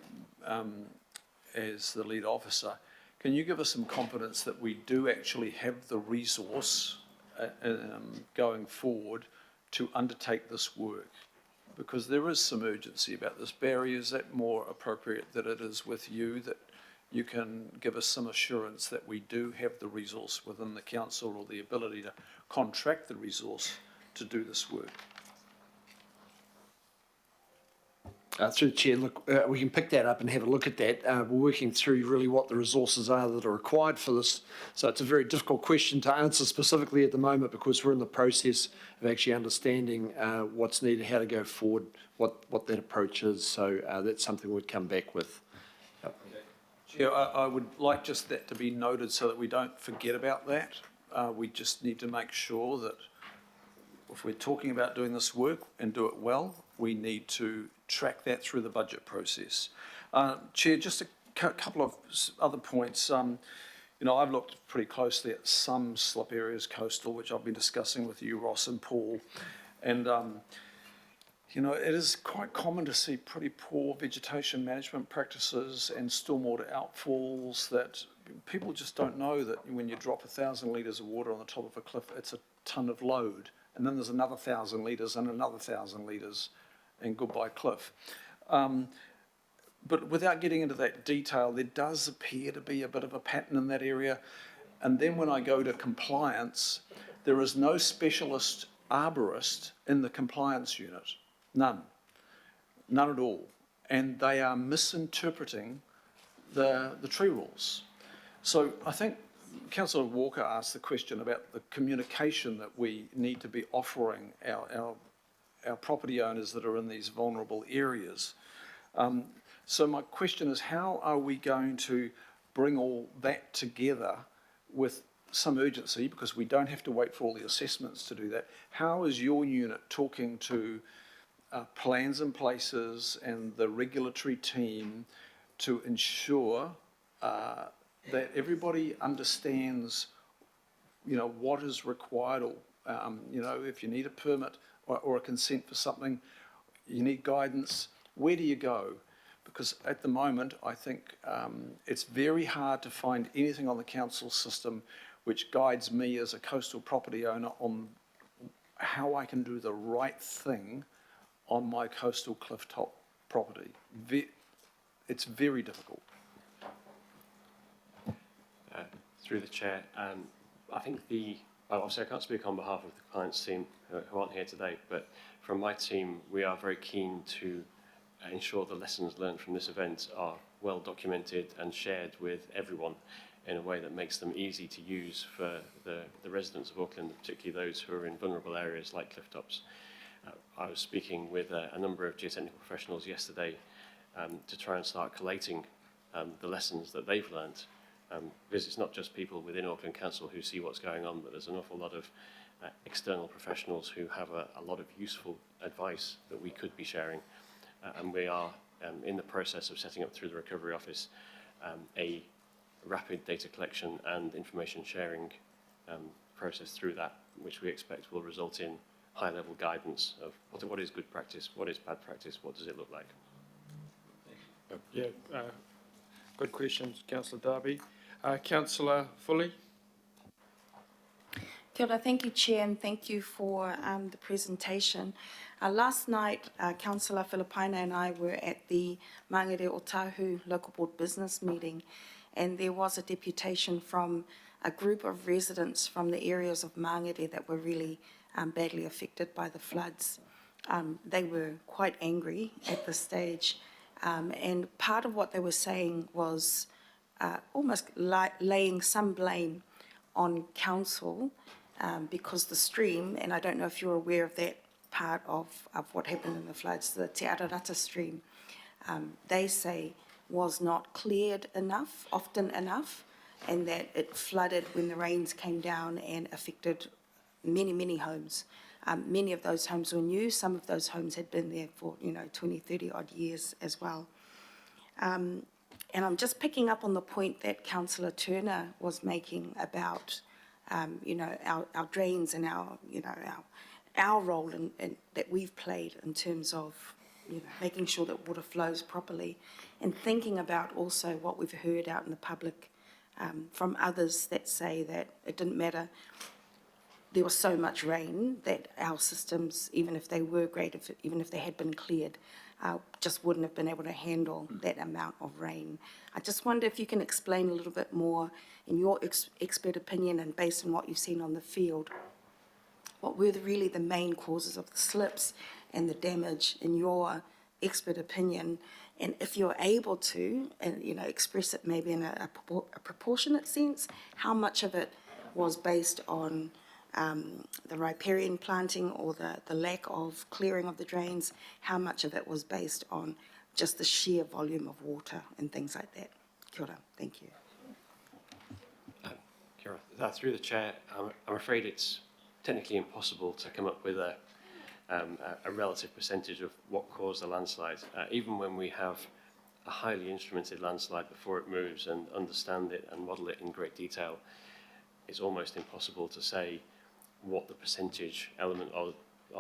as the lead officer, can you give us some confidence that we do actually have the resource going forward to undertake this work? Because there is some urgency about this. Barry, is that more appropriate that it is with you, that you can give us some assurance that we do have the resource within the council or the ability to contract the resource to do this work? Through the Chair, look, we can pick that up and have a look at that. We're working through really what the resources are that are required for this. So it's a very difficult question to answer specifically at the moment because we're in the process of actually understanding what's needed, how to go forward, what that approach is. So that's something we'd come back with. Yep. Chair, I would like just that to be noted so that we don't forget about that. We just need to make sure that if we're talking about doing this work and do it well, we need to track that through the budget process. Chair, just a couple of other points. You know, I've looked pretty closely at some slip areas coastal, which I've been discussing with you, Ross and Paul, and you know, it is quite common to see pretty poor vegetation management practices and stormwater outfalls that people just don't know that when you drop 1,000 litres of water on the top of a cliff, it's a ton of load. And then there's another 1,000 litres and another 1,000 litres and goodbye cliff. But without getting into that detail, there does appear to be a bit of a pattern in that area. And then when I go to compliance, there is no specialist arborist in the compliance unit. None. None at all. And they are misinterpreting the tree rules. So I think Councillor Walker asked the question about the communication that we need to be offering our property owners that are in these vulnerable areas. So my question is, how are we going to bring all that together with some urgency, because we don't have to wait for all the assessments to do that? How is your unit talking to plans and places and the regulatory team to ensure that everybody understands, you know, what is required, or you know, if you need a permit or a consent for something, you need guidance, where do you go? Because at the moment, I think it's very hard to find anything on the council system which guides me as a coastal property owner on how I can do the right thing on my coastal clifftop property. It's very difficult. Through the chair, I think obviously I can't speak on behalf of the client's team who aren't here today, but from my team, we are very keen to ensure the lessons learned from this event are well documented and shared with everyone in a way that makes them easy to use for the residents of Auckland, particularly those who are in vulnerable areas like cliff tops. I was speaking with a number of geotechnical professionals yesterday to try and start collating the lessons that they've learned. Because it's not just people within Auckland Council who see what's going on, but there's an awful lot of external professionals who have a lot of useful advice that we could be sharing. And we are in the process of setting up through the Recovery Office a rapid data collection and information sharing process through that, which we expect will result in high-level guidance of what is good practice, what is bad practice, what does it look like. Yeah, good questions, Councillor Darby. Councillor Foley. Kia ora, thank you, Chair, and thank you for the presentation. Last night, Councillor Filipaina and I were at the Mangere Otahu Local Board Business meeting, and there was a deputation from a group of residents from the areas of Mangere that were really badly affected by the floods. They were quite angry at this stage, and part of what they were saying was almost laying some blame on council because the stream, and I don't know if you're aware of that part of what happened in the floods, the Te Ararata stream, they say was not cleared enough, often enough, and that it flooded when the rains came down and affected many, many homes. Many of those homes were new. Some of those homes had been there for, 20, 30 odd years as well. And I'm just picking up on the point that Councillor Turner was making about, our drains and our role in that we've played in terms of, making sure that water flows properly, and thinking about also what we've heard out in the public from others that say that it didn't matter. There was so much rain that our systems, even if they were great, even if they had been cleared, just wouldn't have been able to handle that amount of rain. I just wonder if you can explain a little bit more, in your expert opinion and based on what you've seen on the field, what were really the main causes of the slips and the damage, in your expert opinion, and if you're able to, and express it maybe in a proportionate sense, how much of it was based on the riparian planting or the lack of clearing of the drains, how much of it was based on just the sheer volume of water and things like that. Kia ora, thank you. Kia ora. Through the chair, I'm afraid it's technically impossible to come up with a relative percentage of what caused the landslide. Even when we have a highly instrumented landslide before it moves and understand it and model it in great detail, it's almost impossible to say what the percentage element of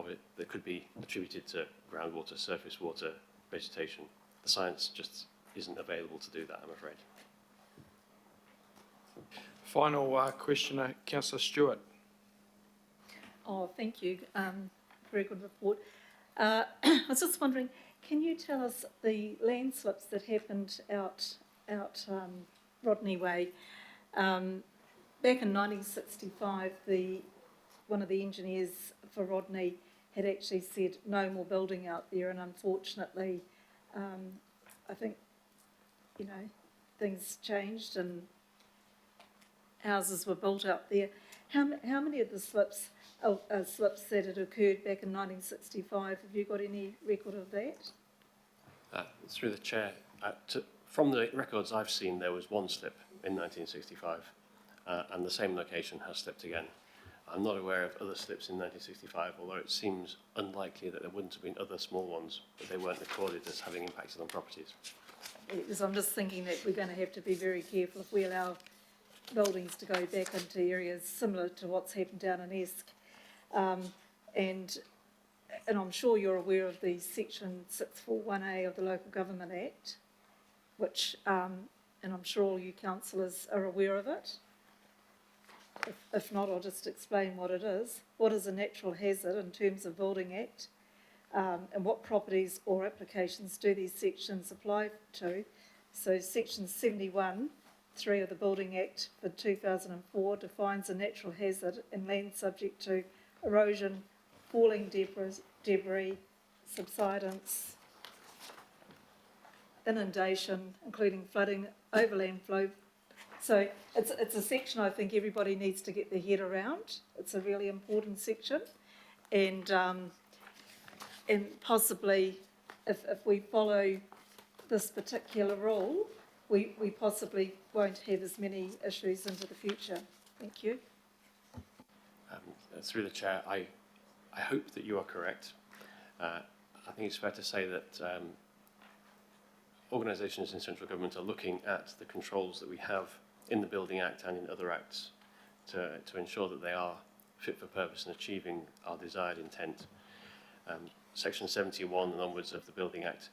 it that could be attributed to groundwater, surface water, vegetation. The science just isn't available to do that, I'm afraid. Final questioner, Councillor Stewart. Oh, thank you. Very good report. I was just wondering, can you tell us the landslips that happened out Rodney Way? Back in 1965, one of the engineers for Rodney had actually said no more building out there, and unfortunately, I think, things changed and houses were built out there. How many of the slips that had occurred back in 1965, have you got any record of that? Through the chair, from the records I've seen, there was one slip in 1965, and the same location has slipped again. I'm not aware of other slips in 1965, although it seems unlikely that there wouldn't have been other small ones, but they weren't recorded as having impacted on properties. Because I'm just thinking that we're going to have to be very careful if we allow buildings to go back into areas similar to what's happened down in Esk. And I'm sure you're aware of the Section 641A of the Local Government Act, which, and I'm sure all you councillors are aware of it. If not, I'll just explain what it is. What is a natural hazard in terms of Building Act, and what properties or applications do these sections apply to? So Section 71 3 of the Building Act for 2004 defines a natural hazard in land subject to erosion, falling debris, subsidence, inundation, including flooding, overland flow. So it's a section I think everybody needs to get their head around. It's a really important section, and possibly if we follow this particular rule, we possibly won't have as many issues into the future. Thank you. Through the chair, I hope that you are correct. I think it's fair to say that organisations in central government are looking at the controls that we have in the Building Act and in other acts to ensure that they are fit for purpose and achieving our desired intent. Section 71 and onwards of the Building Act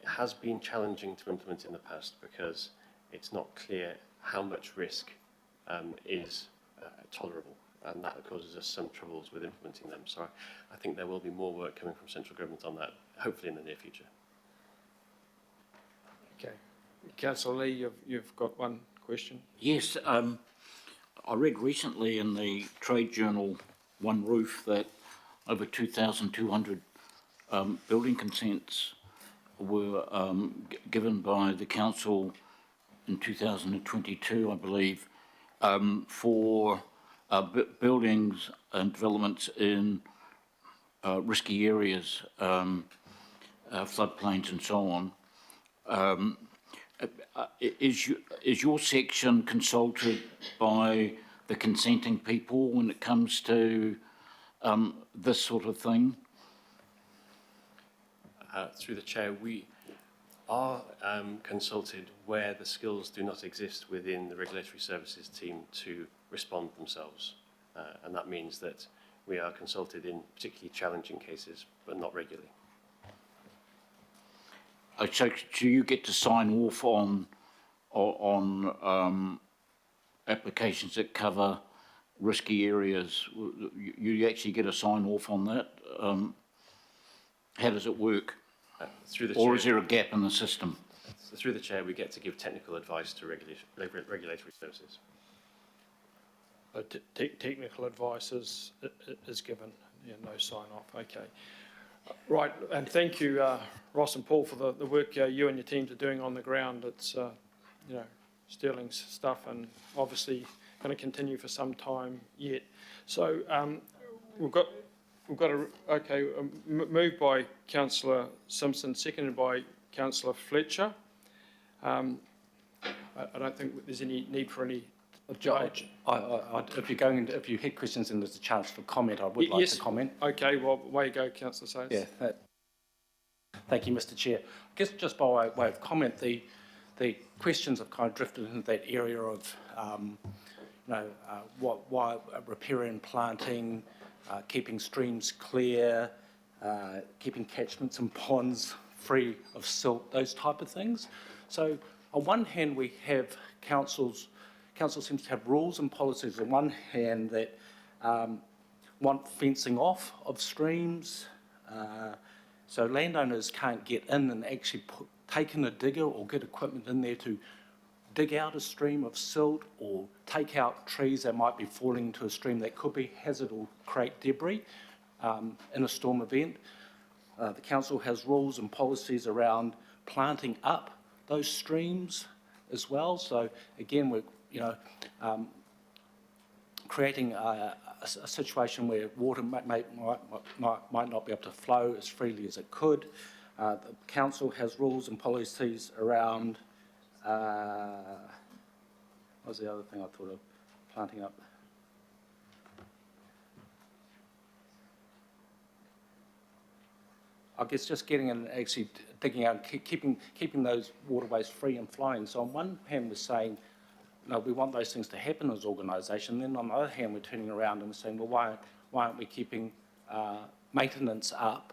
has been challenging to implement in the past because it's not clear how much risk is tolerable, and that causes us some troubles with implementing them. So I think there will be more work coming from central government on that, hopefully in the near future. Okay. Councillor Lee, you've got one question. Yes, I read recently in the Trade Journal One Roof that over 2,200 building consents were given by the council in 2022, I believe, for buildings and developments in risky areas, floodplains and so on. Is your section consulted by the consenting people when it comes to this sort of thing? Through the chair, we are consulted where the skills do not exist within the regulatory services team to respond themselves. And that means that we are consulted in particularly challenging cases, but not regularly. So do you get to sign off on applications that cover risky areas? You actually get a sign off on that? How does it work? Through the or chair, is there a gap in the system? So through the chair, we get to give technical advice to regulatory services. Technical advice is given, no sign off. Okay. Right, and thank you, Ross and Paul, for the work you and your teams are doing on the ground. It's, Sterling's stuff, and obviously going to continue for some time yet. So we've got moved by Councillor Simpson, seconded by Councillor Fletcher. I don't think there's any need for any. George, if you had questions and there's a chance for comment, I would like to comment. Okay, well, way you go, Councillor Sayers. Yeah, thank you, Mr. Chair. I guess just by way of comment, the questions have kind of drifted into that area of, why riparian planting, keeping streams clear, keeping catchments and ponds free of silt, those type of things. So on one hand, we have council seems to have rules and policies on one hand that want fencing off of streams, so landowners can't get in and actually take in a digger or get equipment in there to dig out a stream of silt or take out trees that might be falling into a stream that could be hazard or create debris in a storm event. The council has rules and policies around planting up those streams as well. So again, we're creating a situation where water might not be able to flow as freely as it could. The council has rules and policies around, what was the other thing I thought of, planting up? I guess just getting in and actually digging out and keeping those waterways free and flowing. So on one hand we're saying, no, we want those things to happen as an organisation. Then on the other hand, we're turning around and saying, well, why aren't we keeping maintenance up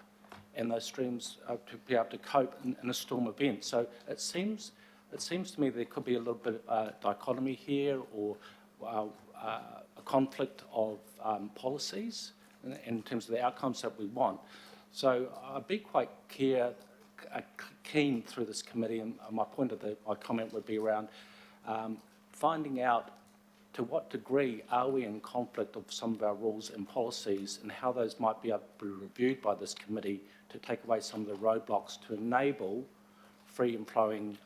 and those streams to be able to cope in a storm event? So it seems to me there could be a little bit of dichotomy here, or a conflict of policies in terms of the outcomes that we want. So I'd be quite keen through this committee, and my point of my comment would be around finding out to what degree are we in conflict of some of our rules and policies and how those might be able to be reviewed by this committee to take away some of the roadblocks to enable free and flowing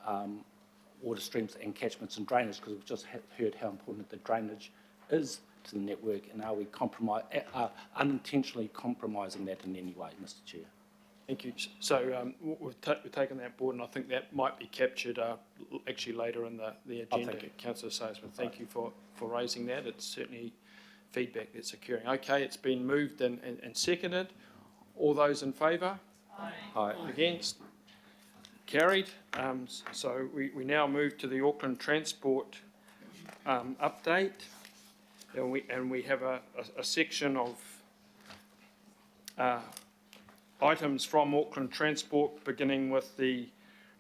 water streams and catchments and drainage, because we've just heard how important the drainage is to the network, and are we unintentionally compromising that in any way, Mr. Chair? Thank you. So we've taken that board, and I think that might be captured actually later in the agenda. thank you. Councillor Salesman, thank you for raising that. It's certainly feedback that's occurring. Okay, it's been moved and seconded. All those in favour? Aye. Aye. Against? Carried. So we now move to the Auckland Transport update, and we have a section of items from Auckland Transport, beginning with the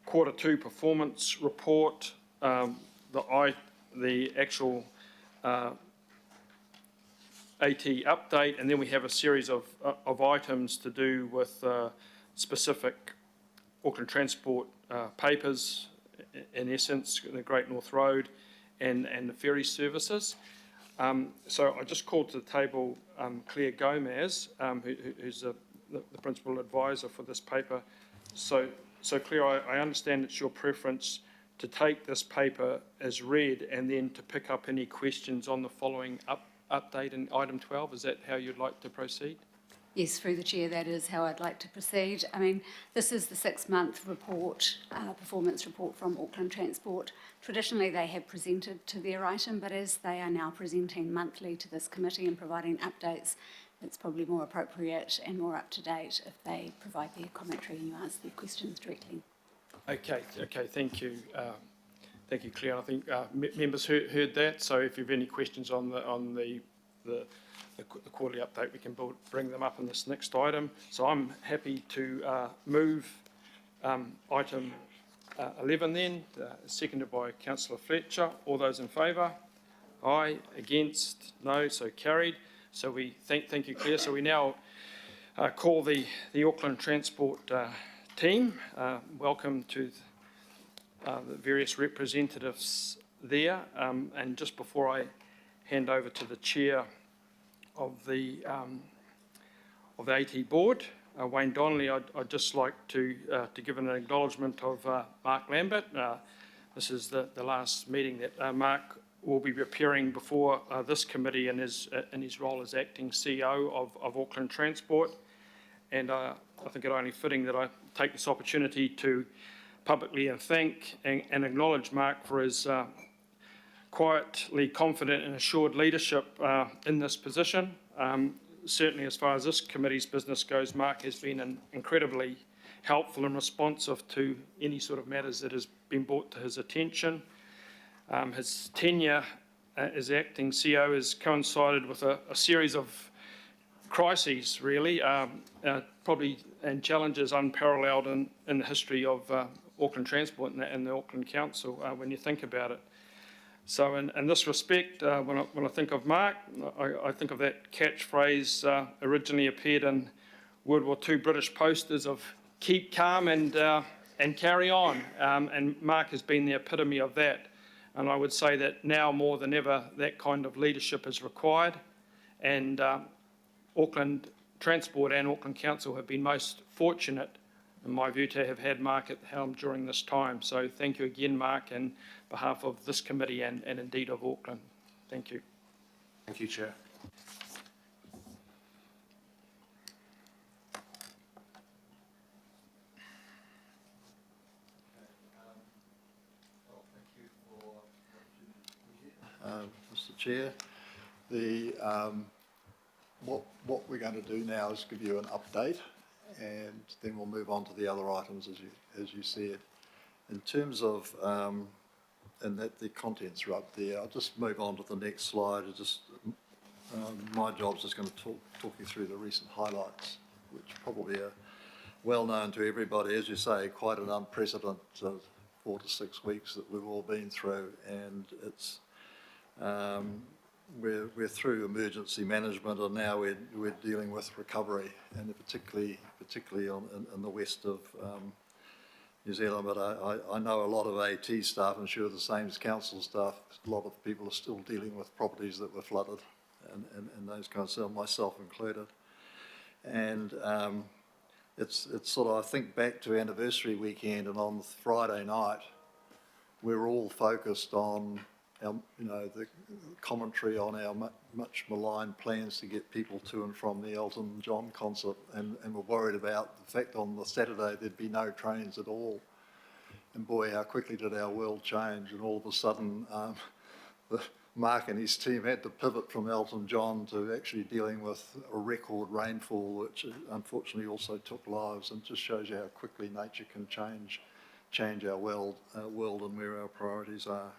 Q2 performance report, the actual AT update, and then we have a series of items to do with specific Auckland Transport papers, in essence, the Great North Road and the ferry services. So I just called to the table Claire Gomez, who's the principal advisor for this paper. So Claire, I understand it's your preference to take this paper as read and then to pick up any questions on the following update in item 12. Is that how you'd like to proceed? Yes, through the Chair, that is how I'd like to proceed. I mean, this is the 6-month report, performance report from Auckland Transport. Traditionally, they have presented to their item, but as they are now presenting monthly to this committee and providing updates, it's probably more appropriate and more up to date if they provide their commentary and you answer their questions directly. Okay, thank you. Thank you, Claire. I think members heard that, so if you have any questions on the quarterly update, we can bring them up in this next item. So I'm happy to move item 11 then, seconded by Councillor Fletcher. All those in favour? Aye. Against? No. So carried. So we thank you, Claire. So we now call the Auckland Transport team. Welcome to the various representatives there. And just before I hand over to the chair of the AT board, Wayne Donnelly, I'd just like to give an acknowledgement of Mark Lambert. This is the last meeting that Mark will be appearing before this committee in his role as acting CEO of Auckland Transport. And I think it only fitting that I take this opportunity to publicly thank and acknowledge Mark for his quietly confident and assured leadership in this position. Certainly as far as this committee's business goes, Mark has been incredibly helpful and responsive to any sort of matters that has been brought to his attention. His tenure as acting CEO has coincided with a series of crises, really, probably, and challenges unparalleled in the history of Auckland Transport and the Auckland Council, when you think about it. So in this respect, when I think of Mark, I think of that catchphrase originally appeared in World War II British posters of "keep calm and carry on," and Mark has been the epitome of that. And I would say that now more than ever, that kind of leadership is required, and Auckland Transport and Auckland Council have been most fortunate, in my view, to have had Mark at the helm during this time. So thank you again, Mark, on behalf of this committee and indeed of Auckland. Thank you. Thank you, Chair. Mr. Chair, what we're going to do now is give you an update, and then we'll move on to the other items as you said. In terms of and that the contents are up there, I'll just move on to the next slide. My job is just going to talk you through the recent highlights, which probably are well known to everybody. As you say, quite an unprecedented 4 to 6 weeks that we've all been through, and it's we're through emergency management, and now we're dealing with recovery, and particularly in the west of New Zealand, but I know a lot of AT staff, I'm sure the same as council staff, a lot of people are still dealing with properties that were flooded and those kinds of stuff, myself included. And it's sort of, I think back to anniversary weekend, and on Friday night, we're all focused on our, the commentary on our much maligned plans to get people to and from the Elton John concert, and we're worried about the fact on the Saturday there'd be no trains at all. And boy, how quickly did our world change, and all of a sudden Mark and his team had to pivot from Elton John to actually dealing with a record rainfall, which unfortunately also took lives, and just shows you how quickly nature can change our world and where our priorities are.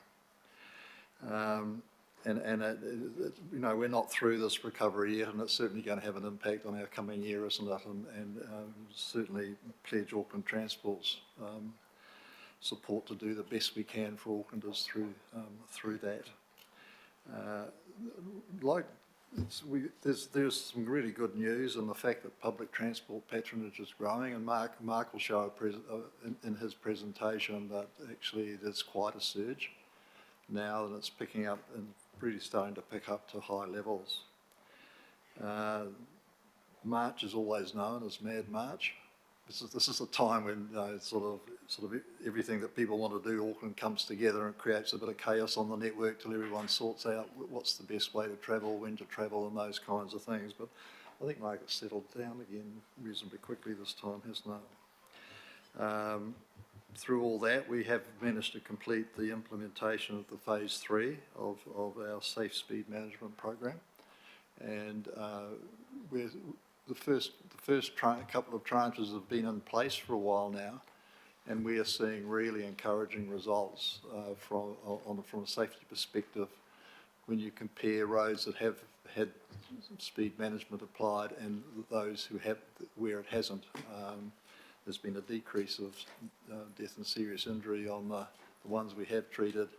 We're not through this recovery yet, and it's certainly going to have an impact on our coming year, isn't it? And certainly pledge Auckland Transport's support to do the best we can for Aucklanders through that. There's some really good news in the fact that public transport patronage is growing, and Mark will show in his presentation that actually there's quite a surge now, and it's picking up and really starting to pick up to high levels. March is always known as Mad March. This is a time when sort of everything that people want to do, Auckland comes together and creates a bit of chaos on the network till everyone sorts out what's the best way to travel, when to travel, and those kinds of things. But I think market's settled down again reasonably quickly this time, hasn't it? Through all that, we have managed to complete the implementation of the phase 3 of our safe speed management program, and the first couple of tranches have been in place for a while now, and we are seeing really encouraging results from a safety perspective when you compare roads that have had speed management applied and those who have where it hasn't. There's been a decrease of death and serious injury on the ones we have treated,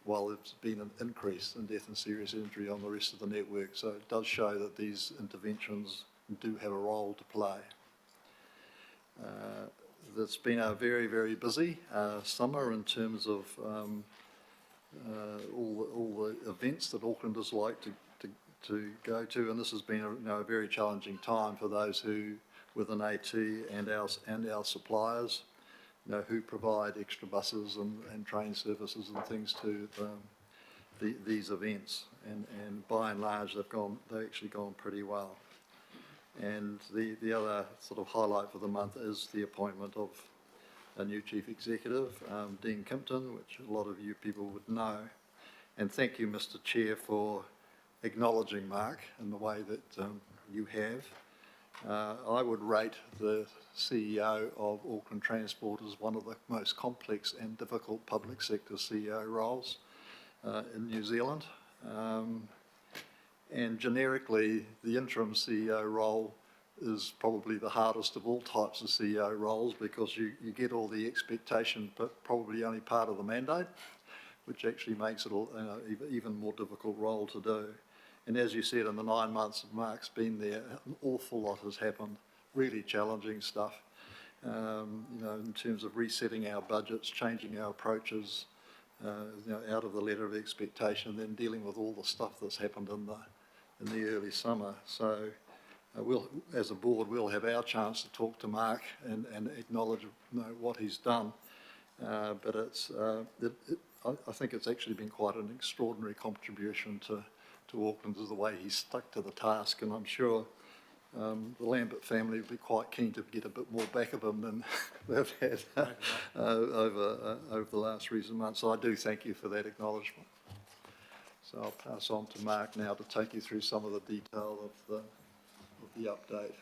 while there's been an increase in death and serious injury on the rest of the network. So it does show that these interventions do have a role to play. It's been a very, very busy summer in terms of all the events that Aucklanders like to go to, and this has been a very challenging time for those who, with an AT and our suppliers, who provide extra buses and train services and things to these events, and by and large they've actually gone pretty well. And the other sort of highlight for the month is the appointment of a new chief executive, Dean Kimpton, which a lot of you people would know. And thank you, Mr. Chair, for acknowledging Mark in the way that you have. I would rate the CEO of Auckland Transport as one of the most complex and difficult public sector CEO roles in New Zealand. And generically, the interim CEO role is probably the hardest of all types of CEO roles, because you get all the expectation, but probably only part of the mandate, which actually makes it an even more difficult role to do. And as you said, in the 9 months Mark's been there, an awful lot has happened, really challenging stuff, in terms of resetting our budgets, changing our approaches, out of the letter of expectation, then dealing with all the stuff that's happened in the early summer. So we'll, as a board, we'll have our chance to talk to Mark and acknowledge what he's done. But I think it's actually been quite an extraordinary contribution to Auckland, is the way he's stuck to the task, and I'm sure the Lambert family would be quite keen to get a bit more back of him than they've had over the last recent months. So I do thank you for that acknowledgement. So I'll pass on to Mark now to take you through some of the detail of the update.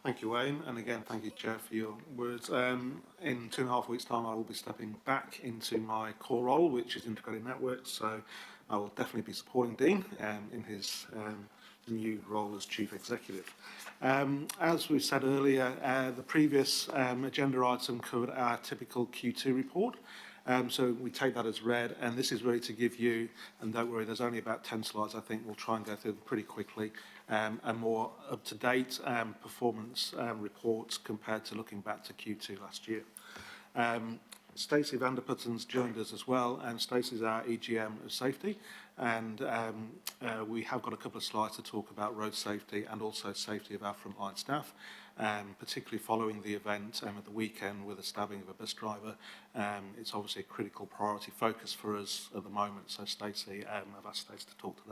Thank you, Wayne, and again, thank you, Chair, for your words. In 2.5 weeks' time, I will be stepping back into my core role, which is integrated networks, so I will definitely be supporting Dean in his new role as Chief Executive. As we said earlier, the previous agenda item covered our typical Q2 report, So we take that as read, and this is really to give you, and don't worry, there's only about 10 slides, I think we'll try and go through them pretty quickly, a more up-to-date performance reports compared to looking back to Q2 last year. Stacey Vanderputten's joined us as well, and Stacey's our EGM of safety, and we have got a couple of slides to talk about road safety and also safety of our frontline staff, particularly following the event at the weekend with the stabbing of a bus driver. It's obviously a critical priority focus for us at the moment, so Stacey, I've asked Stacey to talk to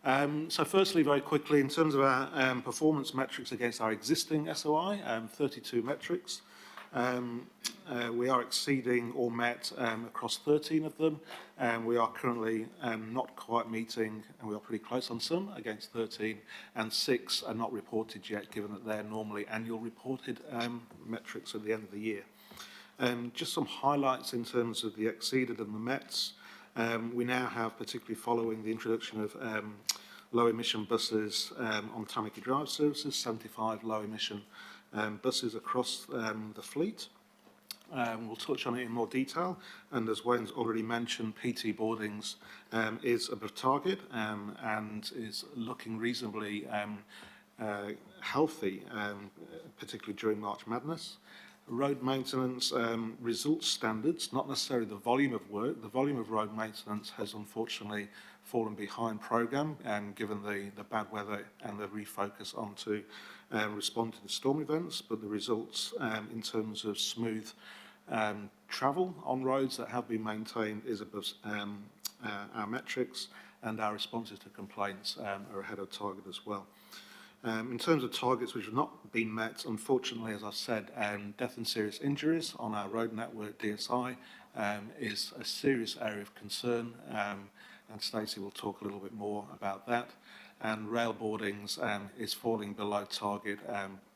that. So firstly, very quickly, in terms of our performance metrics against our existing SOI, 32 metrics. We are exceeding or met across 13 of them, and we are currently not quite meeting, and we are pretty close on some against 13, and 6 are not reported yet, given that they're normally annual reported metrics at the end of the year. Just some highlights in terms of the exceeded and the METs. We now have, particularly following the introduction of low emission buses on Tamaki Drive services, 75 low emission buses across the fleet. We'll touch on it in more detail, and as Wayne's already mentioned, PT boardings is above target and is looking reasonably healthy, particularly during March Madness. Road maintenance results standards, not necessarily the volume of work. The volume of road maintenance has unfortunately fallen behind programme, given the bad weather and the refocus onto respond to the storm events, but the results in terms of smooth travel on roads that have been maintained is above our metrics, and our responses to complaints are ahead of target as well. In terms of targets which have not been met, unfortunately, as I said, death and serious injuries on our road network DSI is a serious area of concern, and Stacey will talk a little bit more about that. And rail boardings is falling below target,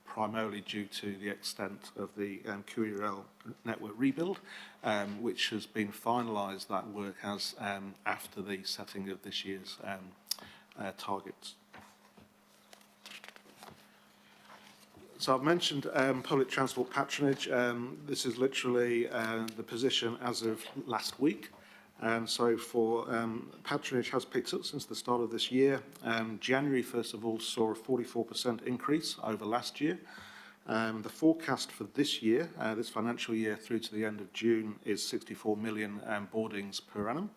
primarily due to the extent of the QERL network rebuild, which has been finalised, that work has, after the setting of this year's targets. So I've mentioned public transport patronage. This is literally the position as of last week. So for patronage has picked up since the start of this year. January, first of all, saw a 44% increase over last year. The forecast for this year, this financial year through to the end of June, is 64 million boardings per annum.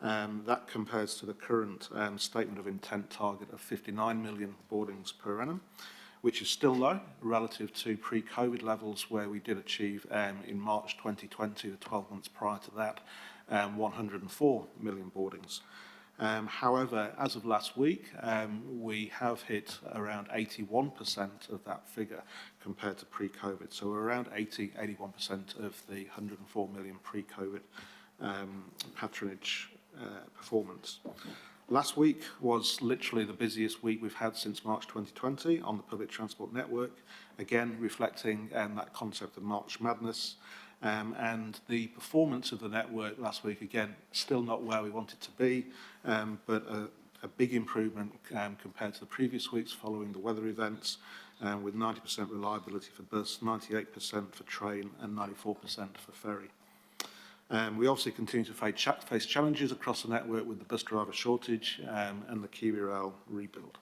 That compares to the current statement of intent target of 59 million boardings per annum, which is still low relative to pre-COVID levels, where we did achieve in March 2020, the 12 months prior to that, 104 million boardings. However, as of last week, we have hit around 81% of that figure compared to pre-COVID. So we're around 81% of the 104 million pre-COVID patronage performance. Last week was literally the busiest week we've had since March 2020 on the public transport network, again reflecting that concept of March Madness. And the performance of the network last week, again, still not where we want it to be, but a big improvement compared to the previous weeks following the weather events, with 90% reliability for bus, 98% for train, and 94% for ferry. We obviously continue to face challenges across the network with the bus driver shortage and the QERL rebuild.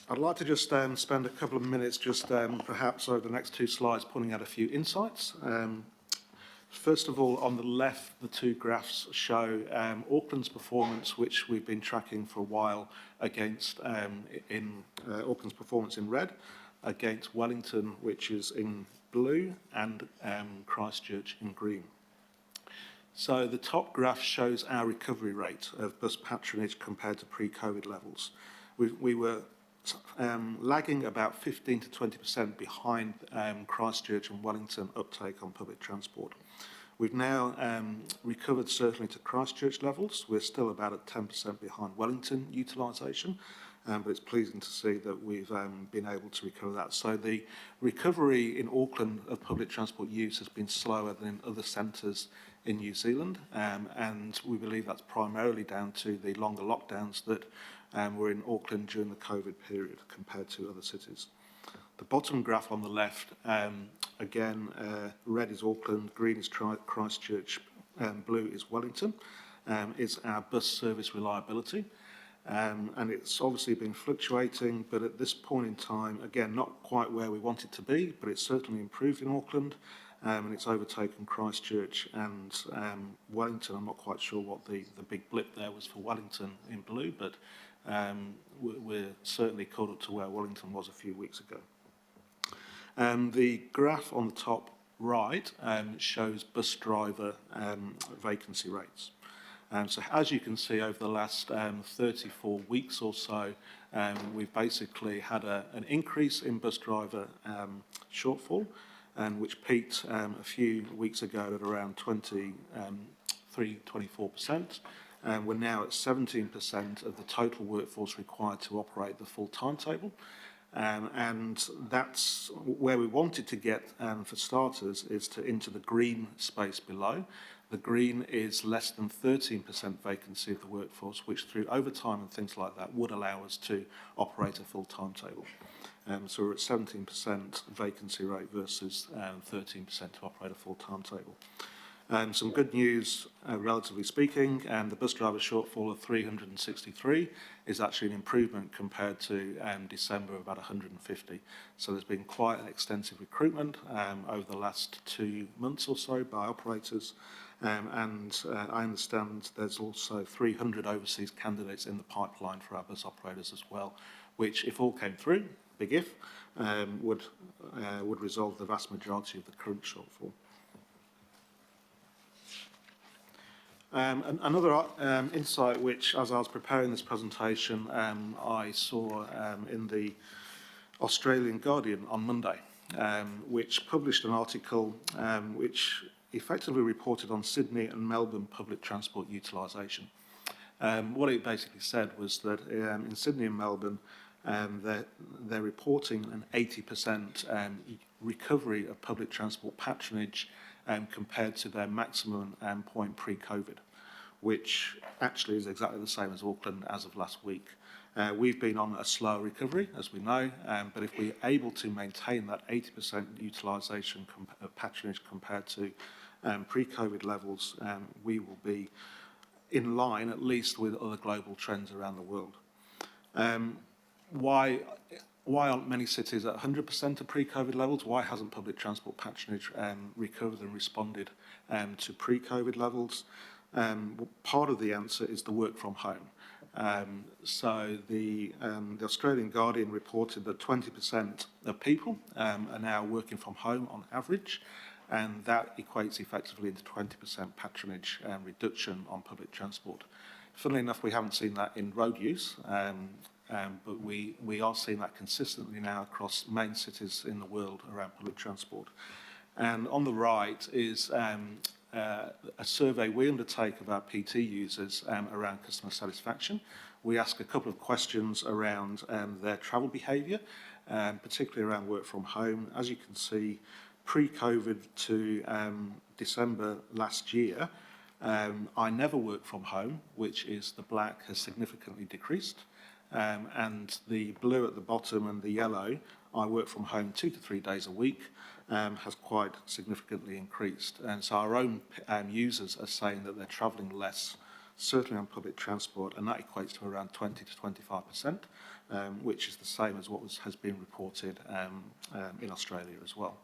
I'd like to just spend a couple of minutes just perhaps over the next two slides pulling out a few insights. First of all, on the left, the two graphs show Auckland's performance, which we've been tracking for a while against Auckland's performance in red, against Wellington, which is in blue, and Christchurch in green. So the top graph shows our recovery rate of bus patronage compared to pre-COVID levels. We were lagging about 15 to 20% behind Christchurch and Wellington uptake on public transport. We've now recovered certainly to Christchurch levels. We're still about at 10% behind Wellington utilisation, but it's pleasing to see that we've been able to recover that. So the recovery in Auckland of public transport use has been slower than in other centres in New Zealand, and we believe that's primarily down to the longer lockdowns that were in Auckland during the COVID period compared to other cities. The bottom graph on the left again, red is Auckland, green is Christchurch, blue is Wellington, is our bus service reliability. And it's obviously been fluctuating, but at this point in time, again, not quite where we want it to be, but it's certainly improved in Auckland, and it's overtaken Christchurch and Wellington. I'm not quite sure what the big blip there was for Wellington in blue, but we're certainly caught up to where Wellington was a few weeks ago. The graph on the top right shows bus driver vacancy rates. So as you can see, over the last 34 weeks or so, we've basically had an increase in bus driver shortfall, which peaked a few weeks ago at around 24%. We're now at 17% of the total workforce required to operate the full timetable. And that's where we wanted to get, for starters, is to into the green space below. The green is less than 13% vacancy of the workforce, which through overtime and things like that would allow us to operate a full timetable. So we're at 17% vacancy rate versus 13% to operate a full timetable. Some good news, relatively speaking, the bus driver shortfall of 363 is actually an improvement compared to December of about 150. So there's been quite an extensive recruitment over the last 2 months or so by operators. And I understand there's also 300 overseas candidates in the pipeline for our bus operators as well, which, if all came through, big if, would resolve the vast majority of the current shortfall. Another insight which, as I was preparing this presentation, I saw in the Australian Guardian on Monday, which published an article which effectively reported on Sydney and Melbourne public transport utilisation. What it basically said was that in Sydney and Melbourne, they're reporting an 80% recovery of public transport patronage compared to their maximum point pre-COVID, which actually is exactly the same as Auckland as of last week. We've been on a slow recovery, as we know, but if we're able to maintain that 80% utilisation of patronage compared to pre-COVID levels, we will be in line, at least, with other global trends around the world. Why aren't many cities at 100% of pre-COVID levels? Why hasn't public transport patronage recovered and responded to pre-COVID levels? Part of the answer is the work from home. So the Australian Guardian reported that 20% of people are now working from home on average, and that equates effectively into 20% patronage reduction on public transport. Funnily enough, we haven't seen that in road use, but we are seeing that consistently now across main cities in the world around public transport. And on the right is a survey we undertake of our PT users around customer satisfaction. We ask a couple of questions around their travel behaviour, particularly around work from home. As you can see, pre-COVID to December last year, I never worked from home, which is the black, has significantly decreased. And the blue at the bottom and the yellow, I work from home 2 to 3 days a week, has quite significantly increased. And so our own users are saying that they're travelling less, certainly on public transport, and that equates to around 20 to 25%, which is the same as what has been reported in Australia as well.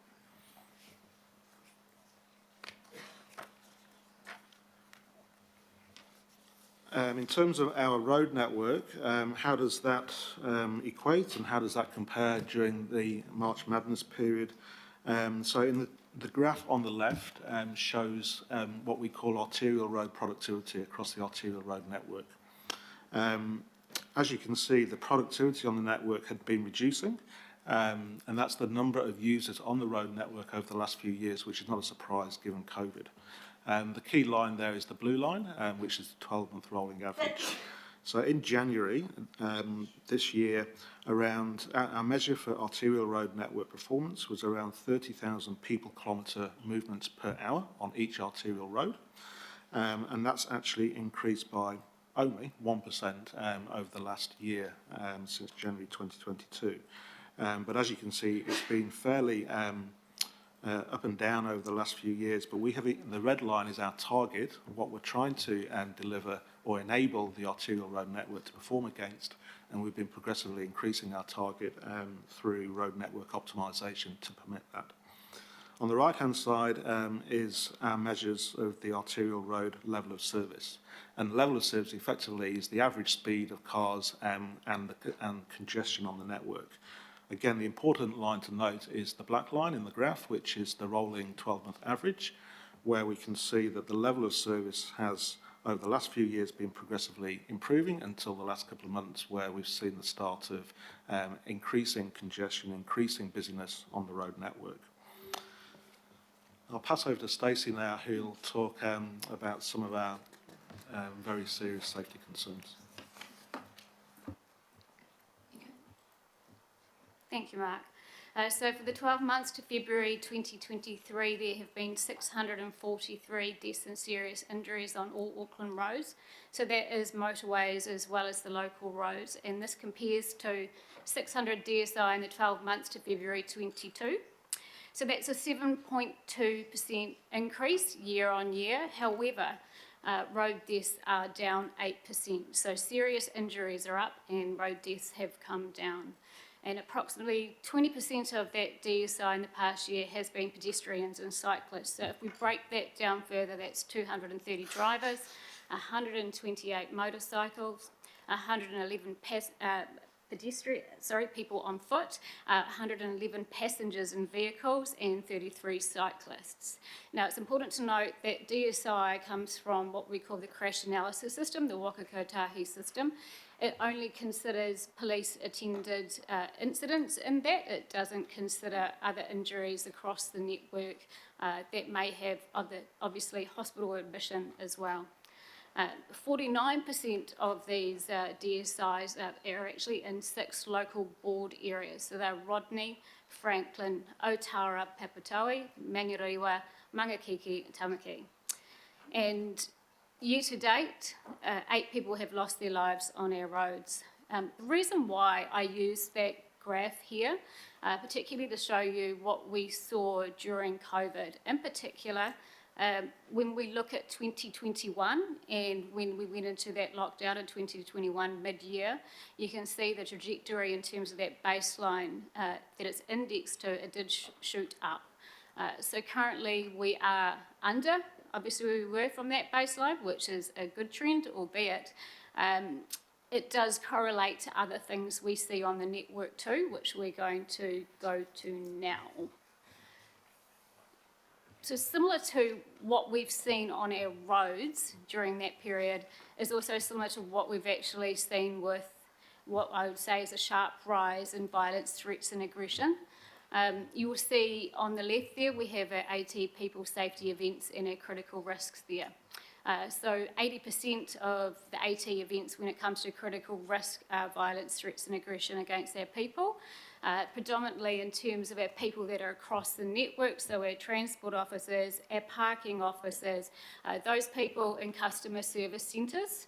In terms of our road network, how does that equate and how does that compare during the March Madness period? So in the graph on the left shows what we call arterial road productivity across the arterial road network. As you can see, the productivity on the network had been reducing, and that's the number of users on the road network over the last few years, which is not a surprise given COVID. The key line there is the blue line, which is the 12-month rolling average. So in January this year, around our measure for arterial road network performance was around 30,000 people-kilometre movements per hour on each arterial road, and that's actually increased by only 1% over the last year since January 2022. But as you can see, it's been fairly up and down over the last few years, but the red line is our target, what we're trying to deliver or enable the arterial road network to perform against, and we've been progressively increasing our target through road network optimisation to permit that. On the right-hand side is our measures of the arterial road level of service. And level of service effectively is the average speed of cars and congestion on the network. Again, the important line to note is the black line in the graph, which is the rolling 12-month average, where we can see that the level of service has, over the last few years, been progressively improving until the last couple of months, where we've seen the start of increasing congestion, increasing busyness on the road network. I'll pass over to Stacey now, who'll talk about some of our very serious safety concerns. Thank you, Mark. So for the 12 months to February 2023, there have been 643 deaths and serious injuries on all Auckland roads. So that is motorways as well as the local roads. And this compares to 600 DSI in the 12 months to February 22. So that's a 7.2% increase year on year. However, road deaths are down 8%. So serious injuries are up and road deaths have come down. And approximately 20% of that DSI in the past year has been pedestrians and cyclists. So if we break that down further, that's 230 drivers, 128 motorcycles, 111 people on foot, 111 passengers in vehicles, and 33 cyclists. Now, it's important to note that DSI comes from what we call the crash analysis system, the Waka Kotahi system. It only considers police-attended incidents in that. It doesn't consider other injuries across the network that may have obviously hospital admission as well. 49% of these DSIs are actually in 6 local board areas. So they're Rodney, Franklin, Otara, Papatoe, Mangarewa, Mangakiki, and Tamaki. And year to date, 8 people have lost their lives on our roads. The reason why I use that graph here, particularly to show you what we saw during COVID, in particular, when we look at 2021 and when we went into that lockdown in 2021 mid-year, you can see the trajectory in terms of that baseline that it's indexed to, it did shoot up. So currently we are under. Obviously, we were from that baseline, which is a good trend, albeit it does correlate to other things we see on the network too, which we're going to go to now. So similar to what we've seen on our roads during that period is also similar to what we've actually seen with what I would say is a sharp rise in violence, threats and aggression. You will see on the left there, we have our AT people safety events and our critical risks there. So 80% of the AT events when it comes to critical risk are violence, threats and aggression against our people, predominantly in terms of our people that are across the network, so our transport officers, our parking officers, those people in customer service centres.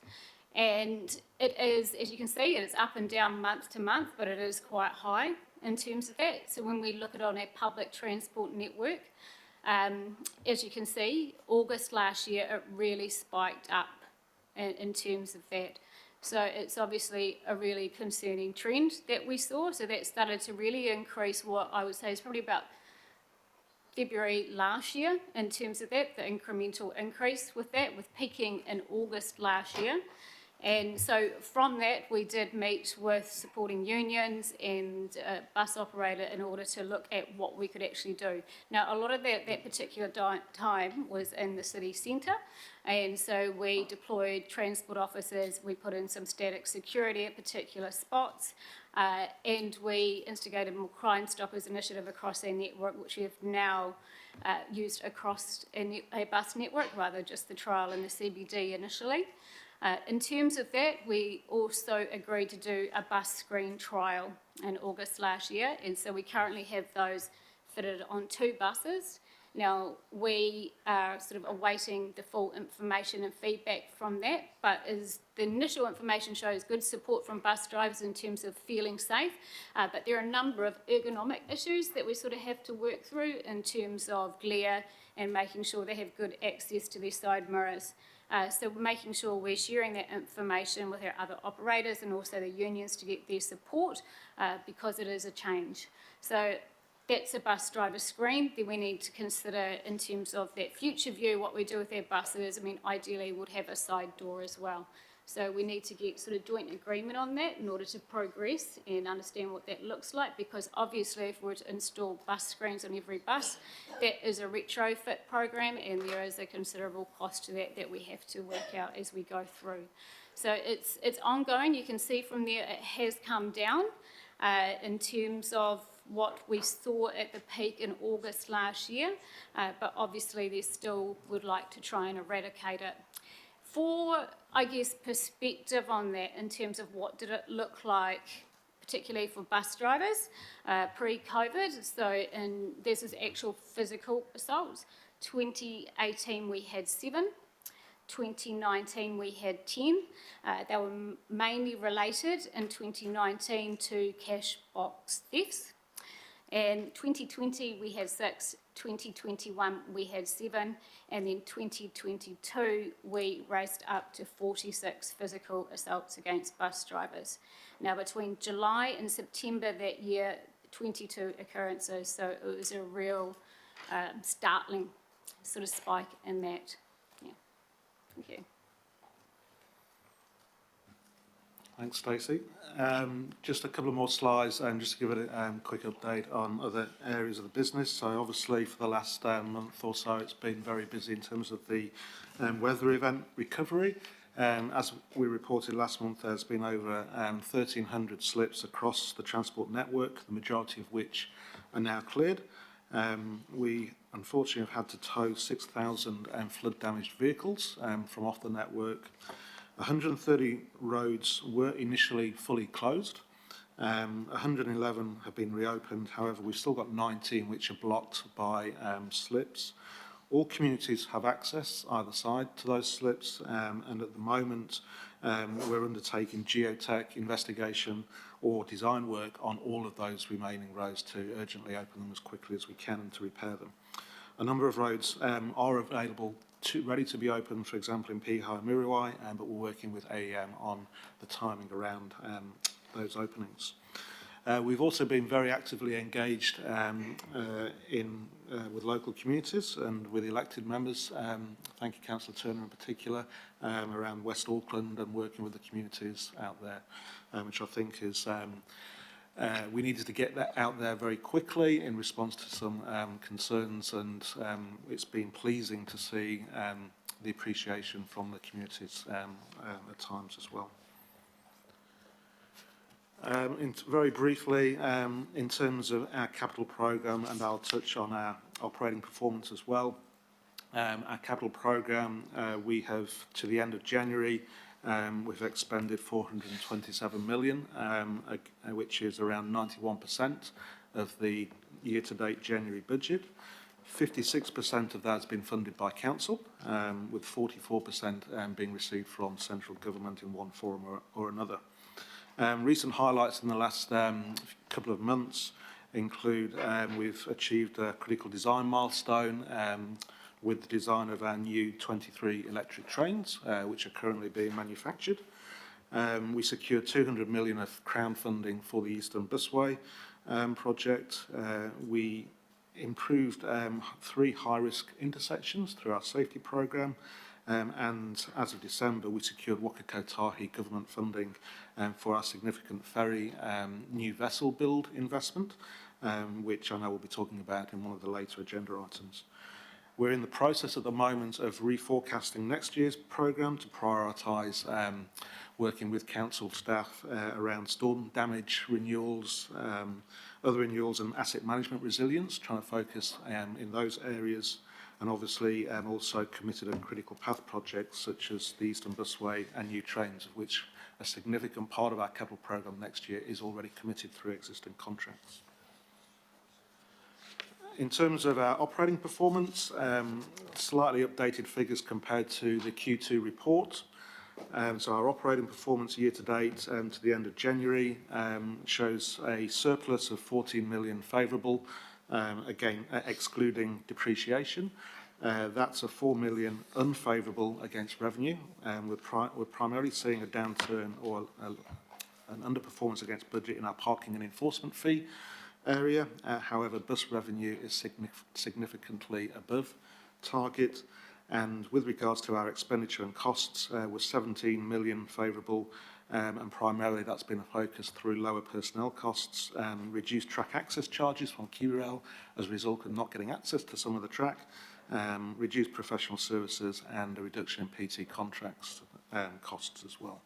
And it is, as you can see, it is up and down month to month, but it is quite high in terms of that. So when we look at on our public transport network, as you can see, August last year, it really spiked up in terms of that. So it's obviously a really concerning trend that we saw. So that started to really increase what I would say is probably about February last year in terms of that, the incremental increase with that, with peaking in August last year. And so from that, we did meet with supporting unions and a bus operator in order to look at what we could actually do. Now, a lot of that particular time was in the city centre, and so we deployed transport officers, we put in some static security at particular spots, and we instigated more Crime Stoppers initiative across our network, which we have now used across a bus network, rather just the trial in the CBD initially. In terms of that, we also agreed to do a bus screen trial in August last year, and so we currently have those fitted on 2 buses. Now, we are sort of awaiting the full information and feedback from that, but as the initial information shows good support from bus drivers in terms of feeling safe, but there are a number of ergonomic issues that we sort of have to work through in terms of glare and making sure they have good access to their side mirrors. So we're making sure we're sharing that information with our other operators and also the unions to get their support because it is a change. So that's a bus driver screen. Then we need to consider in terms of that future view what we do with our buses. I mean, ideally we'd have a side door as well. So we need to get sort of joint agreement on that in order to progress and understand what that looks like, because obviously if we're to install bus screens on every bus, that is a retrofit program and there is a considerable cost to that we have to work out as we go through. So it's ongoing. You can see from there it has come down in terms of what we saw at the peak in August last year, but obviously they still would like to try and eradicate it. For, I guess, perspective on that in terms of what did it look like, particularly for bus drivers pre-COVID, so this is actual physical assaults. 2018 we had 7. 2019 we had 10. They were mainly related in 2019 to cash box thefts. And 2020 we had 6, 2021 we had 7, and then 2022 we raised up to 46 physical assaults against bus drivers. Now between July and September that year, 22 occurrences, so it was a real startling sort of spike in that. Yeah. Thank you. Thanks, Stacey. Just a couple of more slides, just to give it a quick update on other areas of the business. So obviously for the last month or so, it's been very busy in terms of the weather event recovery. As we reported last month, there's been over 1,300 slips across the transport network, the majority of which are now cleared. We unfortunately have had to tow 6,000 flood-damaged vehicles from off the network. 130 roads were initially fully closed. 111 have been reopened. However, we've still got 19 which are blocked by slips. All communities have access either side to those slips, and at the moment we're undertaking geotech investigation or design work on all of those remaining roads to urgently open them as quickly as we can and to repair them. A number of roads are available ready to be open, for example in Piha and Miriwai, but we're working with AEM on the timing around those openings. We've also been very actively engaged with local communities and with elected members. Thank you, Councillor Turner in particular, around West Auckland and working with the communities out there, which I think is we needed to get that out there very quickly in response to some concerns, and it's been pleasing to see the appreciation from the communities at times as well. Very briefly, in terms of our capital programme, and I'll touch on our operating performance as well. Our capital programme, we have, to the end of January, we've expended 427 million, which is around 91% of the year-to-date January budget. 56% of that has been funded by council, with 44% being received from central government in one form or another. Recent highlights in the last couple of months include we've achieved a critical design milestone with the design of our new 23 electric trains, which are currently being manufactured. We secured 200 million of Crown funding for the Eastern Busway project. We improved 3 high-risk intersections through our safety programme, and as of December we secured Waka Kotahi government funding for our significant ferry new vessel build investment, which I know we'll be talking about in one of the later agenda items. We're in the process at the moment of reforecasting next year's programme to prioritise working with council staff around storm damage renewals, other renewals and asset management resilience, trying to focus in those areas, and obviously also committed on critical path projects such as the Eastern Busway and new trains, of which a significant part of our capital programme next year is already committed through existing contracts. In terms of our operating performance, slightly updated figures compared to the Q2 report. So our operating performance year to date to the end of January shows a surplus of 14 million favourable, again excluding depreciation. That's a 4 million unfavourable against revenue. We're primarily seeing a downturn or an underperformance against budget in our parking and enforcement fee area. However, bus revenue is significantly above target. And with regards to our expenditure and costs, we're 17 million favourable, and primarily that's been a focus through lower personnel costs, reduced track access charges from QRL as a result of not getting access to some of the track, reduced professional services and a reduction in PT contracts costs as well.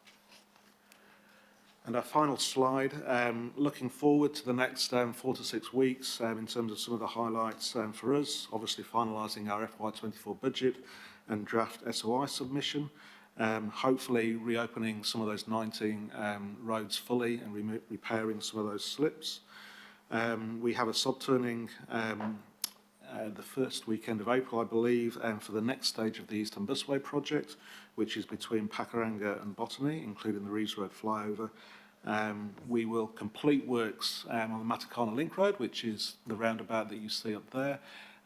And our final slide, looking forward to the next 4 to 6 weeks in terms of some of the highlights for us, obviously finalising our FY24 budget and draft SOI submission, hopefully reopening some of those 19 roads fully and repairing some of those slips. We have a sub-turning the first weekend of April, I believe, for the next stage of the Eastern Busway project, which is between Pakuranga and Botany, including the Reeves Road flyover. We will complete works on the Matakana Link Road, which is the roundabout that you see up there,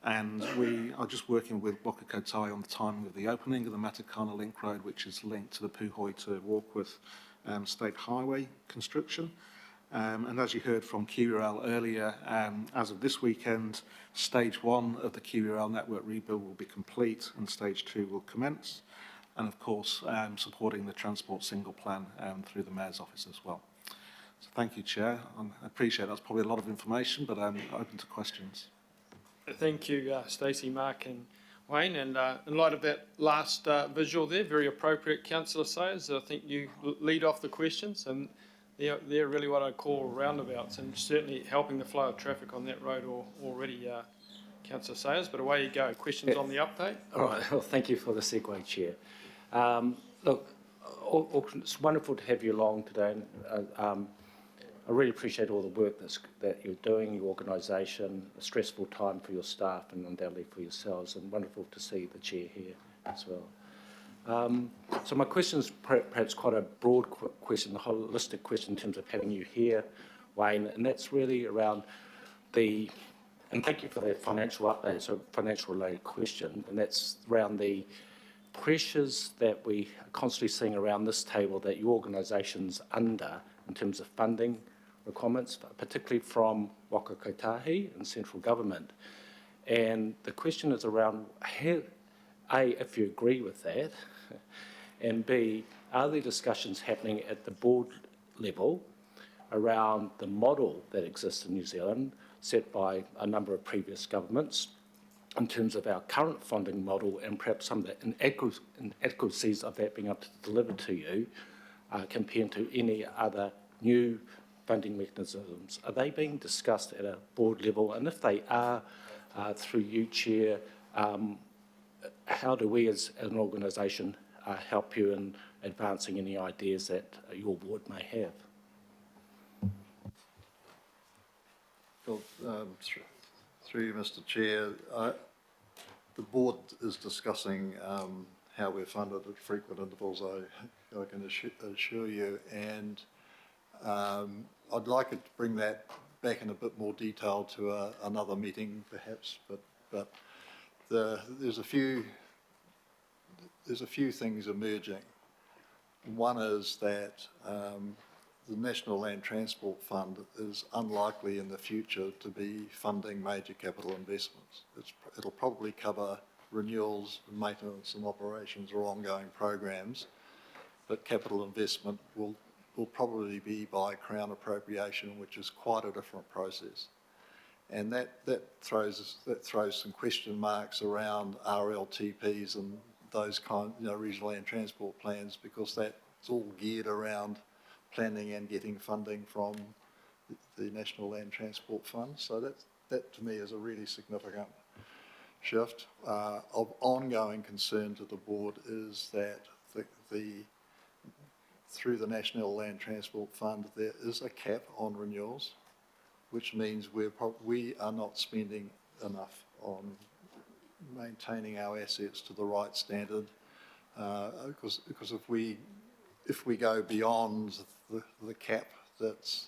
and we are just working with Waka Kotahi on the timing of the opening of the Matakana Link Road, which is linked to the Puhoi to Warkworth State Highway construction. And as you heard from QRL earlier, as of this weekend, stage 1 of the QRL network rebuild will be complete and stage 2 will commence. And of course, supporting the Transport Single Plan through the Mayor's Office as well. So thank you, Chair. I appreciate that's probably a lot of information, but I'm open to questions. Thank you, Stacey, Mark and Wayne. And in light of that last visual there, very appropriate, Councillor Sayers. I think you lead off the questions, and they're really what I call roundabouts, and certainly helping the flow of traffic on that road already, Councillor Sayers. But away you go. Questions on the update? All right. Well, thank you for the segue, Chair. Look, it's wonderful to have you along today. And, I really appreciate all the work that you're doing, your organisation, a stressful time for your staff and undoubtedly for yourselves, and wonderful to see the Chair here as well. So my question is perhaps quite a broad question, a holistic question in terms of having you here, Wayne, and that's really around and thank you for that financial update, so financial related question, and that's around the pressures that we are constantly seeing around this table that your organisation's under in terms of funding requirements, particularly from Waka Kotahi and central government. And the question is around, A, if you agree with that, and B, are there discussions happening at the board level around the model that exists in New Zealand, set by a number of previous governments, in terms of our current funding model and perhaps some of the inadequacies of that being able to deliver to you, compared to any other new funding mechanisms? Are they being discussed at a board level? And if they are, through you, Chair, how do we as an organisation help you in advancing any ideas that your board may have? Well, through you, Mr. Chair, the board is discussing how we're funded at frequent intervals, I can assure you, and I'd like it to bring that back in a bit more detail to another meeting, perhaps. But there's a few things emerging. One is that the National Land Transport Fund is unlikely in the future to be funding major capital investments. It'll probably cover renewals, maintenance and operations or ongoing programs, but capital investment will probably be by Crown appropriation, which is quite a different process. And that throws some question marks around RLTPs and those regional land transport plans, because that's all geared around planning and getting funding from the National Land Transport Fund. So that to me is a really significant shift. Of ongoing concern to the board is that through the National Land Transport Fund there is a cap on renewals, which means we are not spending enough on maintaining our assets to the right standard, because if we go beyond the cap that's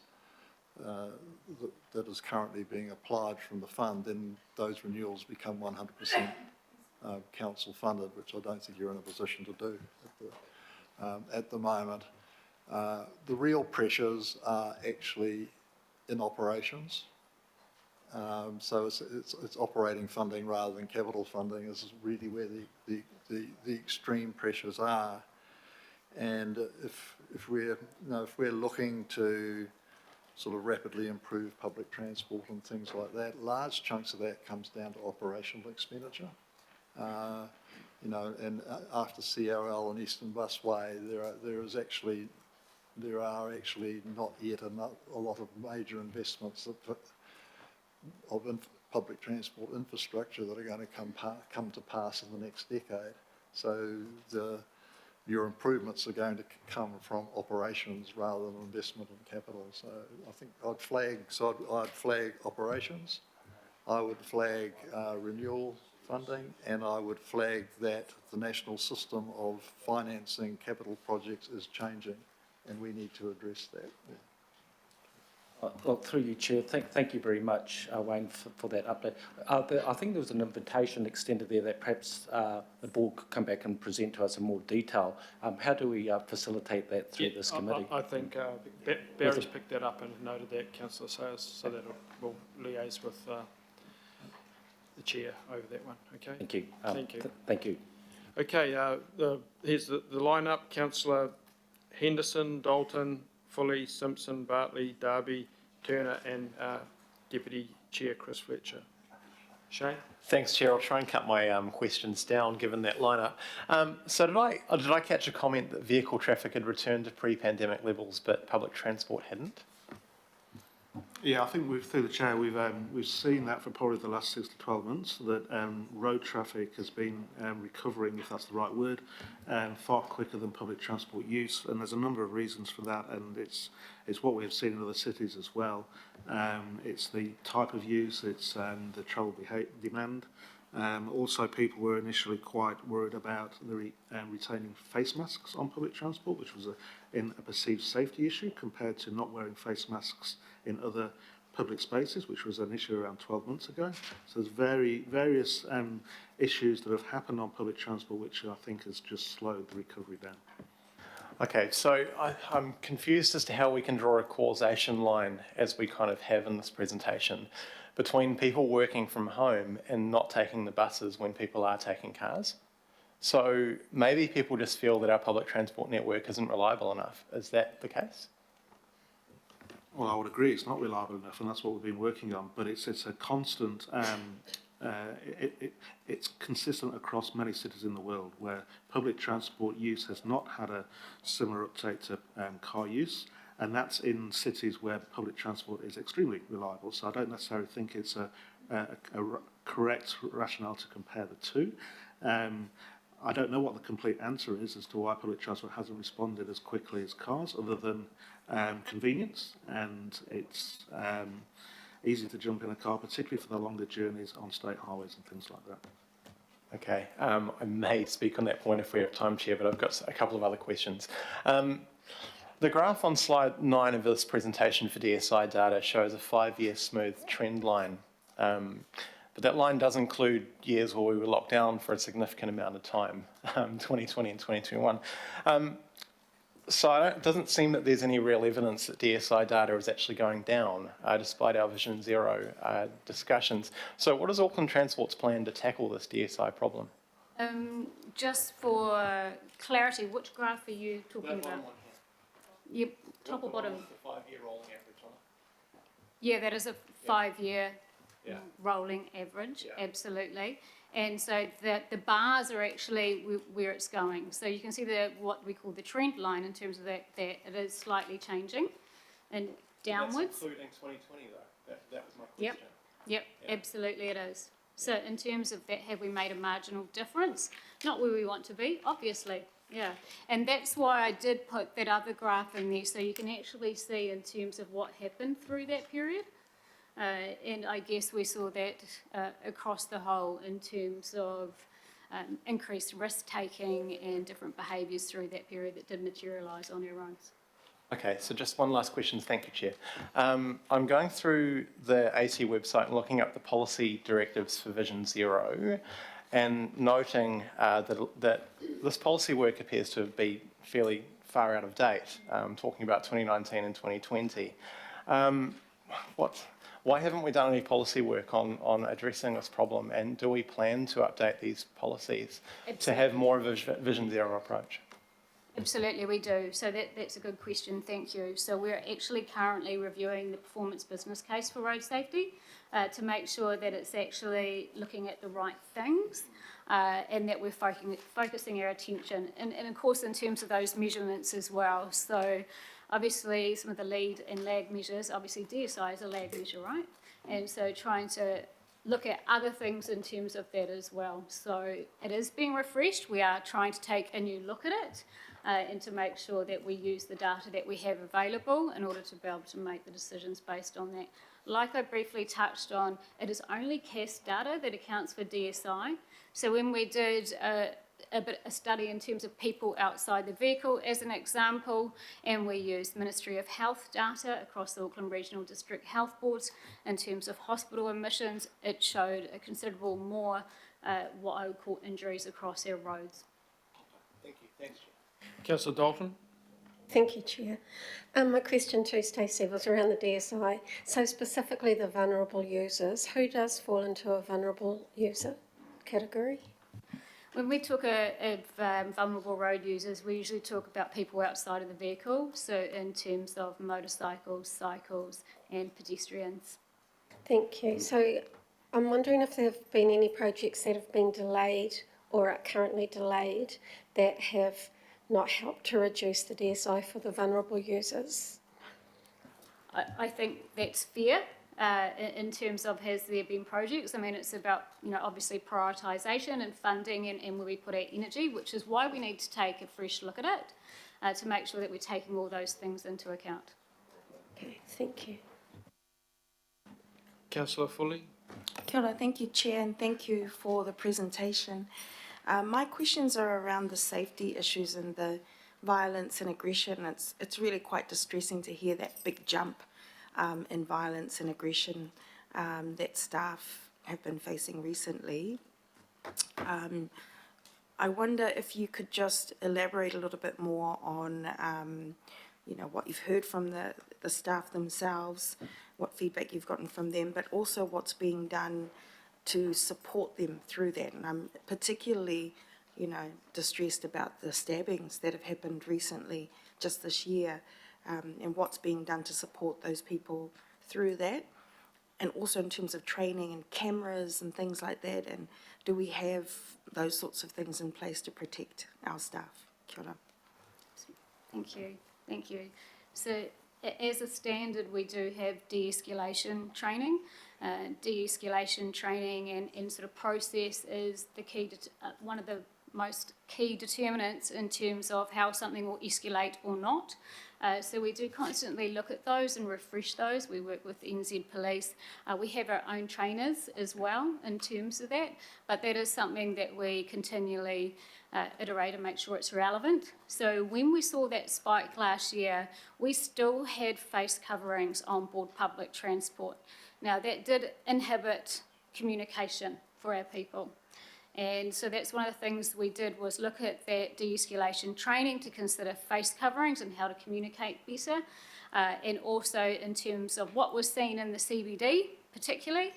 that is currently being applied from the fund, then those renewals become 100% council funded, which I don't think you're in a position to do at the moment. The real pressures are actually in operations. So it's operating funding rather than capital funding is really where the extreme pressures are. And if we're looking to sort of rapidly improve public transport and things like that, large chunks of that comes down to operational expenditure. And after CRL and Eastern Busway, there are actually not yet a lot of major investments of public transport infrastructure that are going to come to pass in the next decade. So your improvements are going to come from operations rather than investment in capital. So I think I'd flag operations, I would flag renewal funding, and I would flag that the national system of financing capital projects is changing, and we need to address that. Yeah. Well, through you, Chair, thank you very much, Wayne, for that update. I think there was an invitation extended there that perhaps the board could come back and present to us in more detail. How do we facilitate that through this committee? I think Barry's picked that up and noted that, Councillor Sayers, so that we'll liaise with the Chair over that one. Okay. Thank you. Thank you. Thank you. Okay. Here's the lineup: Councillor Henderson, Dalton, Foley, Simpson, Bartley, Darby, Turner, and Deputy Chair Chris Fletcher. Shane? Thanks, Chair. I'll try and cut my questions down given that lineup. So did I catch a comment that vehicle traffic had returned to pre-pandemic levels, but public transport hadn't? Yeah, I think through the chair we've seen that for probably the last 6 to 12 months, that road traffic has been recovering, if that's the right word, far quicker than public transport use, and there's a number of reasons for that, and it's what we have seen in other cities as well. It's the type of use, it's the travel demand. Also, people were initially quite worried about the retaining face masks on public transport, which was a perceived safety issue compared to not wearing face masks in other public spaces, which was an issue around 12 months ago. So there's various issues that have happened on public transport, which I think has just slowed the recovery down. Okay, so I'm confused as to how we can draw a causation line, as we kind of have in this presentation, between people working from home and not taking the buses when people are taking cars. So maybe people just feel that our public transport network isn't reliable enough. Is that the case? Well, I would agree it's not reliable enough, and that's what we've been working on, but it's a constant, it's consistent across many cities in the world where public transport use has not had a similar uptake to car use, and that's in cities where public transport is extremely reliable. So I don't necessarily think it's a correct rationale to compare the two. I don't know what the complete answer is as to why public transport hasn't responded as quickly as cars, other than convenience, and it's easy to jump in a car, particularly for the longer journeys on state highways and things like that. Okay, I may speak on that point if we have time, Chair, but I've got a couple of other questions. The graph on slide 9 of this presentation for DSI data shows a 5-year smooth trend line. But that line does include years where we were locked down for a significant amount of time, 2020 and 2021. So it doesn't seem that there's any real evidence that DSI data is actually going down, despite our Vision Zero discussions. So what is Auckland Transport's plan to tackle this DSI problem? Just for clarity, which graph are you talking about? Yep, top or bottom? The 5-year rolling average on it. Yeah, that is a 5-year rolling average, absolutely. And so the bars are actually where it's going. So you can see what we call the trend line in terms of that it is slightly changing and downwards. That's including 2020 though. That was my question. Yep, absolutely it is. So in terms of that, have we made a marginal difference? Not where we want to be, obviously. Yeah, and that's why I did put that other graph in there, so you can actually see in terms of what happened through that period. And I guess we saw that across the whole in terms of increased risk-taking and different behaviours through that period that did materialise on our roads. Okay, so just one last question. Thank you, Chair. I'm going through the AT website and looking up the policy directives for Vision Zero and noting that this policy work appears to be fairly far out of date, talking about 2019 and 2020. Why haven't we done any policy work on addressing this problem, and do we plan to update these policies to have more of a Vision Zero approach? Absolutely, we do. So that's a good question, thank you. So we're actually currently reviewing the performance business case for road safety to make sure that it's actually looking at the right things and that we're focusing our attention. And of course, in terms of those measurements as well. So obviously, some of the lead and lag measures, obviously DSI is a lag measure, right? And so trying to look at other things in terms of that as well. So it is being refreshed. We are trying to take a new look at it and to make sure that we use the data that we have available in order to be able to make the decisions based on that. Like I briefly touched on, it is only CAS data that accounts for DSI. So when we did a study in terms of people outside the vehicle as an example, and we used Ministry of Health data across the Auckland Regional District Health Boards in terms of hospital admissions, it showed a considerable more what I would call injuries across our roads. Thank you. Thanks, Chair. Councillor Dalton. Thank you, Chair. My question to Stacey was around the DSI. So specifically the vulnerable users, who does fall into a vulnerable user category? When we talk of vulnerable road users, we usually talk about people outside of the vehicle, so in terms of motorcycles, cycles and pedestrians. Thank you. So I'm wondering if there have been any projects that have been delayed or are currently delayed that have not helped to reduce the DSI for the vulnerable users? I think that's fair in terms of has there been projects. I mean, it's about, obviously prioritisation and funding and where we put our energy, which is why we need to take a fresh look at it to make sure that we're taking all those things into account. Okay, thank you. Councillor Foley. Kia ora, thank you, Chair, and thank you for the presentation. My questions are around the safety issues and the violence and aggression. It's really quite distressing to hear that big jump in violence and aggression that staff have been facing recently. I wonder if you could just elaborate a little bit more on what you've heard from the staff themselves, what feedback you've gotten from them, but also what's being done to support them through that. And I'm particularly, distressed about the stabbings that have happened recently, just this year, and what's being done to support those people through that. And also in terms of training and cameras and things like that, and do we have those sorts of things in place to protect our staff? Kia ora. Thank you. So as a standard, we do have de-escalation training. De-escalation training and sort of process is the key, one of the most key determinants in terms of how something will escalate or not. So we do constantly look at those and refresh those. We work with NZ Police. We have our own trainers as well in terms of that, but that is something that we continually iterate and make sure it's relevant. So when we saw that spike last year, we still had face coverings on board public transport. Now that did inhibit communication for our people. And so that's one of the things we did was look at that de-escalation training to consider face coverings and how to communicate better. And also in terms of what was seen in the CBD, particularly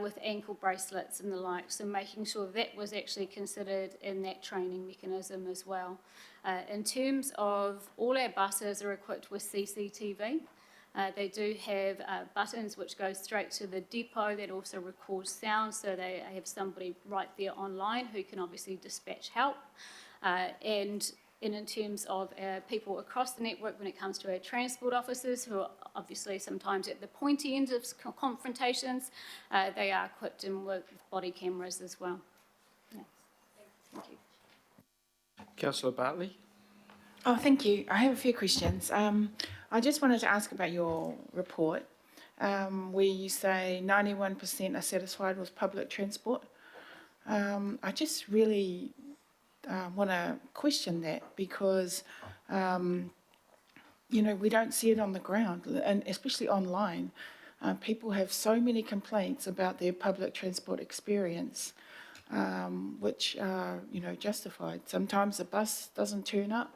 with ankle bracelets and the like. So making sure that was actually considered in that training mechanism as well. In terms of all our buses are equipped with CCTV. They do have buttons which go straight to the depot that also records sound, so they have somebody right there online who can obviously dispatch help. And in terms of people across the network, when it comes to our transport officers, who are obviously sometimes at the pointy end of confrontations, they are equipped with body cameras as well. Yeah. Thank you. Councillor Bartley. Oh, thank you. I have a few questions. I just wanted to ask about your report. where you say 91% are satisfied with public transport. I just really want to question that because, you know, we don't see it on the ground, and especially online. People have so many complaints about their public transport experience, which are, you know, justified. Sometimes the bus doesn't turn up,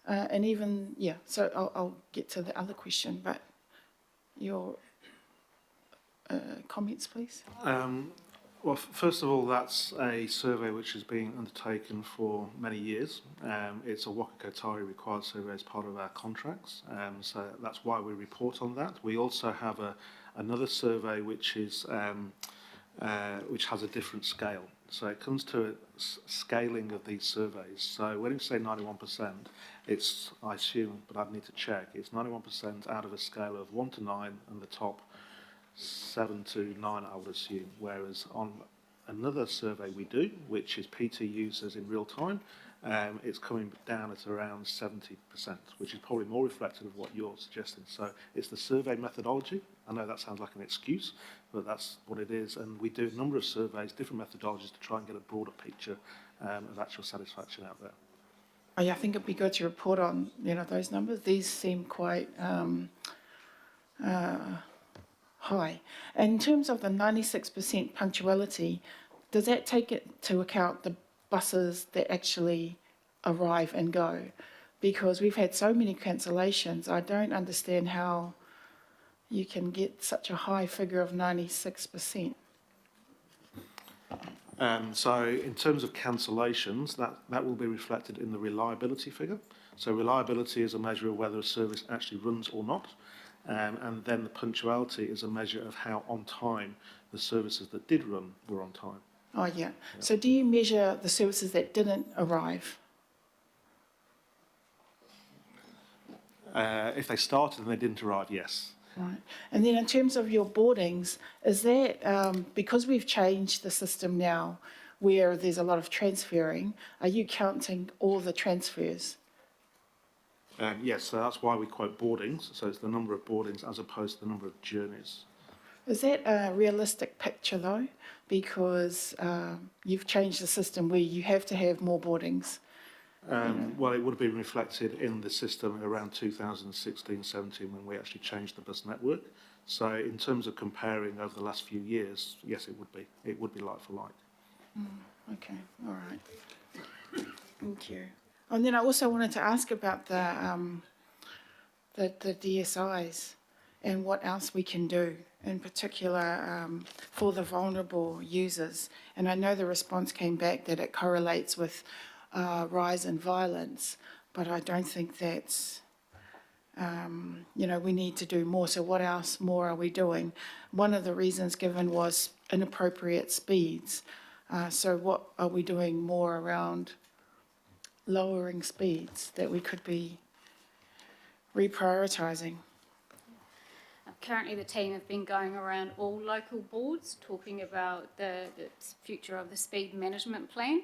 and even, yeah, so I'll get to the other question, but your comments, please. Well, first of all, that's a survey which has been undertaken for many years. It's a Waka Kotahi required survey as part of our contracts, so that's why we report on that. We also have another survey which is which has a different scale. So it comes to a scaling of these surveys. So when you say 91%, it's, I assume, but I'd need to check, it's 91% out of a scale of 1 to 9, and the top 7 to 9, I would assume, whereas on another survey we do, which is PT users in real time, it's coming down at around 70%, which is probably more reflective of what you're suggesting. So it's the survey methodology. I know that sounds like an excuse, but that's what it is. And we do a number of surveys, different methodologies to try and get a broader picture of actual satisfaction out there. Oh, yeah, I think it'd be good to report on, you know, those numbers. These seem quite high. And in terms of the 96% punctuality, does that take into account the buses that actually arrive and go? Because we've had so many cancellations, I don't understand how you can get such a high figure of 96%. So in terms of cancellations, that will be reflected in the reliability figure. So reliability is a measure of whether a service actually runs or not. And then the punctuality is a measure of how on time the services that did run were on time. Oh, yeah. So do you measure the services that didn't arrive? If they started and they didn't arrive, yes. Right. And then in terms of your boardings, is that, because we've changed the system now where there's a lot of transferring, are you counting all the transfers? Yes, so that's why we quote boardings. So it's the number of boardings as opposed to the number of journeys. Is that a realistic picture though? Because you've changed the system where you have to have more boardings. Well, it would have been reflected in the system around 2016-17 when we actually changed the bus network. So in terms of comparing over the last few years, yes, it would be. It would be like for like. Okay, all right. Thank you. And then I also wanted to ask about the DSIs and what else we can do, in particular for the vulnerable users. And I know the response came back that it correlates with rise in violence, but I don't think that's, you know, we need to do more. So what else more are we doing? One of the reasons given was inappropriate speeds. So what are we doing more around lowering speeds that we could be reprioritising? Currently, the team have been going around all local boards talking about the future of the speed management plan.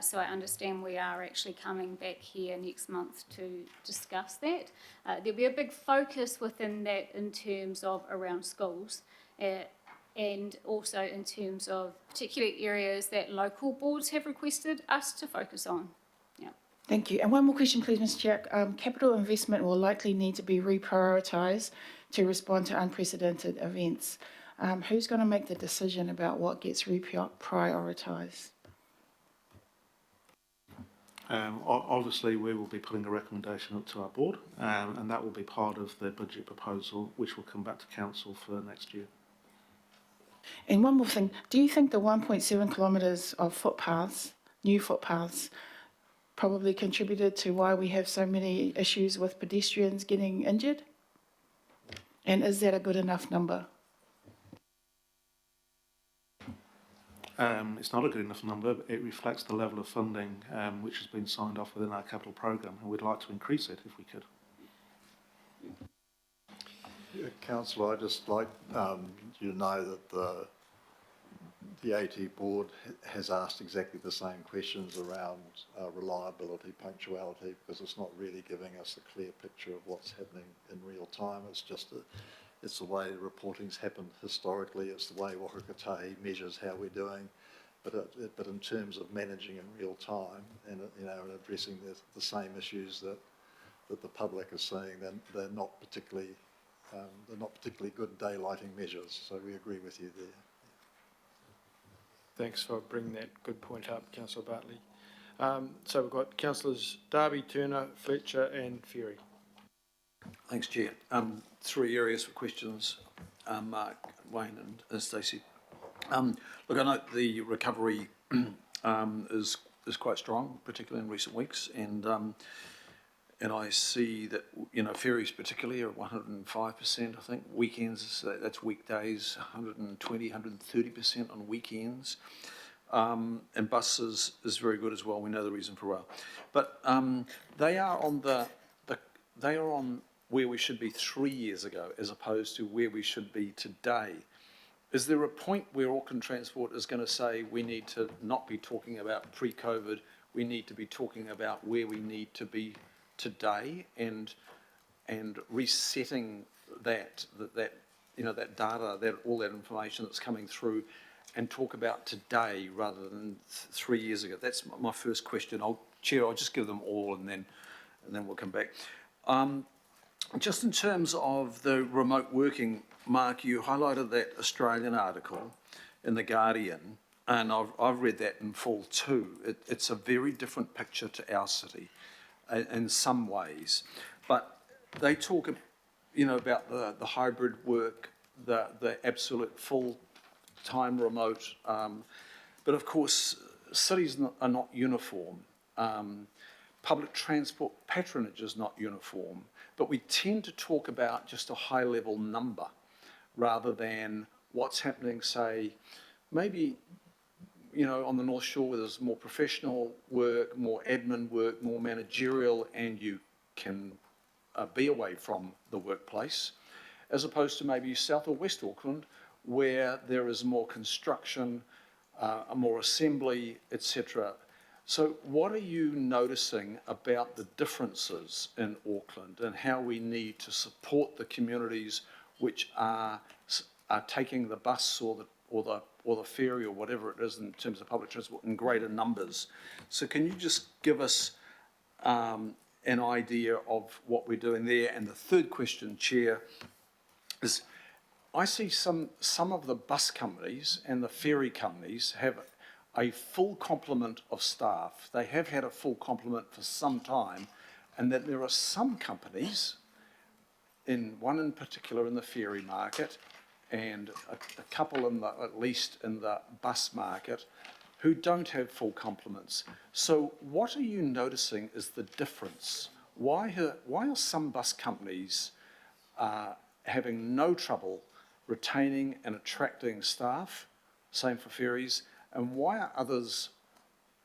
So I understand we are actually coming back here next month to discuss that. There'll be a big focus within that in terms of around schools and also in terms of particular areas that local boards have requested us to focus on. Yeah. Thank you. And one more question, please, Ms. Chair. Capital investment will likely need to be reprioritised to respond to unprecedented events. Who's going to make the decision about what gets reprioritised? Obviously, we will be putting a recommendation up to our board, and that will be part of the budget proposal, which will come back to council for next year. And one more thing, do you think the 1.7 kilometres of footpaths, new footpaths, probably contributed to why we have so many issues with pedestrians getting injured? And is that a good enough number? It's not a good enough number. It reflects the level of funding which has been signed off within our capital programme, and we'd like to increase it if we could. Yeah, Councillor, I'd just like you to know that the AT board has asked exactly the same questions around reliability, punctuality, because it's not really giving us a clear picture of what's happening in real time. It's just it's the way reporting's happened historically, it's the way Whakakatāhi measures how we're doing. But in terms of managing in real time and, you know, and addressing the same issues that the public is seeing, then they're not particularly good daylighting measures. So we agree with you there. Thanks for bringing that good point up, Councillor Bartley. So we've got Councillors Darby, Turner, Fletcher and Ferry. Thanks, Chair. 3 areas for questions, Mark, Wayne and Stacey. Look, I know the recovery is quite strong, particularly in recent weeks, and I see that, you know, ferries particularly are 105%, I think. Weekends, that's weekdays, 120, 130% on weekends. And buses is very good as well. We know the reason for well. But they are on they are on where we should be 3 years ago, as opposed to where we should be today. Is there a point where Auckland Transport is going to say we need to not be talking about pre-COVID, we need to be talking about where we need to be today, and resetting that you know, that data, that all that information that's coming through, and talk about today rather than 3 years ago? That's my first question. Chair, I'll just give them all and then we'll come back. Just in terms of the remote working, Mark, you highlighted that Australian article in The Guardian, and I've read that in full too. It's a very different picture to our city in some ways, but they talk, you know, about the hybrid work, the absolute full-time remote, but of course cities are not uniform. Public transport patronage is not uniform, but we tend to talk about just a high-level number rather than what's happening, say, maybe, you know, on the North Shore where there's more professional work, more admin work, more managerial, and you can be away from the workplace, as opposed to maybe South or West Auckland where there is more construction, more assembly, etc. So what are you noticing about the differences in Auckland and how we need to support the communities which are taking the bus or the ferry or whatever it is in terms of public transport in greater numbers? So can you just give us an idea of what we're doing there? And the third question, Chair, is I see some of the bus companies and the ferry companies have a full complement of staff. They have had a full complement for some time, and that there are some companies, one in particular in the ferry market, and a couple at least in the bus market, who don't have full complements. So what are you noticing is the difference? Why are some bus companies having no trouble retaining and attracting staff? Same for ferries. And why are others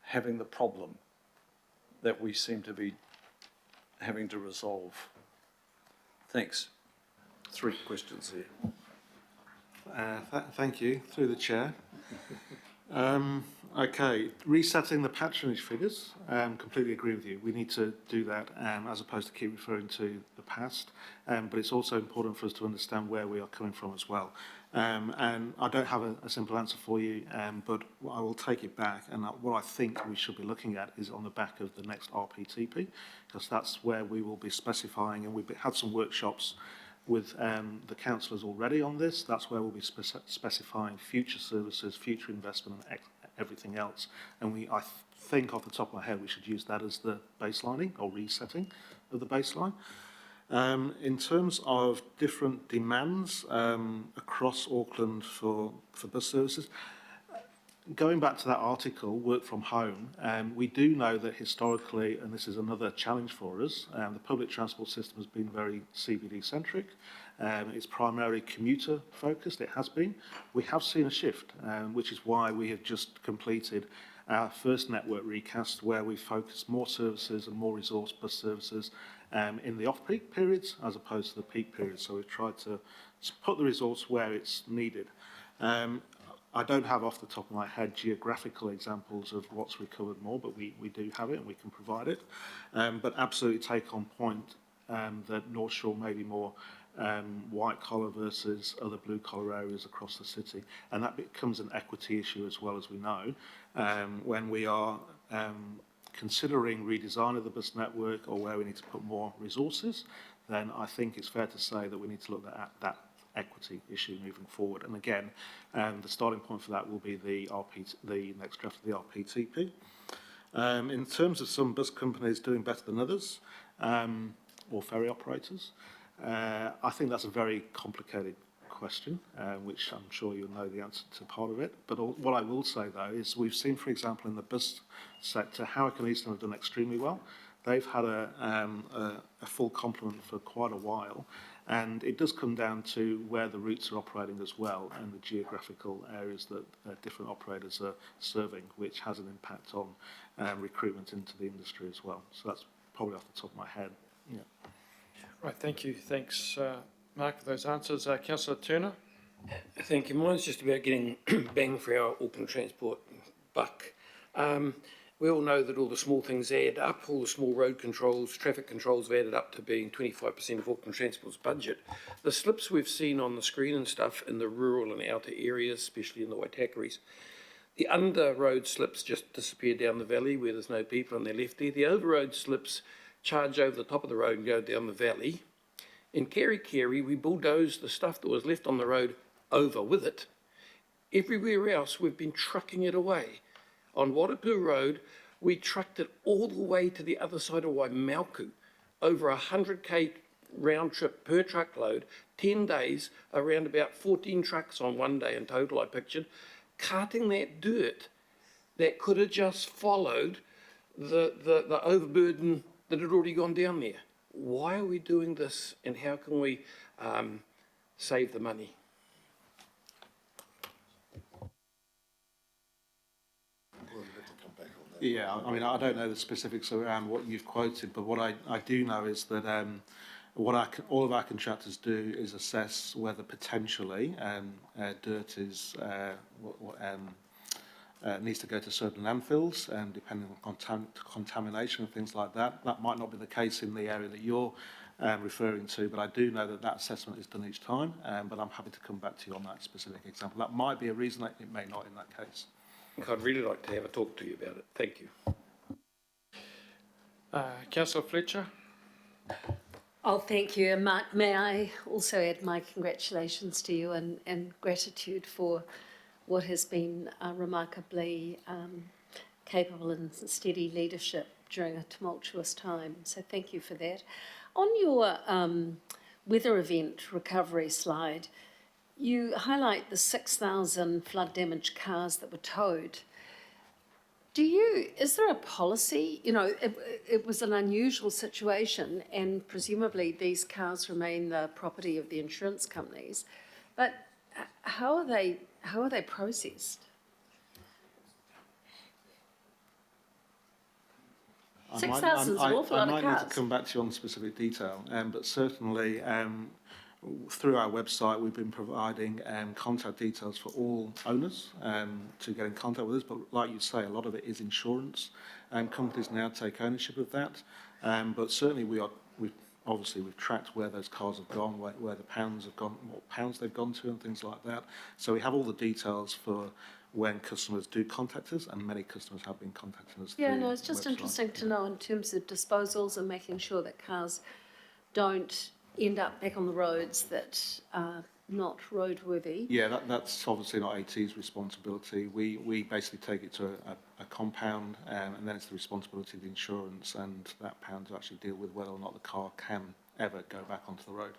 having the problem that we seem to be having to resolve? Thanks. 3 questions here. Thank you, through the chair. Okay, resetting the patronage figures, completely agree with you. We need to do that as opposed to keep referring to the past, but it's also important for us to understand where we are coming from as well. And I don't have a simple answer for you, but I will take it back, and what I think we should be looking at is on the back of the next RPTP, because that's where we will be specifying, and we've had some workshops with the councillors already on this. That's where we'll be specifying future services, future investment and everything else. And I think off the top of my head we should use that as the baselining or resetting of the baseline. In terms of different demands across Auckland for bus services, going back to that article, work from home, we do know that historically, and this is another challenge for us, the public transport system has been very CBD-centric. It's primarily commuter-focused, it has been. We have seen a shift, which is why we have just completed our first network recast, where we focus more services and more resource bus services in the off-peak periods as opposed to the peak periods. So we've tried to put the resource where it's needed. I don't have off the top of my head geographical examples of what's recovered more, but we do have it and we can provide it. But absolutely take on point that North Shore may be more white collar versus other blue collar areas across the city, and that becomes an equity issue as well, as we know, when we are considering redesign of the bus network or where we need to put more resources. Then I think it's fair to say that we need to look at that equity issue moving forward. And again, the starting point for that will be the next draft of the RPTP. In terms of some bus companies doing better than others, or ferry operators, I think that's a very complicated question, which I'm sure you'll know the answer to part of it. But what I will say, though, is we've seen, for example, in the bus sector, Howick and Easton have done extremely well. They've had a full complement for quite a while, and it does come down to where the routes are operating as well, and the geographical areas that different operators are serving, which has an impact on recruitment into the industry as well. So that's probably off the top of my head. Yeah. Right, thank you. Thanks, Mark, for those answers. Councillor Turner? Thank you. Mine's just about getting bang for our Auckland Transport buck. We all know that all the small things add up, all the small road controls, traffic controls have added up to being 25% of Auckland Transport's budget. The slips we've seen on the screen and stuff in the rural and outer areas, especially in the Waitakaris, the under road slips just disappear down the valley where there's no people and they're left there. The over road slips charge over the top of the road and go down the valley. In Kerikeri, we bulldozed the stuff that was left on the road over with it. Everywhere else, we've been trucking it away. On Watapu Road, we trucked it all the way to the other side of Waimalku, over 100k round trip per truckload, 10 days, around about 14 trucks on one day in total, I pictured, carting that dirt that could have just followed the overburden that had already gone down there. Why are we doing this, and how can we save the money? Yeah, I mean, I don't know the specifics around what you've quoted, but what I do know is that all of our contractors do is assess whether potentially dirt is needs to go to certain landfills, and depending on contamination and things like that. That might not be the case in the area that you're referring to, but I do know that assessment is done each time, but I'm happy to come back to you on that specific example. That might be a reason, that it may not in that case. I'd really like to have a talk to you about it. Thank you. Councillor Fletcher? Oh, thank you. And Mark, may I also add my congratulations to you and gratitude for what has been remarkably capable and steady leadership during a tumultuous time. So thank you for that. On your weather event recovery slide, you highlight the 6,000 flood damaged cars that were towed. Is there a policy? You know, it was an unusual situation, and presumably these cars remain the property of the insurance companies. But how are they processed? 6,000 is an awful lot of cars. I might need to come back to you on specific detail, but certainly through our website we've been providing contact details for all owners to get in contact with us. But like you say, a lot of it is insurance, and companies now take ownership of that. But certainly we've tracked where those cars have gone, where the pounds have gone, what pounds they've gone to, and things like that. So we have all the details for when customers do contact us, and many customers have been contacting us. Yeah, no, it's just interesting to know in terms of disposals and making sure that cars don't end up back on the roads that are not roadworthy. Yeah, that's obviously not AT's responsibility. We basically take it to a compound, and then it's the responsibility of the insurance and that pound to actually deal with whether or not the car can ever go back onto the road.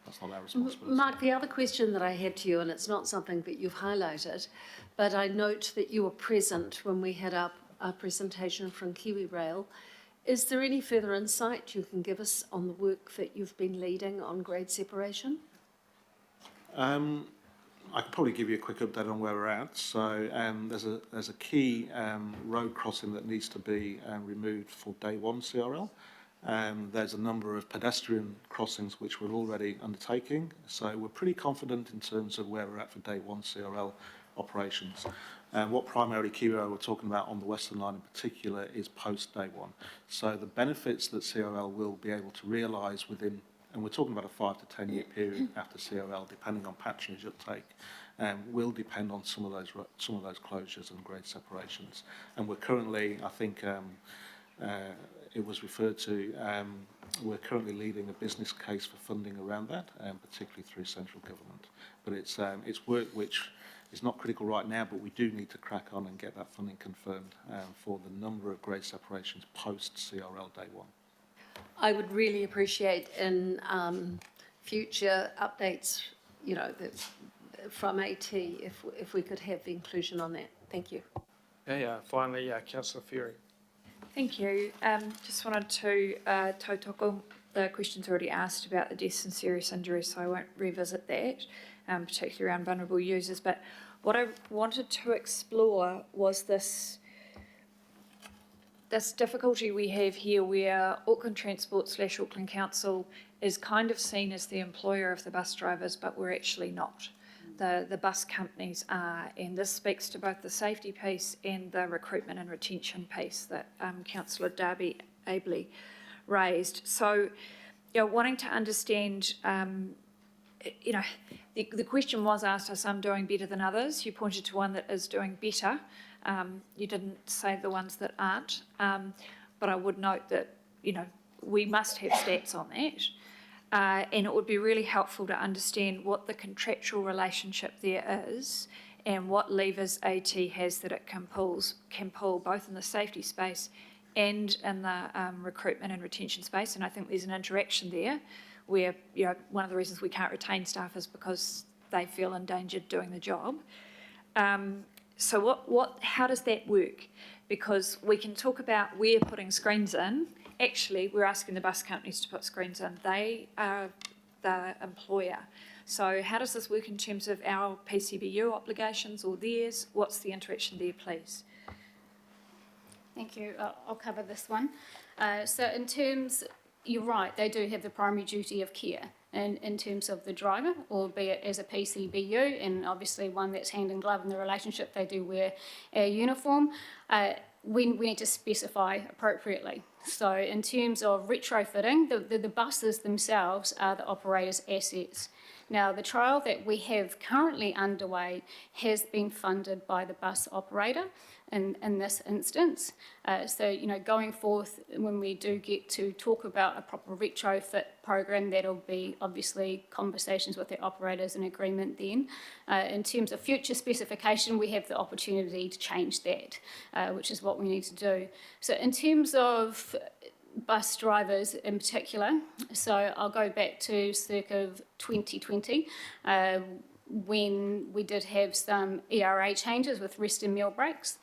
That's not our responsibility. Mark, the other question that I had to you, and it's not something that you've highlighted, but I note that you were present when we had our presentation from Kiwi Rail. Is there any further insight you can give us on the work that you've been leading on grade separation? I could probably give you a quick update on where we're at. So there's a key road crossing that needs to be removed for day one CRL. There's a number of pedestrian crossings which we're already undertaking. So we're pretty confident in terms of where we're at for day one CRL operations. What primarily Kiwi we're talking about on the Western Line in particular is post day one. So the benefits that CRL will be able to realise within and we're talking about a 5 to 10 year period after COL, depending on patronage uptake, will depend on some of those closures and grade separations. And we're currently, I think it was referred to, we're currently leading a business case for funding around that, particularly through central government. But it's work which is not critical right now, but we do need to crack on and get that funding confirmed for the number of grade separations post CRL day one. I would really appreciate in future updates, from AT, if we could have inclusion on that. Thank you. Finally, Councillor Ferry. Thank you. Just wanted to tautoko the questions already asked about the deaths and serious injuries, so I won't revisit that, particularly around vulnerable users. But what I wanted to explore was this difficulty we have here where Auckland Transport / Auckland Council is kind of seen as the employer of the bus drivers, but we're actually not. The bus companies are, and this speaks to both the safety piece and the recruitment and retention piece that Councillor Darby ably raised. So, wanting to understand, the question was asked, are some doing better than others? You pointed to one that is doing better. You didn't say the ones that aren't, but I would note that, we must have stats on that. And it would be really helpful to understand what the contractual relationship there is and what levers AT has that it can pull both in the safety space and in the recruitment and retention space. And I think there's an interaction there where, one of the reasons we can't retain staff is because they feel endangered doing the job. So how does that work? Because we can talk about we're putting screens in. Actually, we're asking the bus companies to put screens in. They are the employer. So how does this work in terms of our PCBU obligations or theirs? What's the interaction there, please? Thank you. I'll cover this one. So in terms, you're right, they do have the primary duty of care in terms of the driver, albeit as a PCBU, and obviously one that's hand in glove in the relationship, they do wear a uniform. We need to specify appropriately. So in terms of retrofitting, the buses themselves are the operator's assets. Now, the trial that we have currently underway has been funded by the bus operator in this instance. So, going forth, when we do get to talk about a proper retrofit program, that'll be obviously conversations with the operators and agreement then. In terms of future specification, we have the opportunity to change that, which is what we need to do. So in terms of bus drivers in particular, so I'll go back to circa 2020, when we did have some ERA changes with rest and meal breaks.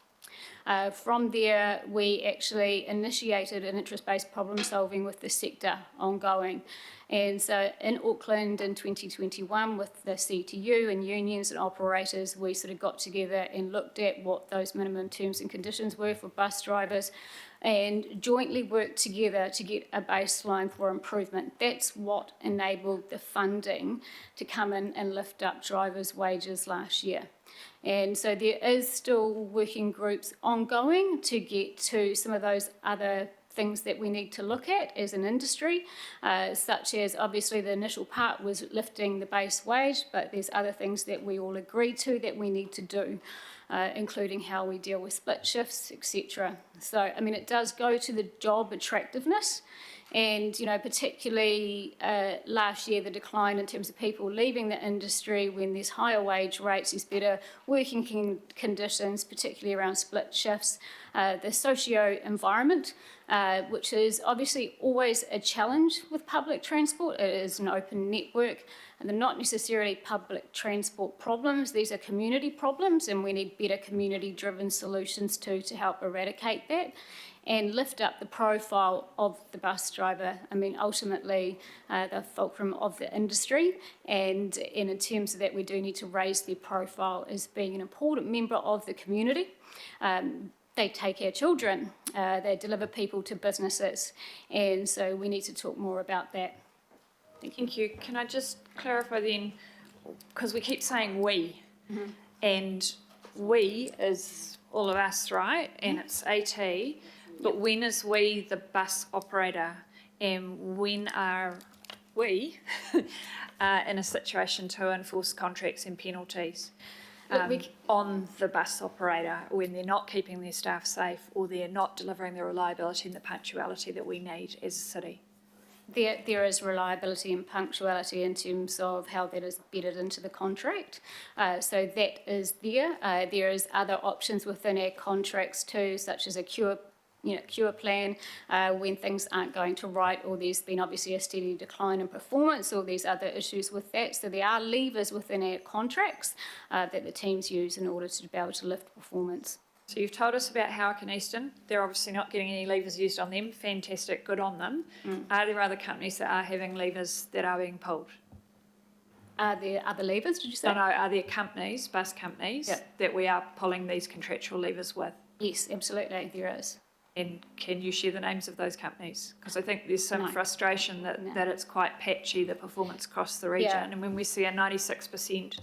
From there, we actually initiated an interest-based problem solving with the sector ongoing. And so in Auckland in 2021 with the CTU and unions and operators, we sort of got together and looked at what those minimum terms and conditions were for bus drivers and jointly worked together to get a baseline for improvement. That's what enabled the funding to come in and lift up drivers' wages last year. And so there is still working groups ongoing to get to some of those other things that we need to look at as an industry, such as obviously the initial part was lifting the base wage, but there's other things that we all agreed to that we need to do, including how we deal with split shifts, etc. So, I mean, it does go to the job attractiveness. And, particularly last year, the decline in terms of people leaving the industry when there's higher wage rates, there's better working conditions, particularly around split shifts. The socio-environment, which is obviously always a challenge with public transport. It is an open network, and they're not necessarily public transport problems. These are community problems, and we need better community-driven solutions to help eradicate that and lift up the profile of the bus driver. I mean, ultimately, the fulcrum of the industry, and in terms of that, we do need to raise their profile as being an important member of the community. They take our children, they deliver people to businesses, and so we need to talk more about that. Thank you. Can I just clarify then, because we keep saying we, and we is all of us, right? And it's AT. But when is we the bus operator, and when are we are in a situation to enforce contracts and penalties We- on the bus operator when they're not keeping their staff safe or they're not delivering the reliability and the punctuality that we need as a city. There is reliability and punctuality in terms of how that is bedded into the contract. So that is there. There is other options within our contracts too, such as a cure plan when things aren't going to right, or there's been obviously a steady decline in performance, or there's other issues with that. So there are levers within our contracts that the teams use in order to be able to lift performance. So you've told us about Howick and Eastern. They're obviously not getting any levers used on them. Fantastic, good on them. Are there other companies that are having levers that are being pulled? Are there other levers, did you say? No, are there companies, bus companies, that we are pulling these contractual levers with? Yes, absolutely, there is. And can you share the names of those companies? Because I think there's some frustration that it's quite patchy, the performance across the region. Yeah. And when we see a 96%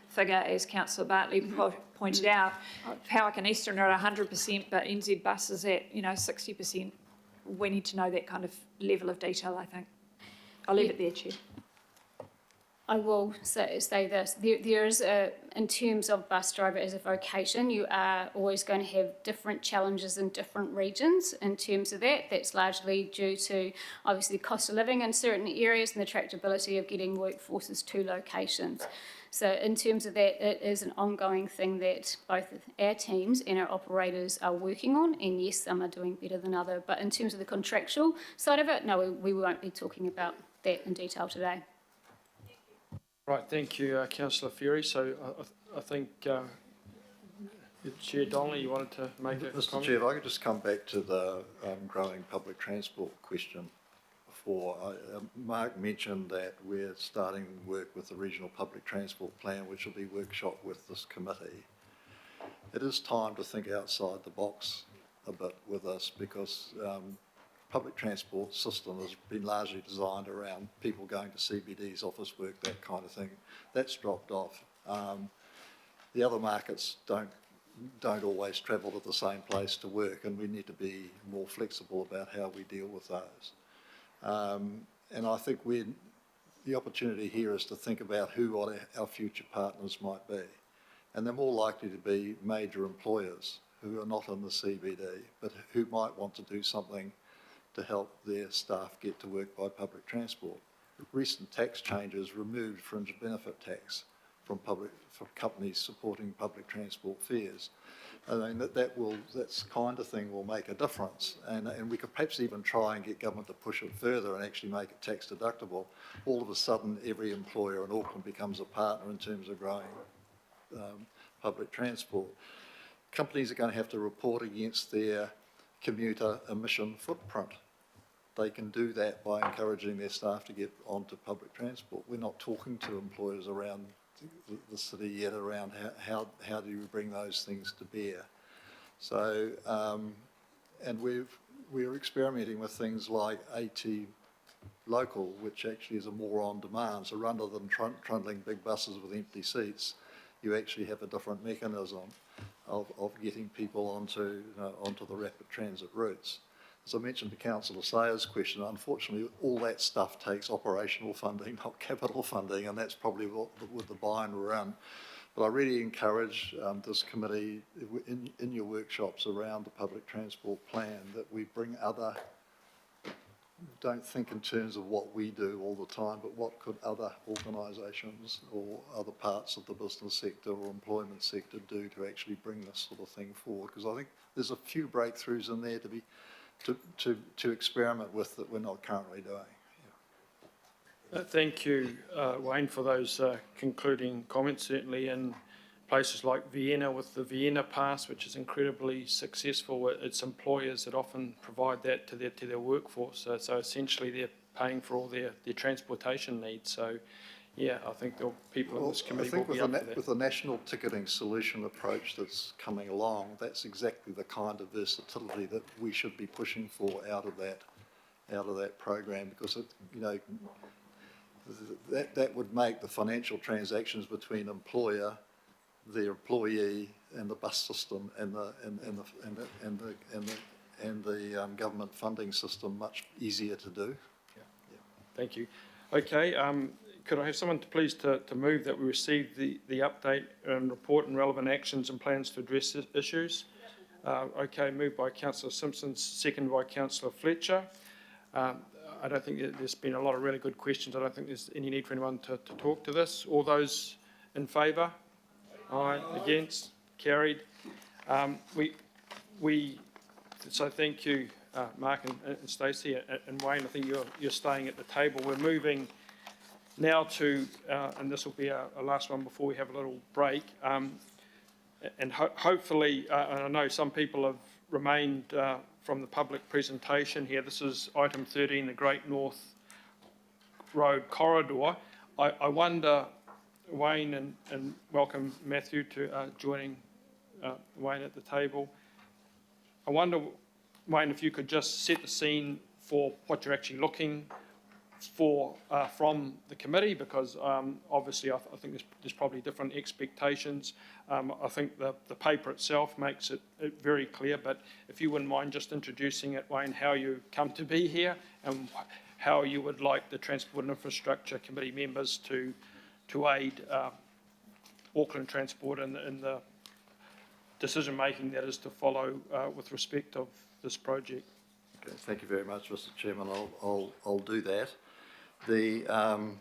figure, as Councillor Bartley pointed out, if Howick and Eastern are at 100%, but NZ Bus is at 60%, we need to know that kind of level of detail, I think. I'll leave it there, Chair. I will say this, there is in terms of bus driver as a vocation, you are always going to have different challenges in different regions in terms of that. That's largely due to obviously the cost of living in certain areas and the tractability of getting workforces to locations. So in terms of that, it is an ongoing thing that both our teams and our operators are working on, and yes, some are doing better than others. But in terms of the contractual side of it, no, we won't be talking about that in detail today. Right, thank you, Councillor Ferry. So I think Chair Donnelly, you wanted to make a Mr. comment? Chair, if I could just come back to the growing public transport question before. Mark mentioned that we're starting work with the Regional Public Transport Plan, which will be workshopped with this committee. It is time to think outside the box a bit with us, because public transport system has been largely designed around people going to CBDs, office work, that kind of thing. That's dropped off. The other markets don't always travel to the same place to work, and we need to be more flexible about how we deal with those. And I think the opportunity here is to think about what our future partners might be. And they're more likely to be major employers who are not in the CBD, but who might want to do something to help their staff get to work by public transport. Recent tax changes removed fringe benefit tax from companies supporting public transport fares. I mean, that's kind of thing will make a difference, and we could perhaps even try and get government to push it further and actually make it tax deductible. All of a sudden, every employer in Auckland becomes a partner in terms of growing public transport. Companies are going to have to report against their commuter emission footprint. They can do that by encouraging their staff to get onto public transport. We're not talking to employers around the city yet around how do you bring those things to bear. So, and we're experimenting with things like AT Local, which actually is a more on demand. So rather than trundling big buses with empty seats, you actually have a different mechanism of getting people onto the rapid transit routes. As I mentioned to Councillor Sayers' question, unfortunately all that stuff takes operational funding, not capital funding, and that's probably what with the buy and run. But I really encourage this committee in your workshops around the public transport plan that we bring don't think in terms of what we do all the time, but what could other organisations or other parts of the business sector or employment sector do to actually bring this sort of thing forward? Because I think there's a few breakthroughs in there to experiment with that we're not currently doing. Thank you, Wayne, for those concluding comments. Certainly in places like Vienna with the Vienna Pass, which is incredibly successful, it's employers that often provide that to their workforce. So essentially they're paying for all their transportation needs. So yeah, I think the people in this committee will be up for that. With the national ticketing solution approach that's coming along, that's exactly the kind of versatility that we should be pushing for out of that program, because that would make the financial transactions between employer, the employee, and the bus system and the government funding system much easier to do. Thank you. Okay, could I have someone please to move that we receive the update and report and relevant actions and plans to address the issues? Okay, moved by Councillor Simpson, seconded by Councillor Fletcher. I don't think there's been a lot of really good questions. I don't think there's any need for anyone to talk to this. All those in favour? Aye. Against? Carried. So thank you, Mark and Stacey and Wayne. I think you're staying at the table. We're moving now to, and this will be our last one before we have a little break. And hopefully, and I know some people have remained from the public presentation here. This is item 13, the Great North Road Corridor. I wonder, Wayne, and welcome Matthew to joining Wayne at the table. I wonder, Wayne, if you could just set the scene for what you're actually looking for from the committee, because obviously I think there's probably different expectations. I think the paper itself makes it very clear, but if you wouldn't mind just introducing it, Wayne, how you come to be here and how you would like the Transport and Infrastructure Committee members to aid Auckland Transport in the decision-making that is to follow with respect of this project. Okay, thank you very much, Mr. Chairman. I'll do that. In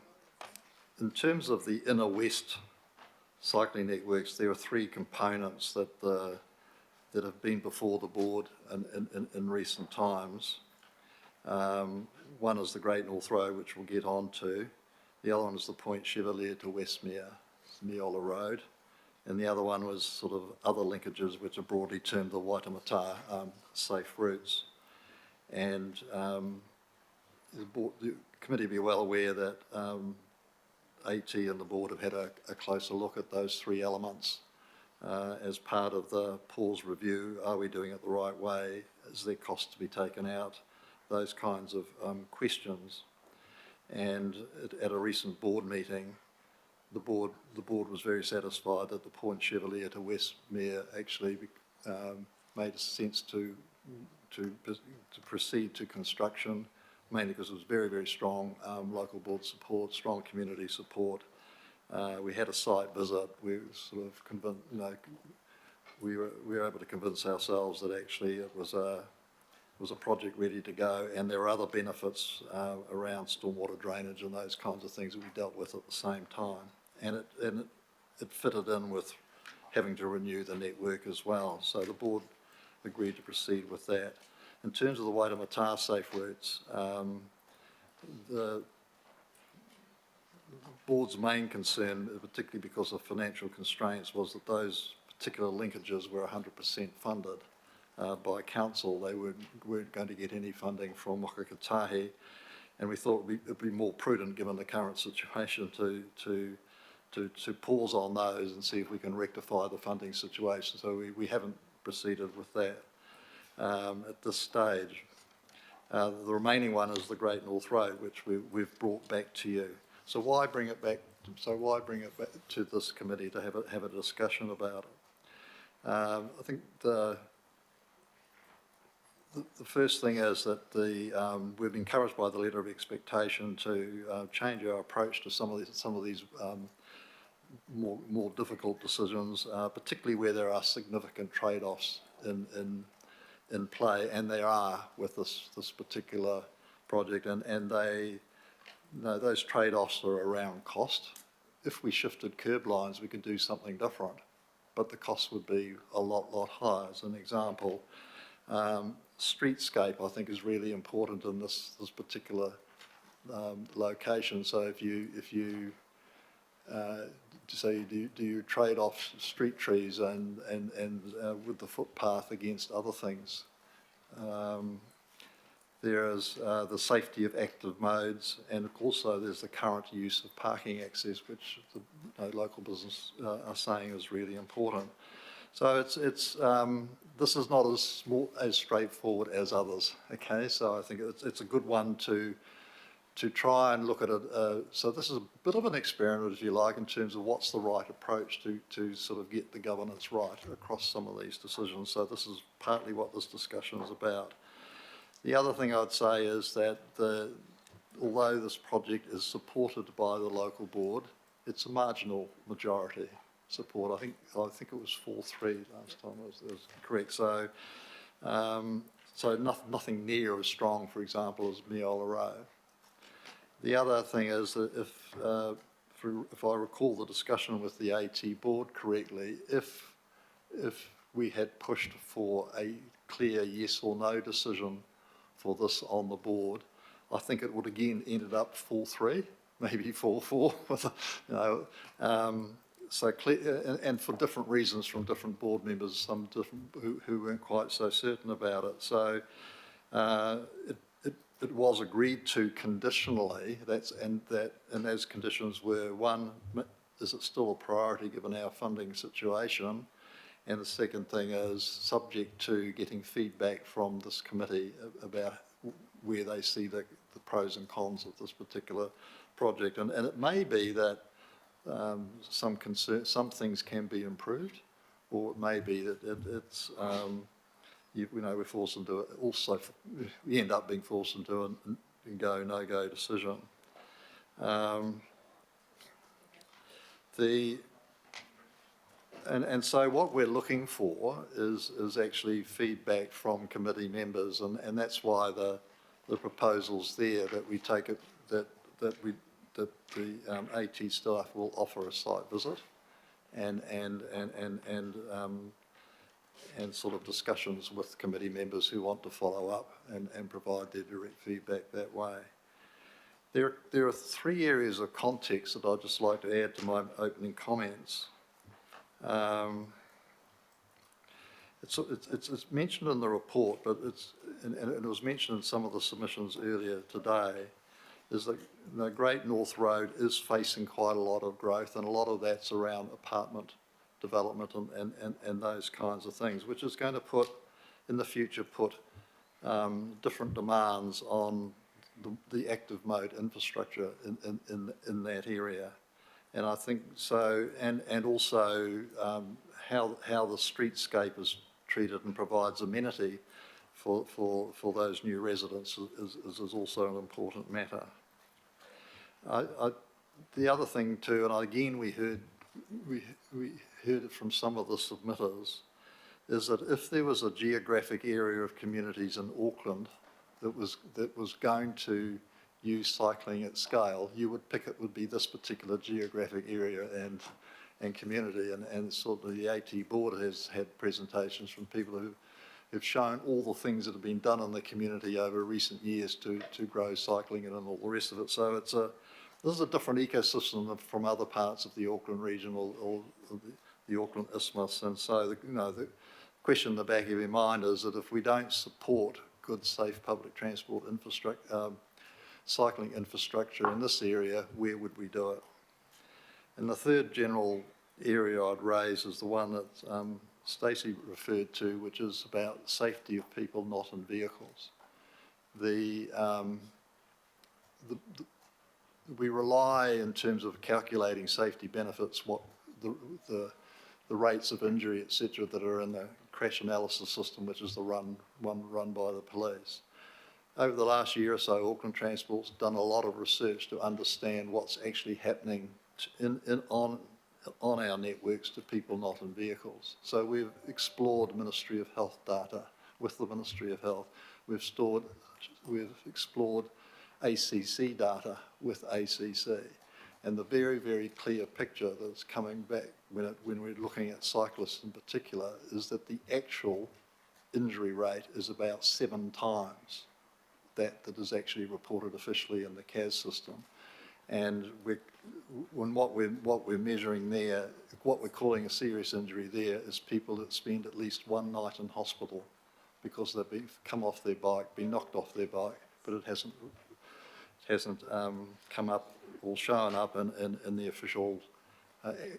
terms of the inner west cycling networks, there are three components that have been before the board in recent times. One is the Great North Road, which we'll get on to. The other one is the Point Chevalier to Westmere, Neola Road. And the other one was sort of other linkages, which are broadly termed the Waitemata safe routes. And the committee will be well aware that AT and the board have had a closer look at those three elements as part of the pause review. Are we doing it the right way? Is there cost to be taken out? Those kinds of questions. And at a recent board meeting, the board was very satisfied that the Point Chevalier to Westmere actually made sense to proceed to construction, mainly because it was very, very strong local board support, strong community support. We had a site visit. We were sort of convinced, we were able to convince ourselves that actually it was a project ready to go, and there are other benefits around stormwater drainage and those kinds of things that we dealt with at the same time. And it fitted in with having to renew the network as well. So the board agreed to proceed with that. In terms of the Waitemata safe routes, the board's main concern, particularly because of financial constraints, was that those particular linkages were 100% funded by council. They weren't going to get any funding from Whakakatahi, and we thought it'd be more prudent, given the current situation, to pause on those and see if we can rectify the funding situation. So we haven't proceeded with that at this stage. The remaining one is the Great North Road, which we've brought back to you. So why bring it back? Why bring it back to this committee to have a discussion about it? I think the first thing is that we've been encouraged by the letter of expectation to change our approach to some of these more difficult decisions, particularly where there are significant trade-offs in play, and there are with this particular project, and those trade-offs are around cost. If we shifted curb lines, we could do something different, but the cost would be a lot higher. As an example, streetscape, I think, is really important in this particular location. So if you say, do you trade off street trees and with the footpath against other things? There is the safety of active modes, and also there's the current use of parking access, which the local business are saying is really important. So this is not as straightforward as others. Okay, so I think it's a good one to try and look at it. So this is a bit of an experiment, if you like, in terms of what's the right approach to sort of get the governance right across some of these decisions. So this is partly what this discussion is about. The other thing I'd say is that although this project is supported by the local board, it's a marginal majority support. I think it was 4-3 last time. It was correct. So nothing near as strong, for example, as Meola Row. The other thing is that if I recall the discussion with the AT board correctly, if we had pushed for a clear yes or no decision for this on the board, I think it would again ended up 4-3, maybe 4-4. You know, so clear, and for different reasons from different board members, some different who weren't quite so certain about it. So it was agreed to conditionally. And those conditions were: one, is it still a priority given our funding situation? And the second thing is subject to getting feedback from this committee about where they see the pros and cons of this particular project. And it may be that some things can be improved, or it may be that it's we're forced into it. Also, we end up being forced into a no-go decision. And so what we're looking for is actually feedback from committee members, and that's why the proposal's there, that we take it that the AT staff will offer a site visit and sort of discussions with committee members who want to follow up and provide their direct feedback that way. There are 3 areas of context that I'd just like to add to my opening comments. It's mentioned in the report, but and it was mentioned in some of the submissions earlier today, is that the Great North Road is facing quite a lot of growth, and a lot of that's around apartment development and those kinds of things, which is going to put, in the future, different demands on the active mode infrastructure in that area. And I think so, and also how the streetscape is treated and provides amenity for those new residents is also an important matter. The other thing too, and again we heard it from some of the submitters, is that if there was a geographic area of communities in Auckland that was going to use cycling at scale, you would pick it would be this particular geographic area and community, and sort of the AT board has had presentations from people who've shown all the things that have been done in the community over recent years to grow cycling and all the rest of it. So this is a different ecosystem from other parts of the Auckland region or the Auckland Isthmus, and so the question in the back of your mind is that if we don't support good, safe public transport infrastructure, cycling infrastructure in this area, where would we do it? And the third general area I'd raise is the one that Stacey referred to, which is about safety of people not in vehicles. We rely, in terms of calculating safety benefits, what the rates of injury, etc., that are in the crash analysis system, which is the one run by the police. Over the last year or so, Auckland Transport's done a lot of research to understand what's actually happening on our networks to people not in vehicles. So we've explored Ministry of Health data with the Ministry of Health. We've explored ACC data with ACC. And the very, very clear picture that's coming back when we're looking at cyclists in particular is that the actual injury rate is about 7 times that is actually reported officially in the CAS system. And what we're measuring there, what we're calling a serious injury there, is people that spend at least 1 night in hospital because they've come off their bike, been knocked off their bike, but it hasn't come up or shown up in the official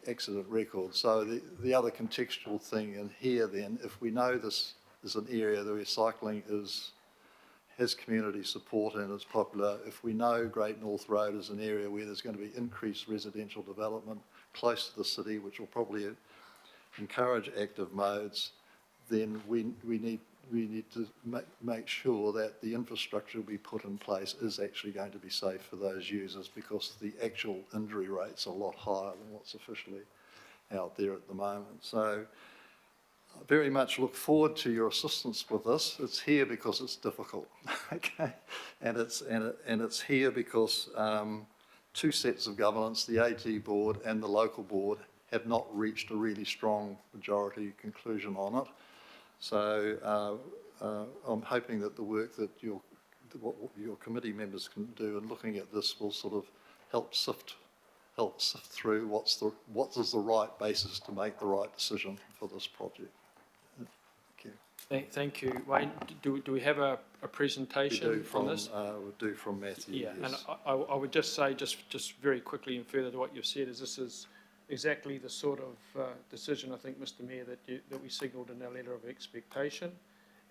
accident record. So the other contextual thing in here then, if we know this is an area where cycling has community support and is popular, if we know Great North Road is an area where there's going to be increased residential development close to the city, which will probably encourage active modes, then we we need to make sure that the infrastructure we put in place is actually going to be safe for those users, because the actual injury rate's a lot higher than what's officially out there at the moment. So I very much look forward to your assistance with this. It's here because it's difficult, okay? And it's here because two sets of governance, the AT board and the local board, have not reached a really strong majority conclusion on it. So I'm hoping that the work that what your committee members can do in looking at this will sort of help sift through what is the right basis to make the right decision for this project. Thank you, Wayne. Do we have a presentation from this? We do from Matthew. Yeah, yes. and I would just say, just very quickly and further to what you've said, is this is exactly the sort of decision, I think, Mr. Mayor, that we signalled in our letter of expectation.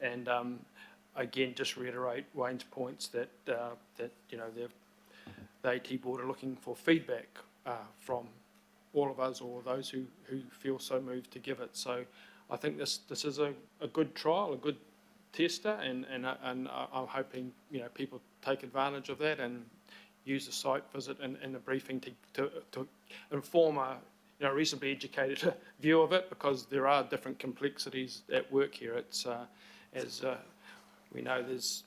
And again, just reiterate Wayne's points that you know the AT board are looking for feedback from all of us or those who feel so moved to give it. So I think this is a good trial, a good tester, and I'm hoping, you know, people take advantage of that and use the site visit and the briefing to inform a, you know, reasonably educated view of it, because there are different complexities at work here. It's as we know, there's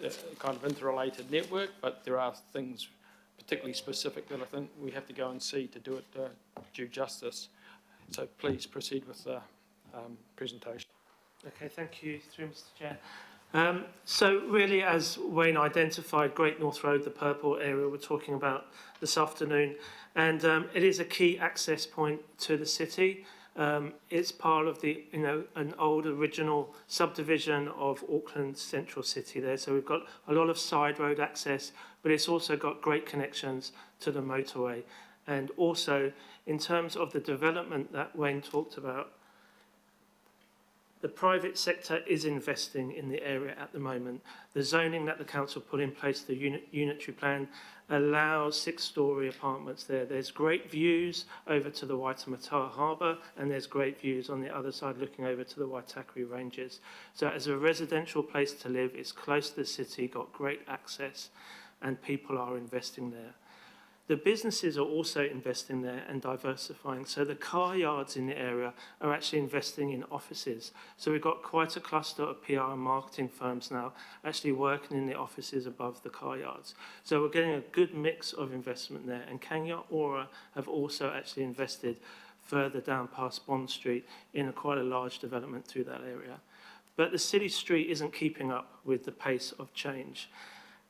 a kind of interrelated network, but there are things particularly specific that I think we have to go and see to do it due justice. So please proceed with the presentation. Okay, thank you, through Mr. Chair. So really, as Wayne identified, Great North Road, the purple area we're talking about this afternoon, and it is a key access point to the city. It's part of the, you know, an old original subdivision of Auckland Central City there. So we've got a lot of side road access, but it's also got great connections to the motorway. And also, in terms of the development that Wayne talked about, the private sector is investing in the area at the moment. The zoning that the council put in place, the unitary plan, allows 6-storey apartments there. There's great views over to the Waitemata Harbour, and there's great views on the other side looking over to the Waitakere Ranges. So as a residential place to live, it's close to the city, got great access, and people are investing there. The businesses are also investing there and diversifying. So the car yards in the area are actually investing in offices. So we've got quite a cluster of PR and marketing firms now actually working in the offices above the car yards. So we're getting a good mix of investment there. And Kenya Ora have also actually invested further down past Bond Street in quite a large development through that area. But the city street isn't keeping up with the pace of change.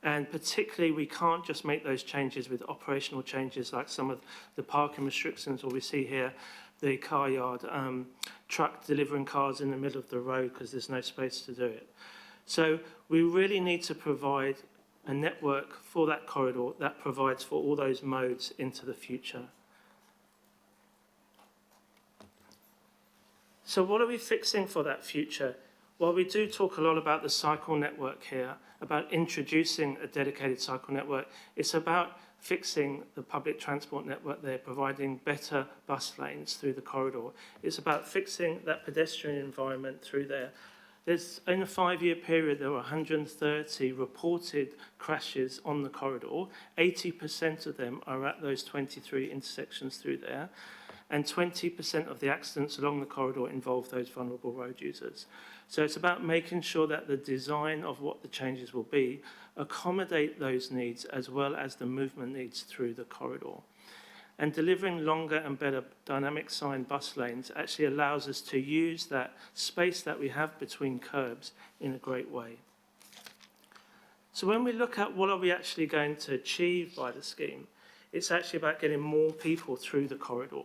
And particularly, we can't just make those changes with operational changes like some of the parking restrictions, or we see here the car yard truck delivering cars in the middle of the road because there's no space to do it. So we really need to provide a network for that corridor that provides for all those modes into the future. So what are we fixing for that future? Well, we do talk a lot about the cycle network here, about introducing a dedicated cycle network. It's about fixing the public transport network there, providing better bus lanes through the corridor. It's about fixing that pedestrian environment through there. There's, in a 5-year period, there were 130 reported crashes on the corridor. 80% of them are at those 23 intersections through there. And 20% of the accidents along the corridor involve those vulnerable road users. So it's about making sure that the design of what the changes will be accommodate those needs as well as the movement needs through the corridor. And delivering longer and better dynamic sign bus lanes actually allows us to use that space that we have between curbs in a great way. So when we look at what are we actually going to achieve by the scheme, it's actually about getting more people through the corridor.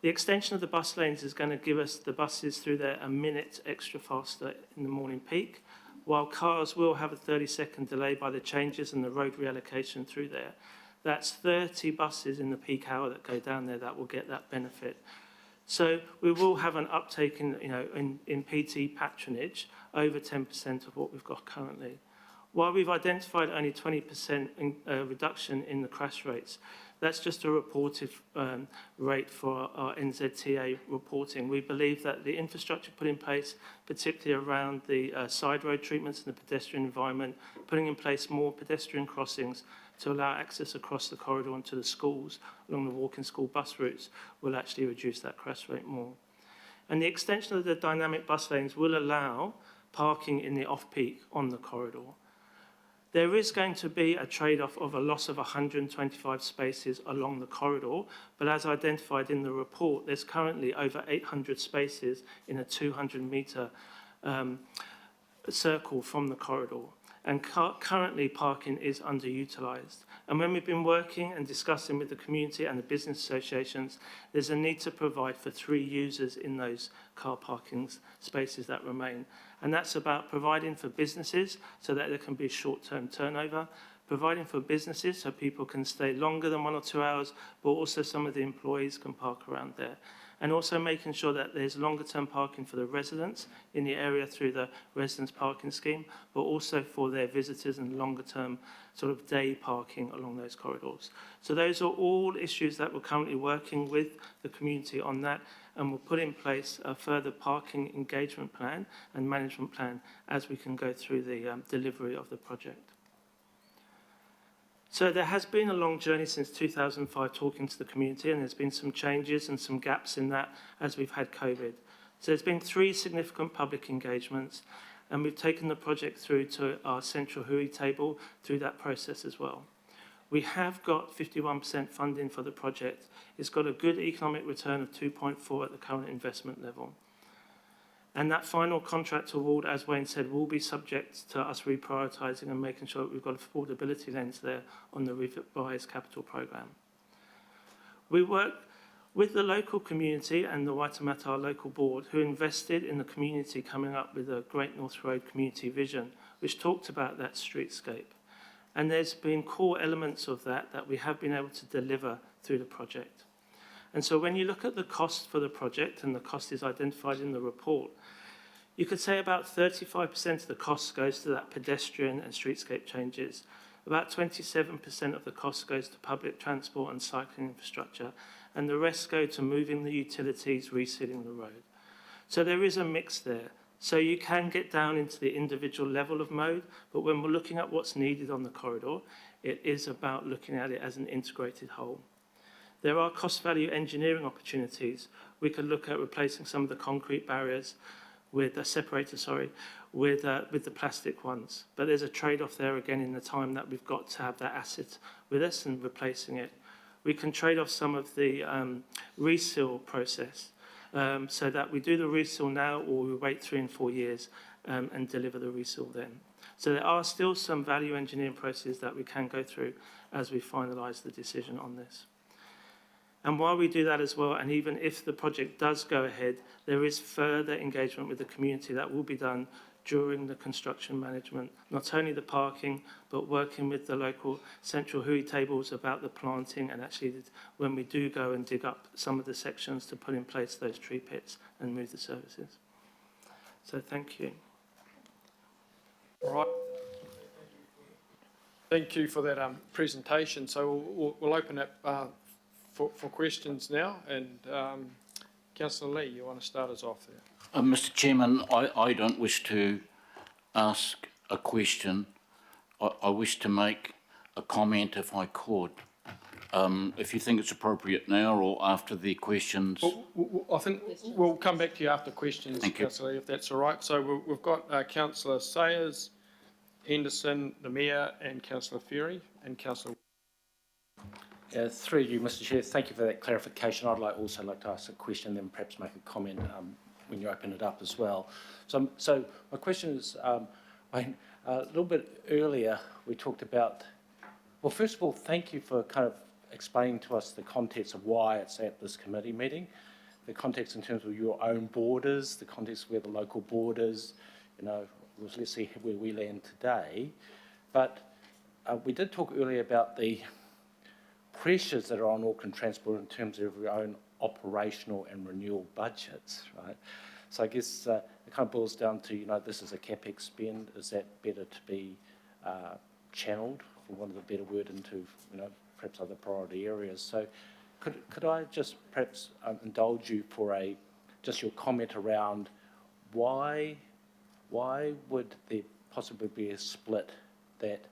The extension of the bus lanes is going to give us the buses through there a minute extra faster in the morning peak, while cars will have a 30-second delay by the changes and the road reallocation through there. That's 30 buses in the peak hour that go down there that will get that benefit. So we will have an uptake in, in PT patronage over 10% of what we've got currently. While we've identified only 20% reduction in the crash rates, That's just a reported rate for our NZTA reporting. We believe that the infrastructure put in place, particularly around the side road treatments and the pedestrian environment, putting in place more pedestrian crossings to allow access across the corridor into the schools along the walking school bus routes, will actually reduce that crash rate more. And the extension of the dynamic bus lanes will allow parking in the off-peak on the corridor. There is going to be a trade-off of a loss of 125 spaces along the corridor, but as identified in the report, there's currently over 800 spaces in a 200-metre circle from the corridor. And currently parking is underutilised. And when we've been working and discussing with the community and the business associations, there's a need to provide for 3 users in those car parking spaces that remain. And that's about providing for businesses so that there can be short-term turnover, providing for businesses so people can stay longer than 1 or 2 hours, but also some of the employees can park around there. And also making sure that there's longer-term parking for the residents in the area through the residents' parking scheme, but also for their visitors and longer-term sort of day parking along those corridors. So those are all issues that we're currently working with the community on that, and we'll put in place a further parking engagement plan and management plan as we can go through the delivery of the project. So there has been a long journey since 2005 talking to the community, and there's been some changes and some gaps in that as we've had COVID. So there's been 3 significant public engagements, and we've taken the project through to our central hui table through that process as well. We have got 51% funding for the project. It's got a good economic return of 2.4 at the current investment level. And that final contract award, as Wayne said, will be subject to us reprioritising and making sure that we've got affordability lens there on the revised capital programme. We work with the local community and the Waitemata local board, who invested in the community coming up with a Great North Road community vision, which talked about that streetscape. And there's been core elements of that that we have been able to deliver through the project. And so when you look at the cost for the project, and the cost is identified in the report, you could say about 35% of the cost goes to that pedestrian and streetscape changes. About 27% of the cost goes to public transport and cycling infrastructure, and the rest go to moving the utilities, resealing the road. So there is a mix there. So you can get down into the individual level of mode, but when we're looking at what's needed on the corridor, it is about looking at it as an integrated whole. There are cost value engineering opportunities. We could look at replacing some of the concrete barriers with a separator, with the plastic ones. But there's a trade-off there again in the time that we've got to have that asset with us and replacing it. We can trade off some of the reseal process so that we do the reseal now, or we wait 3 and 4 years and deliver the reseal then. So there are still some value engineering processes that we can go through as we finalise the decision on this. And while we do that as well, and even if the project does go ahead, there is further engagement with the community that will be done during the construction management, not only the parking, but working with the local central hui tables about the planting, and actually when we do go and dig up some of the sections to put in place those tree pits and move the services. So thank you. All right. Thank you for that presentation. So we'll open it for questions now, and Councillor Lee, you want to start us off there? Mr. Chairman, I don't wish to ask a question. I wish to make a comment if I could. If you think it's appropriate now or after the questions. Well, I think we'll come back to you after questions, Councillor Lee, if that's all right. So we've got Councillor Sayers, Henderson, the Mayor, and Councillor Ferry, and Councillor. Through you, Mr. Chair, thank you for that clarification. I'd also like to ask a question, then perhaps make a comment when you open it up as well. So my question is, Wayne, a little bit earlier we talked about, well, first of all, thank you for kind of explaining to us the context of why it's at this committee meeting, the context in terms of your own borders, the context of where the local board is, you know, let's see where we land today. But we did talk earlier about the pressures that are on Auckland Transport in terms of your own operational and renewal budgets, right? So I guess it kind of boils down to, you know, this is a capex spend. Is that better to be channeled, for want of a better word, into, you know, perhaps other priority areas. So could I just perhaps indulge you for just your comment around why would there possibly be a split that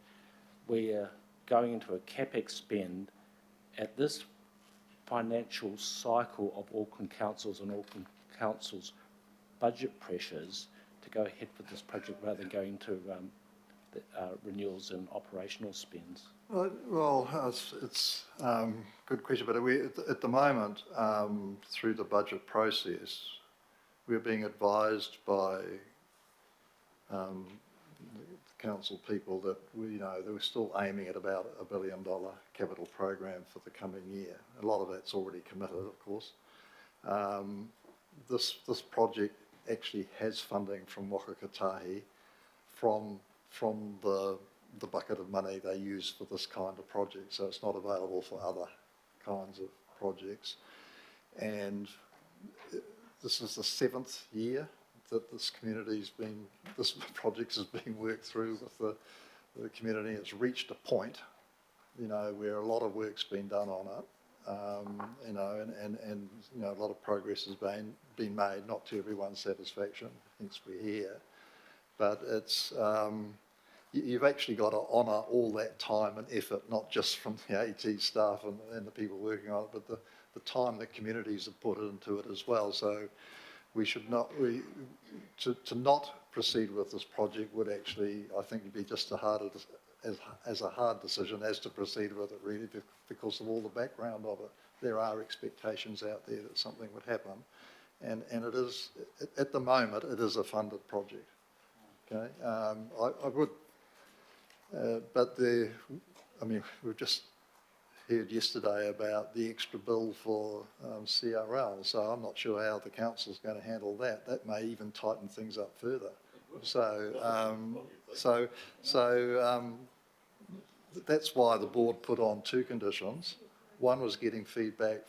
we're going into a CapEx spend at this financial cycle of Auckland Councils and Auckland Council's budget pressures to go ahead with this project rather than going to renewals and operational spends? Well, it's good question, but at the moment, through the budget process, we're being advised by the council people that they were still aiming at about $1 billion capital program for the coming year. A lot of that's already committed, of course. This project actually has funding from Whakakatahi from the bucket of money they use for this kind of project, so it's not available for other kinds of projects. And this is the 7th year that this project is being worked through with the community. It's reached a point, where a lot of work's been done on it, and a lot of progress has been made, not to everyone's satisfaction, hence we're here. But it's you've actually got to honour all that time and effort, not just from the AT staff and the people working on it, but the time the communities have put into it as well. So we should not, to not proceed with this project would actually, I think, be just as a hard decision as to proceed with it, really, because of all the background of it. There are expectations out there that something would happen, and it is, at the moment, it is a funded project. Okay, I would, but we've just heard yesterday about the extra bill for CRL, so I'm not sure how the council's going to handle that. That may even tighten things up further. So that's why the board put on 2 conditions. One was getting feedback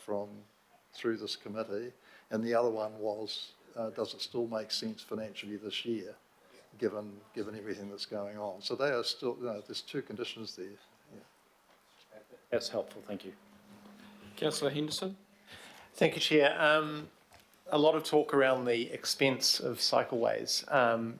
through this committee, and the other one was, does it still make sense financially this year, given everything that's going on? So they are still, there's 2 conditions there. Yeah. That's helpful, thank you. Councillor Henderson. Thank you, Chair. A lot of talk around the expense of cycleways,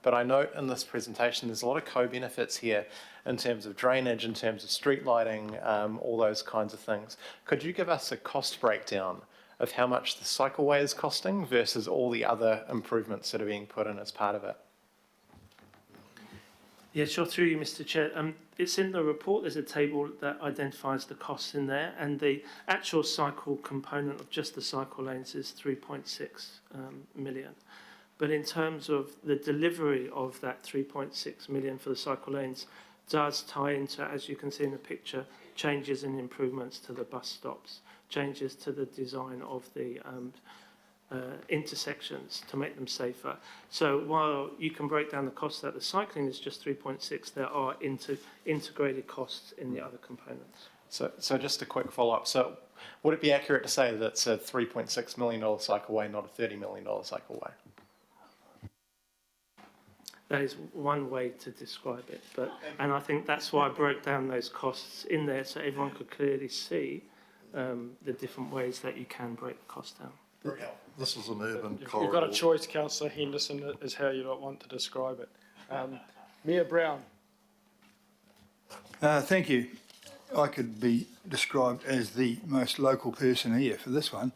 but I note in this presentation there's a lot of co-benefits here in terms of drainage, in terms of street lighting, all those kinds of things. Could you give us a cost breakdown of how much the cycleway is costing versus all the other improvements that are being put in as part of it? Yeah, sure, through you, Mr. Chair. It's in the report, there's a table that identifies the costs in there, and the actual cycle component of just the cycle lanes is 3.6 million. But in terms of the delivery of that 3.6 million for the cycle lanes does tie into, as you can see in the picture, changes and improvements to the bus stops, changes to the design of the intersections to make them safer. So while you can break down the cost that the cycling is just 3.6, there are integrated costs in the other components. So just a quick follow-up. So would it be accurate to say that it's a $3.6 million cycleway, not a $30 million cycleway? That is one way to describe it, and I think that's why I broke down those costs in there so everyone could clearly see the different ways that you can break the cost down. This is an urban corridor. You've got a choice, Councillor Henderson, is how you want to describe it. Mayor Brown. Thank you. I could be described as the most local person here for this one.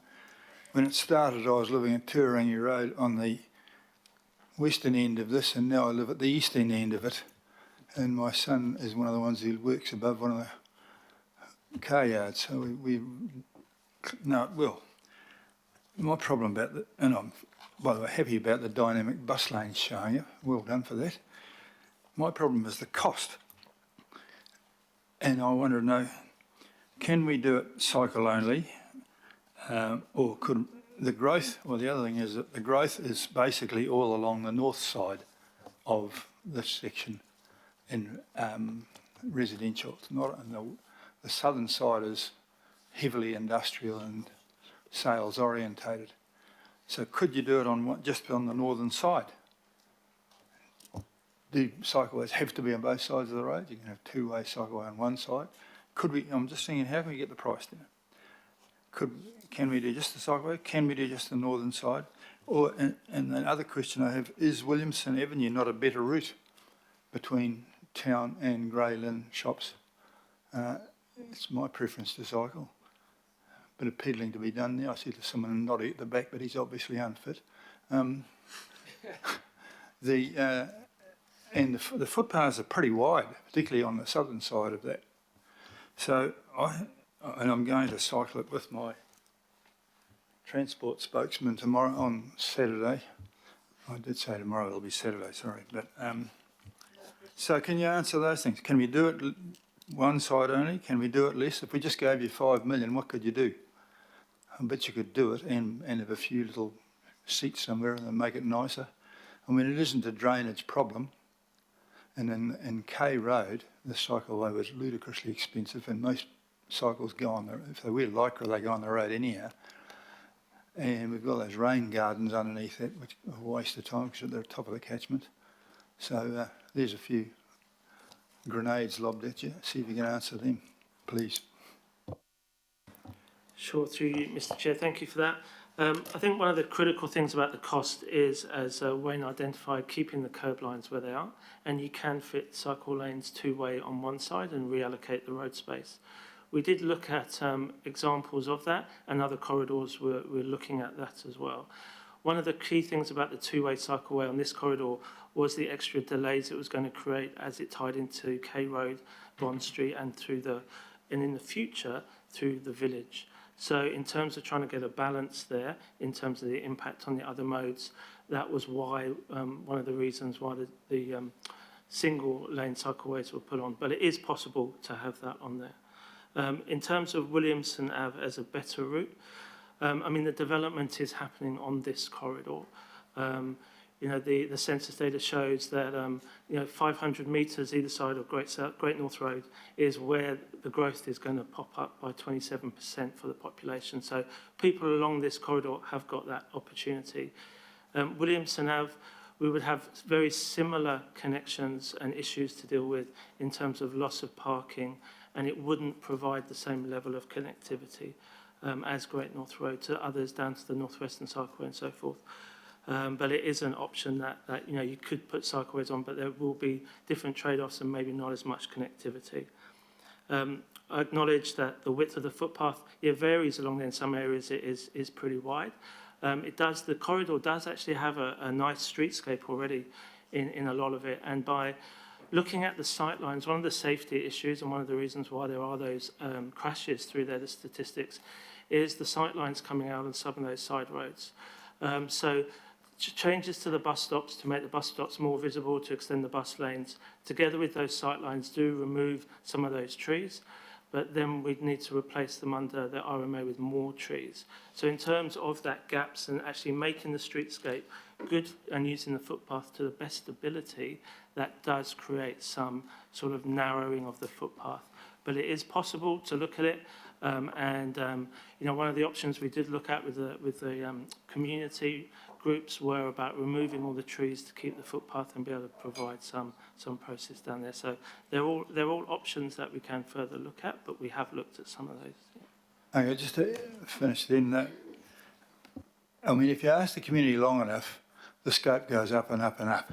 When it started, I was living at Turangi Road on the western end of this, and now I live at the eastern end of it. And my son is one of the ones who works above one of the car yards. So my problem about and I'm, by the way, happy about the dynamic bus lanes showing you. Well done for that. My problem is the cost. And I want to know, can we do it cycle only, or could the growth, well, the other thing is that the growth is basically all along the north side of this section in residential. It's not, and the southern side is heavily industrial and sales orientated. So could you do it just on the northern side? Do cycleways have to be on both sides of the road? You can have 2-way cycleway on one side. could we, I'm just thinking, how can we get the price down? Can we do just the cycleway? Can we do just the northern side? Or, and the other question I have, is Williamson Avenue not a better route between town and Grey Lynn shops? It's my preference to cycle. Bit of peddling to be done there. I see there's someone nodding at the back, but he's obviously unfit. And the footpaths are pretty wide, particularly on the southern side of that. So I'm going to cycle it with my transport spokesman tomorrow on Saturday. I did say tomorrow, it'll be Saturday, sorry. But so can you answer those things? Can we do it one side only? Can we do it less? If we just gave you 5 million, what could you do? I bet you could do it and have a few little seats somewhere and then make it nicer. I mean, it isn't a drainage problem. And in K Road, the cycleway was ludicrously expensive, and most cycles go on the, if they wear Lycra, they go on the road anyhow. And we've got those rain gardens underneath that, which are a waste of time because they're at the top of the catchment. So there's a few grenades lobbed at you. See if you can answer them, please. Sure, through you, Mr. Chair. Thank you for that. I think one of the critical things about the cost is, as Wayne identified, keeping the curb lines where they are, and you can fit cycle lanes two-way on one side and reallocate the road space. We did look at examples of that, and other corridors were looking at that as well. One of the key things about the two-way cycleway on this corridor was the extra delays it was going to create as it tied into K Road, Bond Street, and in the future through the village. So in terms of trying to get a balance there, in terms of the impact on the other modes, that was why one of the reasons why the single lane cycleways were put on. But it is possible to have that on there. In terms of Williamson Ave as a better route, I mean, the development is happening on this corridor. You know, the census data shows that, 500 metres either side of Great North Road is where the growth is going to pop up by 27% for the population. So people along this corridor have got that opportunity. Williamson Ave, we would have very similar connections and issues to deal with in terms of loss of parking, and it wouldn't provide the same level of connectivity as Great North Road to others down to the North Western Cycleway and so forth. But it is an option that you could put cycleways on, but there will be different trade-offs and maybe not as much connectivity. I acknowledge that the width of the footpath, it varies along there. In some areas it is pretty wide. The corridor does actually have a nice streetscape already in a lot of it, and by looking at the sight lines, one of the safety issues and one of the reasons why there are those crashes through there, the statistics, is the sight lines coming out on some of those side roads. So changes to the bus stops to make the bus stops more visible, to extend the bus lanes, together with those sight lines, do remove some of those trees, but then we'd need to replace them under the RMA with more trees. So in terms of that gaps and actually making the streetscape good and using the footpath to the best ability, that does create some sort of narrowing of the footpath. But it is possible to look at it. One of the options we did look at with the community groups were about removing all the trees to keep the footpath and be able to provide some process down there. So they're all options that we can further look at, but we have looked at some of those. Yeah. Okay, just to finish then, I mean, if you ask the community long enough, the scope goes up and up and up.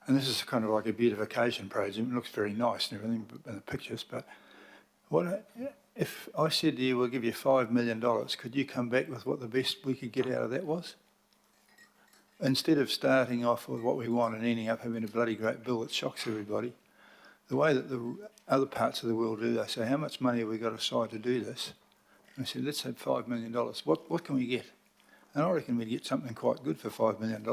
And this is kind of like a beautification project. It looks very nice and everything in the pictures, but if I said to you, we'll give you $5 million, could you come back with what the best we could get out of that was? Instead of starting off with what we want and ending up having a bloody great bill that shocks everybody, the way that the other parts of the world do, they say, how much money have we got aside to do this? And I said, let's have $5 million. What can we get? And I reckon we'd get something quite good for $5 million.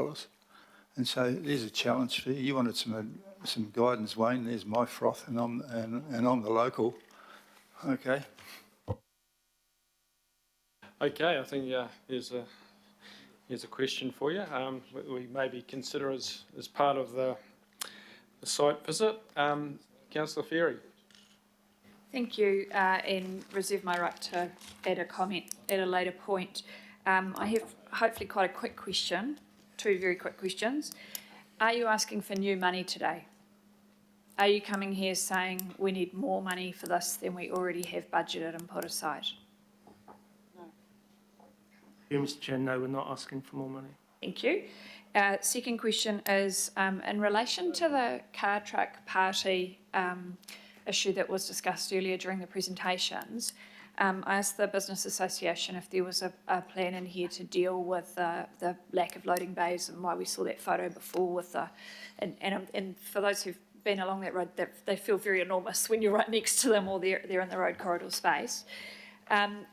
And so there's a challenge for you. You wanted some guidance, Wayne. There's my froth, and I'm the local. Okay. Okay, I think here's a question for you. We maybe consider as part of the site visit. Councillor Ferry. Thank you, and reserve my right to add a comment at a later point. I have hopefully quite a quick question, two very quick questions. Are you asking for new money today? are you coming here saying we need more money for this than we already have budgeted and put aside? Mr Chair, no, we're not asking for more money. Thank you. Second question is in relation to the car truck party issue that was discussed earlier during the presentations. I asked the Business Association if there was a plan in here to deal with the lack of loading bays and why we saw that photo before with the, and for those who've been along that road, they feel very enormous when you're right next to them or they're in the road corridor space.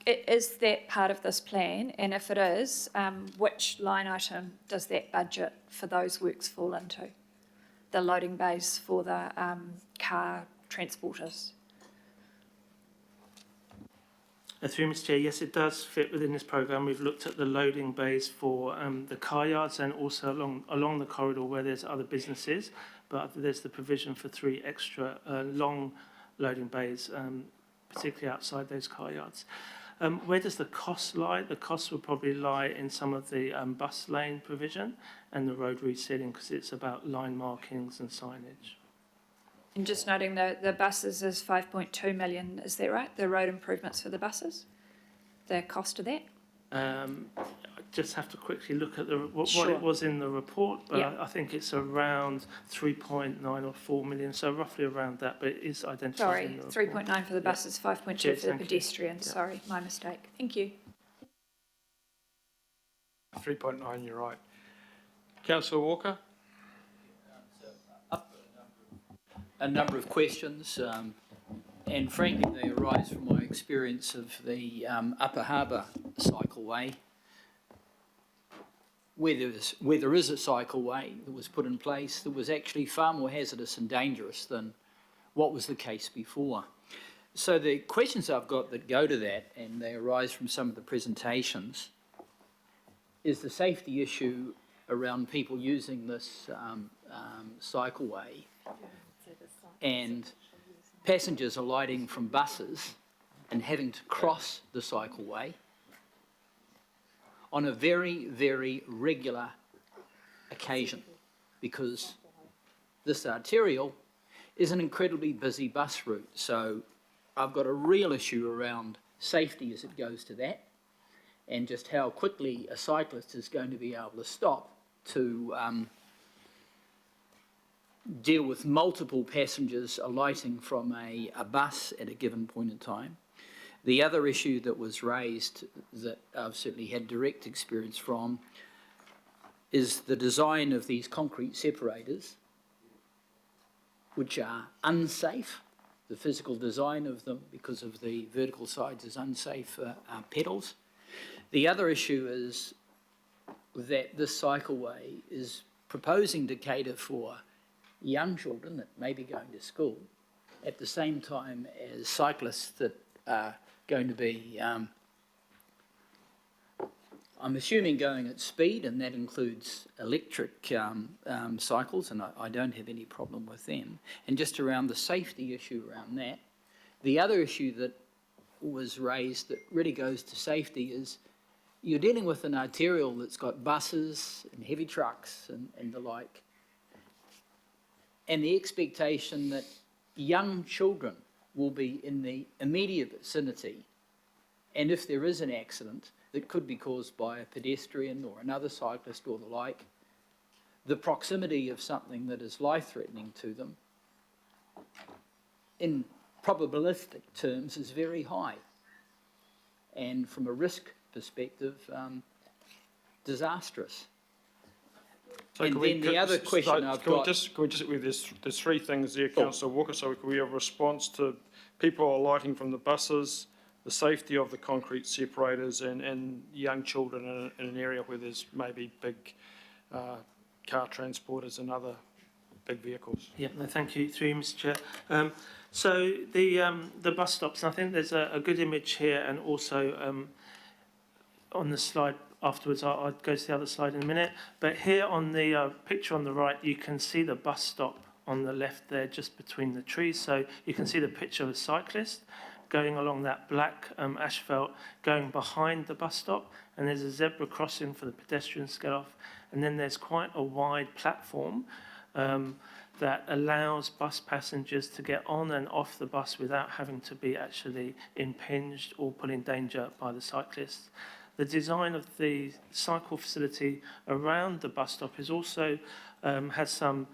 Is that part of this plan? And if it is, which line item does that budget for those works fall into? The loading bays for the car transporters? Through Mr Chair, yes, it does fit within this programme. We've looked at the loading bays for the car yards and also along the corridor where there's other businesses, but there's the provision for 3 extra long loading bays, particularly outside those car yards. Where does the cost lie? The cost will probably lie in some of the bus lane provision and the road resetting, because it's about line markings and signage. And just noting the buses is 5.2 million, is that right? The road improvements for the buses? The cost of that? I just have to quickly look at what Sure. it was in the report, but Yeah. I think it's around 3.9 or 4 million, so roughly around that, but it is identified Sorry, in the report. 3.9 for the buses, 5.2 Cheers, for the thank you. pedestrians. Yeah. Sorry, my mistake. Thank you. 3.9, you're right. Councillor Walker? A number of questions, and frankly they arise from my experience of the Upper Harbour cycleway, where there is a cycleway that was put in place that was actually far more hazardous and dangerous than what was the case before. So the questions I've got that go to that, and they arise from some of the presentations, is the safety issue around people using this cycleway, and passengers alighting from buses and having to cross the cycleway on a very, very regular occasion, because this arterial is an incredibly busy bus route. So I've got a real issue around safety as it goes to that, and just how quickly a cyclist is going to be able to stop to deal with multiple passengers alighting from a bus at a given point in time. The other issue that was raised that I've certainly had direct experience from is the design of these concrete separators, which are unsafe. The physical design of them, because of the vertical sides, is unsafe for pedals. The other issue is that this cycleway is proposing to cater for young children that may be going to school at the same time as cyclists that are going to be, I'm assuming, going at speed, and that includes electric cycles, and I don't have any problem with them. And just around the safety issue around that, the other issue that was raised that really goes to safety is you're dealing with an arterial that's got buses and heavy trucks and the like, and the expectation that young children will be in the immediate vicinity, and if there is an accident that could be caused by a pedestrian or another cyclist or the like, the proximity of something that is life-threatening to them, in probabilistic terms, is very high, and from a risk perspective, disastrous. So and then the other question I've got... There's 3 things there, Councillor Walker, so can we have a response to people alighting from the buses, the safety of the concrete separators, and young children in an area where there's maybe big car transporters and other big vehicles? Yeah, no, thank you. Through you, Mr Chair. So the bus stops, and I think there's a good image here, and also on the slide afterwards, I'll go to the other slide in a minute. But here on the picture on the right, you can see the bus stop on the left there, just between the trees. So you can see the picture of a cyclist going along that black asphalt, going behind the bus stop, and there's a zebra crossing for the pedestrians to get off. And then there's quite a wide platform that allows bus passengers to get on and off the bus without having to be actually impinged or put in danger by the cyclists. The design of the cycle facility around the bus stop is also has some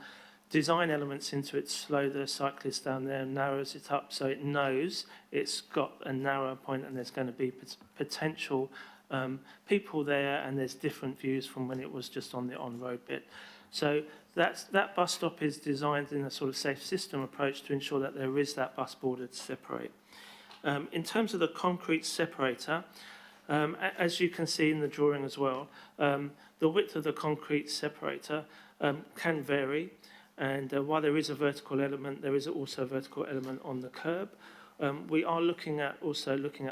design elements into it to slow the cyclists down there and narrows it up so it knows it's got a narrow point and there's going to be potential people there, and there's different views from when it was just on the on-road bit. So that bus stop is designed in a sort of safe system approach to ensure that there is that bus border to separate. In terms of the concrete separator, as you can see in the drawing as well, the width of the concrete separator can vary, and while there is a vertical element, there is also a vertical element on the curb. We are looking at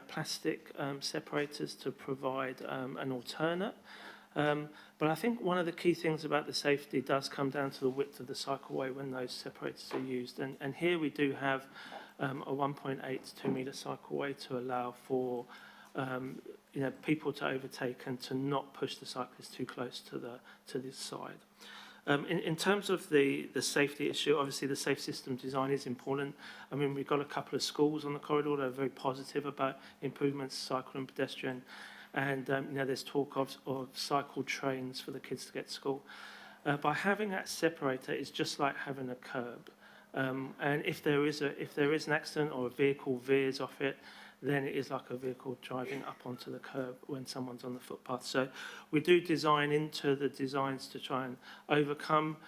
plastic separators to provide an alternate. But I think one of the key things about the safety does come down to the width of the cycleway when those separators are used. And here we do have a 1.8 to 2 metre cycleway to allow for people to overtake and to not push the cyclist too close to this side. In terms of the safety issue, obviously the safe system design is important. I mean, we've got a couple of schools on the corridor that are very positive about improvements to cycle and pedestrian. And there's talk of cycle trains for the kids to get to school. By having that separator, it's just like having a curb. And if there is an accident or a vehicle veers off it, then it is like a vehicle driving up onto the curb when someone's on the footpath. So we do design into the designs to try and overcome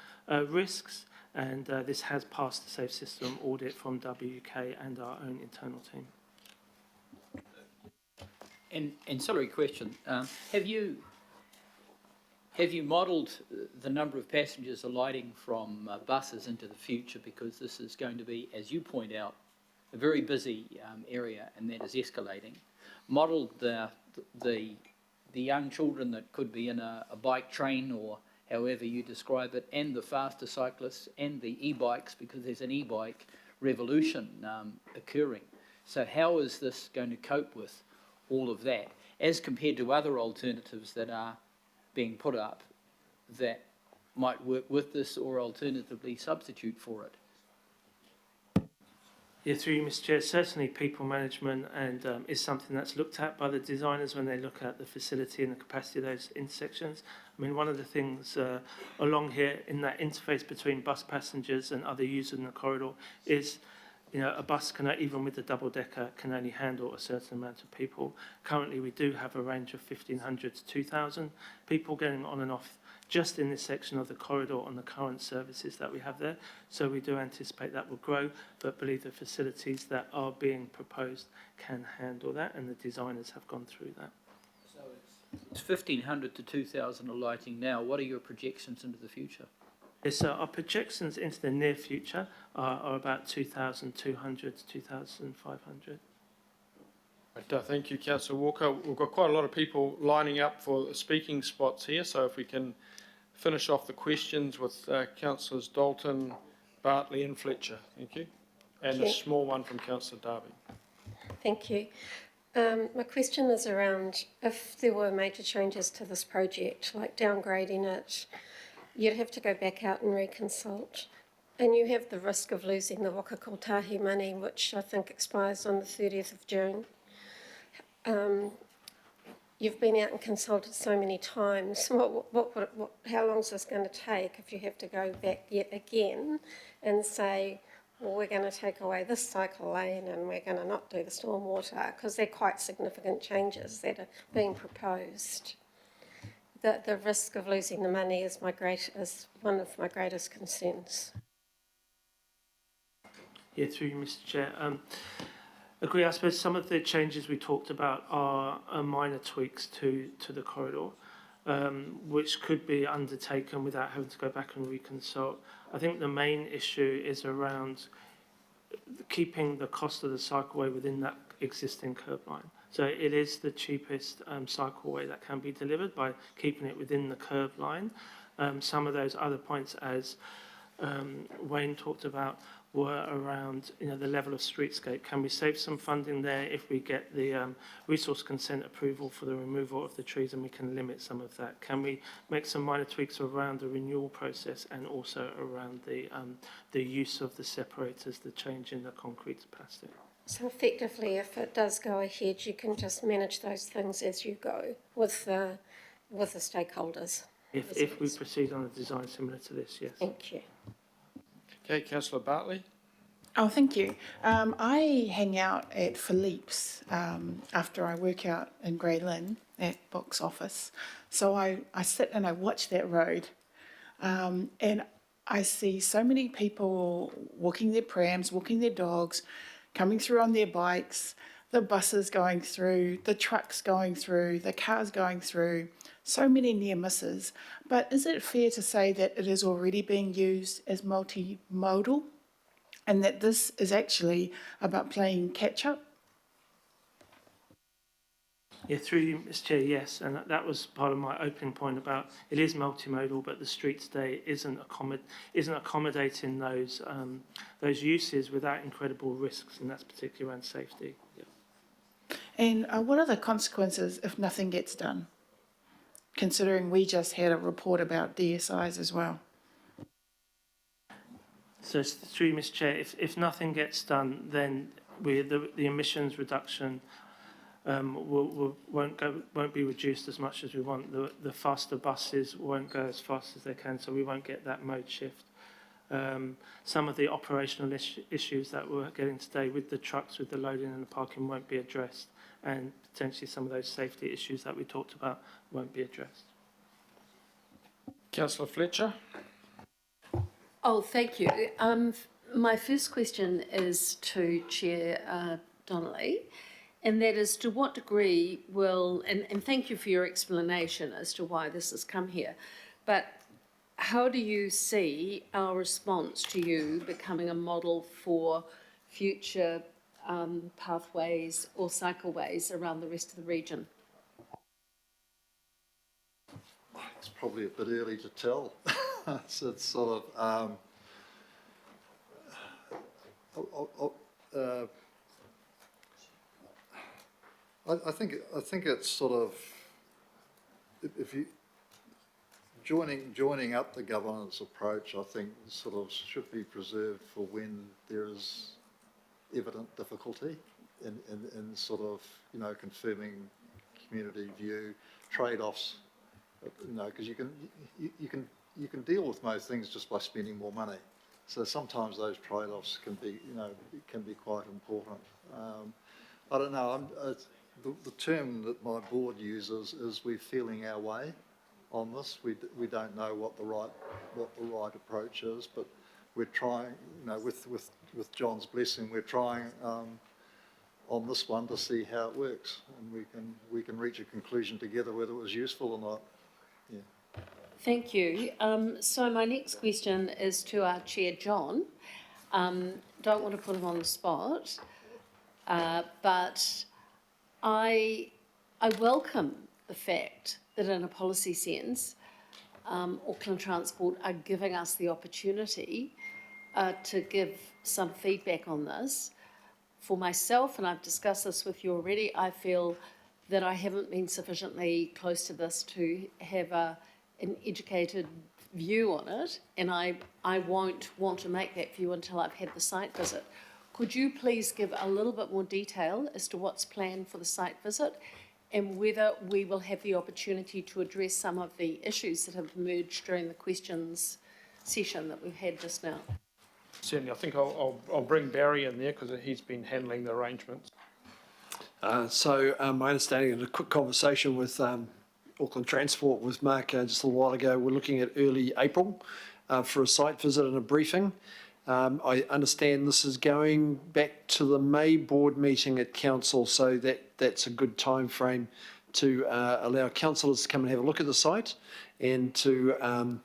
risks, and this has passed the safe system audit from WUK and our own internal team. Ancillary question, have you modelled the number of passengers alighting from buses into the future, because this is going to be, as you point out, a very busy area, and that is escalating? Modelled the young children that could be in a bike train, or however you describe it, and the faster cyclists and the e-bikes, because there's an e-bike revolution occurring. So how is this going to cope with all of that, as compared to other alternatives that are being put up that might work with this, or alternatively substitute for it? Yeah, through you, Mr. Chair, certainly people management and is something that's looked at by the designers when they look at the facility and the capacity of those intersections. I mean, one of the things along here in that interface between bus passengers and other users in the corridor is, a bus can, even with the double-decker, can only handle a certain amount of people. Currently, we do have a range of 1,500 to 2,000 people getting on and off just in this section of the corridor on the current services that we have there. So we do anticipate that will grow, but believe the facilities that are being proposed can handle that, and the designers have gone through that. So it's 1,500 to 2,000 alighting now. What are your projections into the future? Yes, so our projections into the near future are about 2,200 to 2,500. Right, thank you, Councillor Walker. We've got quite a lot of people lining up for speaking spots here, so if we can finish off the questions with Councillors Dalton, Bartley and Fletcher. Thank you. And a small one from Councillor Darby. Thank you. My question is around if there were major changes to this project, like downgrading it, you'd have to go back out and reconsult. And you have the risk of losing the Waka Kotahi money, which I think expires on the 30th of June. You've been out and consulted so many times. How long is this going to take if you have to go back yet again and say, well, we're going to take away this cycle lane and we're going to not do the stormwater, because they're quite significant changes that are being proposed. The risk of losing the money is one of my greatest concerns. Yeah, through you, Mr. Chair. Agree. I suppose some of the changes we talked about are minor tweaks to the corridor, which could be undertaken without having to go back and reconsult. I think the main issue is around keeping the cost of the cycleway within that existing curb line. So it is the cheapest cycleway that can be delivered by keeping it within the curb line. Some of those other points, as Wayne talked about were around, the level of streetscape. Can we save some funding there if we get the resource consent approval for the removal of the trees, and we can limit some of that? Can we make some minor tweaks around the renewal process and also around the use of the separators, the change in the concrete to plastic? So effectively, if it does go ahead, you can just manage those things as you go with the stakeholders. If we proceed on a design similar to this, yes. Thank you. Okay, Councillor Bartley. Oh, thank you. I hang out at Philippe's after I work out in Grey Lynn at Box Office. So I sit and I watch that road and I see so many people walking their prams, walking their dogs, coming through on their bikes, the buses going through, the trucks going through, the cars going through, so many near misses. But is it fair to say that it is already being used as multimodal and that this is actually about playing catch up? Yeah, through you, Mr. Chair, yes, and that was part of my opening point about it is multimodal, but the streets day isn't accommodating those uses without incredible risks, and that's particularly around safety. Yeah. And what are the consequences if nothing gets done? Considering we just had a report about DSIs as well. So through you, Mr. Chair, if nothing gets done, then the emissions reduction won't be reduced as much as we want. The faster buses won't go as fast as they can, so we won't get that mode shift. Some of the operational issues that we're getting today with the trucks, with the loading and the parking won't be addressed, and potentially some of those safety issues that we talked about won't be addressed. Councillor Fletcher. Oh, thank you. My first question is to Chair Donnelly, and that is to what degree will, and thank you for your explanation as to why this has come here, but how do you see our response to you becoming a model for future pathways or cycleways around the rest of the region? It's probably a bit early to tell. So it's sort of, I think it's sort of, if you joining up the governance approach, I think sort of should be preserved for when there is evident difficulty in sort of, confirming community view, trade-offs, because you can deal with most things just by spending more money. So sometimes those trade-offs can be, quite important. I don't know. The term that my board uses is we're feeling our way on this. We don't know what the right approach is, but we're trying. With John's blessing, we're trying on this one to see how it works, and we can reach a conclusion together whether it was useful or not. Yeah. Thank you. So my next question is to our Chair, John. Don't want to put him on the spot, but I welcome the fact that in a policy sense, Auckland Transport are giving us the opportunity to give some feedback on this. For myself, and I've discussed this with you already, I feel that I haven't been sufficiently close to this to have an educated view on it, and I won't want to make that view until I've had the site visit. Could you please give a little bit more detail as to what's planned for the site visit and whether we will have the opportunity to address some of the issues that have emerged during the questions session that we've had just now? Certainly, I think I'll bring Barry in there because he's been handling the arrangements. So my understanding in a quick conversation with Auckland Transport with Mark just a little while ago, we're looking at early April for a site visit and a briefing. I understand this is going back to the May board meeting at council, so that's a good time frame to allow councillors to come and have a look at the site and to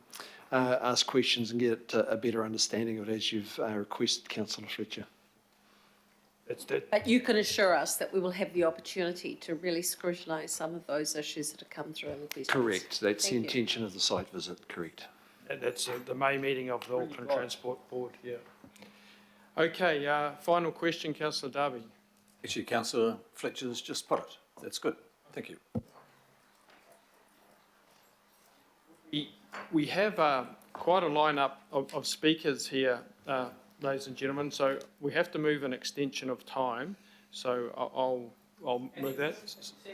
ask questions and get a better understanding of it as you've requested, Councillor Fletcher. But you can assure us that we will have the opportunity to really scrutinise some of those issues that have come through in the questions. Correct. That's the intention of the site visit, correct. That's the May meeting of the Auckland Transport Board, yeah. Okay, final question, councillor Darby. Actually, Councillor Fletcher's just put it. That's good. Thank you. We have quite a lineup of speakers here, ladies and gentlemen, so we have to move an extension of time. So I'll move that.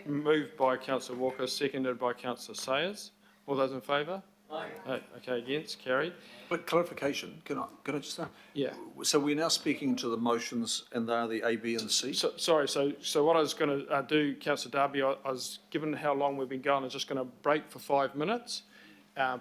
Moved by councillor Walker, seconded by councillor Sayers. All those in favour? Aye. Okay, against, carried. But clarification, can I just say? Yeah. So we're now speaking to the motions and they are the A, B and C? Sorry, so what I was going to do, councillor Darby, I was, given how long we've been going, I was just going to break for 5 minutes,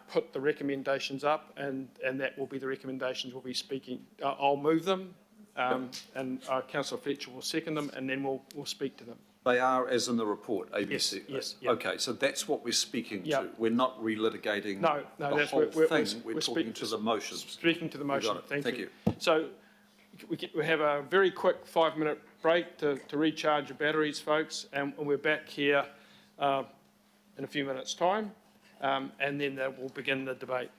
put the recommendations up, and that will be the recommendations we'll be speaking. I'll move them, and councillor Fletcher will second them, and then we'll speak to them. They are as in the report, A, B, C? Yes. Okay, so that's what we're speaking to. Yep. We're not relitigating No, the that's whole we're thing. We're talking to the motions. Speaking to the motion. You got it. Thank you. So we have a very quick 5-minute break to recharge your batteries, folks, and we're back here in a few minutes' time, and then we'll begin the debate.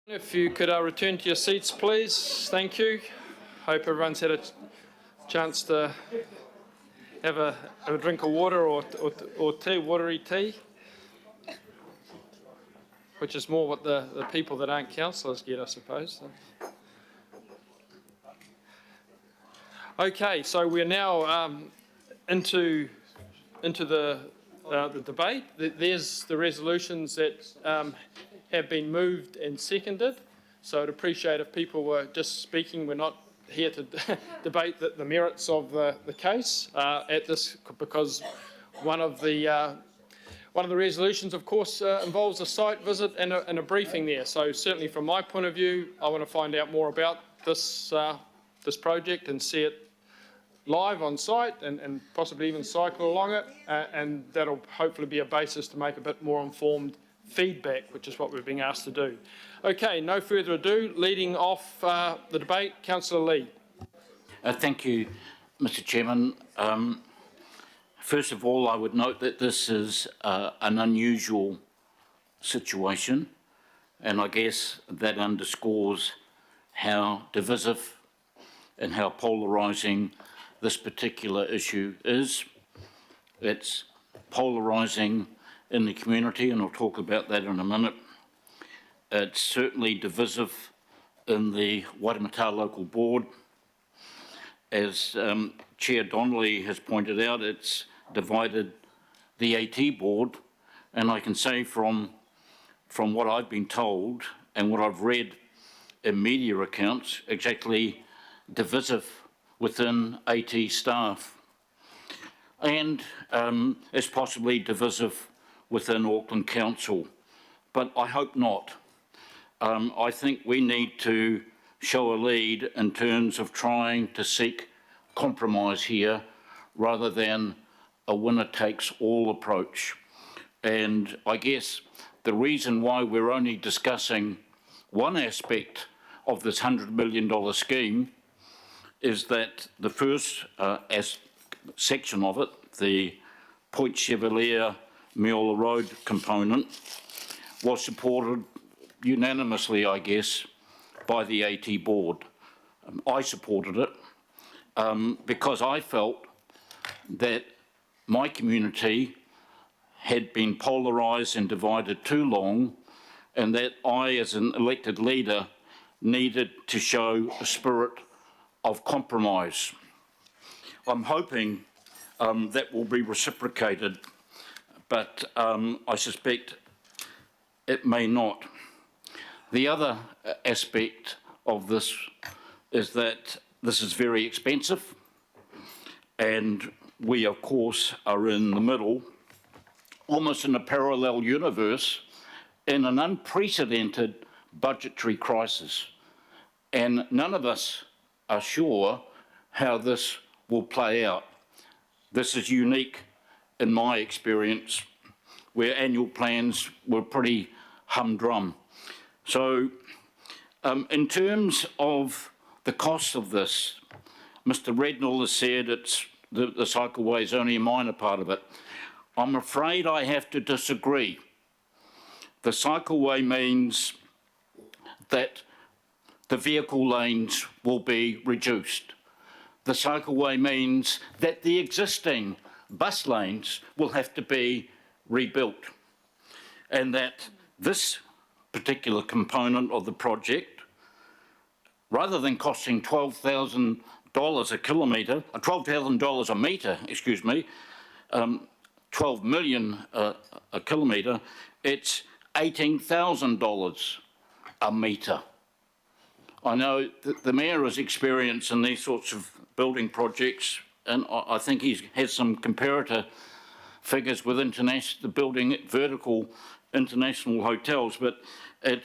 If you could return to your seats, please. Thank you. Hope everyone's had a chance to have a drink of water or tea, watery tea, which is more what the people that aren't councillors get, I suppose. Okay, so we're now into the debate. There's the resolutions that have been moved and seconded. So I'd appreciate if people were just speaking. We're not here to debate the merits of the case at this, because one of the resolutions, of course, involves a site visit and a briefing there. So certainly from my point of view, I want to find out more about this project and see it live on site and possibly even cycle along it, and that'll hopefully be a basis to make a bit more informed feedback, which is what we're being asked to do. Okay, no further ado, leading off the debate, Councillor Lee. Thank you, Mr Chairman. First of all, I would note that this is an unusual situation, and I guess that underscores how divisive and how polarising this particular issue is. It's polarising in the community, and I'll talk about that in a minute. It's certainly divisive in the Waitemata Local Board. As Chair Donnelly has pointed out, it's divided the AT Board, and I can say from what I've been told and what I've read in media accounts, exactly divisive within AT staff, and it's possibly divisive within Auckland Council, but I hope not. I think we need to show a lead in terms of trying to seek compromise here rather than a winner-takes-all approach. And I guess the reason why we're only discussing one aspect of this $100 million scheme is that the first section of it, the Point Chevalier Meola Road component, was supported unanimously, I guess, by the AT Board. I supported it because I felt that my community had been polarised and divided too long, and that I, as an elected leader, needed to show a spirit of compromise. I'm hoping that will be reciprocated, but I suspect it may not. The other aspect of this is that this is very expensive, and we, of course, are in the middle, almost in a parallel universe, in an unprecedented budgetary crisis. And none of us are sure how this will play out. This is unique in my experience, where annual plans were pretty humdrum. So in terms of the cost of this, Mr Rednall has said the cycleway is only a minor part of it. I'm afraid I have to disagree. The cycleway means that the vehicle lanes will be reduced. The cycleway means that the existing bus lanes will have to be rebuilt, and that this particular component of the project, rather than costing $12,000 a kilometre, $12,000 a metre, excuse me, 12 million a kilometre, it's $18,000 a metre. I know that the Mayor has experience in these sorts of building projects, and I think he has some comparator figures with the building vertical international hotels, but at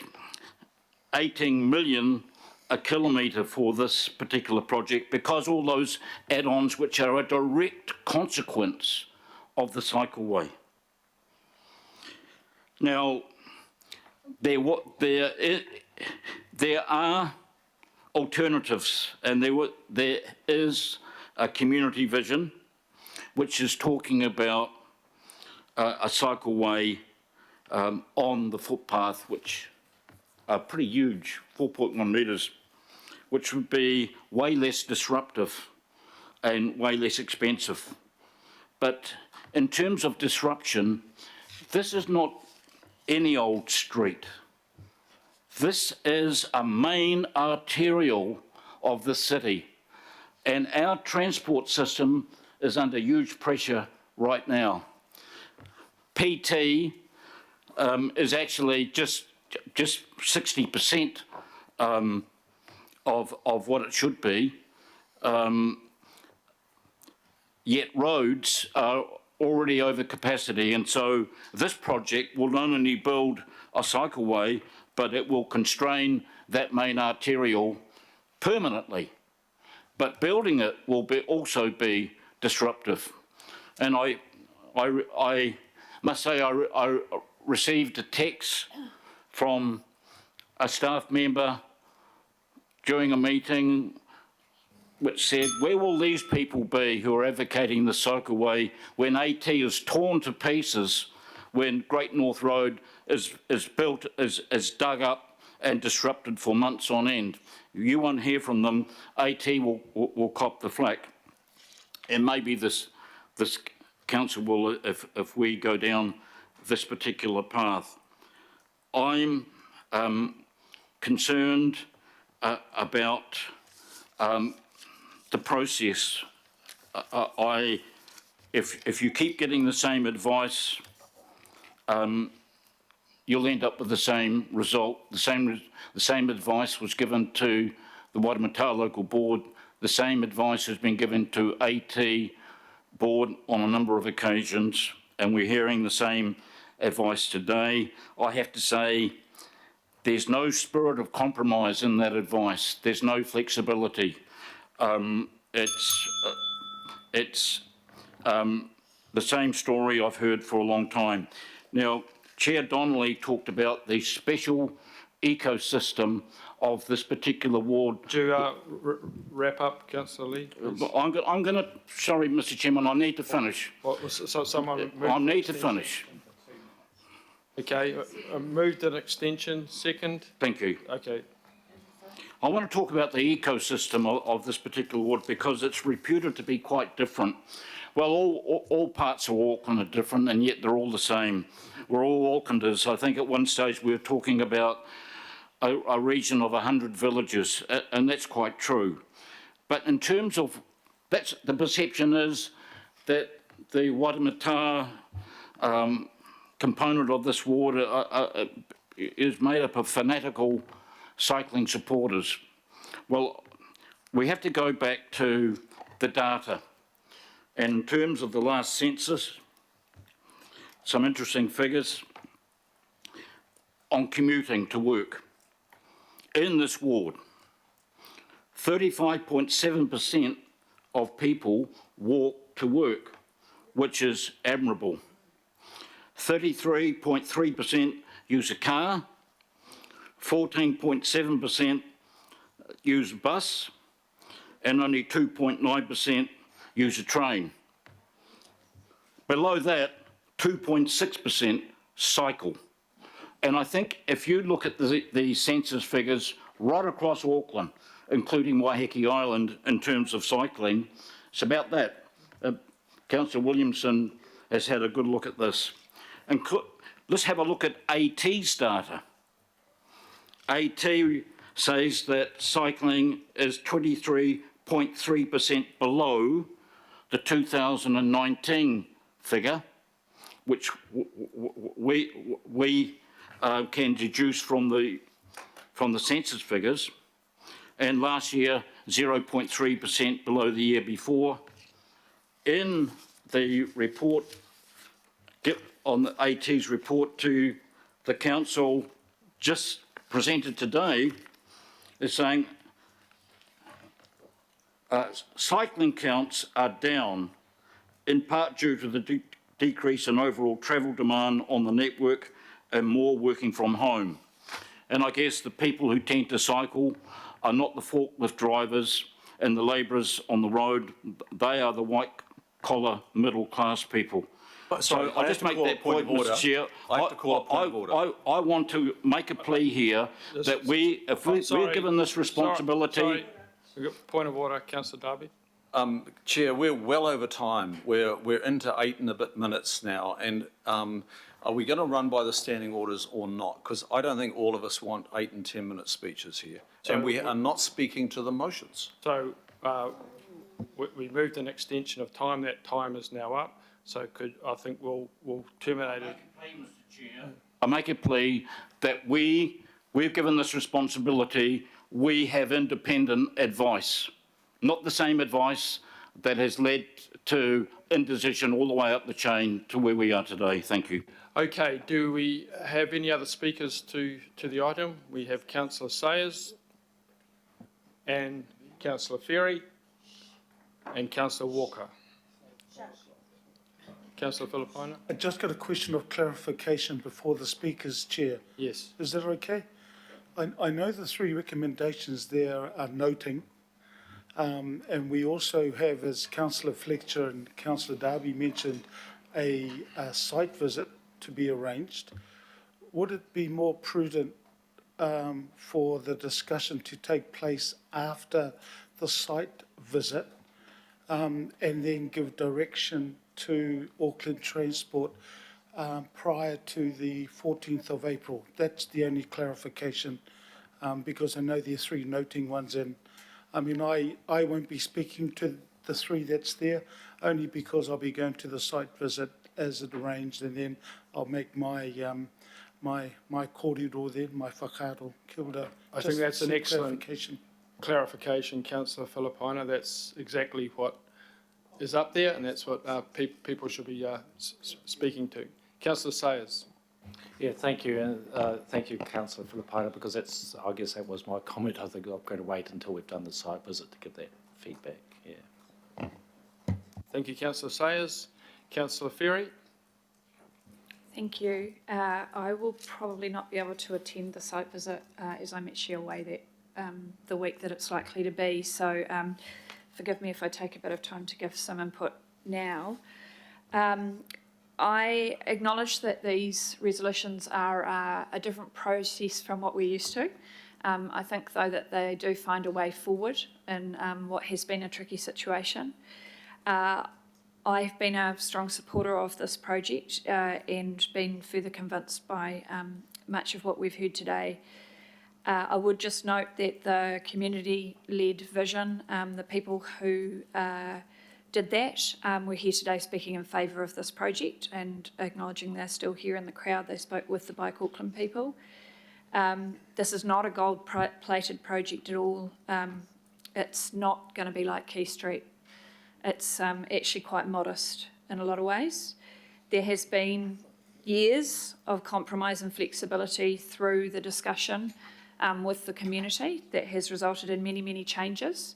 18 million a kilometre for this particular project, because all those add-ons which are a direct consequence of the cycleway. Now, there are alternatives, and there is a community vision which is talking about a cycleway on the footpath which pretty huge, 4.1 metres, which would be way less disruptive and way less expensive. But in terms of disruption, this is not any old street. This is a main arterial of the city, and our transport system is under huge pressure right now. PT is actually just 60% of what it should be, yet roads are already over capacity, and so this project will not only build a cycleway, but it will constrain that main arterial permanently. But building it will also be disruptive. And I must say I received a text from a staff member during a meeting which said, where will these people be who are advocating the cycleway when AT is torn to pieces, when Great North Road is built, is dug up and disrupted for months on end? You won't hear from them. AT will cop the flak. And maybe this council will, if we go down this particular path. I'm concerned about the process. If you keep getting the same advice, you'll end up with the same result. The same advice was given to the Waitemata Local Board. The same advice has been given to AT Board on a number of occasions, and we're hearing the same advice today. I have to say, there's no spirit of compromise in that advice. There's no flexibility. It's the same story I've heard for a long time. Now, Chair Donnelly talked about the special ecosystem of this particular ward. Do you wrap up, Councillor Lee? I'm going to, sorry, Mr. Chairman, I need to finish. So someone I need to finish. Okay, moved an extension, second. Thank you. Okay. I want to talk about the ecosystem of this particular ward because it's reputed to be quite different. Well, all parts of Auckland are different, and yet they're all the same. We're all Aucklanders. I think at one stage we were talking about a region of 100 villages, and that's quite true. But in terms of, that's the perception is that the Waitemata component of this ward is made up of fanatical cycling supporters. Well, we have to go back to the data. And in terms of the last census, some interesting figures on commuting to work. In this ward, 35.7% of people walk to work, which is admirable. 33.3% use a car, 14.7% use a bus, and only 2.9% use a train. Below that, 2.6% cycle. And I think if you look at the census figures right across Auckland, including Waiheke Island, in terms of cycling, it's about that. Councillor Williamson has had a good look at this. And let's have a look at AT's data. AT says that cycling is 23.3% below the 2019 figure, which we can deduce from the census figures, and last year 0.3% below the year before. In the report, on the AT's report to the council just presented today, is saying cycling counts are down in part due to the decrease in overall travel demand on the network and more working from home. And I guess the people who tend to cycle are not the forklift drivers and the labourers on the road. They are the white white-collar, middle-class people. Sorry, So I just make that point, Mr. Chair. I have to call a point of order. I want to make a plea here that if we're given this responsibility. Sorry. We've got point of order, Councillor Darby. Chair, we're well over time. We're into 8 and a bit minutes now, and are we going to run by the standing orders or not? Because I don't think all of us want 8 and 10 minute speeches here, and we are not speaking to the motions. So we moved an extension of time. That time is now up. So I think we'll terminate it. I make a plea that we've given this responsibility. We have independent advice, not the same advice that has led to indecision all the way up the chain to where we are today. Thank you. Okay, do we have any other speakers to the item? We have Councillor Sayers and Councillor Ferry and Councillor Walker. Councillor Filipina? I just got a question of clarification before the speakers, Chair. Yes. Is that okay? I know the 3 recommendations there are noting, and we also have, as Councillor Fletcher and Councillor Darby mentioned, a site visit to be arranged. Would it be more prudent for the discussion to take place after the site visit and then give direction to Auckland Transport prior to the 14th of April? That's the only clarification, because I know there are 3 noting ones, and I mean, I won't be speaking to the 3 that's there, only because I'll be going to the site visit as it arranged, and then I'll make my my kōrero then, my whakaaro. Kia ora. I think that's an excellent clarification, Councillor Filipina. That's exactly what is up there, and that's what people should be speaking to. Councillor Sayers. Yeah, thank you, and thank you, Councillor Filipina, because I guess that was my comment. I think I'm going to wait until we've done the site visit to give that feedback. Yeah. Thank you, Councillor Sayers. Councillor Ferry. Thank you. I will probably not be able to attend the site visit as I'm actually away the week that it's likely to be. So forgive me if I take a bit of time to give some input now. I acknowledge that these resolutions are a different process from what we're used to. I think, though, that they do find a way forward in what has been a tricky situation. I've been a strong supporter of this project and been further convinced by much of what we've heard today. I would just note that the community-led vision, the people who did that, were here today speaking in favour of this project and acknowledging they're still here in the crowd. They spoke with the Bike Auckland people. This is not a gold-plated project at all. It's not going to be like Quay Street. It's actually quite modest in a lot of ways. There has been years of compromise and flexibility through the discussion with the community that has resulted in many, many changes.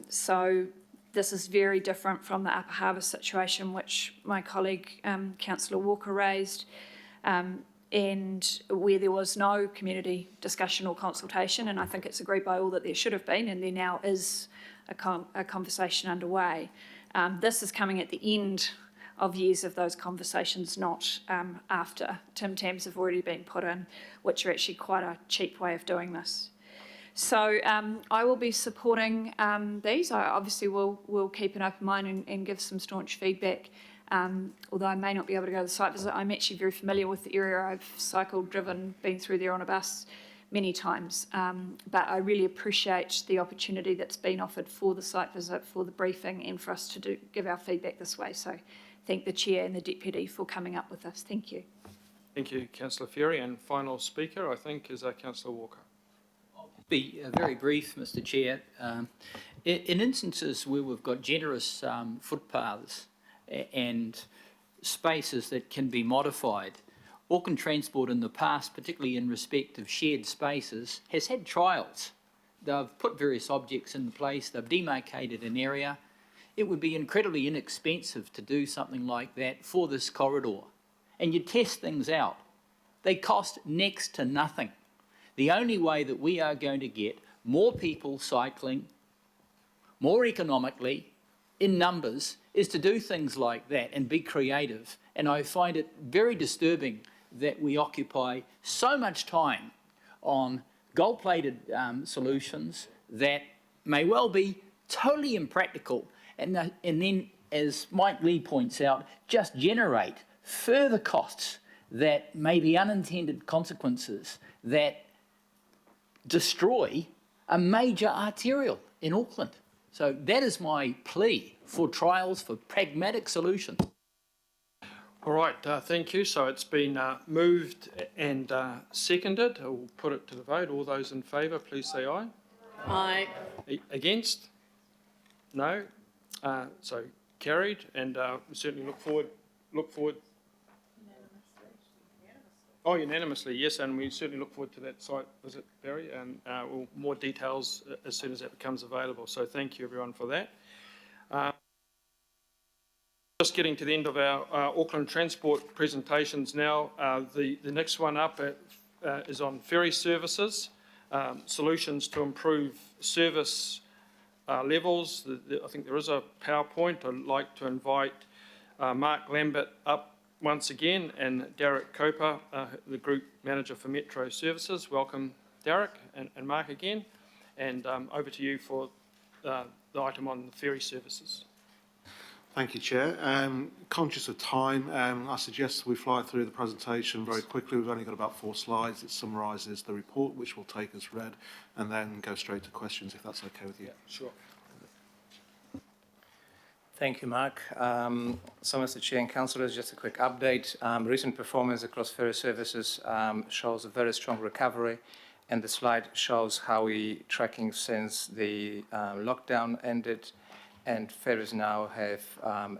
So this is very different from the Upper Harbour situation, which my colleague, Councillor Walker, raised, and where there was no community discussion or consultation, and I think it's agreed by all that there should have been, and there now is a conversation underway. This is coming at the end of years of those conversations, not after. Tim Tams have already been put in, which are actually quite a cheap way of doing this. So I will be supporting these. I obviously will keep an open mind and give some staunch feedback. Although I may not be able to go to the site visit, I'm actually very familiar with the area. I've cycled, driven, been through there on a bus many times. But I really appreciate the opportunity that's been offered for the site visit, for the briefing, and for us to give our feedback this way. So thank the Chair and the Deputy for coming up with this. Thank you. Thank you, Councillor Ferry. And final speaker, I think, is Councillor Walker. Be very brief, Mr. Chair. In instances where we've got generous footpaths and spaces that can be modified, Auckland Transport in the past, particularly in respect of shared spaces, has had trials. They've put various objects in place, they've demarcated an area. It would be incredibly inexpensive to do something like that for this corridor. And you test things out. They cost next to nothing. The only way that we are going to get more people cycling more economically in numbers is to do things like that and be creative. And I find it very disturbing that we occupy so much time on gold-plated solutions that may well be totally impractical, and then, as Mike Lee points out, just generate further costs that may be unintended consequences that destroy a major arterial in Auckland. So that is my plea for trials, for pragmatic solutions. All right, thank you. So it's been moved and seconded. We'll put it to the vote. All those in favour, please say aye. Aye. Against? No? So carried, and we certainly look forward. Oh, unanimously, yes, and we certainly look forward to that site visit, Barry, and more details as soon as that becomes available. So thank you, everyone, for that. Just getting to the end of our Auckland Transport presentations now. The next one up is on ferry services, solutions to improve service levels. I think there is a PowerPoint. I'd like to invite Mark Lambert up once again, and Derek Coper, the Group Manager for Metro Services. Welcome, Derek and Mark again. And over to you for the item on the ferry services. Thank you, Chair. Conscious of time, I suggest we fly through the presentation very quickly. We've only got about 4 slides. It summarises the report, which we'll take as read, and then go straight to questions, if that's okay with you. Yeah, sure. Thank you, Mark. So, Mr. Chair and Councillors, just a quick update. Recent performance across ferry services shows a very strong recovery, and the slide shows how we're tracking since the lockdown ended, and ferries now have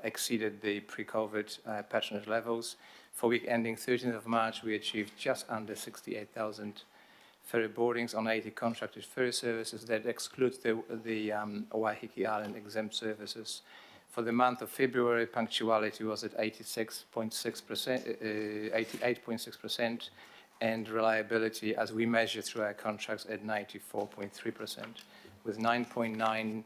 exceeded the pre-COVID patronage levels. For week ending 13th of March, we achieved just under 68,000 ferry boardings on 80 contracted ferry services. That excludes the Waiheke Island exempt services. For the month of February, punctuality was at 88.6%, and reliability, as we measure through our contracts, at 94.3%, with 9.9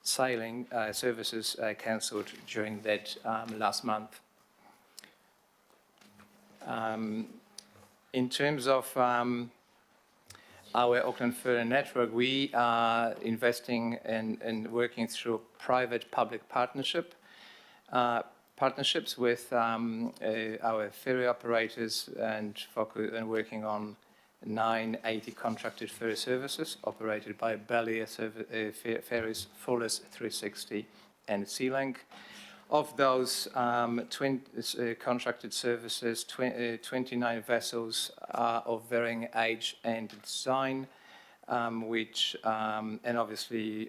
sailing services cancelled during that last month. In terms of our Auckland Ferry network, we are investing in working through private-public partnerships with our ferry operators, and working on 980 contracted ferry services operated by Bellier Ferries, Fullers 360 and SeaLink. Of those contracted services, 29 vessels are of varying age and design, and obviously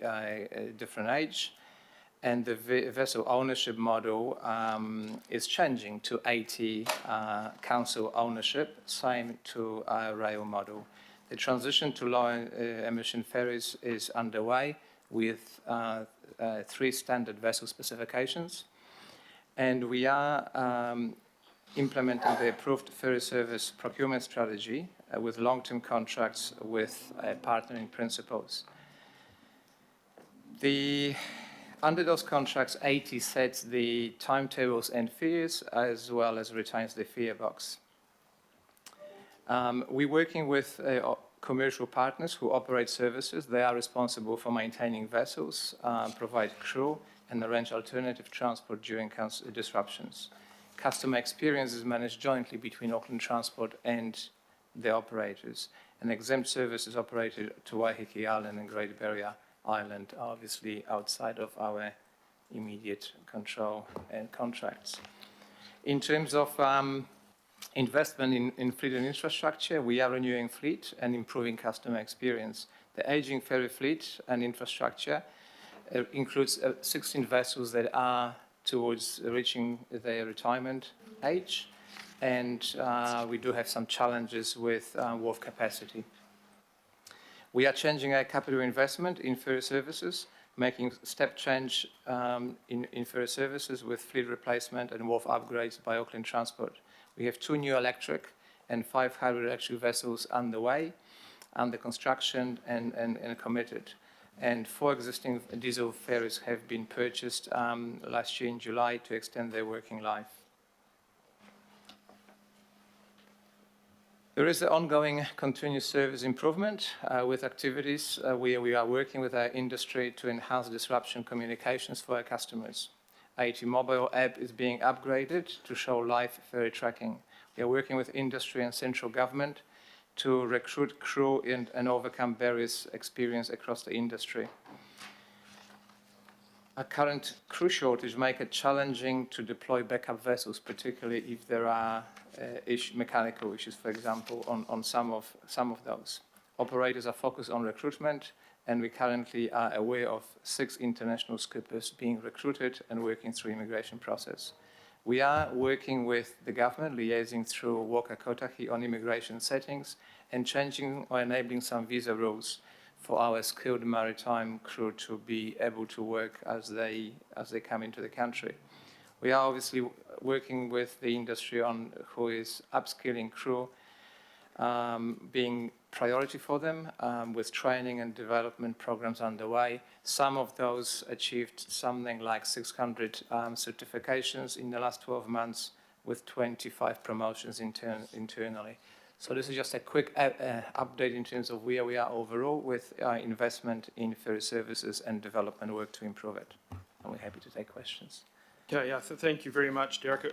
different age. And the vessel ownership model is changing to 80 council ownership, same to our rail model. The transition to low emission ferries is underway with 3 standard vessel specifications, and we are implementing the approved ferry service procurement strategy with long-term contracts with partnering principals. Under those contracts, 80 sets the timetables and fees, as well as retains the fare box. We're working with commercial partners who operate services. They are responsible for maintaining vessels, provide crew, and arrange alternative transport during disruptions. Customer experience is managed jointly between Auckland Transport and the operators. And exempt services operated to Waiheke Island and Great Barrier Island, obviously outside of our immediate control and contracts. In terms of investment in fleet and infrastructure, we are renewing fleet and improving customer experience. The aging ferry fleet and infrastructure includes 16 vessels that are towards reaching their retirement age, and we do have some challenges with wharf capacity. We are changing our capital investment in ferry services, making step change in ferry services with fleet replacement and wharf upgrades by Auckland Transport. We have 2 new electric and 5 hybrid electric vessels underway, under construction and committed. And 4 existing diesel ferries have been purchased last year in July to extend their working life. There is an ongoing continuous service improvement with activities where we are working with our industry to enhance disruption communications for our customers. AT mobile app is being upgraded to show live ferry tracking. We are working with industry and central government to recruit crew and overcome barriers experienced across the industry. A current crew shortage makes it challenging to deploy backup vessels, particularly if there are mechanical issues, for example, on some of those. Operators are focused on recruitment, and we currently are aware of 6 international skippers being recruited and working through immigration process. We are working with the government, liaising through Waka Kotahi on immigration settings and changing or enabling some visa rules for our skilled maritime crew to be able to work as they come into the country. We are obviously working with the industry on who is upskilling crew, being priority for them, with training and development programs underway. Some of those achieved something like 600 certifications in the last 12 months, with 25 promotions internally. So this is just a quick update in terms of where we are overall with our investment in ferry services and development work to improve it. And we're happy to take questions. Okay, yeah, thank you very much, Derek.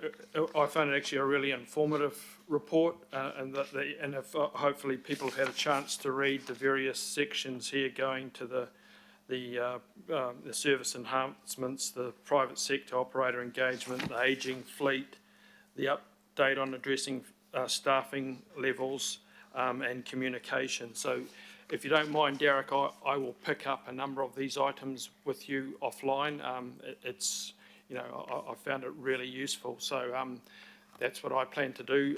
I found it actually a really informative report, and if hopefully people have had a chance to read the various sections here going to the service enhancements, the private sector operator engagement, the ageing fleet, the update on addressing staffing levels and communication. So if you don't mind, Derek, I will pick up a number of these items with you offline. I found it really useful. So that's what I plan to do.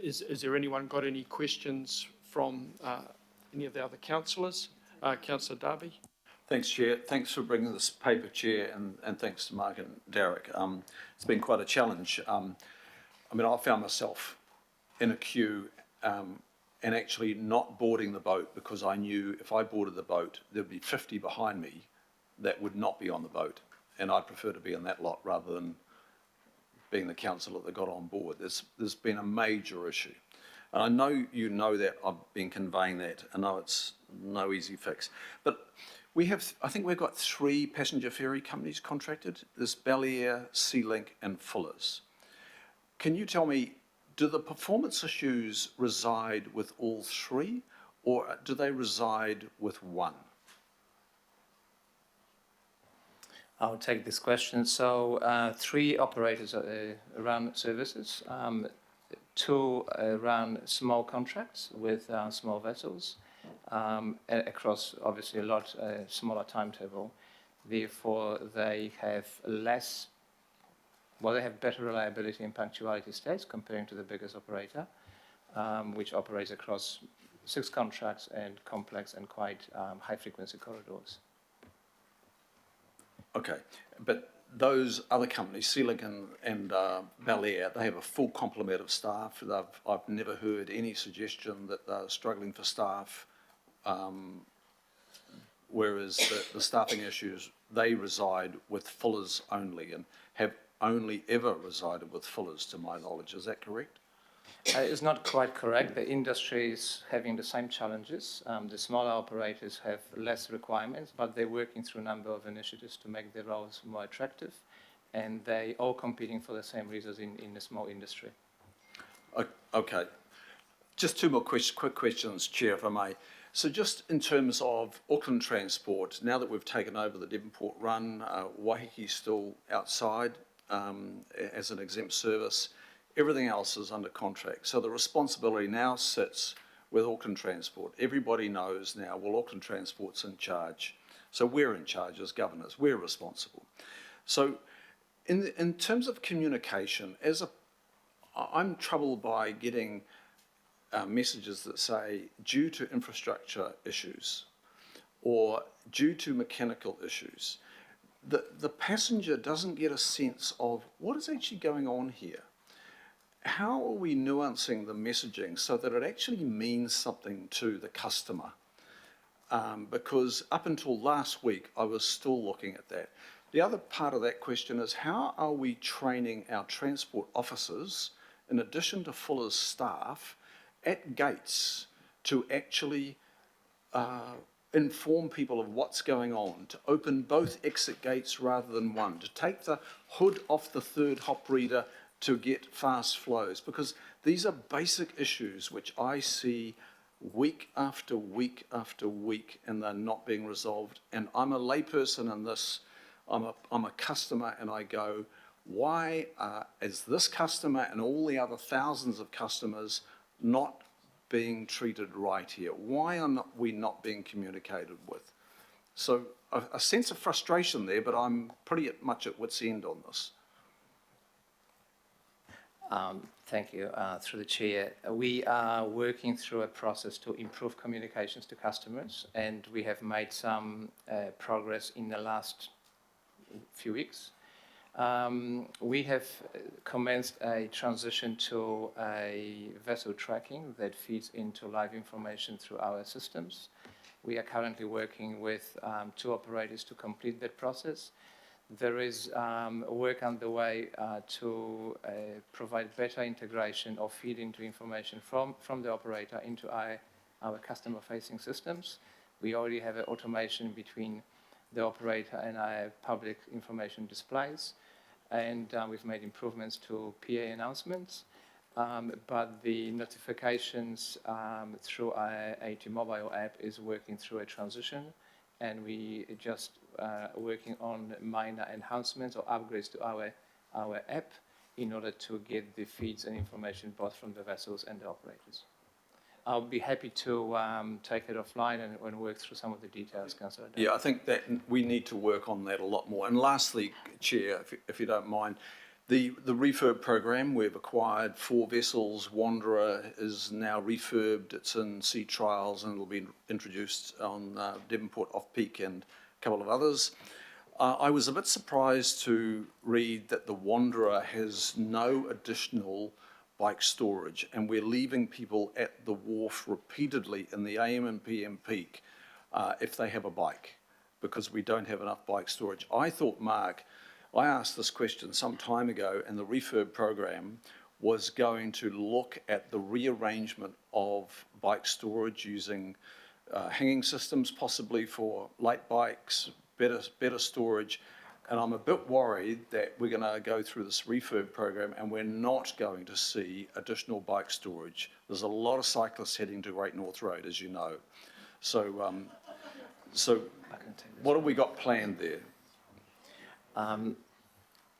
Is there anyone got any questions from any of the other councillors? Councillor Darby? Thanks, Chair. Thanks for bringing this paper, Chair, and thanks to Mark and Derek. It's been quite a challenge. I found myself in a queue and actually not boarding the boat because I knew if I boarded the boat, there'd be 50 behind me that would not be on the boat. And I'd prefer to be in that lot rather than being the councillor that got on board. There's been a major issue. And I know you know that, I've been conveying that. I know it's no easy fix. But I think we've got 3 passenger ferry companies contracted. There's Belair, Sealink and Fuller's. Can you tell me, do the performance issues reside with all 3 or do they reside with one? I'll take this question. So 3 operators run services, 2 run small contracts with small vessels across obviously a lot smaller timetable. Therefore, they have they have better reliability and punctuality stats comparing to the biggest operator, which operates across 6 contracts and complex and quite high-frequency corridors. Okay, but those other companies, Sealink and Belair, they have a full complement of staff. I've never heard any suggestion that they're struggling for staff, whereas the staffing issues, they reside with Fuller's only and have only ever resided with Fuller's, to my knowledge. Is that correct? It's not quite correct. The industry is having the same challenges. The smaller operators have less requirements, but they're working through a number of initiatives to make their roles more attractive, and they all competing for the same reasons in the small industry. Okay. Just 2 more quick questions, Chair, if I may. So just in terms of Auckland Transport, now that we've taken over the Devonport run, Waihiki's still outside as an exempt service. Everything else is under contract. So the responsibility now sits with Auckland Transport. Everybody knows now, well, Auckland Transport's in charge. So we're in charge as governors. We're responsible. So in terms of communication, I'm troubled by getting messages that say, due to infrastructure issues or due to mechanical issues, the passenger doesn't get a sense of what is actually going on here. How are we nuancing the messaging so that it actually means something to the customer? because up until last week, I was still looking at that. The other part of that question is, how are we training our transport officers, in addition to Fuller's staff, at gates to actually inform people of what's going on, to open both exit gates rather than one, to take the hood off the third hop reader to get fast flows, because these are basic issues which I see week after week after week, and they're not being resolved. And I'm a layperson in this. I'm a customer, and I go, why is this customer and all the other thousands of customers not being treated right here? Why are we not being communicated with? So a sense of frustration there, but I'm pretty much at wit's end on this. Thank you. Through the chair, we are working through a process to improve communications to customers, and we have made some progress in the last few weeks. We have commenced a transition to a vessel tracking that feeds into live information through our systems. We are currently working with 2 operators to complete that process. There is work underway to provide better integration or feed into information from the operator into our customer-facing systems. We already have an automation between the operator and our public information displays, and we've made improvements to PA announcements, but the notifications through our AT mobile app is working through a transition, and we just working on minor enhancements or upgrades to our app in order to get the feeds and information both from the vessels and the operators. I'll be happy to take it offline and work through some of the details, Councillor. Yeah, I think that we need to work on that a lot more. And lastly, Chair, if you don't mind, the refurb program, we've acquired 4 vessels. Wanderer is now refurbed. It's in sea trials and will be introduced on Devonport Off-Peak and a couple of others. I was a bit surprised to read that the Wanderer has no additional bike storage, and we're leaving people at the wharf repeatedly in the AM and PM peak if they have a bike, because we don't have enough bike storage. I thought, Mark, I asked this question some time ago, and the refurb program was going to look at the rearrangement of bike storage using hanging systems, possibly for light bikes, better storage. And I'm a bit worried that we're going to go through this refurb program and we're not going to see additional bike storage. There's a lot of cyclists heading to Great North Road, as you know. So what have we got planned there?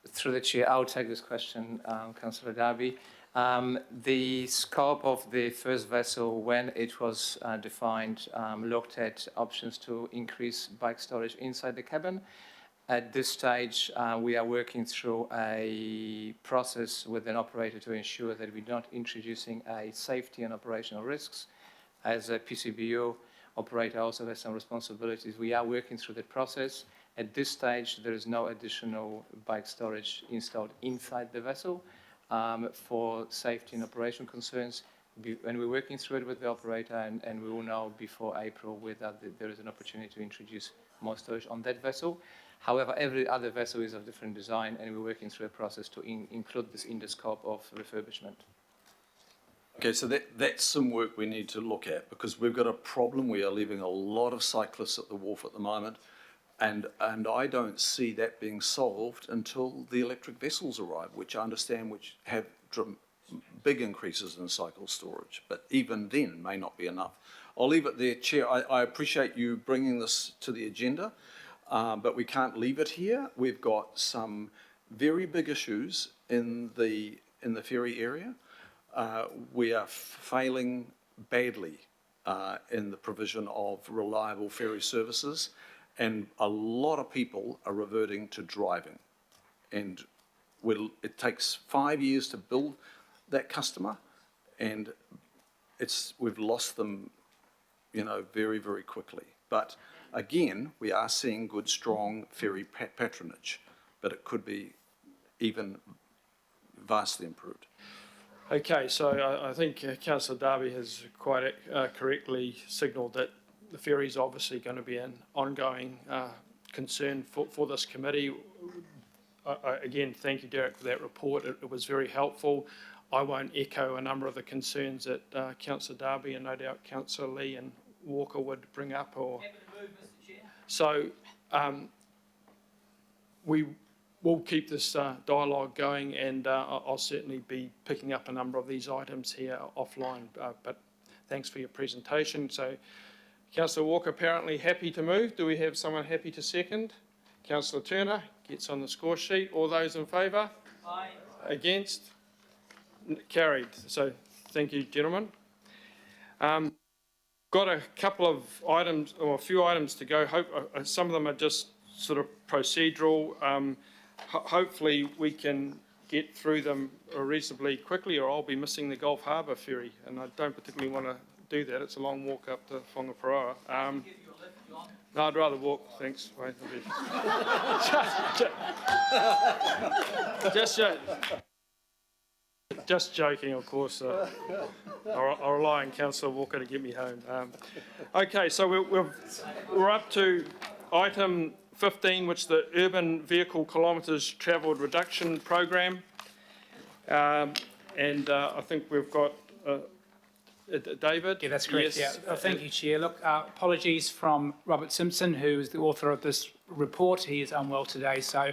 Through the chair, I'll take this question, Councillor Darby. The scope of the first vessel, when it was defined, looked at options to increase bike storage inside the cabin. At this stage, we are working through a process with an operator to ensure that we're not introducing a safety and operational risks. As a PCBO operator also has some responsibilities. We are working through that process. At this stage, there is no additional bike storage installed inside the vessel for safety and operation concerns. And we're working through it with the operator, and we will know before April whether there is an opportunity to introduce more storage on that vessel. However, every other vessel is of different design, and we're working through a process to include this in the scope of refurbishment. Okay, so that's some work we need to look at, because we've got a problem. We are leaving a lot of cyclists at the wharf at the moment, and I don't see that being solved until the electric vessels arrive, which I understand which have big increases in cycle storage, but even then may not be enough. I'll leave it there, Chair. I appreciate you bringing this to the agenda. But we can't leave it here. We've got some very big issues in the ferry area. We are failing badly in the provision of reliable ferry services, and a lot of people are reverting to driving. And it takes 5 years to build that customer, and we've lost them, very, very quickly. But again, we are seeing good, strong ferry patronage, but it could be even vastly improved. Okay, so I think Councillor Darby has quite correctly signalled that the ferry is obviously going to be an ongoing concern for this committee. Again, thank you, Derek, for that report. It was very helpful. I won't echo a number of the concerns that Councillor Darby and no doubt Councillor Lee and Walker would bring up. So we will keep this dialogue going, and I'll certainly be picking up a number of these items here offline. But thanks for your presentation. So Councillor Walker apparently happy to move. Do we have someone happy to second? Councillor Turner gets on the score sheet. All those in favour? Aye. Against? Carried. So thank you, gentlemen. Got a couple of items, or a few items to go. Some of them are just sort of procedural. Hopefully we can get through them reasonably quickly, or I'll be missing the Gulf Harbour ferry, and I don't particularly want to do that. It's a long walk up to Whangaparoa. No, I'd rather walk, thanks. Wait, just joking, of course. I'll rely on Councillor Walker to get me home. Okay, so we're up to item 15, which is the Urban Vehicle Kilometres Travelled Reduction Program. And I think we've got David. Yeah, that's correct. Yes. Yeah. Thank you, Chair. Look, apologies from Robert Simpson, who is the author of this report. He is unwell today, so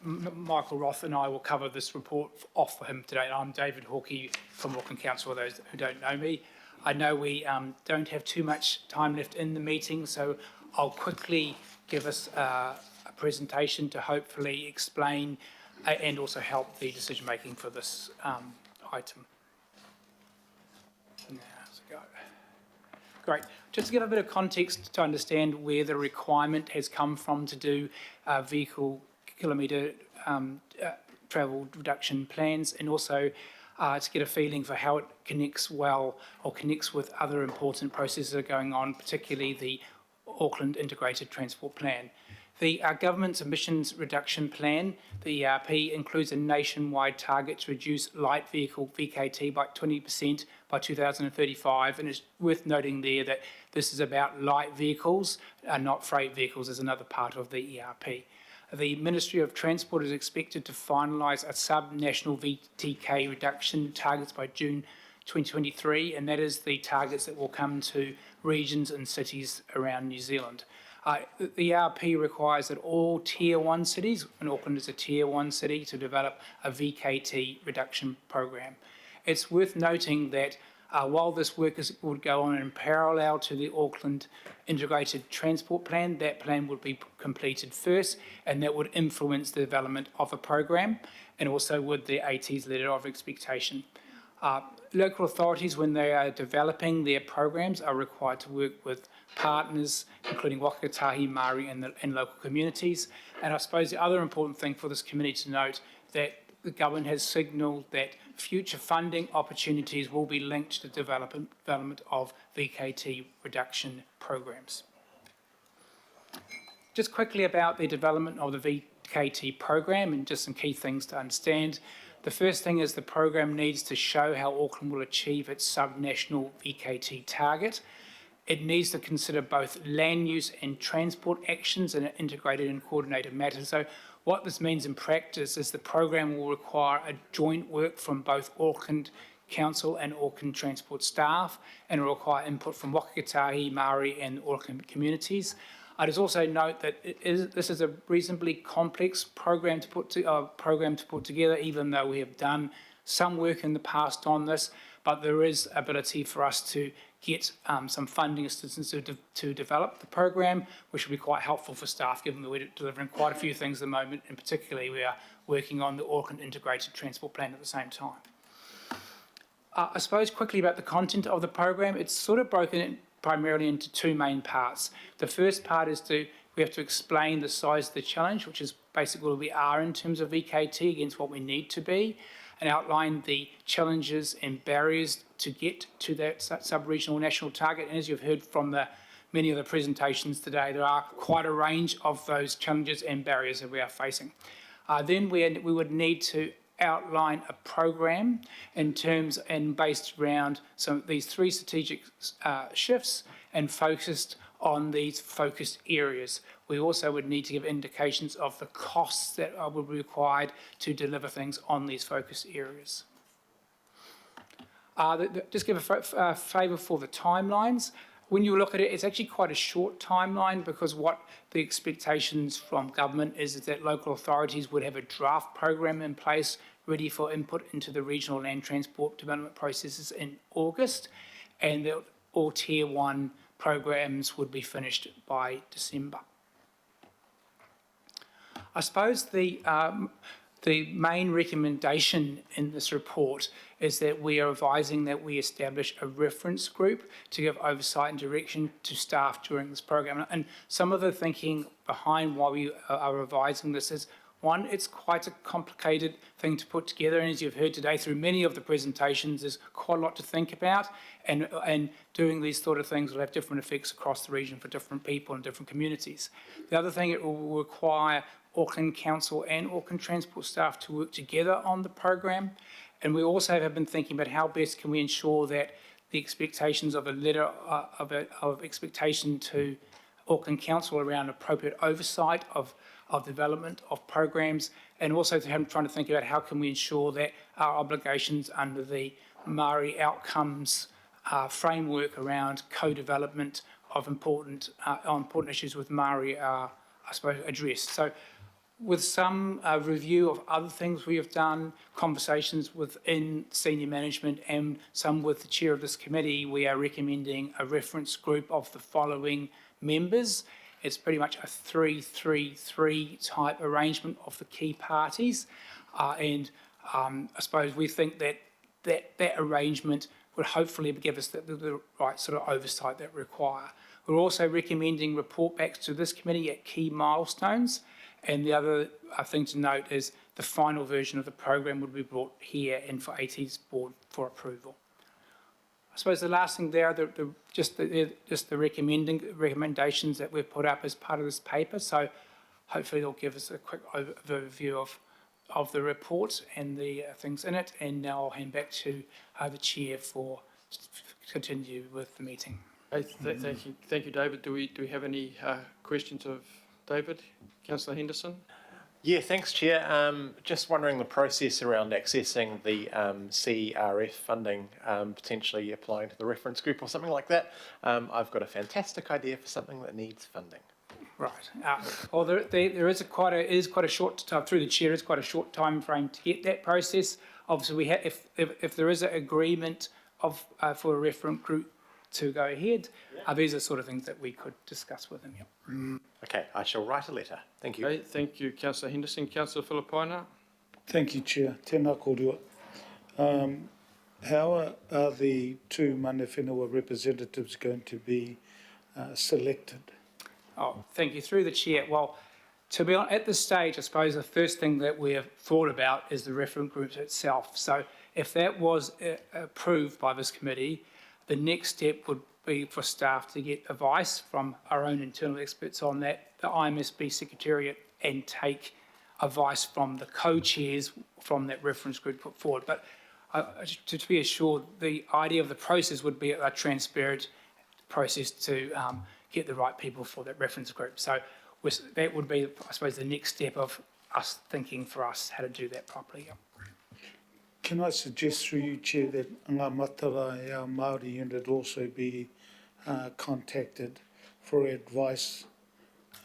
Michael Roth and I will cover this report off for him today. I'm David Hawkey from Auckland Council, for those who don't know me. I know we don't have too much time left in the meeting, so I'll quickly give us a presentation to hopefully explain and also help the decision making for this item. Great. Just to give a bit of context to understand where the requirement has come from to do vehicle kilometre travel reduction plans, and also to get a feeling for how it connects well or connects with other important processes that are going on, particularly the Auckland Integrated Transport Plan. The government's emissions reduction plan, the ERP, includes a nationwide target to reduce light vehicle VKT by 20% by 2035, and it's worth noting there that this is about light vehicles, not freight vehicles, as another part of the ERP. The Ministry of Transport is expected to finalise a sub-national VTK reduction targets by June 2023, and that is the targets that will come to regions and cities around New Zealand. The ERP requires that all Tier 1 cities, and Auckland is a Tier 1 city, to develop a VKT reduction program. It's worth noting that while this work would go on in parallel to the Auckland Integrated Transport Plan, that plan would be completed first, and that would influence the development of a program, and also with the AT's letter of expectation. Local authorities, when they are developing their programs, are required to work with partners, including Wakatahi, Māori and local communities. And I suppose the other important thing for this committee to note that the government has signalled that future funding opportunities will be linked to the development of VKT reduction programs. Just quickly about the development of the VKT program and just some key things to understand. The first thing is the program needs to show how Auckland will achieve its sub-national VKT target. It needs to consider both land use and transport actions in an integrated and coordinated manner. So what this means in practice is the program will require a joint work from both Auckland Council and Auckland Transport staff, and it will require input from Wakatahi, Māori and Auckland communities. I'd just also note that this is a reasonably complex program to put together, even though we have done some work in the past on this, but there is ability for us to get some funding assistance to develop the program, which will be quite helpful for staff, given that we're delivering quite a few things at the moment, and particularly we are working on the Auckland Integrated Transport Plan at the same time. I suppose quickly about the content of the program, it's sort of broken primarily into two main parts. The first part is we have to explain the size of the challenge, which is basically where we are in terms of VKT against what we need to be, and outline the challenges and barriers to get to that sub-regional national target. And as you've heard from many of the presentations today, there are quite a range of those challenges and barriers that we are facing. Then we would need to outline a program in terms and based around these three strategic shifts and focused on these focused areas. We also would need to give indications of the costs that would be required to deliver things on these focused areas. Just give a flavour for the timelines. When you look at it, it's actually quite a short timeline because what the expectations from government is that local authorities would have a draft program in place ready for input into the regional land transport development processes in August, and that all Tier 1 programs would be finished by December. I suppose the main recommendation in this report is that we are advising that we establish a reference group to give oversight and direction to staff during this program. And some of the thinking behind why we are revising this is, one, it's quite a complicated thing to put together, and as you've heard today through many of the presentations, there's quite a lot to think about, and doing these sort of things will have different effects across the region for different people and different communities. The other thing, it will require Auckland Council and Auckland Transport staff to work together on the program. And we also have been thinking about how best can we ensure that the expectations of a letter of expectation to Auckland Council around appropriate oversight of development of programs, and also trying to think about how can we ensure that our obligations under the Māori outcomes framework around co-development of important issues with Māori are, I suppose, addressed. So with some review of other things we have done, conversations within senior management and some with the chair of this committee, we are recommending a reference group of the following members. It's pretty much a 3-3-3 type arrangement of the key parties. I suppose we think that arrangement would hopefully give us the right sort of oversight that we require. We're also recommending report backs to this committee at key milestones. And the other thing to note is the final version of the program would be brought here and for AT's board for approval. I suppose the last thing there, just the recommendations that we've put up as part of this paper. So hopefully they'll give us a quick overview of the report and the things in it. And now I'll hand back to the chair for continue with the meeting. Thank you, David. Do we have any questions of David? Councillor Henderson? Yeah, thanks, Chair. Just wondering the process around accessing the CRF funding, potentially applying to the reference group or something like that. I've got a fantastic idea for something that needs funding. Right. Well, there is quite a short through the chair. It's quite a short time frame to get that process. Obviously, we have if there is an agreement for a reference group to go ahead, these are sort of things that we could discuss with them. Yep. Okay, I shall write a letter. Thank you. Okay, thank you, Councillor Henderson. Councillor Filipaina? Thank you, Chair. Tēnā kōrua. How are the two mana whenua representatives going to be selected? Oh, thank you. Through the chair. Well, to be honest, at this stage, I suppose the first thing that we have thought about is the reference group itself. So if that was approved by this committee, the next step would be for staff to get advice from our own internal experts on that, the IMSB Secretariat, and take advice from the co-chairs from that reference group put forward. But to be assured, the idea of the process would be a transparent process to get the right people for that reference group. So that would be, I suppose, the next step of us thinking for us how to do that properly. Can I suggest through you, Chair, that Ngā Matara, our Māori unit, also be contacted for advice?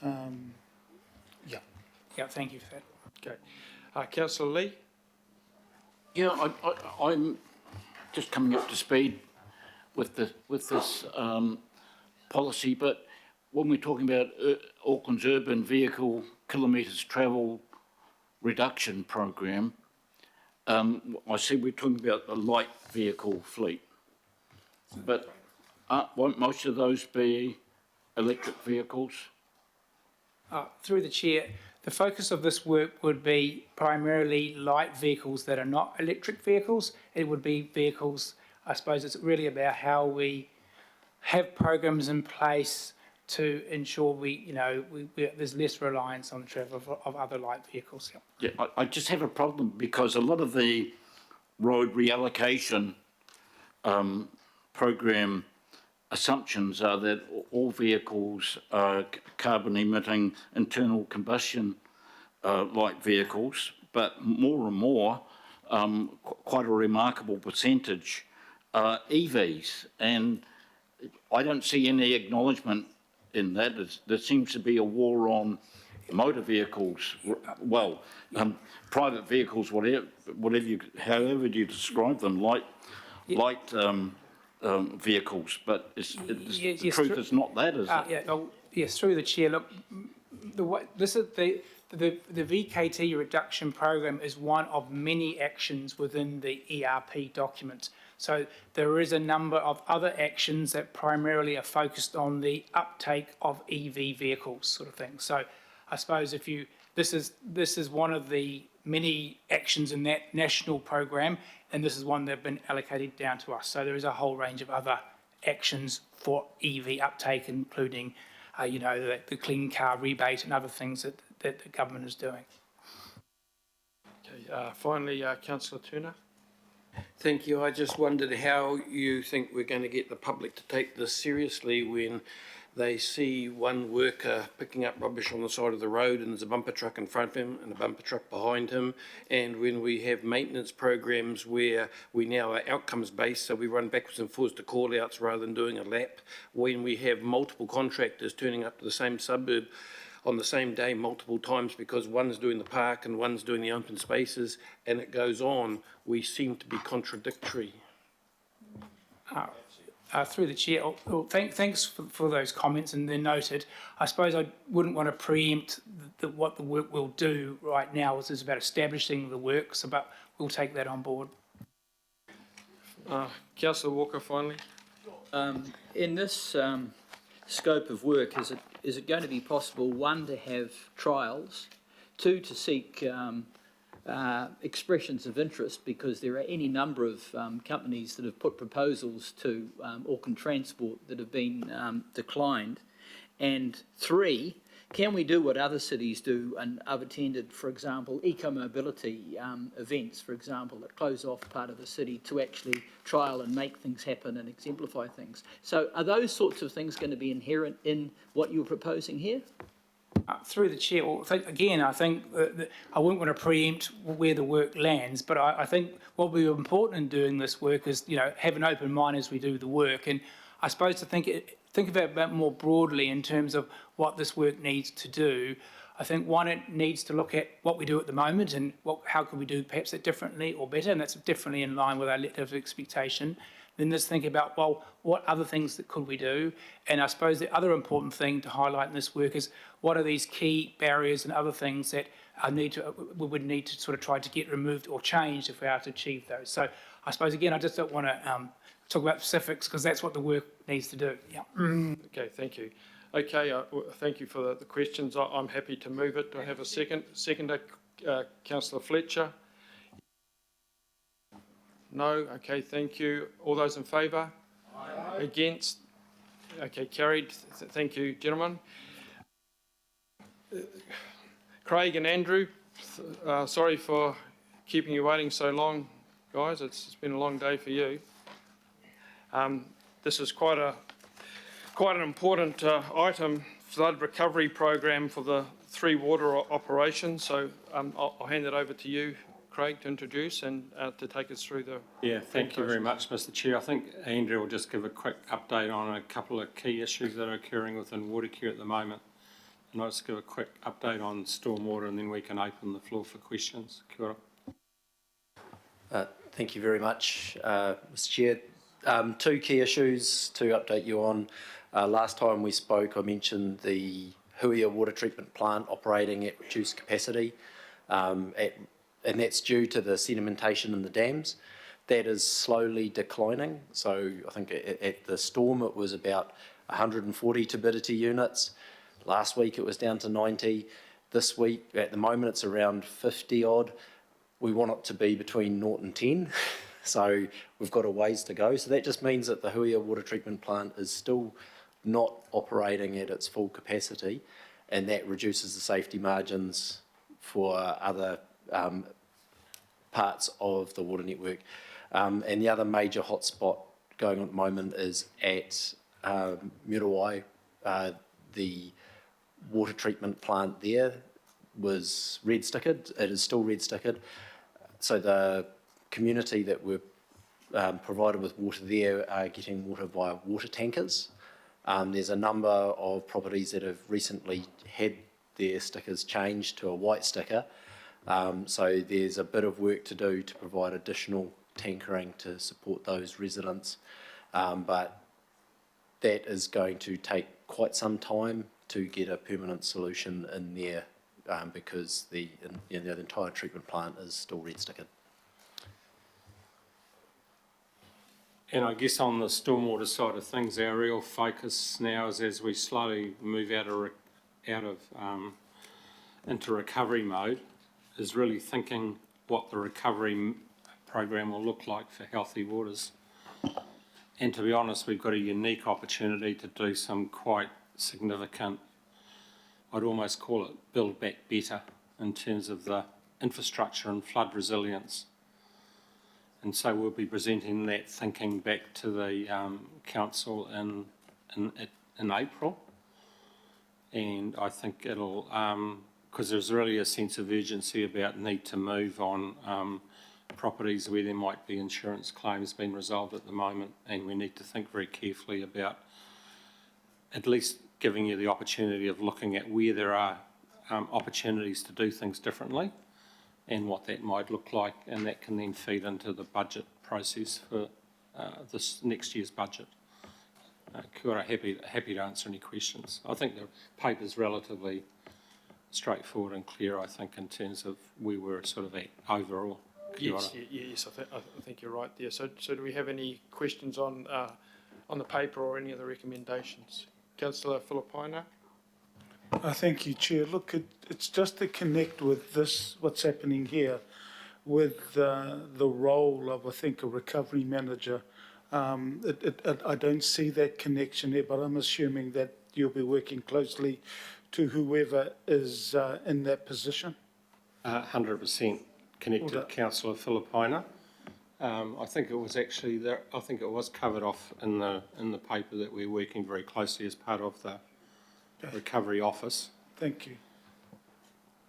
Yeah, thank you for that. Okay. Councillor Lee? Yeah, I'm just coming up to speed with this policy, but when we're talking about Auckland's urban vehicle kilometres travel reduction program, I see we're talking about the light vehicle fleet, but won't most of those be electric vehicles? Through the chair, the focus of this work would be primarily light vehicles that are not electric vehicles. It would be vehicles, I suppose it's really about how we have programs in place to ensure there's less reliance on the travel of other light vehicles. Yeah, I just have a problem because a lot of the road reallocation program assumptions are that all vehicles are carbon emitting internal combustion light vehicles, but more and more, quite a remarkable percentage are EVs. And I don't see any acknowledgement in that. There seems to be a war on motor vehicles, well, private vehicles, whatever you, however you describe them, light vehicles, but the truth is not that, is it? Yes, through the chair. Look, this is the VKT reduction program is one of many actions within the ERP document. So there is a number of other actions that primarily are focused on the uptake of EV vehicles, sort of thing. So I suppose if you, this is one of the many actions in that national program, and this is one that have been allocated down to us. So there is a whole range of other actions for EV uptake, including, the clean car rebate and other things that the government is doing. Okay, finally, Councillor Turner. Thank you. I just wondered how you think we're going to get the public to take this seriously when they see one worker picking up rubbish on the side of the road and there's a bumper truck in front of him and a bumper truck behind him, and when we have maintenance programs where we now are outcomes based, so we run backwards and forwards to call outs rather than doing a lap, when we have multiple contractors turning up to the same suburb on the same day multiple times because one's doing the park and one's doing the open spaces, and it goes on, we seem to be contradictory. Through the chair, thanks for those comments, and they're noted. I suppose I wouldn't want to preempt what the work we'll do right now. This is about establishing the work, but we'll take that on board. Councillor Walker, finally. In this scope of work, is it going to be possible, one, to have trials, two, to seek expressions of interest, because there are any number of companies that have put proposals to Auckland Transport that have been declined, and three, can we do what other cities do? And I've attended, for example, eco-mobility events, for example, that close off part of the city to actually trial and make things happen and exemplify things. So are those sorts of things going to be inherent in what you're proposing here? Through the chair, I think that I wouldn't want to preempt where the work lands, but I think what will be important in doing this work is, have an open mind as we do the work, and I suppose to think about it more broadly in terms of what this work needs to do. I think one, it needs to look at what we do at the moment and how can we do perhaps it differently or better, and that's definitely in line with our letter of expectation. Then let's think about, well, what other things that could we do? And I suppose the other important thing to highlight in this work is what are these key barriers and other things that we would need to sort of try to get removed or changed if we are to achieve those. So I suppose, again, I just don't want to talk about specifics because that's what the work needs to do. Yeah. Okay, thank you. Okay, thank you for the questions. I'm happy to move it. Do I have a second? Seconder, Councillor Fletcher. No? Okay, thank you. All those in favour? Aye. Against? Okay, carried. Thank you, gentlemen. Craig and Andrew, sorry for keeping you waiting so long, guys. It's been a long day for you. This is quite an important item, flood recovery program for the 3 water operations. So I'll hand it over to you, Craig, to introduce and to take us through the... Yeah, thank you very much, Mr. Chair. I think Andrew will just give a quick update on a couple of key issues that are occurring within water care at the moment. And I'll just give a quick update on stormwater, and then we can open the floor for questions. Kia ora. Thank you very much, Mr. Chair. 2 key issues to update you on. Last time we spoke, I mentioned the Huia water treatment plant operating at reduced capacity, and that's due to the sedimentation in the dams. That is slowly declining. So I think at the storm it was about 140 turbidity units. Last week it was down to 90. This week, at the moment, it's around 50 odd. We want it to be between 0 and 10. So we've got a ways to go. So that just means that the Huia water treatment plant is still not operating at its full capacity, and that reduces the safety margins for other parts of the water network. And the other major hotspot going on at the moment is at Muriwai, the water treatment plant there was red stickered. It is still red stickered. So the community that were provided with water there are getting water via water tankers. There's a number of properties that have recently had their stickers changed to a white sticker. So there's a bit of work to do to provide additional tankering to support those residents. But that is going to take quite some time to get a permanent solution in there because the entire treatment plant is still red stickered. And I guess on the stormwater side of things, our real focus now is as we slowly move into recovery mode, is really thinking what the recovery program will look like for healthy waters. And to be honest, we've got a unique opportunity to do some quite significant, I'd almost call it build back better in terms of the infrastructure and flood resilience. And so we'll be presenting that thinking back to the council in April. And I think it'll, because there's really a sense of urgency about need to move on properties where there might be insurance claims being resolved at the moment, and we need to think very carefully about at least giving you the opportunity of looking at where there are opportunities to do things differently and what that might look like, and that can then feed into the budget process for this next year's budget. Kia ora, happy to answer any questions. I think the paper's relatively straightforward and clear, I think, in terms of where we're sort of at overall. Yes, I think you're right there. So do we have any questions on the paper or any of the recommendations? Councillor Filipaina? Thank you, Chair. Look, it's just to connect with this, what's happening here, with the role of, I think, a recovery manager. I don't see that connection there, but I'm assuming that you'll be working closely to whoever is in that position. 100% connected, Councillor Filipaina. I think it was actually there. I think it was covered off in the paper that we're working very closely as part of the recovery office. Thank you.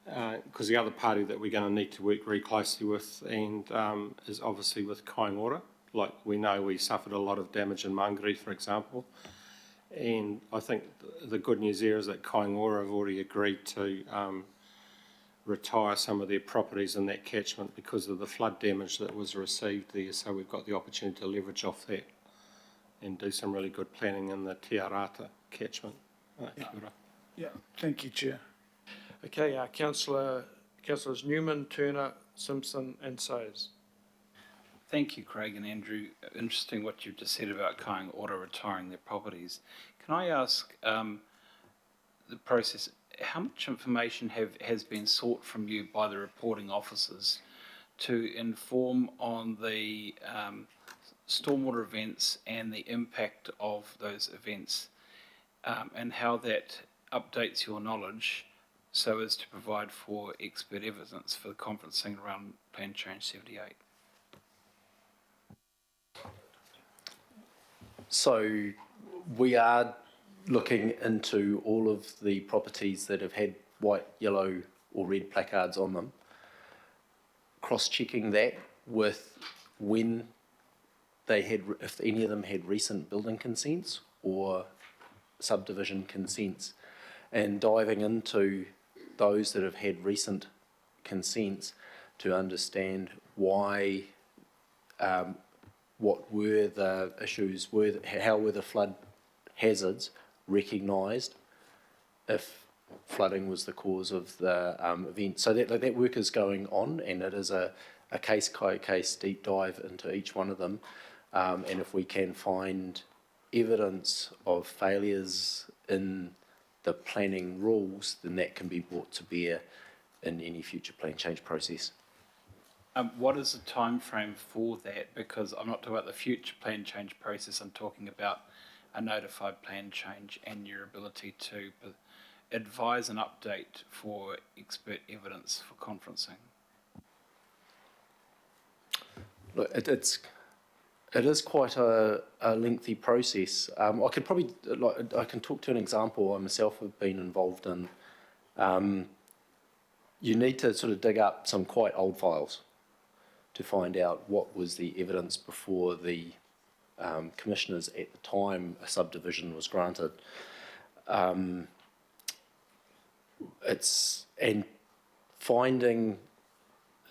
Because the other party that we're going to need to work very closely with and is obviously with Kaingaroa. Like we know we suffered a lot of damage in Mangere, for example. And I think the good news there is that Kaingaroa have already agreed to retire some of their properties in that catchment because of the flood damage that was received there. So we've got the opportunity to leverage off that and do some really good planning in the Te Arata catchment. Yeah, thank you, Chair. Okay, Councillors Newman, Turner, Simpson and Sayers. Thank you, Craig and Andrew. Interesting what you've just said about Kaingaroa retiring their properties. Can I ask the process, how much information has been sought from you by the reporting officers to inform on the stormwater events and the impact of those events and how that updates your knowledge so as to provide for expert evidence for the conferencing around Plan Change 78? So we are looking into all of the properties that have had white, yellow or red placards on them, cross-checking that with when they had, if any of them had recent building consents or subdivision consents, and diving into those that have had recent consents to understand why, what were the issues, how were the flood hazards recognised if flooding was the cause of the event. So that work is going on, and it is a case-by-case deep dive into each one of them. And if we can find evidence of failures in the planning rules, then that can be brought to bear in any future plan change process. What is the time frame for that? Because I'm not talking about the future plan change process, I'm talking about a notified plan change and your ability to advise an update for expert evidence for conferencing. Look, it's It is quite a lengthy process. I could probably, I can talk to an example I myself have been involved in. You need to sort of dig up some quite old files to find out what was the evidence before the commissioners at the time a subdivision was granted. And finding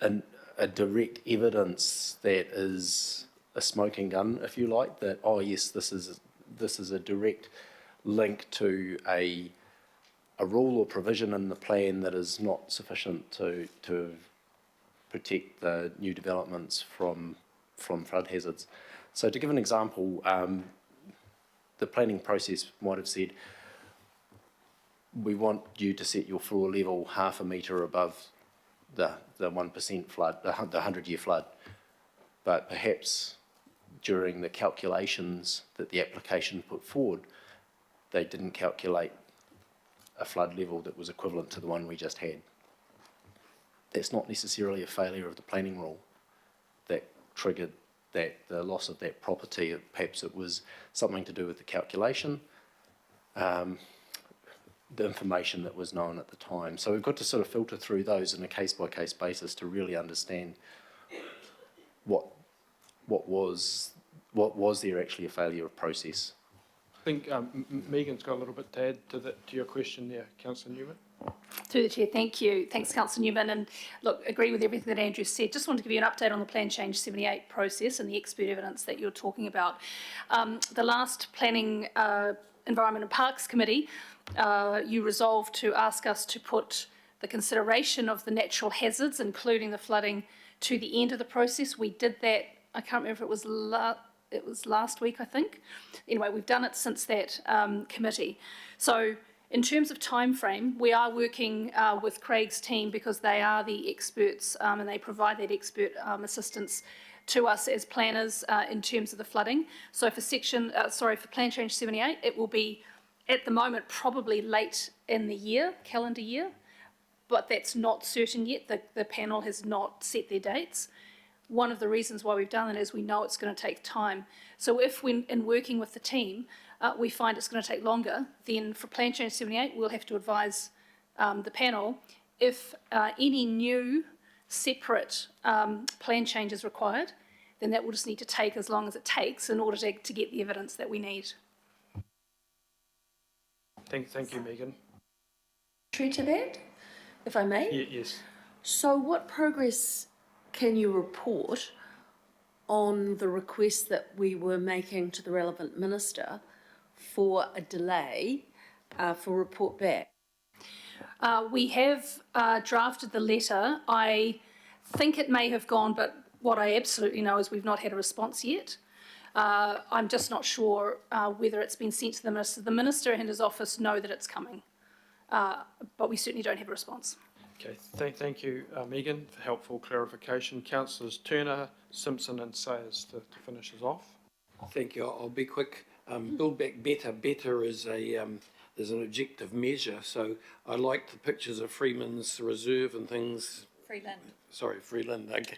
a direct evidence that is a smoking gun, if you like, that, oh yes, this is a direct link to a rule or provision in the plan that is not sufficient to protect the new developments from flood hazards. So to give an example, the planning process might have said, we want you to set your floor level 0.5 metre above the 1% flood, the 100-year flood. But perhaps during the calculations that the application put forward, they didn't calculate a flood level that was equivalent to the one we just had. That's not necessarily a failure of the planning rule that triggered the loss of that property. Perhaps it was something to do with the calculation, the information that was known at the time. So we've got to sort of filter through those on a case-by-case basis to really understand what was there actually a failure of process. I think Megan's got a little bit to add to your question there, Councillor Newman. Through the Chair, thank you. Thanks, Councillor Newman. And look, agree with everything that Andrew said. Just want to give you an update on the Plan Change 78 process and the expert evidence that you're talking about. The last Planning, Environment and Parks Committee, you resolved to ask us to put the consideration of the natural hazards, including the flooding, to the end of the process. We did that, I can't remember if it was last week, I think. Anyway, we've done it since that committee. So in terms of time frame, we are working with Craig's team because they are the experts and they provide that expert assistance to us as planners in terms of the flooding. So for Plan Change 78, it will be at the moment probably late in the year, calendar year, but that's not certain yet. The panel has not set their dates. One of the reasons why we've done it is we know it's going to take time. So if when in working with the team, we find it's going to take longer, then for Plan Change 78, we'll have to advise the panel if any new separate plan change is required, then that will just need to take as long as it takes in order to get the evidence that we need. Thank you, Megan. True to that, if I may? Yes. So what progress can you report on the request that we were making to the relevant minister for a delay for report back? We have drafted the letter. I think it may have gone, but what I absolutely know is we've not had a response yet. I'm just not sure whether it's been sent to the minister. The minister and his office know that it's coming, but we certainly don't have a response. Okay, thank you, Megan, for helpful clarification. Councillors Turner, Simpson and Sayers to finish us off. Thank you. I'll be quick. Build back better. Better is an objective measure. So I like the pictures of Freeman's Reserve and things. Freeland. Sorry, Freeland. Okay.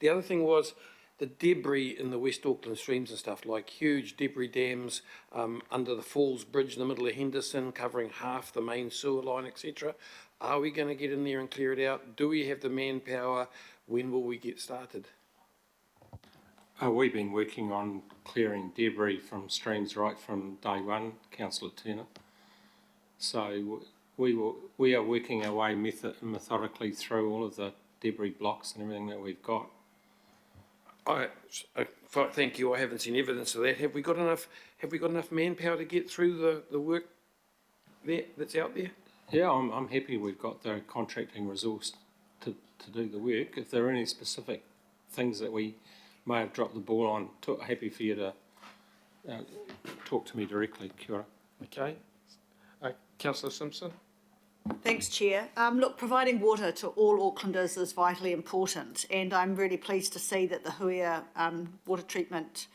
The other thing was the debris in the West Auckland streams and stuff, like huge debris dams under the Falls Bridge in the middle of Henderson, covering half the main sewer line, etc. Are we going to get in there and clear it out? Do we have the manpower? When will we get started? We've been working on clearing debris from streams right from day one, Councillor Turner. So we are working our way methodically through all of the debris blocks and everything that we've got. Thank you. I haven't seen evidence of that. Have we got enough manpower to get through the work that's out there? Yeah, I'm happy we've got the contracting resource to do the work. If there are any specific things that we may have dropped the ball on, happy for you to talk to me directly. Kia ora. Okay. Councillor Simpson. Thanks, Chair. Look, providing water to all Aucklanders is vitally important, and I'm really pleased to see that the Huia water treatment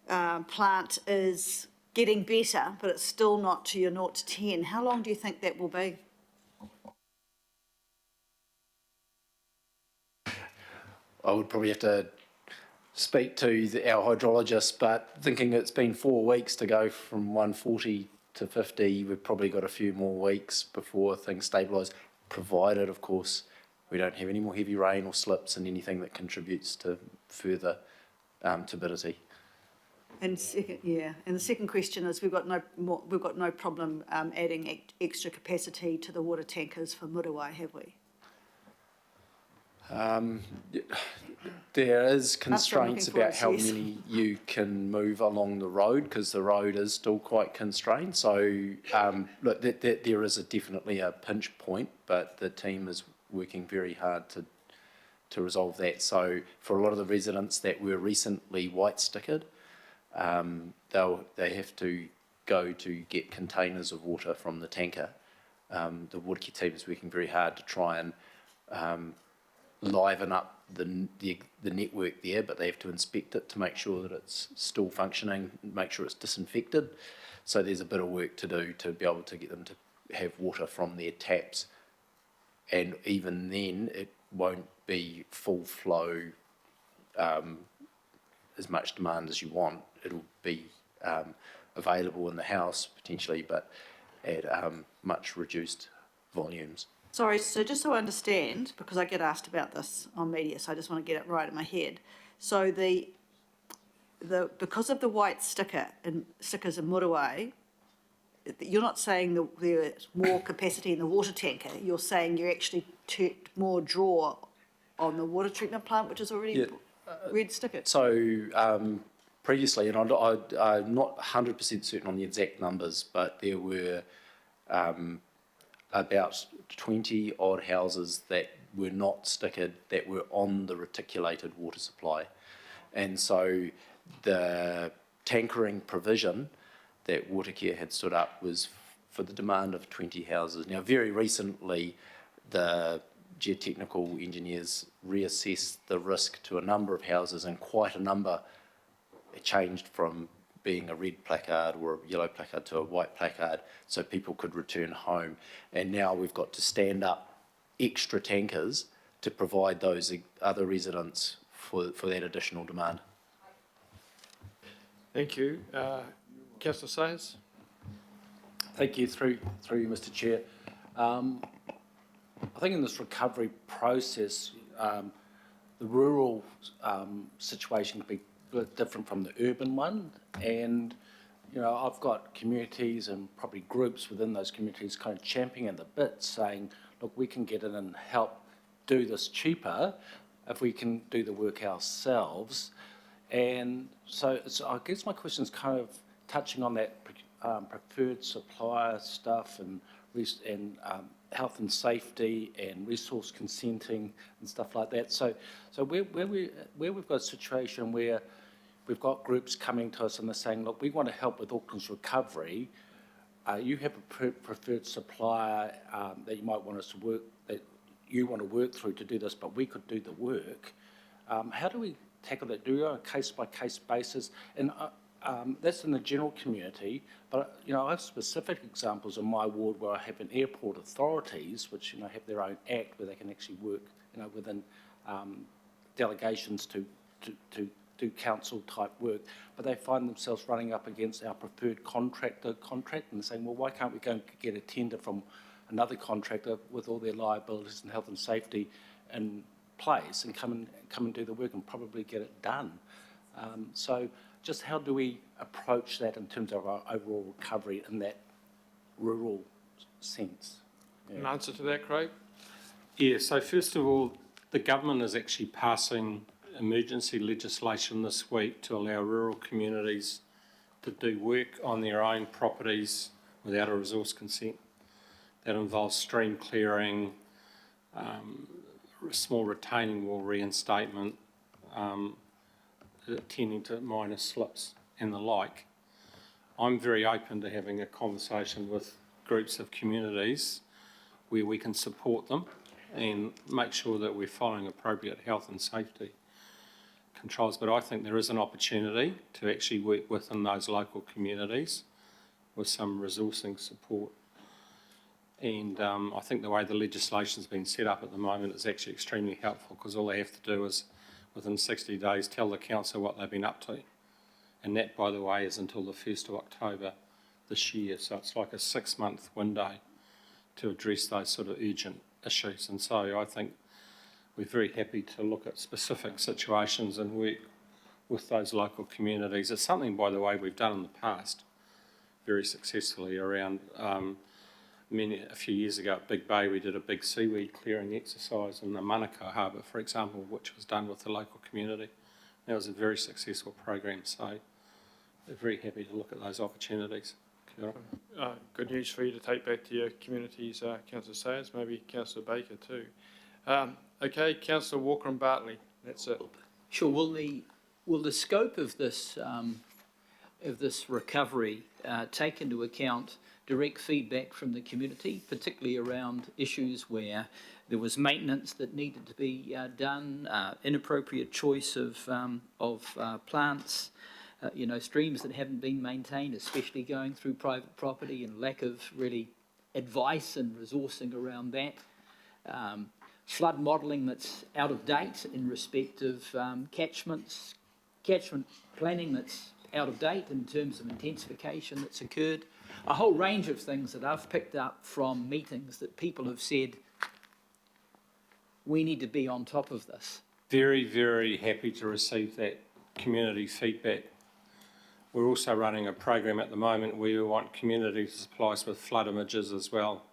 plant is getting better, but it's still not to your 0 to 10. How long do you think that will be? I would probably have to speak to our hydrologist, but thinking it's been 4 weeks to go from 140 to 50, we've probably got a few more weeks before things stabilise, provided, of course, we don't have any more heavy rain or slips and anything that contributes to further turbidity. And the second question is, we've got no problem adding extra capacity to the water tankers for Muriwai, have we? There is constraints about how many you can move along the road, because the road is still quite constrained. So look, there is definitely a pinch point, but the team is working very hard to resolve that. So for a lot of the residents that were recently white stickered, they have to go to get containers of water from the tanker. The water team is working very hard to try and liven up the network there, but they have to inspect it to make sure that it's still functioning, make sure it's disinfected. So there's a bit of work to do to be able to get them to have water from their taps. And even then, it won't be full flow, as much demand as you want. It'll be available in the house potentially, but at much reduced volumes. Sorry, so just so I understand, because I get asked about this on media, so I just want to get it right in my head. So because of the white stickers in Muriwai, you're not saying there's more capacity in the water tanker. You're saying you're actually more draw on the water treatment plant, which is already red stickered. So previously, and I'm not 100% certain on the exact numbers, but there were about 20 odd houses that were not stickered that were on the reticulated water supply. And so the tankering provision that Watercare had stood up was for the demand of 20 houses. Now, very recently, the geotechnical engineers reassessed the risk to a number of houses, and quite a number changed from being a red placard or a yellow placard to a white placard, so people could return home. And now we've got to stand up extra tankers to provide those other residents for that additional demand. Thank you. Councillor Sayers. Thank you, through you, Mr. Chair. I think in this recovery process, the rural situation can be a bit different from the urban one, and you know, I've got communities and probably groups within those communities kind of championing at the bit, saying, look, we can get in and help do this cheaper if we can do the work ourselves. And so I guess my question is kind of touching on that preferred supplier stuff and health and safety and resource consenting and stuff like that. So where we've got a situation where we've got groups coming to us and they're saying, look, we want to help with Auckland's recovery. You have a preferred supplier that you might want us to work, that you want to work through to do this, but we could do the work. How do we tackle that? Do we on a case-by-case basis? And that's in the general community, but you know, I have specific examples in my ward where I have an airport authorities, which you know have their own act where they can actually work, you know, within delegations to do council type work, but they find themselves running up against our preferred contractor contract and saying, well, why can't we go and get a tender from another contractor with all their liabilities and health and safety in place and come and do the work and probably get it done. So just how do we approach that in terms of our overall recovery in that rural sense? An answer to that, Craig? Yeah, so first of all, the government is actually passing emergency legislation this week to allow rural communities to do work on their own properties without a resource consent. That involves stream clearing, small retaining wall reinstatement, attending to minor slips and the like. I'm very open to having a conversation with groups of communities where we can support them and make sure that we're following appropriate health and safety controls. But I think there is an opportunity to actually work within those local communities with some resourcing support. And I think the way the legislation's been set up at the moment is actually extremely helpful, because all they have to do is, within 60 days, tell the council what they've been up to. And that, by the way, is until the 1st of October this year. So it's like a 6-month window to address those sort of urgent issues. And so I think we're very happy to look at specific situations and work with those local communities. It's something, by the way, we've done in the past very successfully around, a few years ago at Big Bay, we did a big seaweed clearing exercise in the Manukau Harbour, for example, which was done with the local community. That was a very successful program, so we're very happy to look at those opportunities. Kia ora. Good news for you to take back to your communities, Councillor Sayers, maybe Councillor Baker too. Okay, Councillor Walker and Bartley, that's it. Sure. Will the scope of this recovery take into account direct feedback from the community, particularly around issues where there was maintenance that needed to be done, inappropriate choice of plants, streams that haven't been maintained, especially going through private property, and lack of really advice and resourcing around that. Flood modelling that's out of date in respect of catchment planning that's out of date in terms of intensification that's occurred. A whole range of things that I've picked up from meetings that people have said, we need to be on top of this. Very, very happy to receive that community feedback. We're also running a program at the moment where we want community to supply us with flood images as well,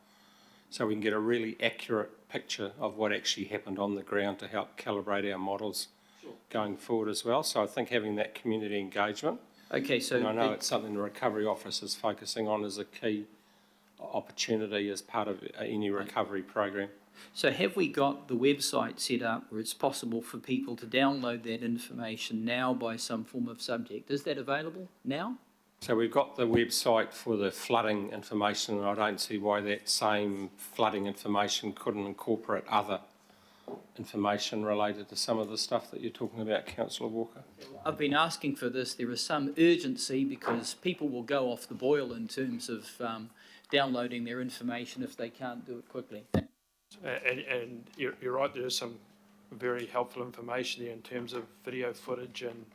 so we can get a really accurate picture of what actually happened on the ground to help calibrate our models going forward as well. So I think having that community engagement, okay, so and I know it's something the Recovery Office is focusing on as a key opportunity as part of any recovery program. So have we got the website set up where it's possible for people to download that information now by some form of subject? Is that available now? So we've got the website for the flooding information, and I don't see why that same flooding information couldn't incorporate other information related to some of the stuff that you're talking about, Councillor Walker. I've been asking for this. There is some urgency because people will go off the boil in terms of downloading their information if they can't do it quickly. And you're right, there is some very helpful information there in terms of video footage and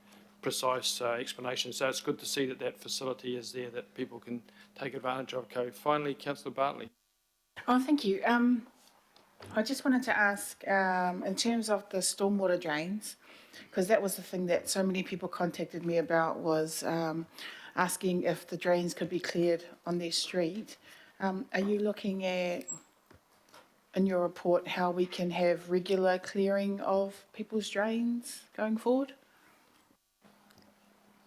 precise explanation. So it's good to see that that facility is there that people can take advantage of. Okay, finally, Councillor Bartley. Oh, thank you. I just wanted to ask, in terms of the stormwater drains, because that was the thing that so many people contacted me about, was asking if the drains could be cleared on their street. Are you looking at, in your report, how we can have regular clearing of people's drains going forward?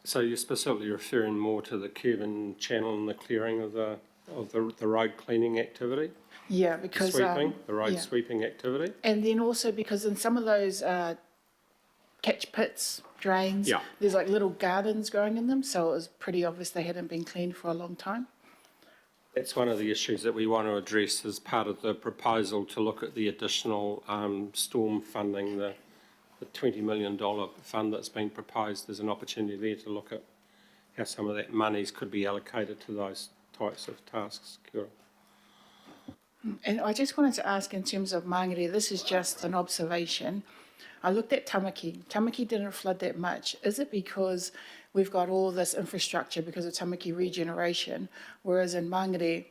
So you're specifically referring more to the curb and channel and the clearing of the road cleaning activity? Yeah, because the road yeah. sweeping activity. And then also because in some of those catch pits, drains, Yeah. there's like little gardens growing in them, so it was pretty obvious they hadn't been cleaned for a long time. That's one of the issues that we want to address as part of the proposal to look at the additional storm funding, the $20 million fund that's been proposed. There's an opportunity there to look at how some of that monies could be allocated to those types of tasks. Kia ora. And I just wanted to ask, in terms of Mangere, this is just an observation. I looked at Tamaki. Tamaki didn't flood that much. Is it because we've got all this infrastructure because of Tamaki regeneration, whereas in Mangere,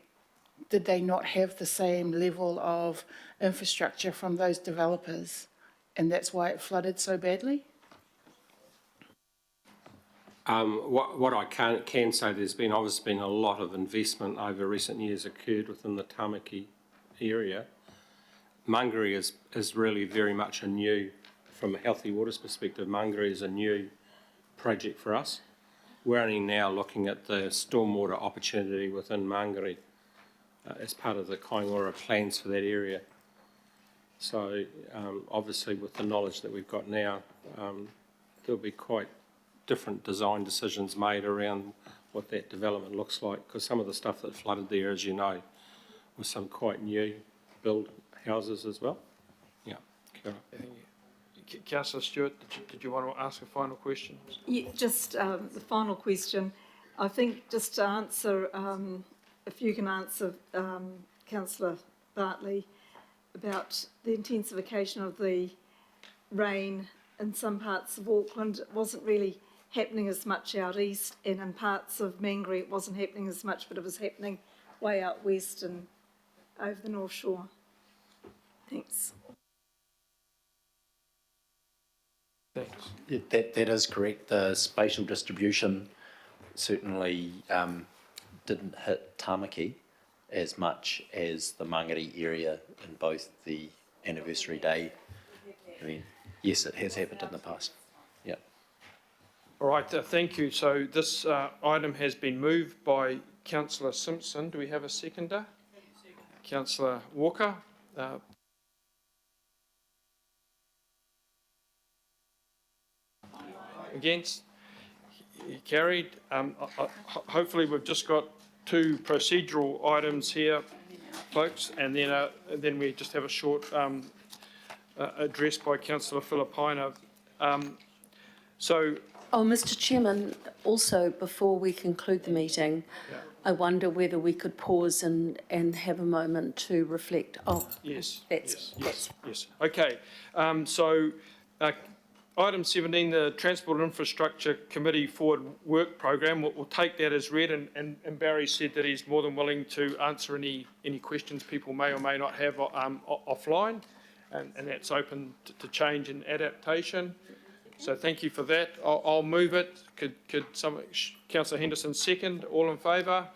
did they not have the same level of infrastructure from those developers, and that's why it flooded so badly? What I can say, there's been obviously been a lot of investment over recent years occurred within the Tamaki area. Mangere is really very much a new, from a Healthy Waters perspective, Mangere is a new project for us. We're only now looking at the stormwater opportunity within Mangere as part of the Kaingora plans for that area. So obviously with the knowledge that we've got now, there'll be quite different design decisions made around what that development looks like, because some of the stuff that flooded there, as you know, was some quite new build houses as well. Yeah. Kia ora. Councillor Stewart, did you want to ask a final question? Yeah, just the final question. I think just to answer, if you can answer Councillor Bartley about the intensification of the rain in some parts of Auckland, it wasn't really happening as much out east, and in parts of Mangere it wasn't happening as much, but it was happening way out west and over the North Shore. Thanks. Thanks. That is correct. The spatial distribution certainly didn't hit Tamaki as much as the Mangere area in both the anniversary day. I mean, yes, it has happened in the past. Yeah. All right, thank you. So this item has been moved by Councillor Simpson. Do we have a seconder? Councillor Walker. Against? Carried. Hopefully we've just got two procedural items here, folks, and then we just have a short address by Councillor Filipina. Oh, Mr. Chairman, also before we conclude the meeting, I wonder whether we could pause and have a moment to reflect. Oh, yes. That's Okay. Item 17, the Transport and Infrastructure Committee Forward Work Programme. We'll take that as read, and Barry said that he's more than willing to answer any questions people may or may not have offline, and that's open to change and adaptation. So thank you for that. I'll move it. Could Councillor Henderson second? All in favour?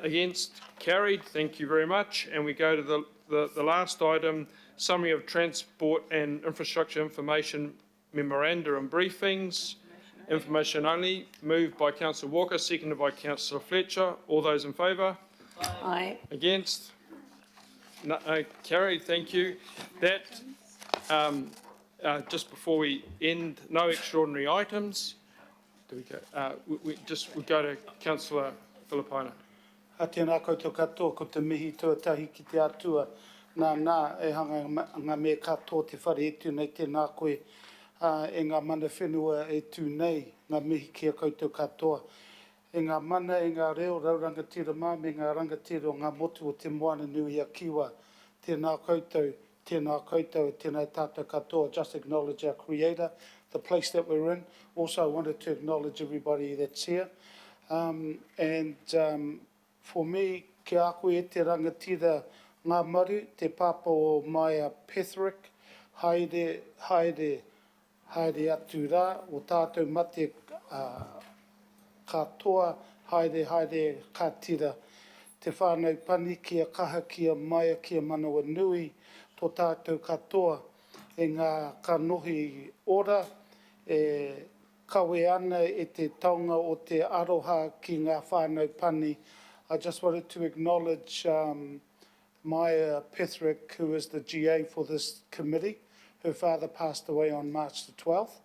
Against? Carried. Thank you very much. And we go to the last item, summary of transport and infrastructure information memoranda and briefings. Information only. Moved by Councillor Walker, seconded by Councillor Fletcher. All those in favour? Aye. Against? No, carried. Thank you. That. Just before we end, no extraordinary items. Do we go? We go to Councillor Filipina. A tēnā koutou katoa ko te mihi tuatahi ki te atua. Nā e hanga ngā mea katoa te whare etu nei tēnā koe. E ngā mana whenua e tū nei, ngā mihi kia koutou katoa. E ngā mana, e ngā reo, raurangatira mā, me ngā rangatira o ngā motu o te moana nui a kiwa. Tēnā koutou. Tēnā koutou, tēnā tātou katoa. Just acknowledge our Creator, the place that we're in. Also, I wanted to acknowledge everybody that's here. For me, ke a koe e te rangatira ngā maru, te papa o Maia Petherick, haere atu rā, o tātou mate katoa, haere ka tira. Te whānau pani kia kaha, kia maia, kia manawa nui, tō tātou katoa e ngā kanohi ora, e kawe ana e te taonga o te aroha ki ngā whānau pani. I just wanted to acknowledge Maya Petherick, who is the GA for this committee. Her father passed away on March the 12th.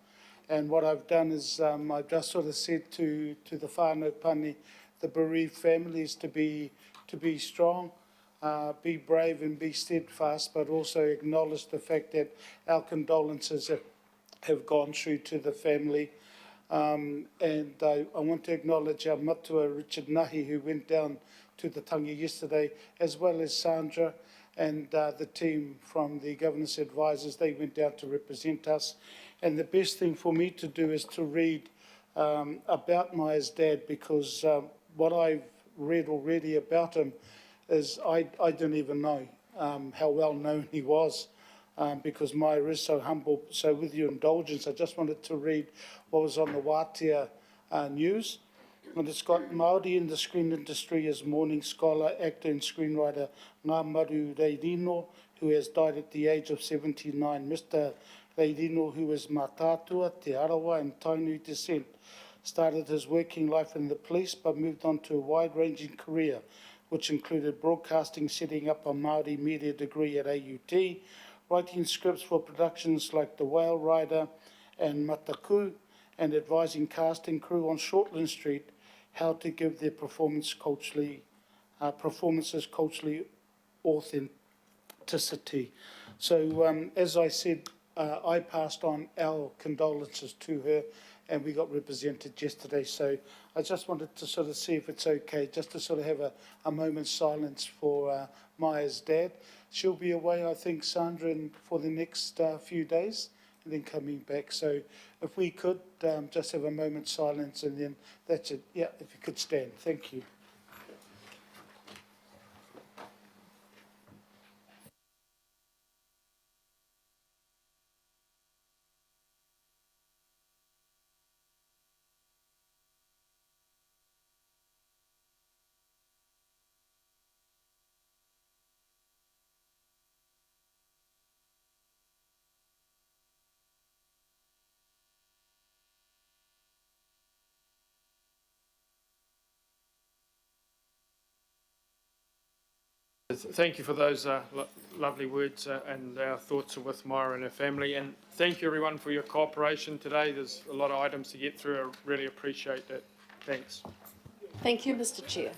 And what I've done is I've just sort of said to the whānau pani, the bereaved families to be strong, be brave and be steadfast, but also acknowledge the fact that our condolences have gone through to the family. And I want to acknowledge our matua, Richard Nahi, who went down to the tangi yesterday, as well as Sandra and the team from the Governance Advisors. They went down to represent us. And the best thing for me to do is to read about Maya's dad, because what I've read already about him is I didn't even know how well known he was. Because Maya is so humble. So with your indulgence, I just wanted to read what was on the Wātea news. And it's got Māori in the screen industry as morning scholar, actor and screenwriter Ngā Maru Reirino, who has died at the age of 79. Mr. Reirino, who is Mātātua, Te Arawa and Tainui descent, started his working life in the police but moved on to a wide-ranging career, which included broadcasting, setting up a Māori media degree at AUT, writing scripts for productions like The Whale Rider and Mataku, and advising cast and crew on Shortland Street how to give their performances culturally authenticity. So as I said, I passed on our condolences to her, and we got represented yesterday. So I just wanted to sort of see if it's okay, just to sort of have a moment's silence for Maya's dad. She'll be away, I think, Sandra, for the next few days and then coming back. So if we could just have a moment's silence, and then that's it. Yeah, if you could stand. Thank you. Thank you for those lovely words, and our thoughts are with Myra and her family. And thank you, everyone, for your cooperation today. There's a lot of items to get through. I really appreciate that. Thanks. Thank you, Mr. Chair.